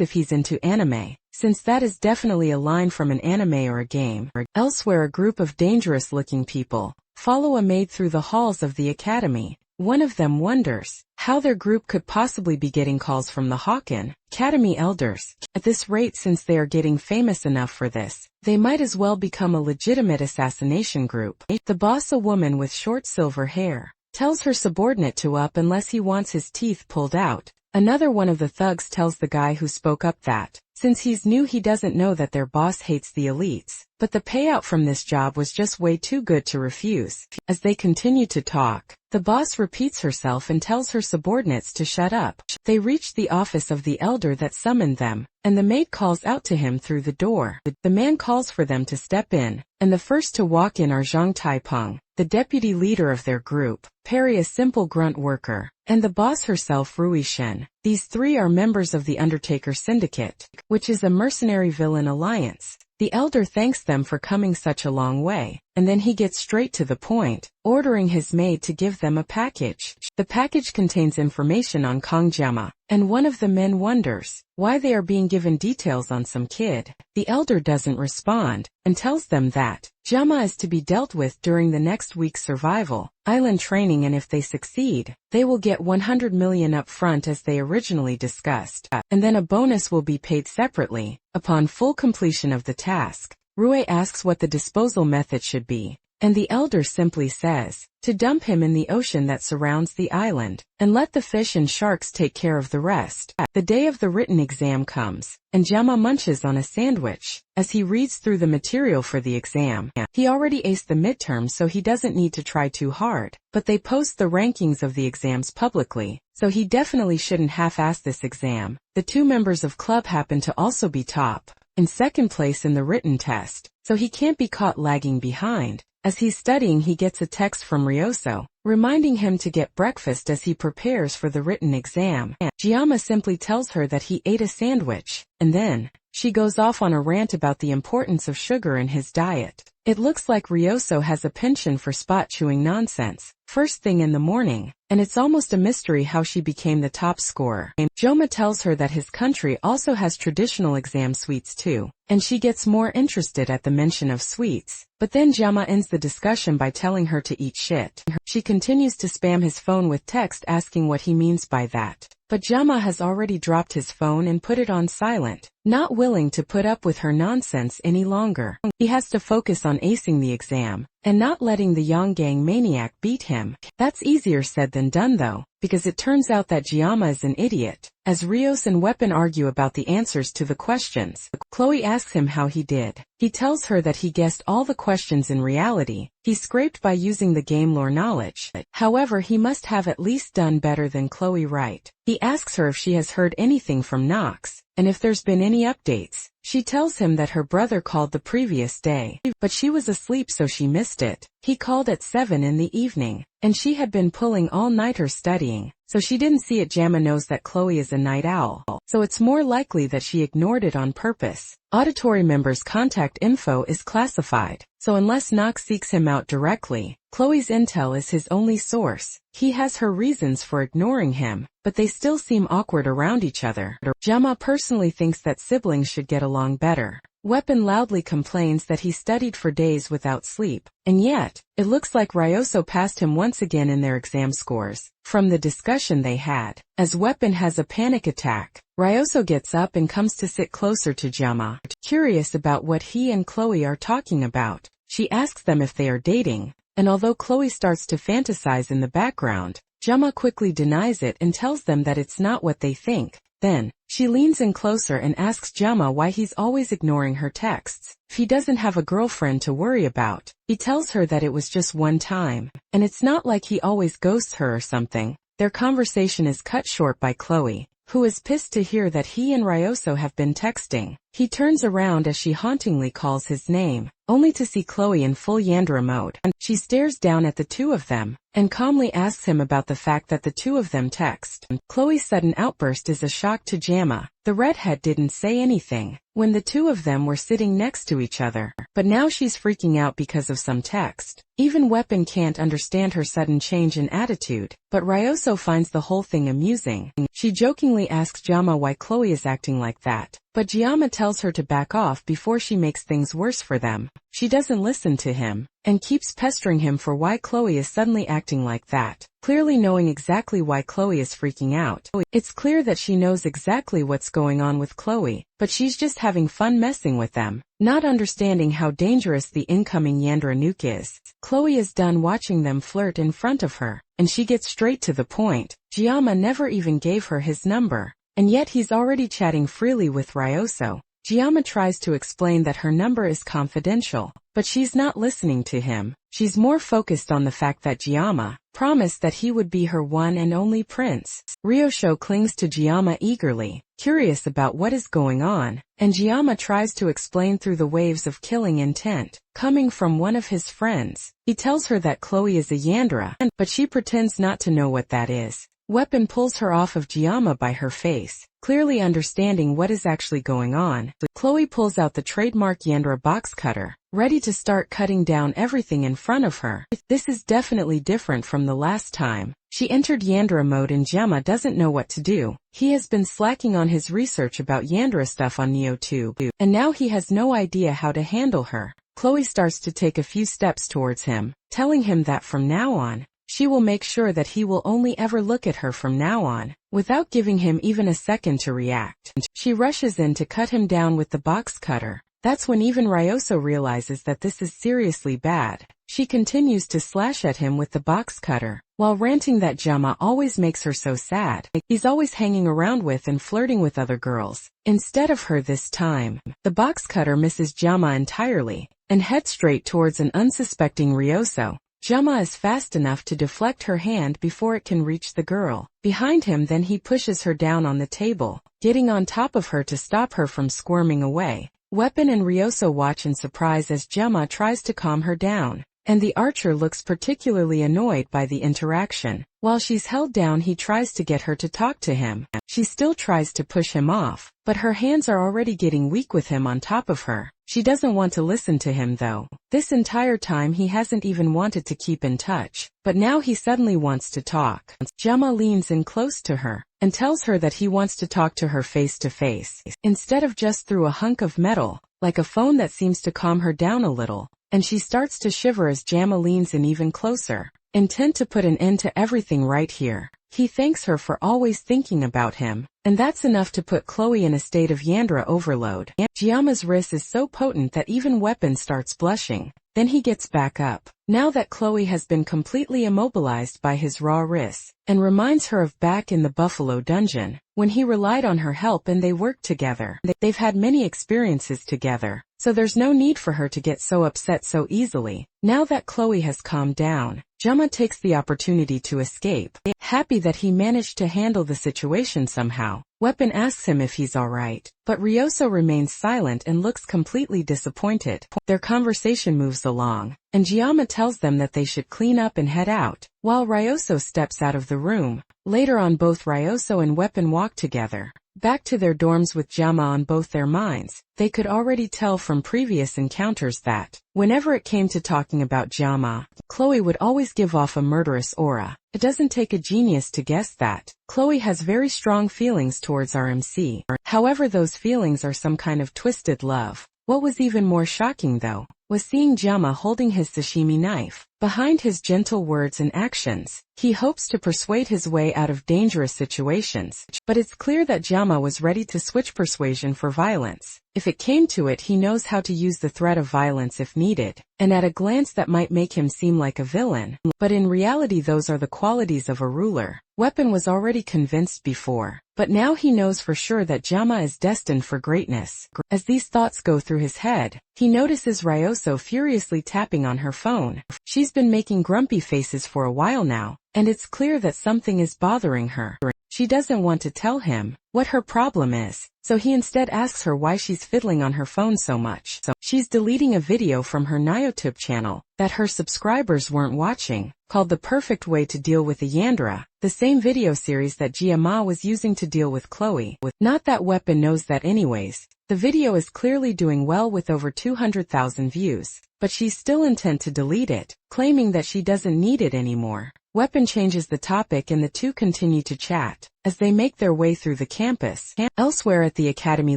if he's into anime, since that is definitely a line from an anime or a game. Elsewhere, a group of dangerous-looking people follow a maid through the halls of the academy. One of them wonders how their group could possibly be getting calls from the Hawken Academy elders. At this rate, since they are getting famous enough for this, they might as well become a legitimate assassination group. The boss, a woman with short silver hair, tells her subordinate to up unless he wants his teeth pulled out. Another one of the thugs tells the guy who spoke up that, since he's new, he doesn't know that their boss hates the elites, but the payout from this job was just way too good to refuse. As they continue to talk, the boss repeats herself and tells her subordinates to shut up. They reach the office of the elder that summoned them, and the maid calls out to him through the door. The man calls for them to step in, and the first to walk in are Zhang Taipeng, the deputy leader of their group, Perry, a simple grunt worker, and the boss herself, Rui Shen. These three are members of the Undertaker Syndicate, which is a mercenary villain alliance. The elder thanks them for coming such a long way, and then he gets straight to the point, ordering his maid to give them a package. The package contains information on Kongjama, and one of the men wonders why they are being given details on some kid. The elder doesn't respond, and tells them that Jama is to be dealt with during the next week's survival island training, and if they succeed, they will get 100 million up front as they originally discussed, and then a bonus will be paid separately upon full completion of the task. Rui asks what the disposal method should be, and the elder simply says to dump him in the ocean that surrounds the island, and let the fish and sharks take care of the rest. The day of the written exam comes, and Jama munches on a sandwich as he reads through the material for the exam. He already aced the midterm, so he doesn't need to try too hard, but they post the rankings of the exams publicly, so he definitely shouldn't half-ass this exam. The two members of club happen to also be top in second place in the written test, so he can't be caught lagging behind. As he's studying, he gets a text from Ryoso, reminding him to get breakfast as he prepares for the written exam. Jiyama simply tells her that he ate a sandwich, and then she goes off on a rant about the importance of sugar in his diet. It looks like Ryoso has a penchant for spot-chewing nonsense first thing in the morning, and it's almost a mystery how she became the top scorer. Joma tells her that his country also has traditional exam sweets too, and she gets more interested at the mention of sweets. But then Jama ends the discussion by telling her to eat shit. She continues to spam his phone with text asking what he means by that. But Jama has already dropped his phone and put it on silent, not willing to put up with her nonsense any longer. He has to focus on acing the exam, and not letting the Yonggang maniac beat him. That's easier said than done though, because it turns out that Jiyama is an idiot. As Rios and Weapon argue about the answers to the questions, Chloe asks him how he did. He tells her that he guessed all the questions. In reality, he scraped by using the game lore knowledge. However, he must have at least done better than Chloe, right? He asks her if she has heard anything from Nox, and if there's been any updates. She tells him that her brother called the previous day, but she was asleep so she missed it. He called at 7 in the evening, and she had been pulling all-nighter studying, so she didn't see it. Jamma knows that Chloe is a night owl, so it's more likely that she ignored it on purpose. Auditory members' contact info is classified, so unless Nox seeks him out directly, Chloe's intel is his only source. He has her reasons for ignoring him, but they still seem awkward around each other. Jamma personally thinks that siblings should get along better. Weapon loudly complains that he studied for days without sleep, and yet, it looks like Ryoso passed him once again in their exam scores. From the discussion they had, as Weapon has a panic attack, Ryoso gets up and comes to sit closer to Jamma. Curious about what he and Chloe are talking about, she asks them if they are dating, and although Chloe starts to fantasize in the background, Jamma quickly denies it and tells them that it's not what they think. Then, she leans in closer and asks Jamma why he's always ignoring her texts. If he doesn't have a girlfriend to worry about, he tells her that it was just one time, and it's not like he always ghosts her or something. Their conversation is cut short by Chloe, who is pissed to hear that he and Ryoso have been texting. He turns around as she hauntingly calls his name, only to see Chloe in full Yandere mode. She stares down at the two of them, and calmly asks him about the fact that the two of them text. Chloe's sudden outburst is a shock to Jamma. The redhead didn't say anything when the two of them were sitting next to each other, but now she's freaking out because of some text. Even Weapon can't understand her sudden change in attitude, but Ryoso finds the whole thing amusing. She jokingly asks Jamma why Chloe is acting like that, but Jamma tells her to back off before she makes things worse for them. She doesn't listen to him, and keeps pestering him for why Chloe is suddenly acting like that. Clearly knowing exactly why Chloe is freaking out, it's clear that she knows exactly what's going on with Chloe, but she's just having fun messing with them, not understanding how dangerous the incoming Yandere nuke is. Chloe is done watching them flirt in front of her, and she gets straight to the point. Jamma never even gave her his number, and yet he's already chatting freely with Ryoso. Jamma tries to explain that her number is confidential, but she's not listening to him. She's more focused on the fact that Jamma promised that he would be her one and only prince. Ryosho clings to Jamma eagerly, curious about what is going on, and Jamma tries to explain through the waves of killing intent coming from one of his friends. He tells her that Chloe is a Yandere, but she pretends not to know what that is. Weapon pulls her off of Jamma by her face, clearly understanding what is actually going on. Chloe pulls out the trademark Yandere box cutter, ready to start cutting down everything in front of her. This is definitely different from the last time she entered Yandere mode, and Jamma doesn't know what to do. He has been slacking on his research about Yandere stuff on NeoTube, and now he has no idea how to handle her. Chloe starts to take a few steps towards him, telling him that from now on, she will make sure that he will only ever look at her from now on, without giving him even a second to react. She rushes in to cut him down with the box cutter. That's when even Ryoso realizes that this is seriously bad. She continues to slash at him with the box cutter, while ranting that Jamma always makes her so sad. He's always hanging around with and flirting with other girls, instead of her this time. The box cutter misses Jamma entirely, and heads straight towards an unsuspecting Ryoso. Jamma is fast enough to deflect her hand before it can reach the girl behind him. Then he pushes her down on the table, getting on top of her to stop her from squirming away. Weapon and Ryoso watch in surprise as Jamma tries to calm her down, and the archer looks particularly annoyed by the interaction. While she's held down, he tries to get her to talk to him. She still tries to push him off, but her hands are already getting weak with him on top of her. She doesn't want to listen to him though. This entire time he hasn't even wanted to keep in touch, but now he suddenly wants to talk. Jamma leans in close to her, and tells her that he wants to talk to her face to face, instead of just through a hunk of metal, like a phone. That seems to calm her down a little, and she starts to shiver as Jamma leans in even closer, intent to put an end to everything right here. He thanks her for always thinking about him, and that's enough to put Chloe in a state of Yandere overload. Jamma's wrist is so potent that even Weapon starts blushing. Then he gets back up, now that Chloe has been completely immobilized by his raw wrists, and reminds her of back in the Buffalo dungeon, when he relied on her help and they worked together. They've had many experiences together, so there's no need for her to get so upset so easily. Now that Chloe has calmed down, Jamma takes the opportunity to escape. Happy that he managed to handle the situation somehow, Weapon asks him if he's alright, but Ryoso remains silent and looks completely disappointed. Their conversation moves along, and Giamma tells them that they should clean up and head out, while Ryoso steps out of the room. Later on, both Ryoso and Weapon walk together back to their dorms with Giamma on both their minds. They could already tell from previous encounters that, whenever it came to talking about Giamma, Chloe would always give off a murderous aura. It doesn't take a genius to guess that Chloe has very strong feelings towards RMC. However, those feelings are some kind of twisted love. What was even more shocking, though, was seeing Giamma holding his sashimi knife. Behind his gentle words and actions, he hopes to persuade his way out of dangerous situations. But it's clear that Giamma was ready to switch persuasion for violence. If it came to it, he knows how to use the threat of violence if needed, and at a glance that might make him seem like a villain. But in reality, those are the qualities of a ruler. Weapon was already convinced before, but now he knows for sure that Giamma is destined for greatness. As these thoughts go through his head, he notices Ryoso furiously tapping on her phone. She's been making grumpy faces for a while now, and it's clear that something is bothering her. She doesn't want to tell him what her problem is, so he instead asks her why she's fiddling on her phone so much. She's deleting a video from her YouTube channel that her subscribers weren't watching, called The Perfect Way to Deal with a Yandere, the same video series that Giamma was using to deal with Chloe. Not that Weapon knows that anyways. The video is clearly doing well with over 200,000 views, but she's still intent to delete it, claiming that she doesn't need it anymore. Weapon changes the topic and the two continue to chat as they make their way through the campus. Elsewhere at the Academy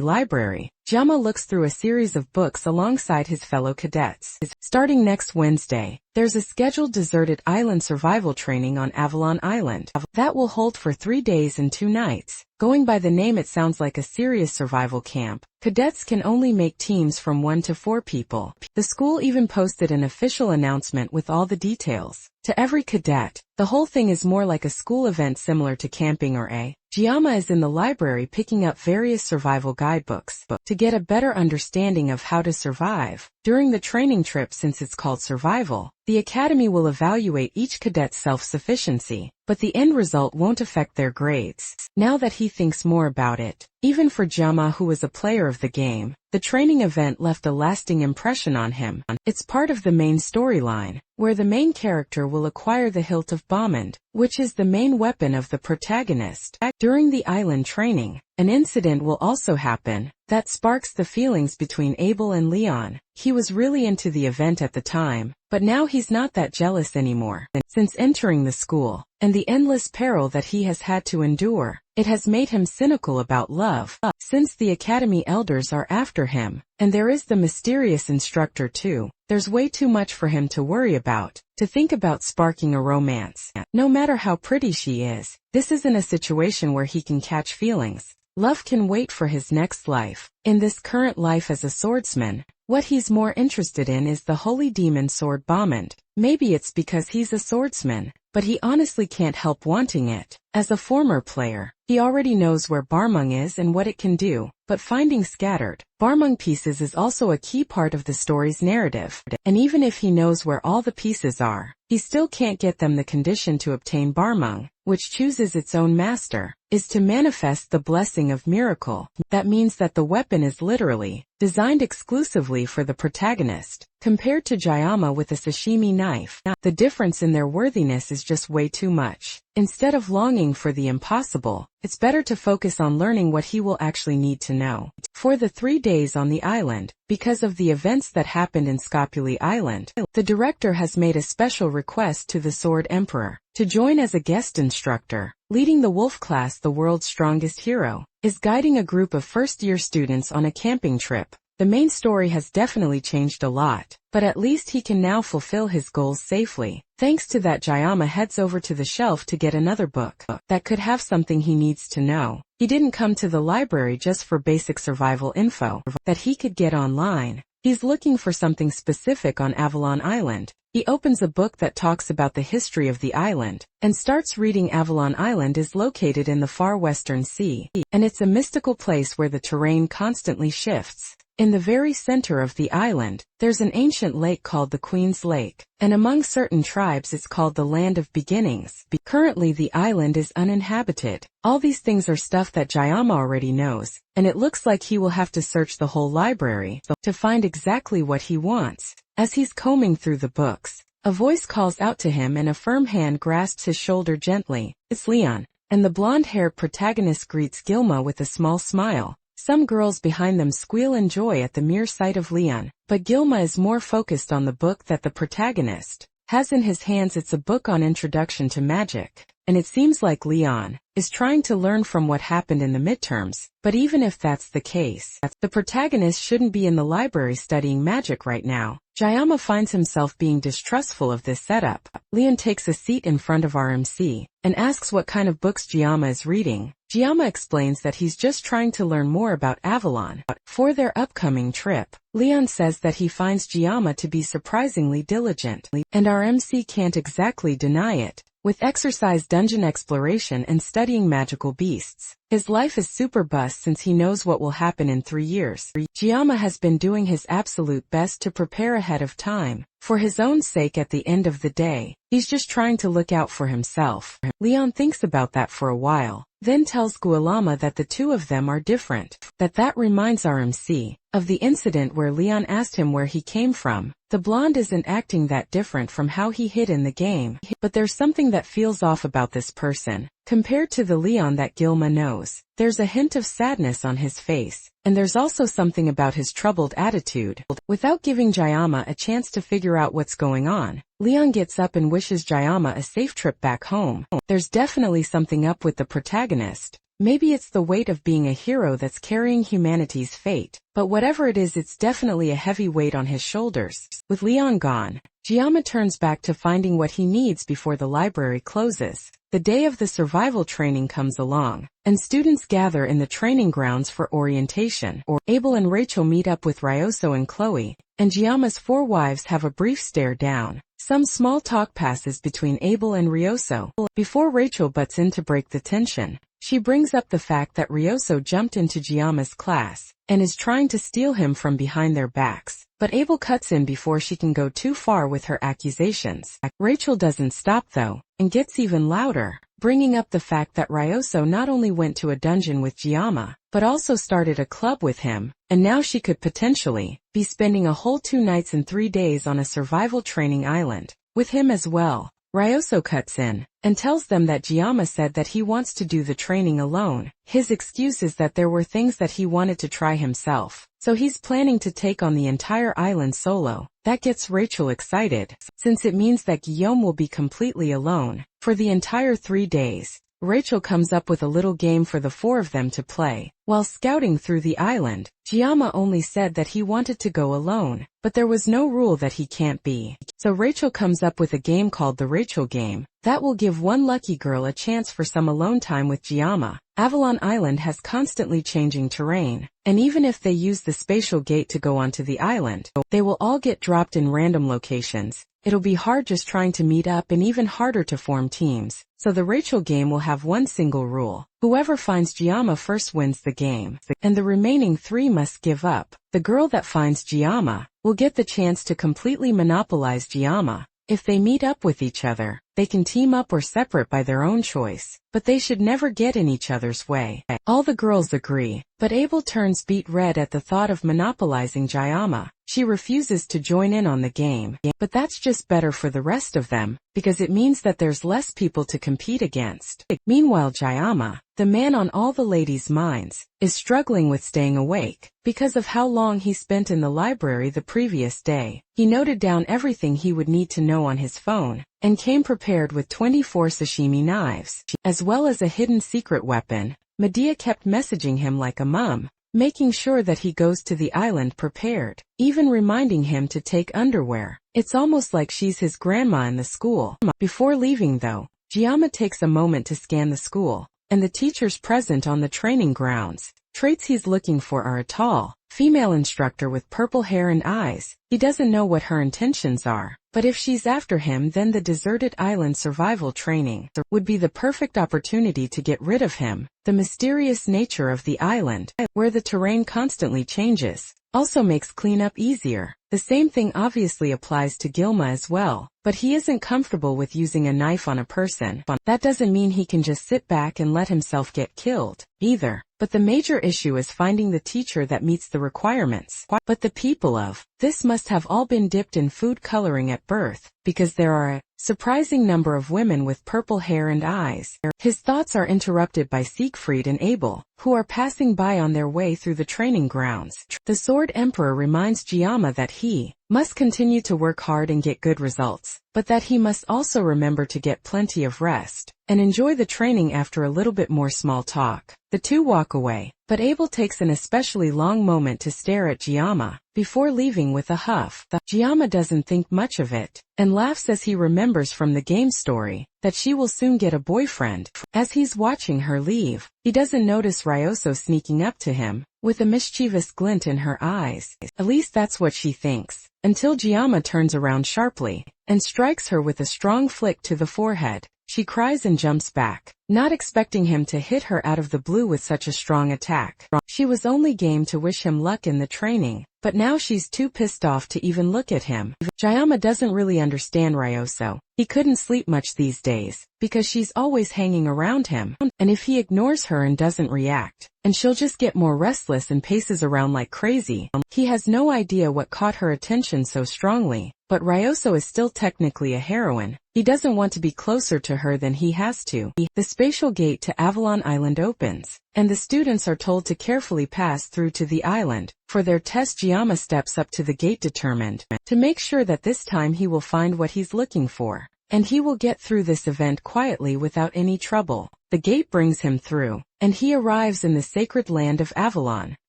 Library, Giamma looks through a series of books alongside his fellow cadets. Starting next Wednesday, there's a scheduled deserted island survival training on Avalon Island that will hold for 3 days and 2 nights. Going by the name, it sounds like a serious survival camp. Cadets can only make teams from 1 to 4 people. The school even posted an official announcement with all the details to every cadet. The whole thing is more like a school event similar to camping or a. Giamma is in the library picking up various survival guidebooks to get a better understanding of how to survive. During the training trip, since it's called survival, the academy will evaluate each cadet's self-sufficiency, but the end result won't affect their grades. Now that he thinks more about it, even for Giamma, who was a player of the game, the training event left a lasting impression on him. It's part of the main storyline, where the main character will acquire the hilt of Bomband, which is the main weapon of the protagonist. During the island training, an incident will also happen that sparks the feelings between Abel and Leon. He was really into the event at the time, but now he's not that jealous anymore. Since entering the school, and the endless peril that he has had to endure, it has made him cynical about love. Since the academy elders are after him, and there is the mysterious instructor too, there's way too much for him to worry about, to think about sparking a romance. No matter how pretty she is, this isn't a situation where he can catch feelings. Love can wait for his next life. In this current life as a swordsman, what he's more interested in is the holy demon sword Bomband. Maybe it's because he's a swordsman, but he honestly can't help wanting it. As a former player, he already knows where Barmung is and what it can do, but finding scattered Barmung pieces is also a key part of the story's narrative. And even if he knows where all the pieces are, he still can't get them. The condition to obtain Barmung, which chooses its own master, is to manifest the blessing of miracle. That means that the weapon is literally designed exclusively for the protagonist. Compared to Giamma with a sashimi knife, the difference in their worthiness is just way too much. Instead of longing for the impossible, it's better to focus on learning what he will actually need to know. For the 3 days on the island, because of the events that happened in Scopuli Island, the director has made a special request to the Sword Emperor to join as a guest instructor. Leading the Wolf class, the world's strongest hero is guiding a group of first-year students on a camping trip. The main story has definitely changed a lot, but at least he can now fulfill his goals safely. Thanks to that, Giamma heads over to the shelf to get another book that could have something he needs to know. He didn't come to the library just for basic survival info that he could get online. He's looking for something specific on Avalon Island. He opens a book that talks about the history of the island, and starts reading. Avalon Island is located in the far western sea, and it's a mystical place where the terrain constantly shifts. In the very center of the island, there's an ancient lake called the Queen's Lake, and among certain tribes it's called the Land of Beginnings. Currently the island is uninhabited. All these things are stuff that Jayama already knows, and it looks like he will have to search the whole library to find exactly what he wants. As he's combing through the books, a voice calls out to him and a firm hand grasps his shoulder gently. It's Leon, and the blonde-haired protagonist greets Gilma with a small smile. Some girls behind them squeal in joy at the mere sight of Leon, but Gilma is more focused on the book that the protagonist has in his hands. It's a book on introduction to magic, and it seems like Leon is trying to learn from what happened in the midterms. But even if that's the case, the protagonist shouldn't be in the library studying magic right now. Jayama finds himself being distrustful of this setup. Leon takes a seat in front of RMC and asks what kind of books Jayama is reading. Jayama explains that he's just trying to learn more about Avalon for their upcoming trip. Leon says that he finds Jayama to be surprisingly diligent, and RMC can't exactly deny it. With exercise, dungeon exploration, and studying magical beasts, his life is super bust since he knows what will happen in 3 years. Jayama has been doing his absolute best to prepare ahead of time. For his own sake at the end of the day, he's just trying to look out for himself. Leon thinks about that for a while, then tells Guilama that the two of them are different. That reminds RMC of the incident where Leon asked him where he came from. The blonde isn't acting that different from how he hid in the game, but there's something that feels off about this person. Compared to the Leon that Gilma knows, there's a hint of sadness on his face, and there's also something about his troubled attitude. Without giving Jayama a chance to figure out what's going on, Leon gets up and wishes Jayama a safe trip back home. There's definitely something up with the protagonist. Maybe it's the weight of being a hero that's carrying humanity's fate, but whatever it is, it's definitely a heavy weight on his shoulders. With Leon gone, Jayama turns back to finding what he needs before the library closes. The day of the survival training comes along, and students gather in the training grounds for orientation. Abel and Rachel meet up with Ryoso and Chloe, and Jayama's 4 wives have a brief stare down. Some small talk passes between Abel and Ryoso before Rachel butts in to break the tension. She brings up the fact that Ryoso jumped into Jayama's class and is trying to steal him from behind their backs, but Abel cuts in before she can go too far with her accusations. Rachel doesn't stop though, and gets even louder, bringing up the fact that Ryoso not only went to a dungeon with Jayama, but also started a club with him, and now she could potentially be spending a whole 2 nights and 3 days on a survival training island with him as well. Ryoso cuts in and tells them that Jayama said that he wants to do the training alone. His excuse is that there were things that he wanted to try himself, so he's planning to take on the entire island solo. That gets Rachel excited, since it means that Guillaume will be completely alone for the entire 3 days. Rachel comes up with a little game for the 4 of them to play. While scouting through the island, Jayama only said that he wanted to go alone, but there was no rule that he can't be. So Rachel comes up with a game called the Rachel Game that will give one lucky girl a chance for some alone time with Jayama. Avalon Island has constantly changing terrain, and even if they use the spatial gate to go onto the island, they will all get dropped in random locations. It'll be hard just trying to meet up and even harder to form teams. So the Rachel Game will have one single rule. Whoever finds Jayama first wins the game, and the remaining 3 must give up. The girl that finds Jayama will get the chance to completely monopolize Jayama. If they meet up with each other, they can team up or separate by their own choice, but they should never get in each other's way. All the girls agree, but Abel turns beet red at the thought of monopolizing Jayama. She refuses to join in on the game, but that's just better for the rest of them, because it means that there's less people to compete against. Meanwhile, Jayama, the man on all the ladies' minds, is struggling with staying awake because of how long he spent in the library the previous day. He noted down everything he would need to know on his phone, and came prepared with 24 sashimi knives, as well as a hidden secret weapon. Medea kept messaging him like a mum, making sure that he goes to the island prepared, even reminding him to take underwear. It's almost like she's his grandma in the school. Before leaving though, Jayama takes a moment to scan the school, and the teachers present on the training grounds. Traits he's looking for are a tall, female instructor with purple hair and eyes. He doesn't know what her intentions are, but if she's after him, then the deserted island survival training would be the perfect opportunity to get rid of him. The mysterious nature of the island, where the terrain constantly changes, also makes cleanup easier. The same thing obviously applies to Gilma as well, but he isn't comfortable with using a knife on a person. That doesn't mean he can just sit back and let himself get killed, either. But the major issue is finding the teacher that meets the requirements. But the people of this must have all been dipped in food coloring at birth, because there are a surprising number of women with purple hair and eyes. His thoughts are interrupted by Siegfried and Abel, who are passing by on their way through the training grounds. The Sword Emperor reminds Giamma that he must continue to work hard and get good results, but that he must also remember to get plenty of rest and enjoy the training. After a little bit more small talk, the two walk away, but Abel takes an especially long moment to stare at Giamma before leaving with a huff. Giamma doesn't think much of it and laughs as he remembers from the game story that she will soon get a boyfriend. As he's watching her leave, he doesn't notice Ryoso sneaking up to him with a mischievous glint in her eyes. At least that's what she thinks, until Giamma turns around sharply and strikes her with a strong flick to the forehead. She cries and jumps back, not expecting him to hit her out of the blue with such a strong attack. She was only game to wish him luck in the training, but now she's too pissed off to even look at him. Giamma doesn't really understand Ryoso. He couldn't sleep much these days, because she's always hanging around him, and if he ignores her and doesn't react, and she'll just get more restless and paces around like crazy. He has no idea what caught her attention so strongly, but Ryoso is still technically a heroine. He doesn't want to be closer to her than he has to. The spatial gate to Avalon Island opens, and the students are told to carefully pass through to the island. For their test, Giamma steps up to the gate determined to make sure that this time he will find what he's looking for, and he will get through this event quietly without any trouble. The gate brings him through, and he arrives in the sacred land of Avalon.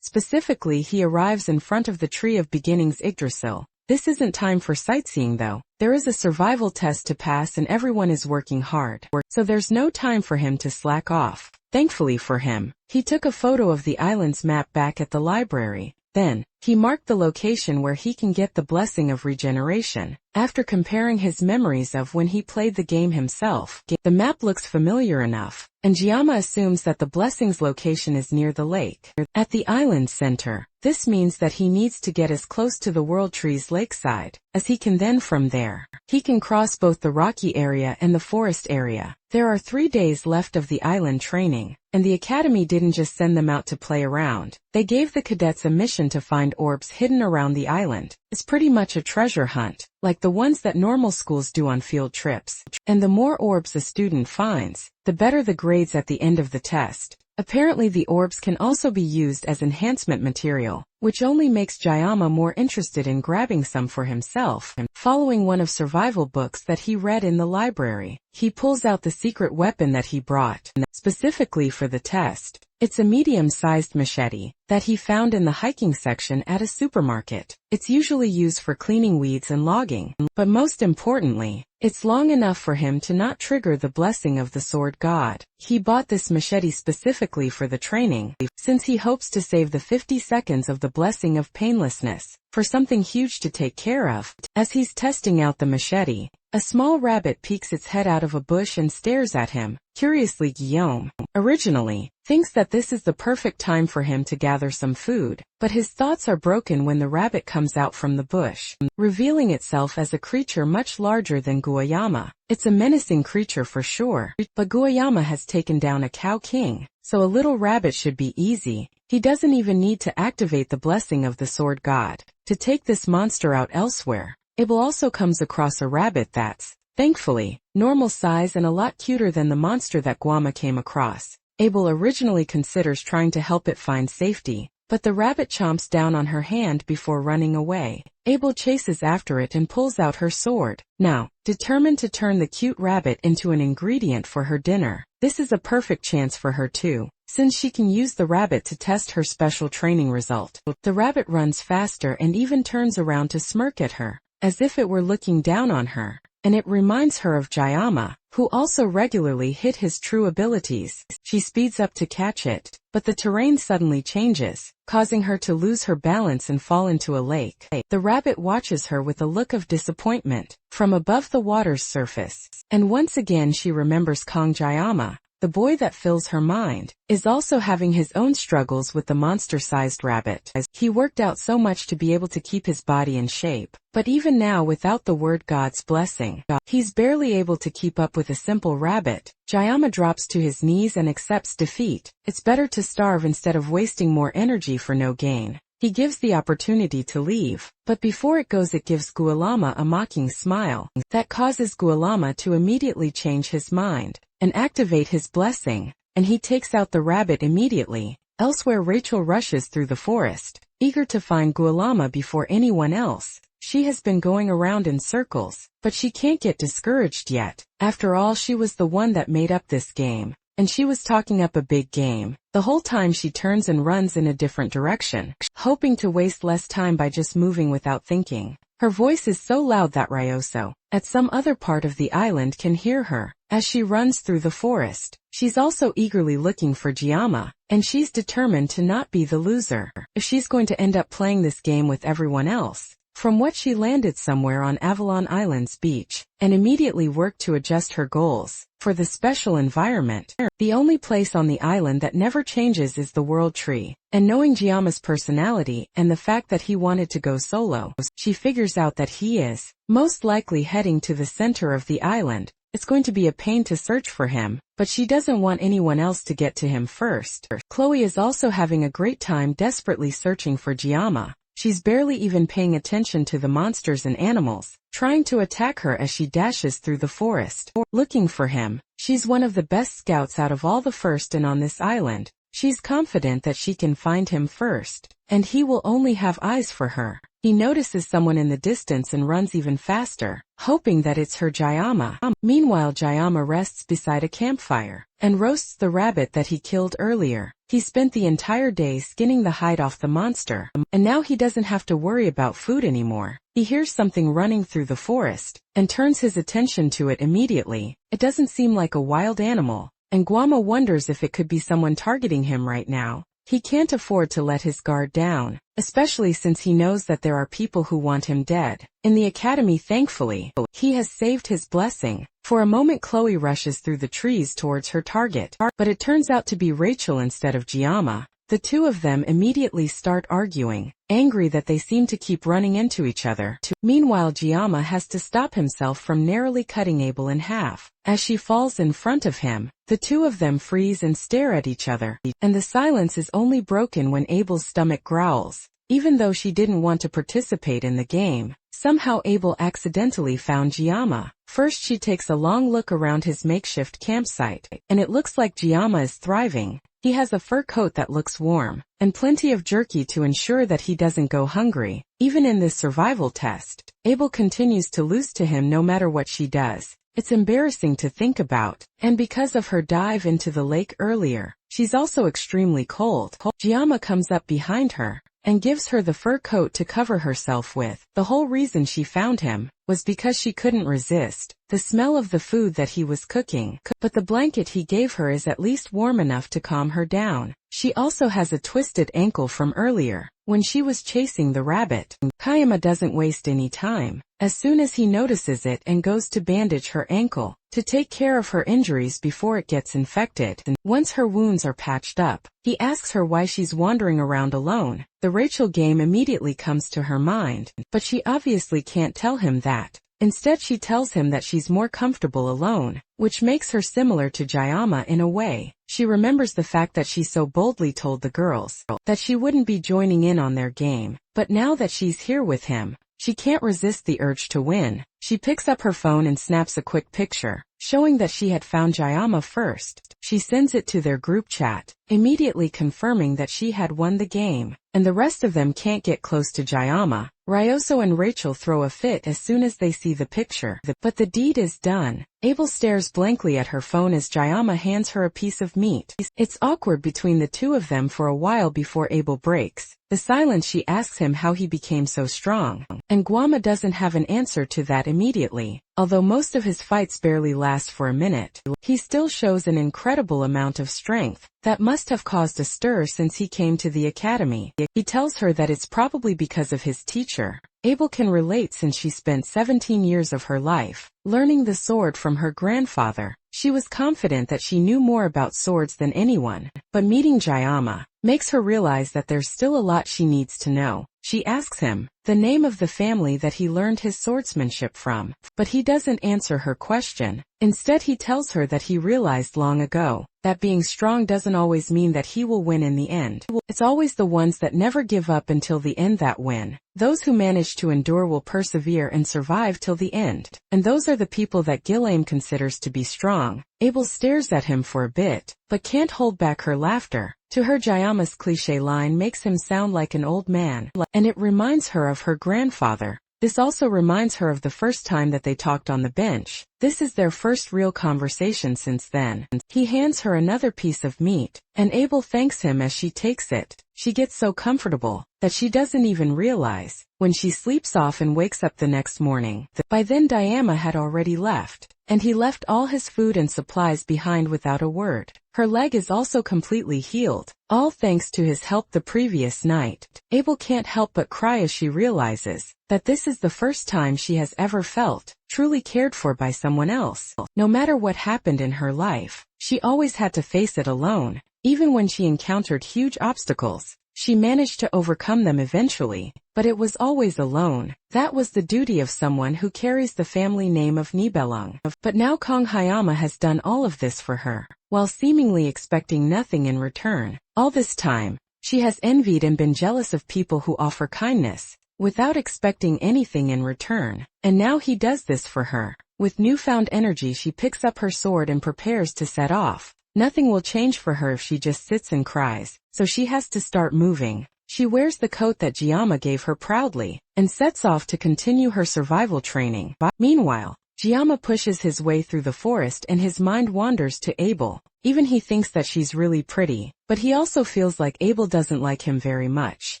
Specifically, he arrives in front of the Tree of Beginnings Yggdrasil. This isn't time for sightseeing though. There is a survival test to pass and everyone is working hard, so there's no time for him to slack off. Thankfully for him, he took a photo of the island's map back at the library. Then, he marked the location where he can get the blessing of regeneration. After comparing his memories of when he played the game himself, the map looks familiar enough, and Giamma assumes that the blessing's location is near the lake, at the island's center. This means that he needs to get as close to the World Tree's lakeside as he can. Then from there, he can cross both the rocky area and the forest area. There are 3 days left of the island training, and the academy didn't just send them out to play around. They gave the cadets a mission to find orbs hidden around the island. It's pretty much a treasure hunt, like the ones that normal schools do on field trips. And the more orbs a student finds, the better the grades at the end of the test. Apparently the orbs can also be used as enhancement material, which only makes Giamma more interested in grabbing some for himself. Following one of survival books that he read in the library, he pulls out the secret weapon that he brought, specifically for the test. It's a medium-sized machete that he found in the hiking section at a supermarket. It's usually used for cleaning weeds and logging, but most importantly, it's long enough for him to not trigger the blessing of the sword god. He bought this machete specifically for the training, since he hopes to save the 50 seconds of the blessing of painlessness for something huge to take care of. As he's testing out the machete, a small rabbit peeks its head out of a bush and stares at him. Curiously, Guillaume originally thinks that this is the perfect time for him to gather some food, but his thoughts are broken when the rabbit comes out from the bush, revealing itself as a creature much larger than Guayama. It's a menacing creature for sure, but Guayama has taken down a cow king, so a little rabbit should be easy. He doesn't even need to activate the blessing of the sword god to take this monster out elsewhere. Abel also comes across a rabbit that's, thankfully, normal size and a lot cuter than the monster that Guama came across. Abel originally considers trying to help it find safety, but the rabbit chomps down on her hand before running away. Abel chases after it and pulls out her sword, now, determined to turn the cute rabbit into an ingredient for her dinner. This is a perfect chance for her too, since she can use the rabbit to test her special training result. The rabbit runs faster and even turns around to smirk at her, as if it were looking down on her, and it reminds her of Giamma, who also regularly hit his true abilities. She speeds up to catch it, but the terrain suddenly changes, causing her to lose her balance and fall into a lake. The rabbit watches her with a look of disappointment from above the water's surface, and once again she remembers Kaneo, the boy that fills her mind, is also having his own struggles with the monster-sized rabbit. He worked out so much to be able to keep his body in shape, but even now without the word God's blessing, he's barely able to keep up with a simple rabbit. Jayama drops to his knees and accepts defeat. It's better to starve instead of wasting more energy for no gain. He gives the opportunity to leave, but before it goes it gives Gualama a mocking smile that causes Gualama to immediately change his mind and activate his blessing, and he takes out the rabbit immediately. Elsewhere, Rachel rushes through the forest, eager to find Gualama before anyone else. She has been going around in circles, but she can't get discouraged yet. After all, she was the one that made up this game, and she was talking up a big game. The whole time she turns and runs in a different direction, hoping to waste less time by just moving without thinking. Her voice is so loud that Ryoso, at some other part of the island, can hear her. As she runs through the forest, she's also eagerly looking for Jayama, and she's determined to not be the loser. If she's going to end up playing this game with everyone else. From what she landed somewhere on Avalon Island's beach, and immediately worked to adjust her goals for the special environment. The only place on the island that never changes is the World Tree, and knowing Jayama's personality and the fact that he wanted to go solo, she figures out that he is most likely heading to the center of the island. It's going to be a pain to search for him, but she doesn't want anyone else to get to him first. Chloe is also having a great time desperately searching for Jayama. She's barely even paying attention to the monsters and animals trying to attack her as she dashes through the forest, looking for him. She's one of the best scouts out of all the first and on this island. She's confident that she can find him first, and he will only have eyes for her. He notices someone in the distance and runs even faster, hoping that it's her Jayama. Meanwhile, Jayama rests beside a campfire and roasts the rabbit that he killed earlier. He spent the entire day skinning the hide off the monster, and now he doesn't have to worry about food anymore. He hears something running through the forest and turns his attention to it immediately. It doesn't seem like a wild animal, and Guama wonders if it could be someone targeting him right now. He can't afford to let his guard down, especially since he knows that there are people who want him dead. In the academy, thankfully, he has saved his blessing. For a moment, Chloe rushes through the trees towards her target, but it turns out to be Rachel instead of Jayama. The two of them immediately start arguing, angry that they seem to keep running into each other. Meanwhile, Jayama has to stop himself from narrowly cutting Abel in half. As she falls in front of him, the two of them freeze and stare at each other, and the silence is only broken when Abel's stomach growls. Even though she didn't want to participate in the game, somehow Abel accidentally found Jayama. First, she takes a long look around his makeshift campsite, and it looks like Jayama is thriving. He has a fur coat that looks warm, and plenty of jerky to ensure that he doesn't go hungry. Even in this survival test, Abel continues to lose to him no matter what she does. It's embarrassing to think about, and because of her dive into the lake earlier, she's also extremely cold. Jayama comes up behind her and gives her the fur coat to cover herself with. The whole reason she found him was because she couldn't resist the smell of the food that he was cooking, but the blanket he gave her is at least warm enough to calm her down. She also has a twisted ankle from earlier, when she was chasing the rabbit. Kayama doesn't waste any time. As soon as he notices it and goes to bandage her ankle, to take care of her injuries before it gets infected. Once her wounds are patched up, he asks her why she's wandering around alone. The Rachel game immediately comes to her mind, but she obviously can't tell him that. Instead, she tells him that she's more comfortable alone, which makes her similar to Jayama in a way. She remembers the fact that she so boldly told the girls that she wouldn't be joining in on their game, but now that she's here with him, she can't resist the urge to win. She picks up her phone and snaps a quick picture, showing that she had found Jayama first. She sends it to their group chat. immediately confirming that she had won the game, and the rest of them can't get close to Jayama. Ryoso and Rachel throw a fit as soon as they see the picture. But the deed is done. Abel stares blankly at her phone as Jayama hands her a piece of meat. It's awkward between the two of them for a while before Abel breaks the silence. She asks him how he became so strong, and Guama doesn't have an answer to that immediately. Although most of his fights barely last for a minute, he still shows an incredible amount of strength that must have caused a stir since he came to the academy. He tells her that it's probably because of his teacher. Abel can relate since she spent 17 years of her life learning the sword from her grandfather. She was confident that she knew more about swords than anyone, but meeting Jayama makes her realize that there's still a lot she needs to know. She asks him the name of the family that he learned his swordsmanship from, but he doesn't answer her question. Instead, he tells her that he realized long ago that being strong doesn't always mean that he will win in the end. It's always the ones that never give up until the end that win. Those who manage to endure will persevere and survive till the end, and those are the people that Gilame considers to be strong. Abel stares at him for a bit, but can't hold back her laughter. To her, Jayama's cliché line makes him sound like an old man, and it reminds her of her grandfather. This also reminds her of the first time that they talked on the bench. This is their first real conversation since then. He hands her another piece of meat, and Abel thanks him as she takes it. She gets so comfortable that she doesn't even realize when she sleeps off and wakes up the next morning. By then Diana had already left, and he left all his food and supplies behind without a word. Her leg is also completely healed, all thanks to his help the previous night. Abel can't help but cry as she realizes that this is the first time she has ever felt truly cared for by someone else. No matter what happened in her life, she always had to face it alone. Even when she encountered huge obstacles, she managed to overcome them eventually, but it was always alone. That was the duty of someone who carries the family name of Nibelung. But now Kong Hayama has done all of this for her, while seemingly expecting nothing in return. All this time, she has envied and been jealous of people who offer kindness without expecting anything in return, and now he does this for her. With newfound energy, she picks up her sword and prepares to set off. Nothing will change for her if she just sits and cries, so she has to start moving. She wears the coat that Jayama gave her proudly, and sets off to continue her survival training. Meanwhile, Jayama pushes his way through the forest and his mind wanders to Abel. Even he thinks that she's really pretty, but he also feels like Abel doesn't like him very much.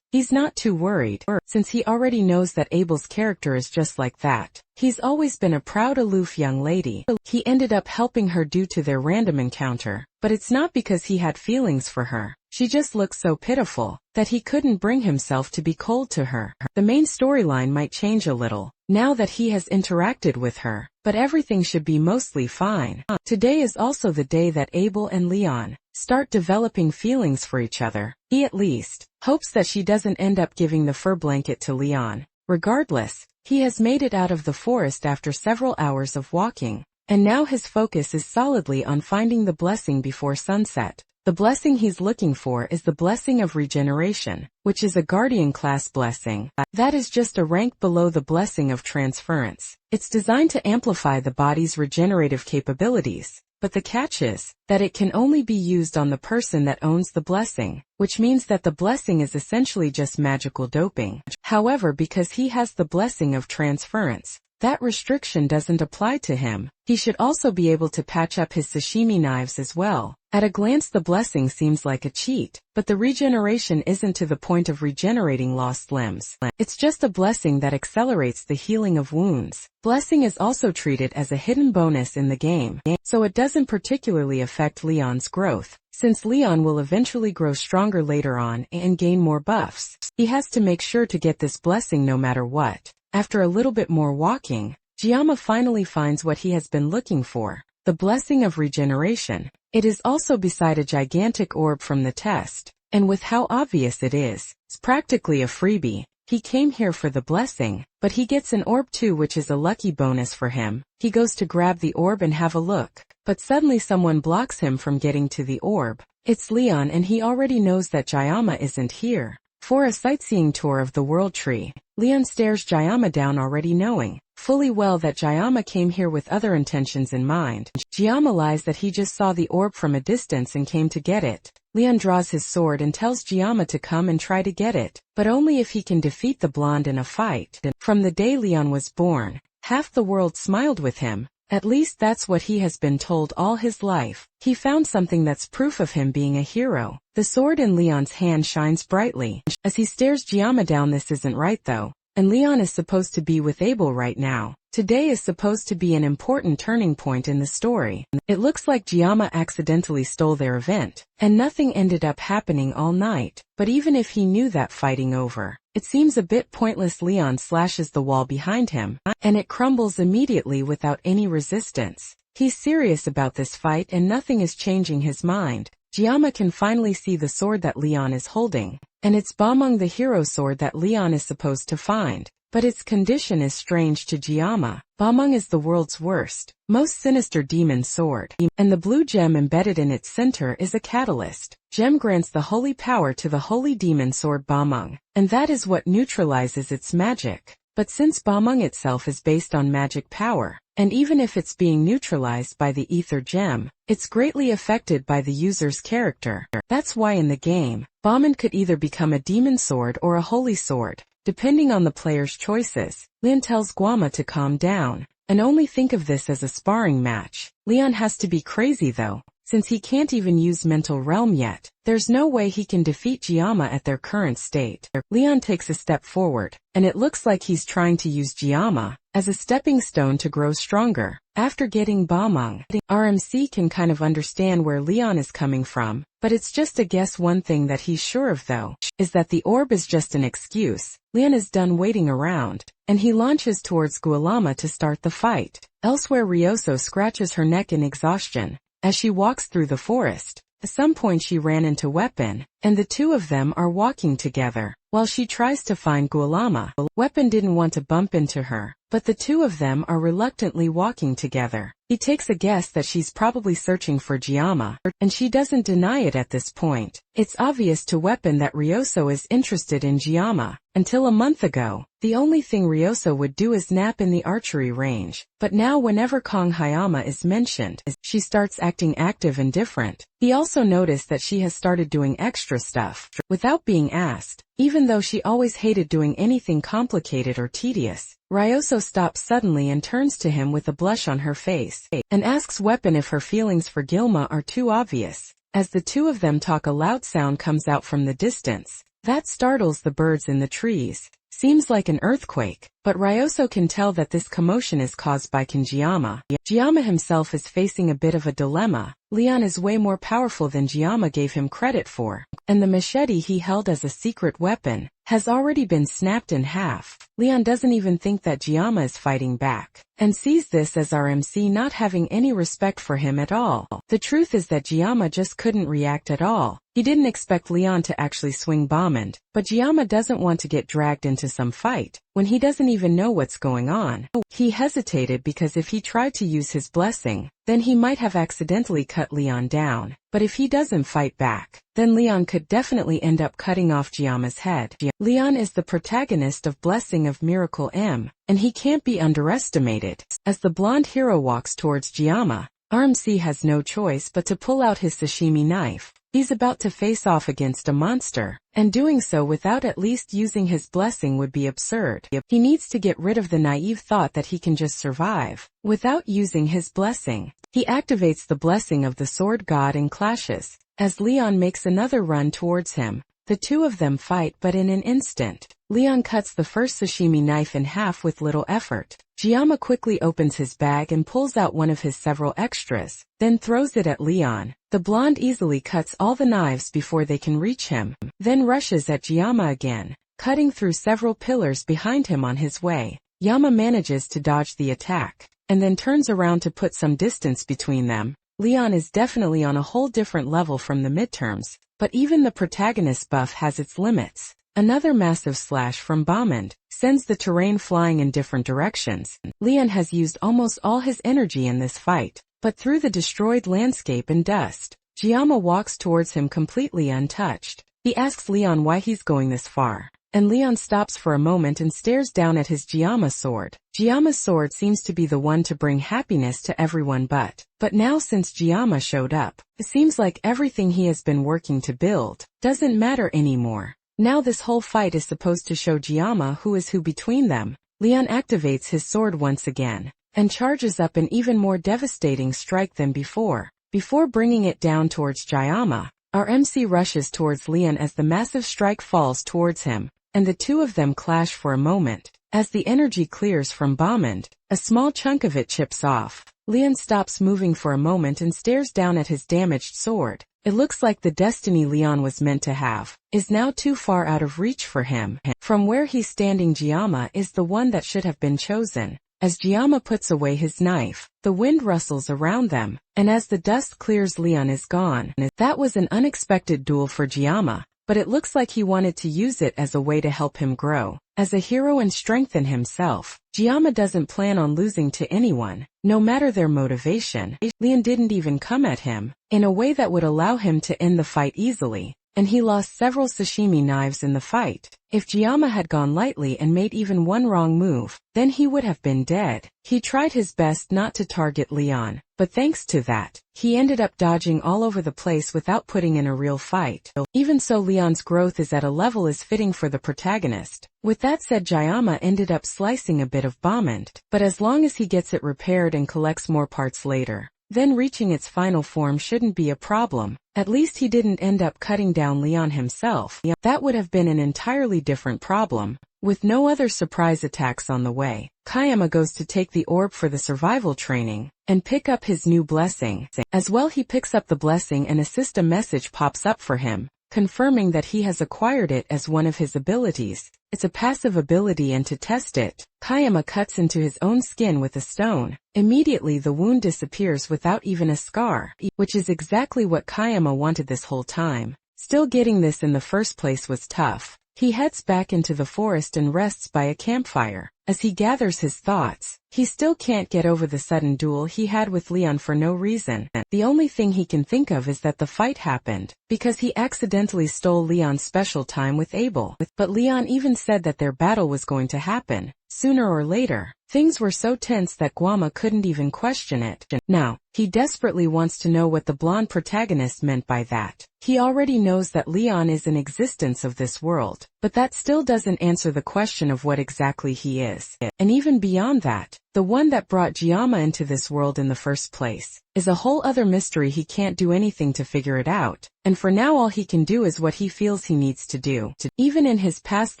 He's not too worried, since he already knows that Abel's character is just like that. He's always been a proud, aloof young lady. He ended up helping her due to their random encounter, but it's not because he had feelings for her. She just looks so pitiful that he couldn't bring himself to be cold to her. The main storyline might change a little now that he has interacted with her, but everything should be mostly fine. Today is also the day that Abel and Leon start developing feelings for each other. He at least hopes that she doesn't end up giving the fur blanket to Leon. Regardless, he has made it out of the forest after several hours of walking, and now his focus is solidly on finding the blessing before sunset. The blessing he's looking for is the blessing of regeneration, which is a guardian class blessing. That is just a rank below the blessing of transference. It's designed to amplify the body's regenerative capabilities, but the catch is that it can only be used on the person that owns the blessing, which means that the blessing is essentially just magical doping. However, because he has the blessing of transference, that restriction doesn't apply to him. He should also be able to patch up his sashimi knives as well. At a glance, the blessing seems like a cheat, but the regeneration isn't to the point of regenerating lost limbs. It's just a blessing that accelerates the healing of wounds. Blessing is also treated as a hidden bonus in the game, so it doesn't particularly affect Leon's growth, since Leon will eventually grow stronger later on and gain more buffs. He has to make sure to get this blessing no matter what. After a little bit more walking, Jayama finally finds what he has been looking for, the blessing of regeneration. It is also beside a gigantic orb from the test, and with how obvious it is, it's practically a freebie. He came here for the blessing, but he gets an orb too, which is a lucky bonus for him. He goes to grab the orb and have a look, but suddenly someone blocks him from getting to the orb. It's Leon, and he already knows that Jayama isn't here. For a sightseeing tour of the World Tree, Leon stares Giamma down, already knowing fully well that Giamma came here with other intentions in mind. Giamma lies that he just saw the orb from a distance and came to get it. Leon draws his sword and tells Giamma to come and try to get it, but only if he can defeat the blonde in a fight. From the day Leon was born, half the world smiled with him. At least that's what he has been told all his life. He found something that's proof of him being a hero. The sword in Leon's hand shines brightly. As he stares Giamma down, this isn't right though. And Leon is supposed to be with Abel right now. Today is supposed to be an important turning point in the story. It looks like Giamma accidentally stole their event, and nothing ended up happening all night. But even if he knew that fighting over, it seems a bit pointless. Leon slashes the wall behind him, and it crumbles immediately without any resistance. He's serious about this fight and nothing is changing his mind. Giamma can finally see the sword that Leon is holding, and it's Bamung, the hero sword that Leon is supposed to find. But its condition is strange to Giamma. Bamung is the world's worst, most sinister demon sword, and the blue gem embedded in its center is a catalyst. Gem grants the holy power to the holy demon sword Bamung, and that is what neutralizes its magic. But since Bamung itself is based on magic power, and even if it's being neutralized by the ether gem, it's greatly affected by the user's character. That's why in the game, Bamung could either become a demon sword or a holy sword, depending on the player's choices. Leon tells Guama to calm down, and only think of this as a sparring match. Leon has to be crazy though, since he can't even use mental realm yet. There's no way he can defeat Giamma at their current state. Leon takes a step forward, and it looks like he's trying to use Giamma as a stepping stone to grow stronger. After getting Bamung, RMC can kind of understand where Leon is coming from, but it's just a guess. One thing that he's sure of though, is that the orb is just an excuse. Leon is done waiting around, and he launches towards Gualama to start the fight. Elsewhere, Ryoso scratches her neck in exhaustion as she walks through the forest. At some point she ran into Weapon, and the two of them are walking together. While she tries to find Gualama, Weapon didn't want to bump into her, but the two of them are reluctantly walking together. He takes a guess that she's probably searching for Giamma, and she doesn't deny it at this point. It's obvious to Weapon that Ryoso is interested in Giamma. Until a month ago, the only thing Ryoso would do is nap in the archery range. But now whenever Kong Hayama is mentioned, she starts acting active and different. He also noticed that she has started doing extra stuff without being asked, even though she always hated doing anything complicated or tedious. Ryoso stops suddenly and turns to him with a blush on her face, and asks Weapon if her feelings for Gilma are too obvious. As the two of them talk, a loud sound comes out from the distance that startles the birds in the trees. Seems like an earthquake, but Ryoso can tell that this commotion is caused by Giamma. Giamma himself is facing a bit of a dilemma. Leon is way more powerful than Giamma gave him credit for, and the machete he held as a secret weapon has already been snapped in half. Leon doesn't even think that Giamma is fighting back, and sees this as RMC not having any respect for him at all. The truth is that Giamma just couldn't react at all. He didn't expect Leon to actually swing Bomband, but Giamma doesn't want to get dragged into some fight when he doesn't even know what's going on. He hesitated because if he tried to use his blessing, then he might have accidentally cut Leon down. But if he doesn't fight back, then Leon could definitely end up cutting off Giamma's head. Leon is the protagonist of Blessing of Miracle M, and he can't be underestimated. As the blonde hero walks towards Giamma, RMC has no choice but to pull out his sashimi knife. He's about to face off against a monster, and doing so without at least using his blessing would be absurd. He needs to get rid of the naive thought that he can just survive without using his blessing. He activates the blessing of the sword god and clashes. As Leon makes another run towards him, the two of them fight, but in an instant, Leon cuts the first sashimi knife in half with little effort. Giamma quickly opens his bag and pulls out one of his several extras, then throws it at Leon. The blonde easily cuts all the knives before they can reach him, then rushes at Giamma again, cutting through several pillars behind him on his way. Yama manages to dodge the attack, and then turns around to put some distance between them. Leon is definitely on a whole different level from the midterms, but even the protagonist buff has its limits. Another massive slash from Bomband sends the terrain flying in different directions. Leon has used almost all his energy in this fight, but through the destroyed landscape and dust, Giamma walks towards him completely untouched. He asks Leon why he's going this far. And Leon stops for a moment and stares down at his Gyama sword. Gyama's sword seems to be the one to bring happiness to everyone but now since Gyama showed up, it seems like everything he has been working to build doesn't matter anymore. Now this whole fight is supposed to show Gyama who is who between them. Leon activates his sword once again and charges up an even more devastating strike than before. Before bringing it down towards Gyama, our MC rushes towards Leon as the massive strike falls towards him, and the two of them clash for a moment. As the energy clears from Bomband, a small chunk of it chips off. Leon stops moving for a moment and stares down at his damaged sword. It looks like the destiny Leon was meant to have is now too far out of reach for him. From where he's standing, Gyama is the one that should have been chosen. As Gyama puts away his knife, the wind rustles around them, and as the dust clears, Leon is gone. That was an unexpected duel for Gyama, but it looks like he wanted to use it as a way to help him grow as a hero and strengthen himself. Gyama doesn't plan on losing to anyone, no matter their motivation. Leon didn't even come at him in a way that would allow him to end the fight easily, and he lost several sashimi knives in the fight. If Gyama had gone lightly and made even one wrong move, then he would have been dead. He tried his best not to target Leon, but thanks to that, he ended up dodging all over the place without putting in a real fight. Even so, Leon's growth is at a level is fitting for the protagonist. With that said, Gyama ended up slicing a bit of Bomband, but as long as he gets it repaired and collects more parts later, then reaching its final form shouldn't be a problem. At least he didn't end up cutting down Leon himself. That would have been an entirely different problem. With no other surprise attacks on the way, Kayama goes to take the orb for the survival training and pick up his new blessing. As well, he picks up the blessing and a system message pops up for him, confirming that he has acquired it as one of his abilities. It's a passive ability, and to test it, Kayama cuts into his own skin with a stone. Immediately the wound disappears without even a scar, which is exactly what Kayama wanted this whole time. Still, getting this in the first place was tough. He heads back into the forest and rests by a campfire. As he gathers his thoughts, he still can't get over the sudden duel he had with Leon for no reason. The only thing he can think of is that the fight happened because he accidentally stole Leon's special time with Abel. But Leon even said that their battle was going to happen sooner or later. Things were so tense that Guama couldn't even question it. Now, he desperately wants to know what the blonde protagonist meant by that. He already knows that Leon is an existence of this world, but that still doesn't answer the question of what exactly he is. And even beyond that, the one that brought Gyama into this world in the first place is a whole other mystery. He can't do anything to figure it out, and for now all he can do is what he feels he needs to do. Even in his past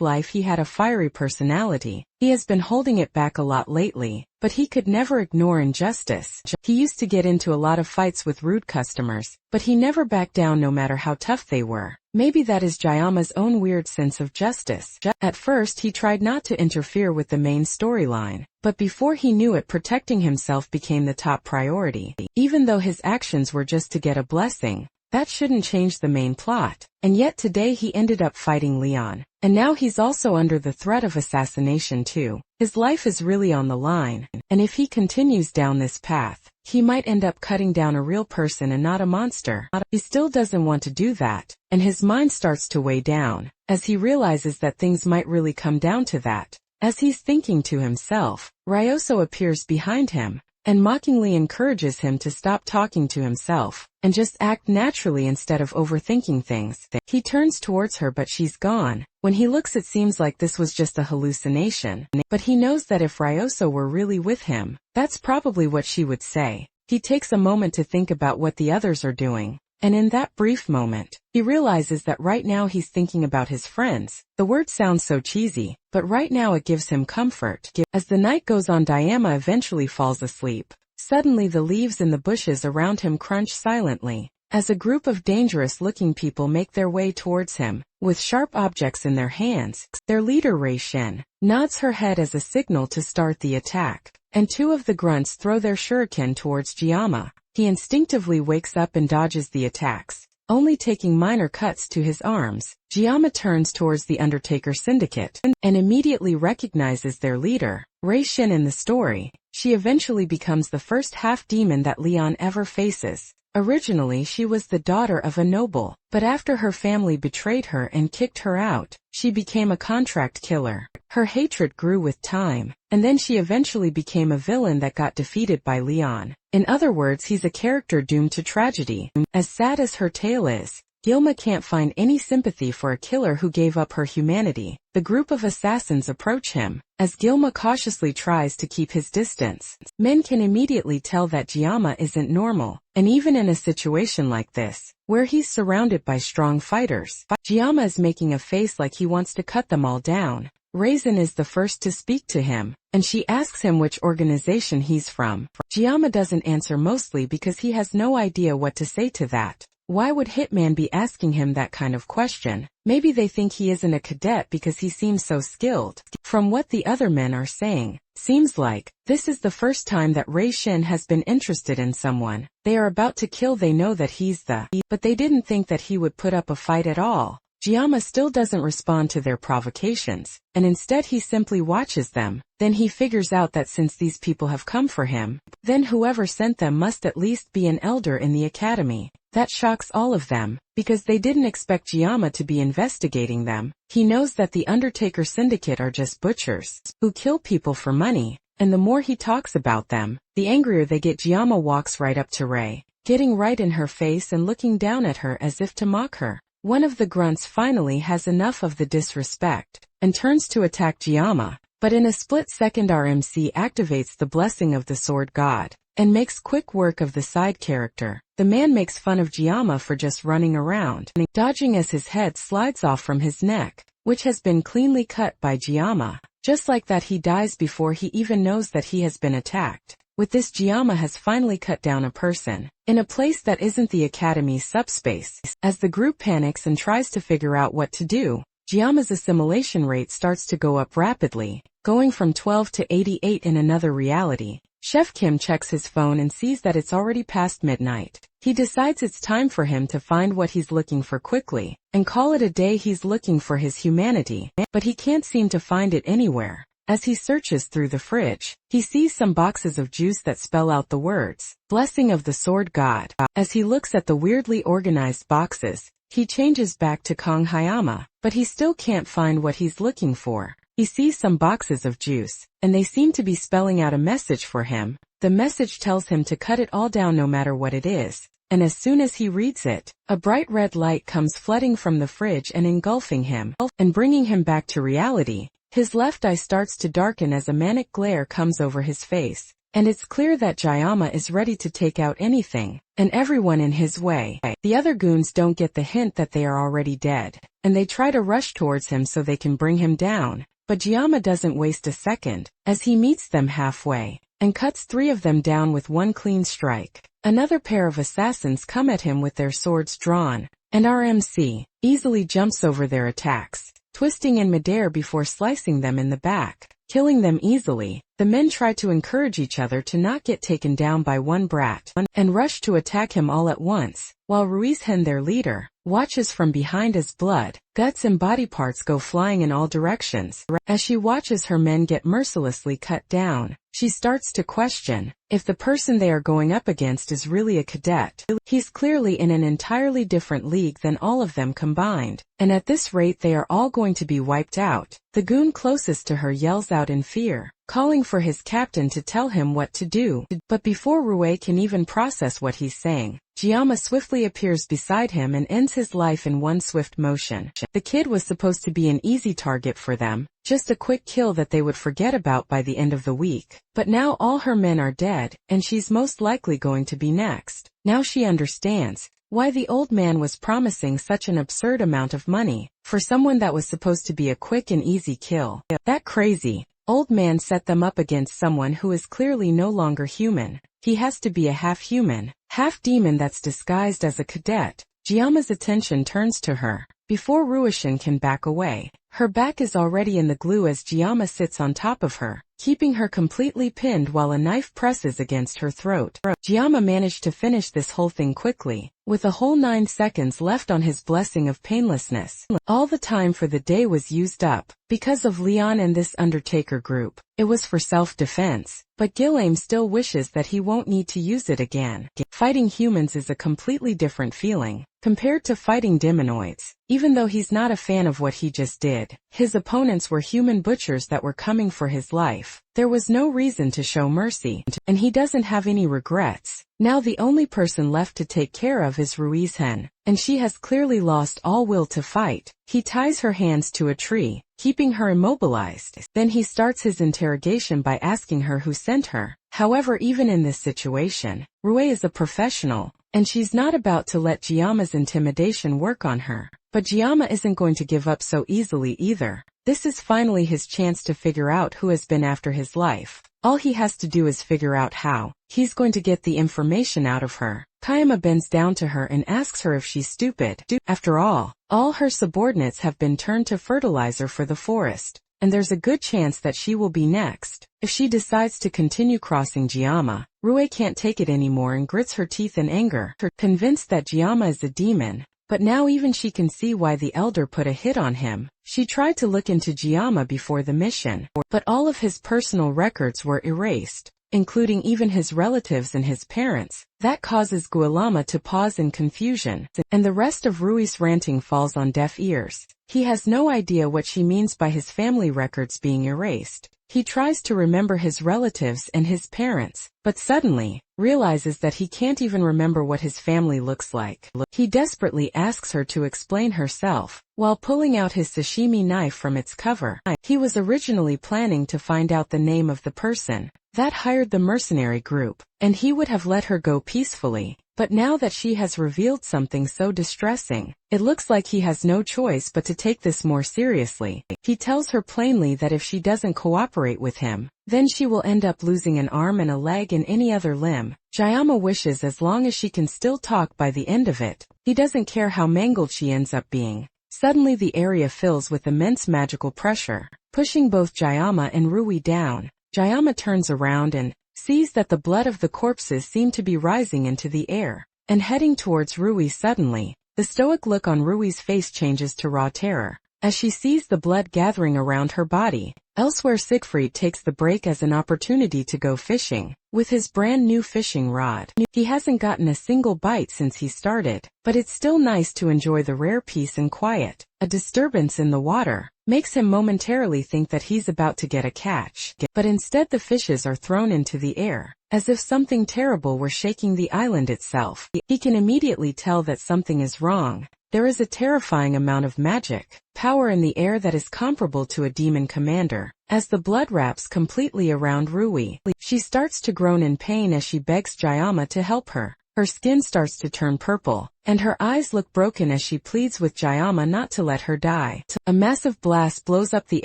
life he had a fiery personality. He has been holding it back a lot lately, but he could never ignore injustice. He used to get into a lot of fights with rude customers, but he never backed down no matter how tough they were. Maybe that is Gyama's own weird sense of justice. At first he tried not to interfere with the main storyline, but before he knew it, protecting himself became the top priority. Even though his actions were just to get a blessing, that shouldn't change the main plot. And yet today he ended up fighting Leon. And now he's also under the threat of assassination too. His life is really on the line. And if he continues down this path, he might end up cutting down a real person and not a monster. He still doesn't want to do that, and his mind starts to weigh down as he realizes that things might really come down to that. As he's thinking to himself, Ryoso appears behind him and mockingly encourages him to stop talking to himself and just act naturally instead of overthinking things. He turns towards her, but she's gone. When he looks, it seems like this was just a hallucination, but he knows that if Ryoso were really with him, that's probably what she would say. He takes a moment to think about what the others are doing, and in that brief moment, he realizes that right now he's thinking about his friends. The word sounds so cheesy, but right now it gives him comfort. As the night goes on, Dayama eventually falls asleep. Suddenly the leaves in the bushes around him crunch silently, as a group of dangerous-looking people make their way towards him, with sharp objects in their hands. Their leader, Rei Shin, nods her head as a signal to start the attack, and two of the grunts throw their shuriken towards Gyama. He instinctively wakes up and dodges the attacks, only taking minor cuts to his arms. Gyama turns towards the Undertaker Syndicate and immediately recognizes their leader, Rei Shin. In the story, she eventually becomes the first half-demon that Leon ever faces. Originally she was the daughter of a noble, but after her family betrayed her and kicked her out, she became a contract killer. Her hatred grew with time, and then she eventually became a villain that got defeated by Leon. In other words, he's a character doomed to tragedy. As sad as her tale is, Gilma can't find any sympathy for a killer who gave up her humanity. The group of assassins approach him, as Gilma cautiously tries to keep his distance. Men can immediately tell that Giamma isn't normal, and even in a situation like this, where he's surrounded by strong fighters, Giamma is making a face like he wants to cut them all down. Raisin is the first to speak to him, and she asks him which organization he's from. Giamma doesn't answer, mostly because he has no idea what to say to that. Why would Hitman be asking him that kind of question? Maybe they think he isn't a cadet because he seems so skilled. From what the other men are saying, seems like this is the first time that Rei Shin has been interested in someone they are about to kill. They know that he's but they didn't think that he would put up a fight at all. Giamma still doesn't respond to their provocations, and instead he simply watches them. Then he figures out that since these people have come for him, then whoever sent them must at least be an elder in the academy. That shocks all of them, because they didn't expect Giamma to be investigating them. He knows that the Undertaker Syndicate are just butchers, who kill people for money, and the more he talks about them, the angrier they get. Giamma walks right up to Rei, getting right in her face and looking down at her as if to mock her. One of the grunts finally has enough of the disrespect, and turns to attack Giamma, but in a split second RMC activates the blessing of the sword god, and makes quick work of the side character. The man makes fun of Giamma for just running around, dodging as his head slides off from his neck, which has been cleanly cut by Giamma. Just like that, he dies before he even knows that he has been attacked. With this, Giamma has finally cut down a person, in a place that isn't the Academy's subspace. As the group panics and tries to figure out what to do, Giamma's assimilation rate starts to go up rapidly, going from 12 to 88 in another reality. Chef Kim checks his phone and sees that it's already past midnight. He decides it's time for him to find what he's looking for quickly, and call it a day. He's looking for his humanity, but he can't seem to find it anywhere. As he searches through the fridge, he sees some boxes of juice that spell out the words, "Blessing of the Sword God." As he looks at the weirdly organized boxes, he changes back to Kong Hayama, but he still can't find what he's looking for. He sees some boxes of juice, and they seem to be spelling out a message for him. The message tells him to cut it all down no matter what it is, and as soon as he reads it, a bright red light comes flooding from the fridge and engulfing him, and bringing him back to reality. His left eye starts to darken as a manic glare comes over his face, and it's clear that Giamma is ready to take out anything and everyone in his way. The other goons don't get the hint that they are already dead, and they try to rush towards him so they can bring him down, but Giamma doesn't waste a second, as he meets them halfway, and cuts 3 of them down with one clean strike. Another pair of assassins come at him with their swords drawn, and RMC easily jumps over their attacks, twisting in midair before slicing them in the back, killing them easily. The men try to encourage each other to not get taken down by one brat, and rush to attack him all at once, while Ruiz Hen, their leader, watches from behind as blood, guts and body parts go flying in all directions. As she watches her men get mercilessly cut down, she starts to question if the person they are going up against is really a cadet. He's clearly in an entirely different league than all of them combined, and at this rate they are all going to be wiped out. The goon closest to her yells out in fear, calling for his captain to tell him what to do, but before Rue can even process what he's saying, Giamma swiftly appears beside him and ends his life in one swift motion. The kid was supposed to be an easy target for them, just a quick kill that they would forget about by the end of the week, but now all her men are dead, and she's most likely going to be next. Now she understands why the old man was promising such an absurd amount of money for someone that was supposed to be a quick and easy kill. That crazy old man set them up against someone who is clearly no longer human. He has to be a half-human, half-demon that's disguised as a cadet. Giamma's attention turns to her. Before Ruishin can back away, her back is already in the glue as Giamma sits on top of her, keeping her completely pinned while a knife presses against her throat. Jiyama managed to finish this whole thing quickly, with a whole 9 seconds left on his blessing of painlessness. All the time for the day was used up. Because of Leon and this Undertaker group, it was for self-defense, but Gilame still wishes that he won't need to use it again. Fighting humans is a completely different feeling compared to fighting demonoids. Even though he's not a fan of what he just did, his opponents were human butchers that were coming for his life. There was no reason to show mercy, and he doesn't have any regrets. Now the only person left to take care of is Ruizen, and she has clearly lost all will to fight. He ties her hands to a tree, keeping her immobilized. Then he starts his interrogation by asking her who sent her. However, even in this situation, Rue is a professional, and she's not about to let Jiyama's intimidation work on her. But Jiyama isn't going to give up so easily either. This is finally his chance to figure out who has been after his life. All he has to do is figure out how. He's going to get the information out of her. Kayama bends down to her and asks her if she's stupid. After all her subordinates have been turned to fertilizer for the forest, and there's a good chance that she will be next. If she decides to continue crossing Jiyama, Rue can't take it anymore and grits her teeth in anger, convinced that Jiyama is a demon. But now even she can see why the elder put a hit on him. She tried to look into Jiyama before the mission, but all of his personal records were erased, including even his relatives and his parents. That causes Guilama to pause in confusion, and the rest of Rui's ranting falls on deaf ears. He has no idea what she means by his family records being erased. He tries to remember his relatives and his parents, but suddenly realizes that he can't even remember what his family looks like. He desperately asks her to explain herself, while pulling out his sashimi knife from its cover. He was originally planning to find out the name of the person that hired the mercenary group, and he would have let her go peacefully. But now that she has revealed something so distressing, it looks like he has no choice but to take this more seriously. He tells her plainly that if she doesn't cooperate with him, then she will end up losing an arm and a leg and any other limb. Jiyama wishes as long as she can still talk by the end of it. He doesn't care how mangled she ends up being. Suddenly the area fills with immense magical pressure, pushing both Jiyama and Rui down. Jiyama turns around and sees that the blood of the corpses seem to be rising into the air and heading towards Rui. Suddenly, the stoic look on Rui's face changes to raw terror as she sees the blood gathering around her body. Elsewhere, Siegfried takes the break as an opportunity to go fishing with his brand new fishing rod. He hasn't gotten a single bite since he started, but it's still nice to enjoy the rare peace and quiet. A disturbance in the water makes him momentarily think that he's about to get a catch, but instead the fishes are thrown into the air, as if something terrible were shaking the island itself. He can immediately tell that something is wrong. There is a terrifying amount of magic power in the air that is comparable to a demon commander. As the blood wraps completely around Rui, she starts to groan in pain as she begs Jiyama to help her. Her skin starts to turn purple, and her eyes look broken as she pleads with Jiyama not to let her die. A massive blast blows up the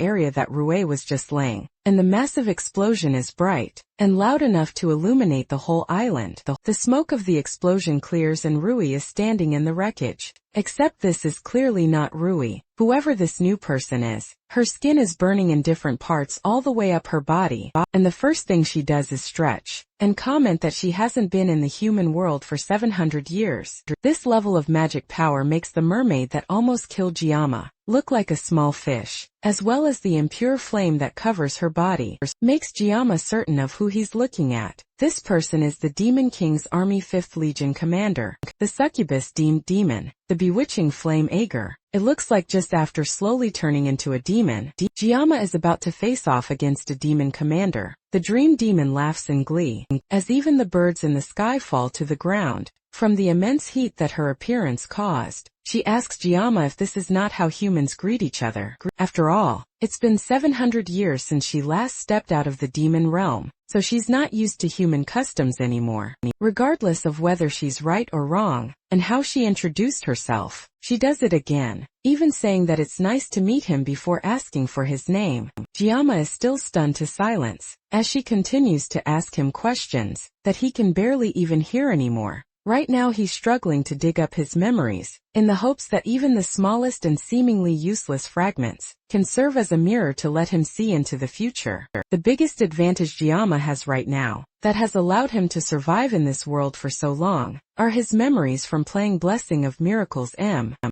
area that Rue was just laying, and the massive explosion is bright and loud enough to illuminate the whole island. The smoke of the explosion clears and Rui is standing in the wreckage. Except this is clearly not Rui. Whoever this new person is, her skin is burning in different parts all the way up her body, and the first thing she does is stretch and comment that she hasn't been in the human world for 700 years. This level of magic power makes the mermaid that almost killed Jiyama look like a small fish, as well as the impure flame that covers her body makes Jiyama certain of who he's looking at. This person is the Demon King's Army 5th Legion commander, the succubus deemed demon, the bewitching flame Ager. It looks like just after slowly turning into a demon, Jiyama is about to face off against a demon commander. The dream demon laughs in glee, as even the birds in the sky fall to the ground from the immense heat that her appearance caused. She asks Jiyama if this is not how humans greet each other. After all, it's been 700 years since she last stepped out of the demon realm, so she's not used to human customs anymore. Regardless of whether she's right or wrong, and how she introduced herself, she does it again, even saying that it's nice to meet him before asking for his name. Jiyama is still stunned to silence, as she continues to ask him questions that he can barely even hear anymore. Right now he's struggling to dig up his memories, in the hopes that even the smallest and seemingly useless fragments can serve as a mirror to let him see into the future. The biggest advantage Giamma has right now, that has allowed him to survive in this world for so long, are his memories from playing Blessing of Miracles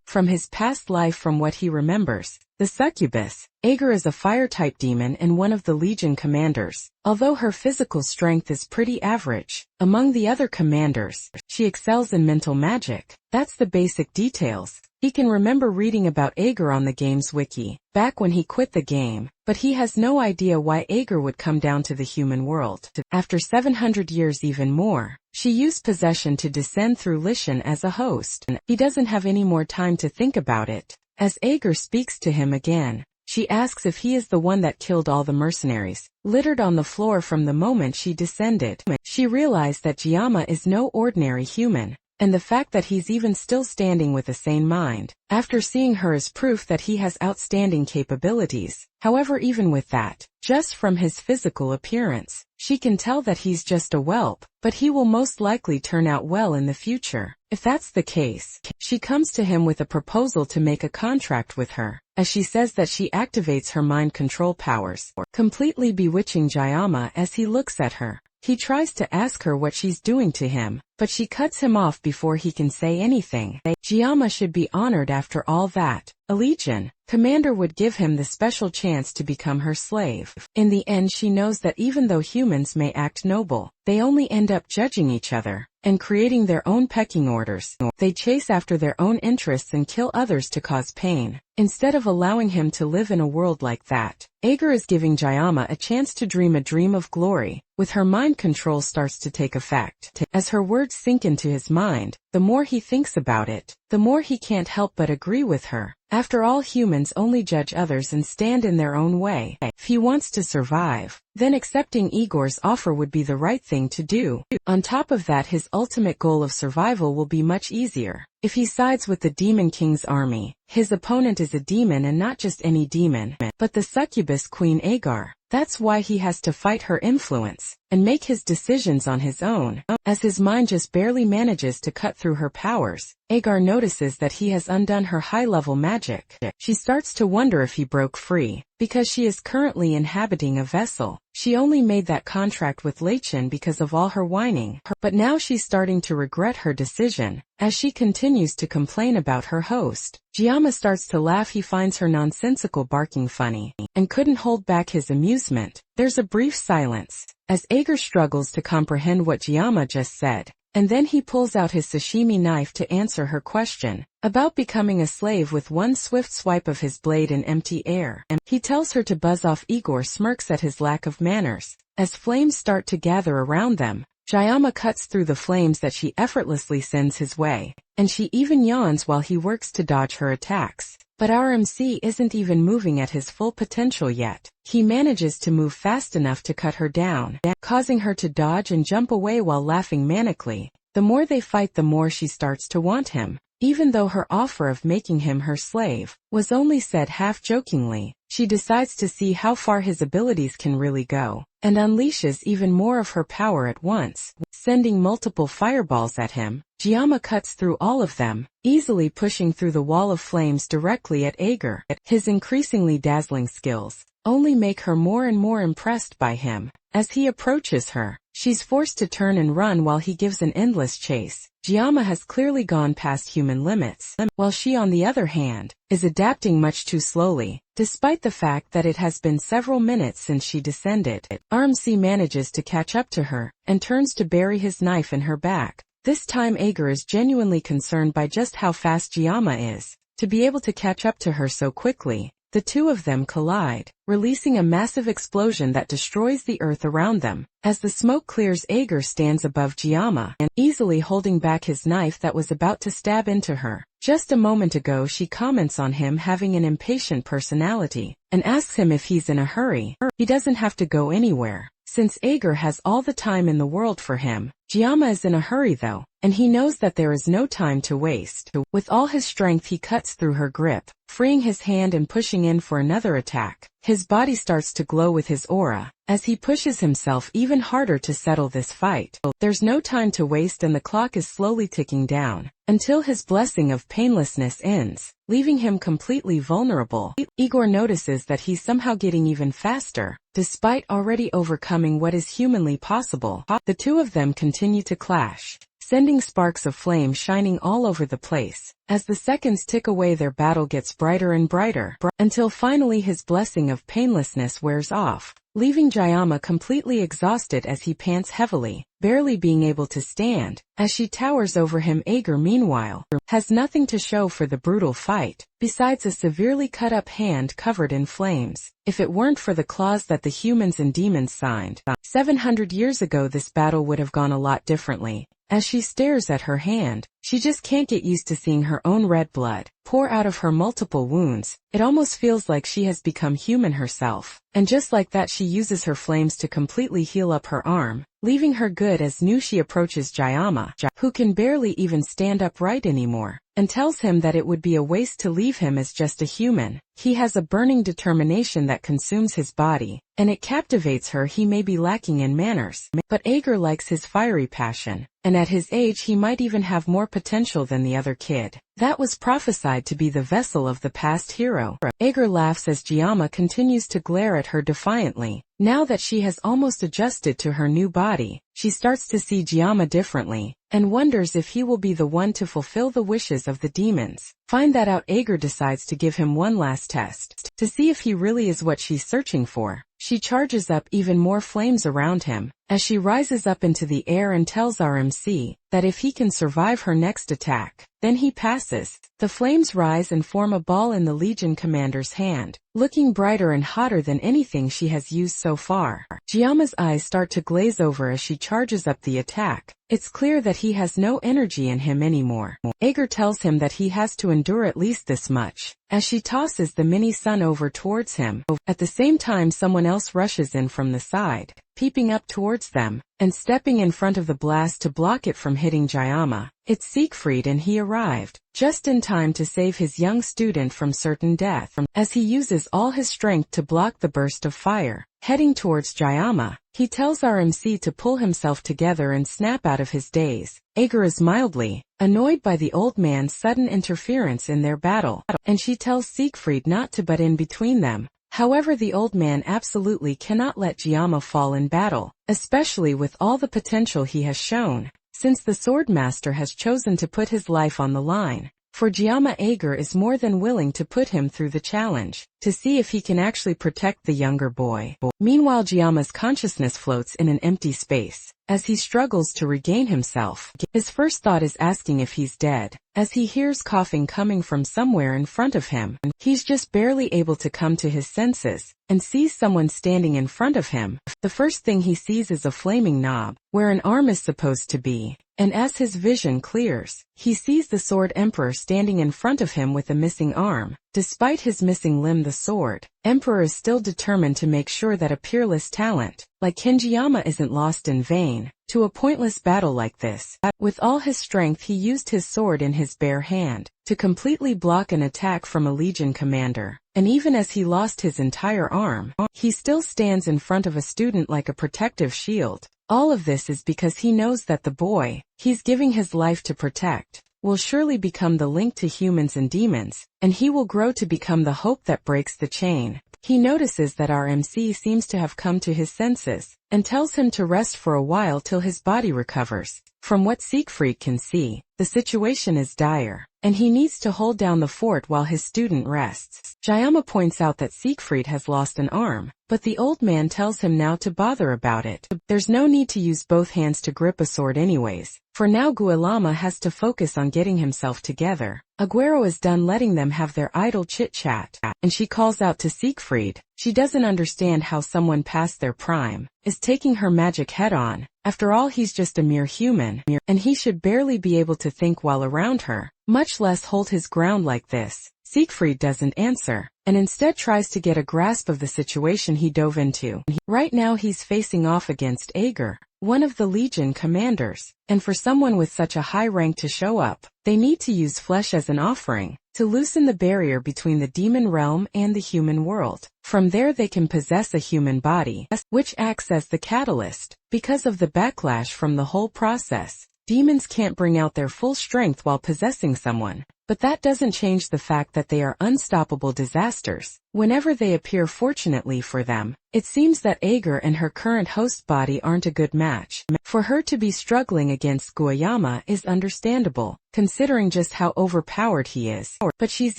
from his past life from what he remembers. The succubus, Ager, is a fire-type demon and one of the Legion commanders. Although her physical strength is pretty average, among the other commanders, she excels in mental magic. That's the basic details. He can remember reading about Ager on the game's wiki, back when he quit the game, but he has no idea why Ager would come down to the human world. After 700 years even more, she used possession to descend through Lishan as a host. He doesn't have any more time to think about it. As Ager speaks to him again, she asks if he is the one that killed all the mercenaries, littered on the floor from the moment she descended. She realized that Giamma is no ordinary human, and the fact that he's even still standing with a sane mind, after seeing her, is proof that he has outstanding capabilities. However, even with that, just from his physical appearance, she can tell that he's just a whelp, but he will most likely turn out well in the future. If that's the case, she comes to him with a proposal to make a contract with her, as she says that she activates her mind control powers, completely bewitching Giamma as he looks at her. He tries to ask her what she's doing to him, but she cuts him off before he can say anything. Giamma should be honored after all that. A Legion commander would give him the special chance to become her slave. In the end, she knows that even though humans may act noble, they only end up judging each other and creating their own pecking orders. They chase after their own interests and kill others to cause pain, instead of allowing him to live in a world like that. Ager is giving Giamma a chance to dream a dream of glory. With her mind control starts to take effect. As her words sink into his mind, the more he thinks about it, the more he can't help but agree with her. After all, humans only judge others and stand in their own way. If he wants to survive, then accepting Igor's offer would be the right thing to do. On top of that, his ultimate goal of survival will be much easier. If he sides with the Demon King's army, his opponent is a demon, and not just any demon, but the succubus Queen Agar. That's why he has to fight her influence and make his decisions on his own. As his mind just barely manages to cut through her powers, Agar notices that he has undone her high-level magic. She starts to wonder if he broke free, because she is currently inhabiting a vessel. She only made that contract with Leichin because of all her whining, but now she's starting to regret her decision. As she continues to complain about her host, Giamma starts to laugh. He finds her nonsensical barking funny, and couldn't hold back his amusement. There's a brief silence, as Ager struggles to comprehend what Giamma just said, and then he pulls out his sashimi knife to answer her question about becoming a slave with one swift swipe of his blade in empty air. He tells her to buzz off. Igor smirks at his lack of manners. As flames start to gather around them, Giamma cuts through the flames that she effortlessly sends his way, and she even yawns while he works to dodge her attacks. But our MC isn't even moving at his full potential yet. He manages to move fast enough to cut her down, causing her to dodge and jump away while laughing manically. The more they fight, the more she starts to want him. Even though her offer of making him her slave was only said half-jokingly, she decides to see how far his abilities can really go, and unleashes even more of her power at once, sending multiple fireballs at him. Giamma cuts through all of them, easily pushing through the wall of flames directly at Ager. His increasingly dazzling skills only make her more and more impressed by him. As he approaches her, she's forced to turn and run while he gives an endless chase. Giamma has clearly gone past human limits, while she, on the other hand, is adapting much too slowly, despite the fact that it has been several minutes since she descended. RMC manages to catch up to her, and turns to bury his knife in her back. This time Ager is genuinely concerned by just how fast Giamma is. To be able to catch up to her so quickly, the two of them collide, releasing a massive explosion that destroys the earth around them. As the smoke clears, Ager stands above Giamma, and easily holding back his knife that was about to stab into her. Just a moment ago she comments on him having an impatient personality, and asks him if he's in a hurry. He doesn't have to go anywhere, since Ager has all the time in the world for him. Giamma is in a hurry though, and he knows that there is no time to waste. With all his strength he cuts through her grip, freeing his hand and pushing in for another attack. His body starts to glow with his aura, as he pushes himself even harder to settle this fight. There's no time to waste and the clock is slowly ticking down, until his blessing of painlessness ends, leaving him completely vulnerable. Igor notices that he's somehow getting even faster, despite already overcoming what is humanly possible. The two of them continue to clash, sending sparks of flame shining all over the place. As the seconds tick away, their battle gets brighter and brighter, until finally his blessing of painlessness wears off, leaving Jayama completely exhausted as he pants heavily, barely being able to stand. As she towers over him, Ager meanwhile has nothing to show for the brutal fight, besides a severely cut-up hand covered in flames. If it weren't for the clause that the humans and demons signed 700 years ago, this battle would have gone a lot differently. As she stares at her hand, she just can't get used to seeing her own red blood pour out of her multiple wounds. It almost feels like she has become human herself. And just like that, she uses her flames to completely heal up her arm, leaving her good as new. She approaches Jayama, who can barely even stand upright anymore, and tells him that it would be a waste to leave him as just a human. He has a burning determination that consumes his body, and it captivates her. He may be lacking in manners, but Ager likes his fiery passion, and at his age he might even have more potential than the other kid that was prophesied to be the vessel of the past hero. Ager laughs as Jayama continues to glare at her defiantly. Now that she has almost adjusted to her new body, she starts to see Jayama differently, and wonders if he will be the one to fulfill the wishes of the demons. Find that out, Ager decides to give him one last test, to see if he really is what she's searching for. She charges up even more flames around him, as she rises up into the air and tells RMC that if he can survive her next attack, then he passes. The flames rise and form a ball in the Legion commander's hand, looking brighter and hotter than anything she has used so far. Jayama's eyes start to glaze over as she charges up the attack. It's clear that he has no energy in him anymore. Ager tells him that he has to endure at least this much, as she tosses the mini-sun over towards him. At the same time, someone else rushes in from the side, peeping up towards them, and stepping in front of the blast to block it from hitting Jayama. It's Siegfried, and he arrived just in time to save his young student from certain death, as he uses all his strength to block the burst of fire. Heading towards Jayama, he tells RMC to pull himself together and snap out of his daze. Ager is mildly annoyed by the old man's sudden interference in their battle, and she tells Siegfried not to butt in between them. However, the old man absolutely cannot let Jayama fall in battle, especially with all the potential he has shown, since the Swordmaster has chosen to put his life on the line. For Jayama, Ager is more than willing to put him through the challenge, to see if he can actually protect the younger boy. Meanwhile, Jayama's consciousness floats in an empty space, as he struggles to regain himself. His first thought is asking if he's dead, as he hears coughing coming from somewhere in front of him. He's just barely able to come to his senses, and sees someone standing in front of him. The first thing he sees is a flaming knob, where an arm is supposed to be. And as his vision clears, he sees the Sword Emperor standing in front of him with a missing arm. Despite his missing limb, the Sword Emperor is still determined to make sure that a peerless talent like Kenjiyama isn't lost in vain to a pointless battle like this. With all his strength, he used his sword in his bare hand to completely block an attack from a Legion commander. And even as he lost his entire arm, he still stands in front of a student like a protective shield. All of this is because he knows that the boy he's giving his life to protect will surely become the link to humans and demons, and he will grow to become the hope that breaks the chain. He notices that RMC seems to have come to his senses, and tells him to rest for a while till his body recovers. From what Siegfried can see, the situation is dire, and he needs to hold down the fort while his student rests. Jayama points out that Siegfried has lost an arm, but the old man tells him now to bother about it. There's no need to use both hands to grip a sword anyways. For now, Guilama has to focus on getting himself together. Aguero is done letting them have their idle chit-chat, and she calls out to Siegfried. She doesn't understand how someone past their prime is taking her magic head-on. After all, he's just a mere human, and he should barely be able to think while around her, much less hold his ground like this. Siegfried doesn't answer, and instead tries to get a grasp of the situation he dove into. Right now he's facing off against Ager, one of the Legion commanders, and for someone with such a high rank to show up, they need to use flesh as an offering, to loosen the barrier between the demon realm and the human world. From there they can possess a human body, which acts as the catalyst. Because of the backlash from the whole process, demons can't bring out their full strength while possessing someone. But that doesn't change the fact that they are unstoppable disasters. Whenever they appear, fortunately for them, it seems that Ager and her current host body aren't a good match. For her to be struggling against Guayama is understandable, considering just how overpowered he is. But she's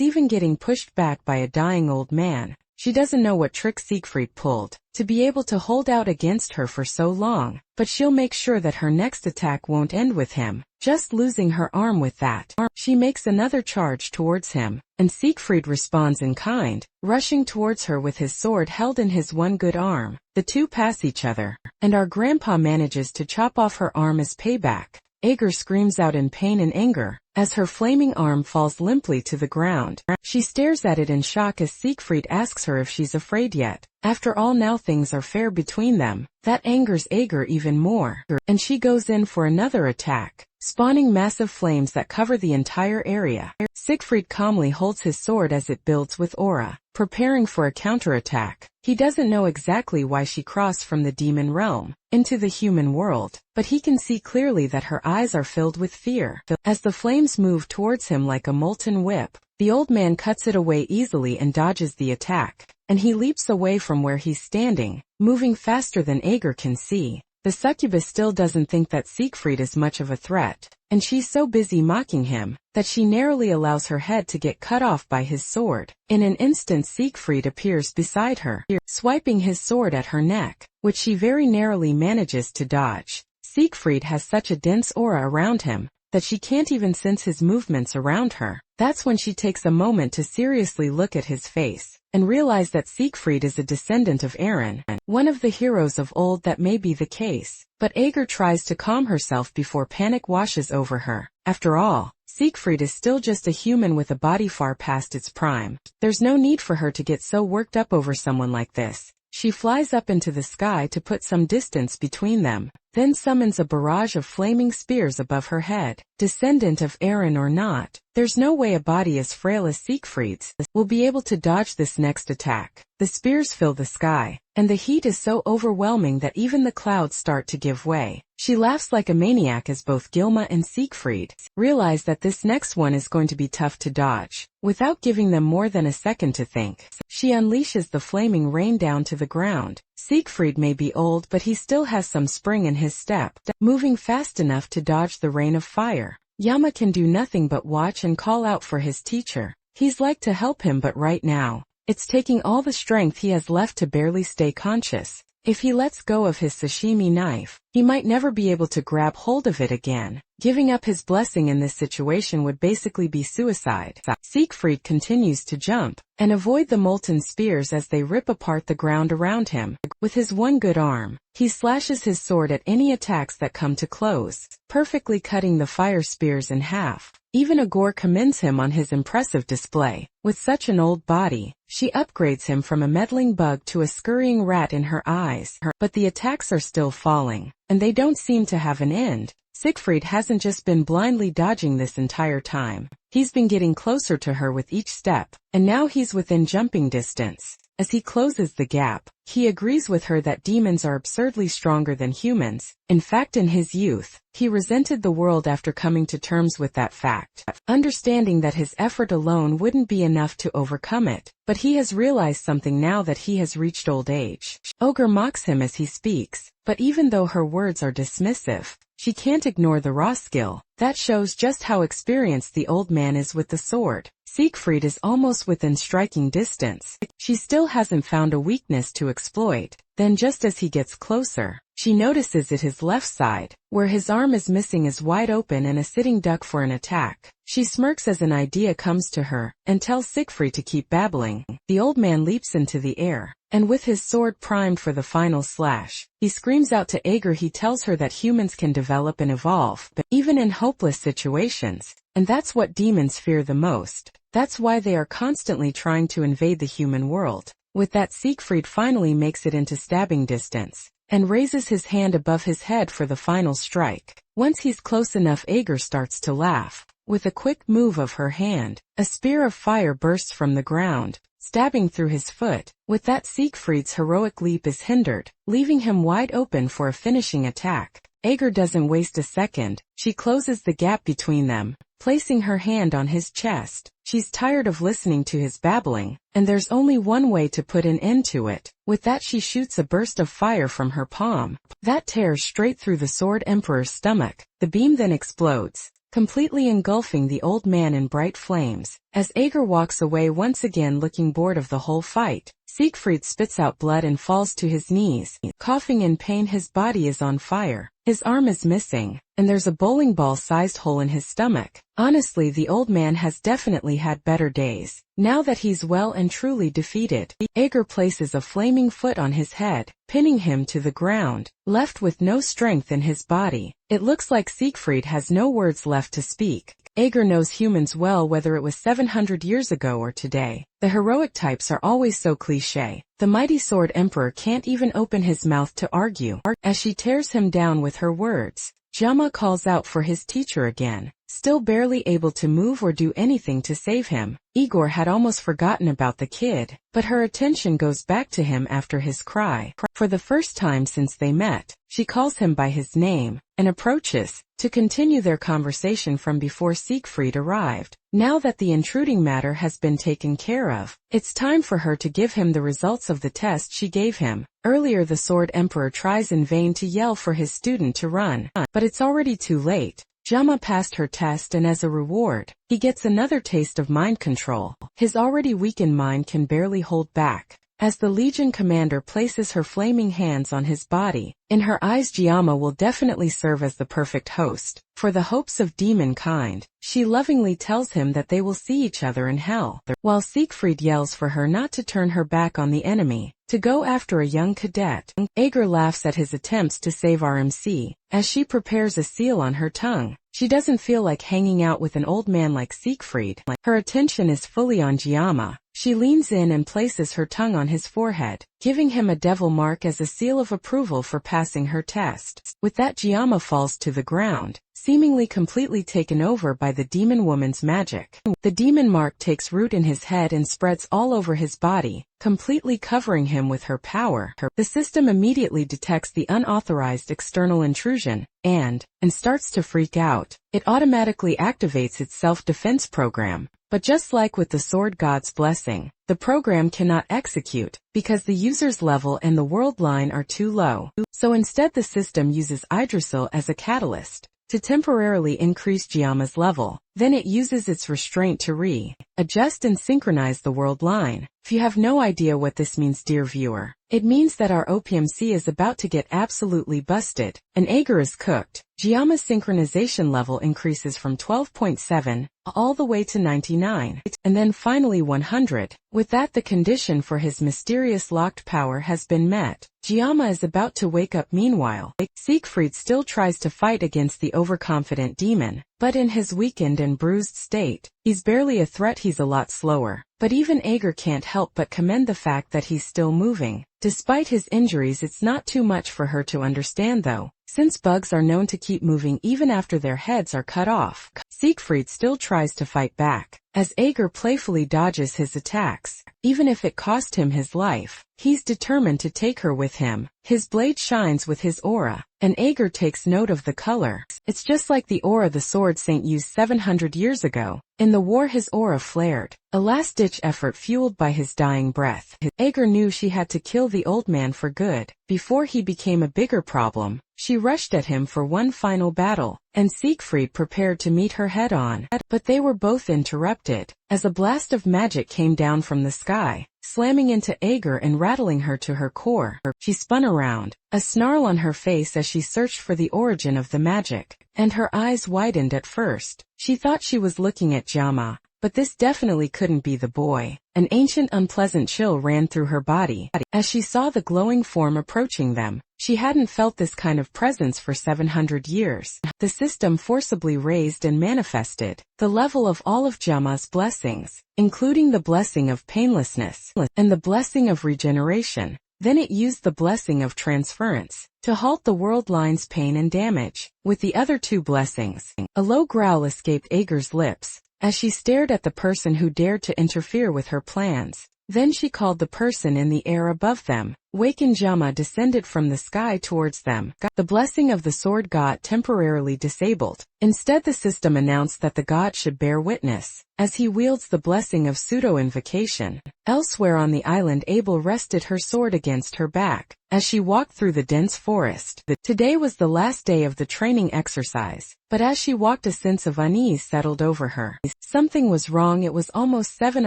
even getting pushed back by a dying old man. She doesn't know what trick Siegfried pulled to be able to hold out against her for so long, but she'll make sure that her next attack won't end with him just losing her arm. With that, she makes another charge towards him, and Siegfried responds in kind, rushing towards her with his sword held in his one good arm. The two pass each other, and our grandpa manages to chop off her arm as payback. Ager screams out in pain and anger as her flaming arm falls limply to the ground. She stares at it in shock as Siegfried asks her if she's afraid yet. After all, now things are fair between them. That angers Ager even more, and she goes in for another attack, spawning massive flames that cover the entire area. Siegfried calmly holds his sword as it builds with aura, preparing for a counterattack. He doesn't know exactly why she crossed from the demon realm into the human world, but he can see clearly that her eyes are filled with fear. As the flames move towards him like a molten whip, the old man cuts it away easily and dodges the attack, and he leaps away from where he's standing, moving faster than Ager can see. The succubus still doesn't think that Siegfried is much of a threat, and she's so busy mocking him that she narrowly allows her head to get cut off by his sword. In an instant, Siegfried appears beside her, swiping his sword at her neck, which she very narrowly manages to dodge. Siegfried has such a dense aura around him that she can't even sense his movements around her. That's when she takes a moment to seriously look at his face and realize that Siegfried is a descendant of Eren, one of the heroes of old. That may be the case, but Ager tries to calm herself before panic washes over her. After all, Siegfried is still just a human with a body far past its prime. There's no need for her to get so worked up over someone like this. She flies up into the sky to put some distance between them, then summons a barrage of flaming spears above her head. Descendant of Eren or not, there's no way a body as frail as Siegfried's will be able to dodge this next attack. The spears fill the sky, and the heat is so overwhelming that even the clouds start to give way. She laughs like a maniac as both Gilma and Siegfried realize that this next one is going to be tough to dodge. Without giving them more than a second to think, she unleashes the flaming rain down to the ground. Siegfried may be old, but he still has some spring in his step, moving fast enough to dodge the rain of fire. Yama can do nothing but watch and call out for his teacher. He's like to help him, but right now, it's taking all the strength he has left to barely stay conscious. If he lets go of his sashimi knife, he might never be able to grab hold of it again. Giving up his blessing in this situation would basically be suicide. Siegfried continues to jump and avoid the molten spears as they rip apart the ground around him. With his one good arm, he slashes his sword at any attacks that come to close, perfectly cutting the fire spears in half. Even Agor commends him on his impressive display. With such an old body, she upgrades him from a meddling bug to a scurrying rat in her eyes. But the attacks are still falling, and they don't seem to have an end. Siegfried hasn't just been blindly dodging this entire time. He's been getting closer to her with each step, and now he's within jumping distance. As he closes the gap, he agrees with her that demons are absurdly stronger than humans. In fact, in his youth, he resented the world after coming to terms with that fact, understanding that his effort alone wouldn't be enough to overcome it. But he has realized something now that he has reached old age. Ogre mocks him as he speaks, but even though her words are dismissive, she can't ignore the raw skill. That shows just how experienced the old man is with the sword. Siegfried is almost within striking distance. She still hasn't found a weakness to exploit. Then just as he gets closer, she notices that his left side, where his arm is missing, is wide open and a sitting duck for an attack. She smirks as an idea comes to her, and tells Siegfried to keep babbling. The old man leaps into the air, and with his sword primed for the final slash, he screams out to Ager. He tells her that humans can develop and evolve, but even in hopeless situations, and that's what demons fear the most. That's why they are constantly trying to invade the human world. With that, Siegfried finally makes it into stabbing distance, and raises his hand above his head for the final strike. Once he's close enough, Ager starts to laugh. With a quick move of her hand, a spear of fire bursts from the ground, stabbing through his foot. With that, Siegfried's heroic leap is hindered, leaving him wide open for a finishing attack. Ager doesn't waste a second. She closes the gap between them, placing her hand on his chest. She's tired of listening to his babbling, and there's only one way to put an end to it. With that, she shoots a burst of fire from her palm. That tears straight through the Sword Emperor's stomach. The beam then explodes, completely engulfing the old man in bright flames. As Ager walks away, once again looking bored of the whole fight, Siegfried spits out blood and falls to his knees. Coughing in pain, his body is on fire. His arm is missing, and there's a bowling ball-sized hole in his stomach. Honestly, the old man has definitely had better days. Now that he's well and truly defeated, Ager places a flaming foot on his head, pinning him to the ground, left with no strength in his body. It looks like Siegfried has no words left to speak. Ager knows humans well, whether it was 700 years ago or today. The heroic types are always so cliché. The mighty Sword Emperor can't even open his mouth to argue. As she tears him down with her words, Jama calls out for his teacher again, still barely able to move or do anything to save him. Igor had almost forgotten about the kid, but her attention goes back to him after his cry. For the first time since they met, she calls him by his name, and approaches to continue their conversation from before Siegfried arrived. Now that the intruding matter has been taken care of, it's time for her to give him the results of the test she gave him. Earlier, the Sword Emperor tries in vain to yell for his student to run, but it's already too late. Jama passed her test, and as a reward, he gets another taste of mind control. His already weakened mind can barely hold back. As the Legion commander places her flaming hands on his body, in her eyes Jama will definitely serve as the perfect host for the hopes of demon kind. She lovingly tells him that they will see each other in hell, while Siegfried yells for her not to turn her back on the enemy, to go after a young cadet. Ager laughs at his attempts to save RMC, as she prepares a seal on her tongue. She doesn't feel like hanging out with an old man like Siegfried. Her attention is fully on Jama. She leans in and places her tongue on his forehead, giving him a devil mark as a seal of approval for passing her test. With that, Jama falls to the ground, seemingly completely taken over by the demon woman's magic. The demon mark takes root in his head and spreads all over his body, completely covering him with her power. The system immediately detects the unauthorized external intrusion, and starts to freak out. It automatically activates its self-defense program. But just like with the Sword God's blessing, the program cannot execute, because the user's level and the world line are too low. So instead, the system uses Yggdrasil as a catalyst to temporarily increase Jama's level. Then it uses its restraint to adjust and synchronize the world line. If you have no idea what this means, dear viewer, it means that our OPMC is about to get absolutely busted, and Ager is cooked. Jama's synchronization level increases from 12.7 all the way to 99, and then finally 100. With that, the condition for his mysterious locked power has been met. Jama is about to wake up. Meanwhile, Siegfried still tries to fight against the overconfident demon, but in his weakened and bruised state, he's barely a threat. He's a lot slower. But even Ager can't help but commend the fact that he's still moving. Despite his injuries, it's not too much for her to understand though, since bugs are known to keep moving even after their heads are cut off. Siegfried still tries to fight back, as Ager playfully dodges his attacks. Even if it cost him his life, he's determined to take her with him. His blade shines with his aura, and Ager takes note of the color. It's just like the aura the Sword Saint used 700 years ago. In the war, his aura flared, a last-ditch effort fueled by his dying breath. Ager knew she had to kill the old man for good, before he became a bigger problem. She rushed at him for one final battle, and Siegfried prepared to meet her head-on. But they were both interrupted, as a blast of magic came down from the sky, slamming into Ager and rattling her to her core. She spun around, a snarl on her face as she searched for the origin of the magic, and her eyes widened at first. She thought she was looking at Jama, but this definitely couldn't be the boy. An ancient unpleasant chill ran through her body as she saw the glowing form approaching them. She hadn't felt this kind of presence for 700 years. The system forcibly raised and manifested the level of all of Jama's blessings, including the blessing of painlessness and the blessing of regeneration. Then it used the blessing of transference to halt the world line's pain and damage. With the other two blessings, a low growl escaped Ager's lips as she stared at the person who dared to interfere with her plans. Then she called the person in the air above them. Waken Jama descended from the sky towards them. The blessing of the sword got temporarily disabled. Instead, the system announced that the god should bear witness, as he wields the blessing of pseudo-invocation. Elsewhere on the island, Abel rested her sword against her back as she walked through the dense forest. Today was the last day of the training exercise, but as she walked, a sense of unease settled over her. Something was wrong. It was almost 7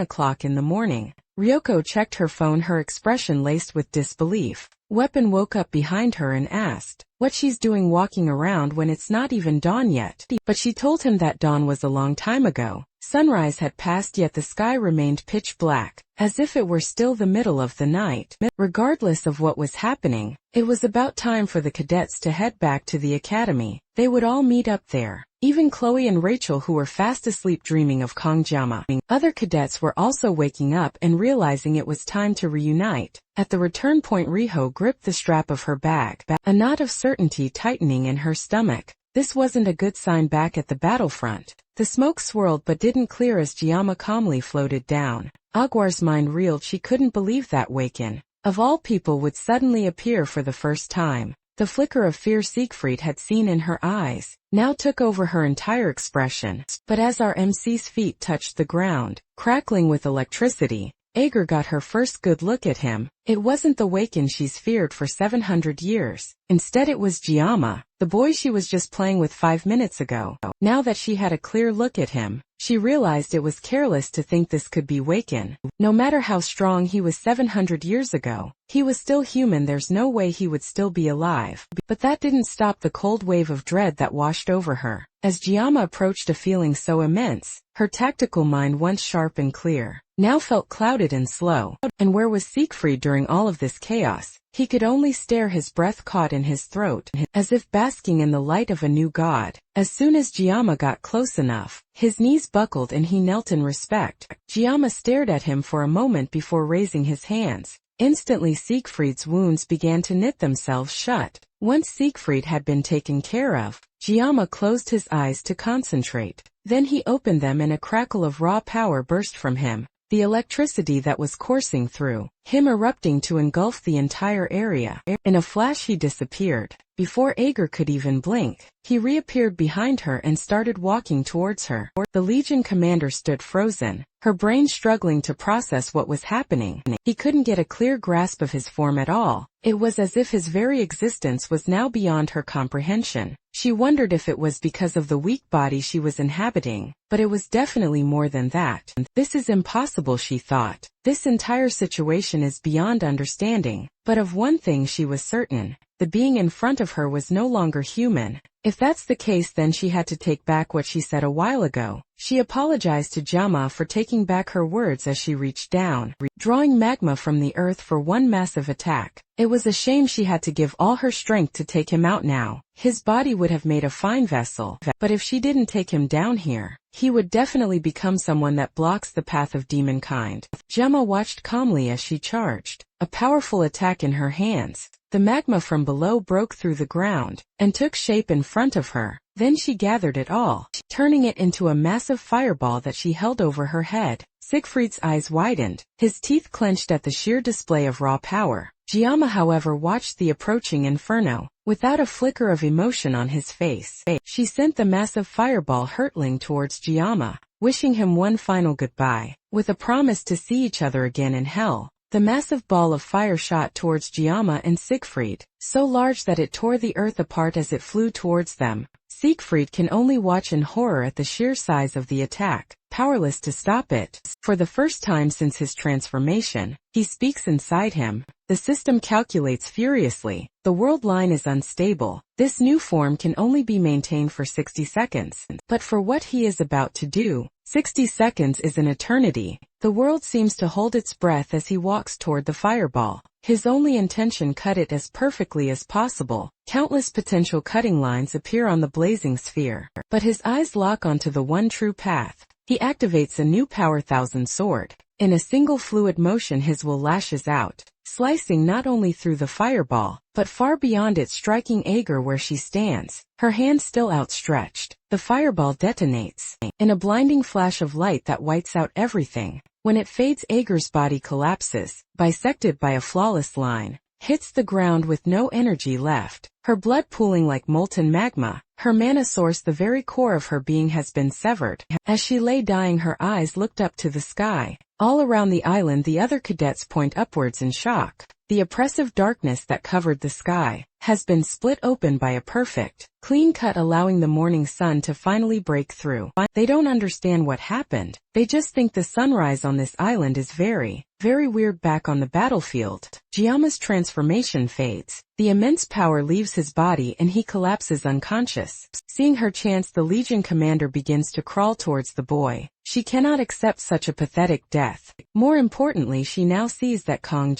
o'clock in the morning. Ryoko checked her phone, her expression laced with disbelief. Weapon woke up behind her and asked what she's doing walking around when it's not even dawn yet. But she told him that dawn was a long time ago. Sunrise had passed, yet the sky remained pitch black, as if it were still the middle of the night. Regardless of what was happening, it was about time for the cadets to head back to the academy. They would all meet up there. Even Chloe and Rachel, who were fast asleep dreaming of Kongjama. Other cadets were also waking up and realizing it was time to reunite. At the return point, Riho gripped the strap of her bag, a knot of certainty tightening in her stomach. This wasn't a good sign. Back at the battlefront, the smoke swirled but didn't clear as Giamma calmly floated down. Aguar's mind reeled. She couldn't believe that Waken, of all people, would suddenly appear for the first time. The flicker of fear Siegfried had seen in her eyes now took over her entire expression. But as our MC's feet touched the ground, crackling with electricity, Ager got her first good look at him. It wasn't the Waken she's feared for 700 years. Instead, it was Giamma, the boy she was just playing with 5 minutes ago. Now that she had a clear look at him, she realized it was careless to think this could be Waken. No matter how strong he was 700 years ago, he was still human. There's no way he would still be alive. But that didn't stop the cold wave of dread that washed over her. As Giamma approached, a feeling so immense, her tactical mind, once sharp and clear, now felt clouded and slow. And where was Siegfried during all of this chaos? He could only stare, his breath caught in his throat, as if basking in the light of a new god. As soon as Giamma got close enough, his knees buckled and he knelt in respect. Giamma stared at him for a moment before raising his hands. Instantly, Siegfried's wounds began to knit themselves shut. Once Siegfried had been taken care of, Giamma closed his eyes to concentrate. Then he opened them and a crackle of raw power burst from him. The electricity that was coursing through him erupting to engulf the entire area. In a flash he disappeared. Before Ager could even blink, he reappeared behind her and started walking towards her. The Legion commander stood frozen, her brain struggling to process what was happening. He couldn't get a clear grasp of his form at all. It was as if his very existence was now beyond her comprehension. She wondered if it was because of the weak body she was inhabiting, but it was definitely more than that. This is impossible, she thought. This entire situation is beyond understanding. But of one thing she was certain: the being in front of her was no longer human. If that's the case, then she had to take back what she said a while ago. She apologized to Giamma for taking back her words as she reached down, drawing magma from the earth for one massive attack. It was a shame she had to give all her strength to take him out now. His body would have made a fine vessel, but if she didn't take him down here, he would definitely become someone that blocks the path of demonkind. Giamma watched calmly as she charged, a powerful attack in her hands. The magma from below broke through the ground and took shape in front of her. Then she gathered it all, turning it into a massive fireball that she held over her head. Siegfried's eyes widened, his teeth clenched at the sheer display of raw power. Giamma, however, watched the approaching inferno without a flicker of emotion on his face. She sent the massive fireball hurtling towards Giamma, wishing him one final goodbye, with a promise to see each other again in hell. The massive ball of fire shot towards Giamma and Siegfried, so large that it tore the earth apart as it flew towards them. Siegfried can only watch in horror at the sheer size of the attack, powerless to stop it. For the first time since his transformation, he speaks inside him. The system calculates furiously. The world line is unstable. This new form can only be maintained for 60 seconds. But for what he is about to do, 60 seconds is an eternity. The world seems to hold its breath as he walks toward the fireball. His only intention: cut it as perfectly as possible. Countless potential cutting lines appear on the blazing sphere, but his eyes lock onto the one true path. He activates a new power thousand sword. In a single fluid motion his will lashes out, slicing not only through the fireball, but far beyond it, striking Ager where she stands, her hand still outstretched. The fireball detonates in a blinding flash of light that whites out everything. When it fades, Ager's body collapses, bisected by a flawless line, hits the ground with no energy left, her blood pooling like molten magma. Her mana source, the very core of her being, has been severed. As she lay dying, her eyes looked up to the sky. All around the island the other cadets point upwards in shock. The oppressive darkness that covered the sky has been split open by a perfect, clean cut, allowing the morning sun to finally break through. They don't understand what happened. They just think the sunrise on this island is very, very weird. Back on the battlefield, Giama's transformation fades. The immense power leaves his body and he collapses unconscious. Seeing her chance, the Legion commander begins to crawl towards the boy. She cannot accept such a pathetic death. More importantly, she now sees that Kong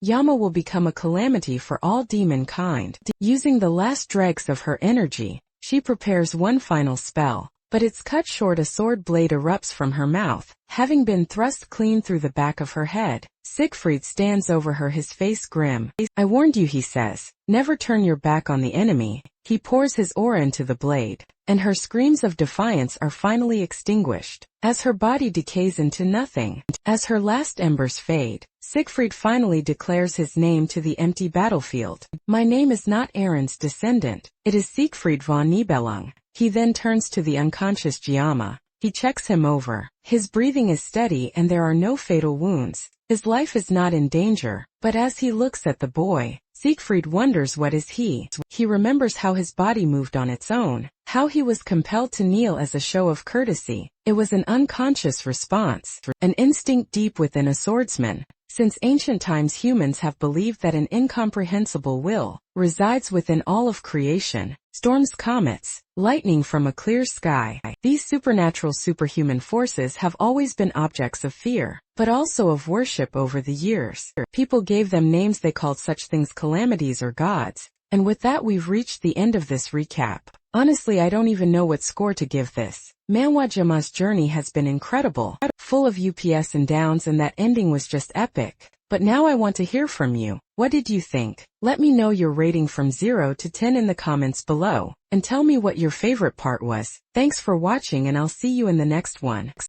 Yama will become a calamity for all demon kind. Using the last dregs of her energy, she prepares one final spell, but it's cut short. A sword blade erupts from her mouth, having been thrust clean through the back of her head. Siegfried stands over her, his face grim. "I warned you," he says. "Never turn your back on the enemy." He pours his aura into the blade, and her screams of defiance are finally extinguished as her body decays into nothing. As her last embers fade, Siegfried finally declares his name to the empty battlefield. "My name is not Aaron's descendant. It is Siegfried von Nibelung." He then turns to the unconscious Giama. He checks him over. His breathing is steady and there are no fatal wounds. His life is not in danger, but as he looks at the boy, Siegfried wonders what is he. He remembers how his body moved on its own, how he was compelled to kneel as a show of courtesy. It was an unconscious response, an instinct deep within a swordsman. Since ancient times, humans have believed that an incomprehensible will resides within all of creation. Storms, comets, lightning from a clear sky. These supernatural, superhuman forces have always been objects of fear, but also of worship over the years. People gave them names. They called such things calamities or gods. And with that, we've reached the end of this recap. Honestly, I don't even know what score to give this. Manhwa Jama's journey has been incredible, full of ups and downs, and that ending was just epic. But now I want to hear from you. What did you think? Let me know your rating from 0 to 10 in the comments below, and tell me what your favorite part was. Thanks for watching, and I'll see you in the next one.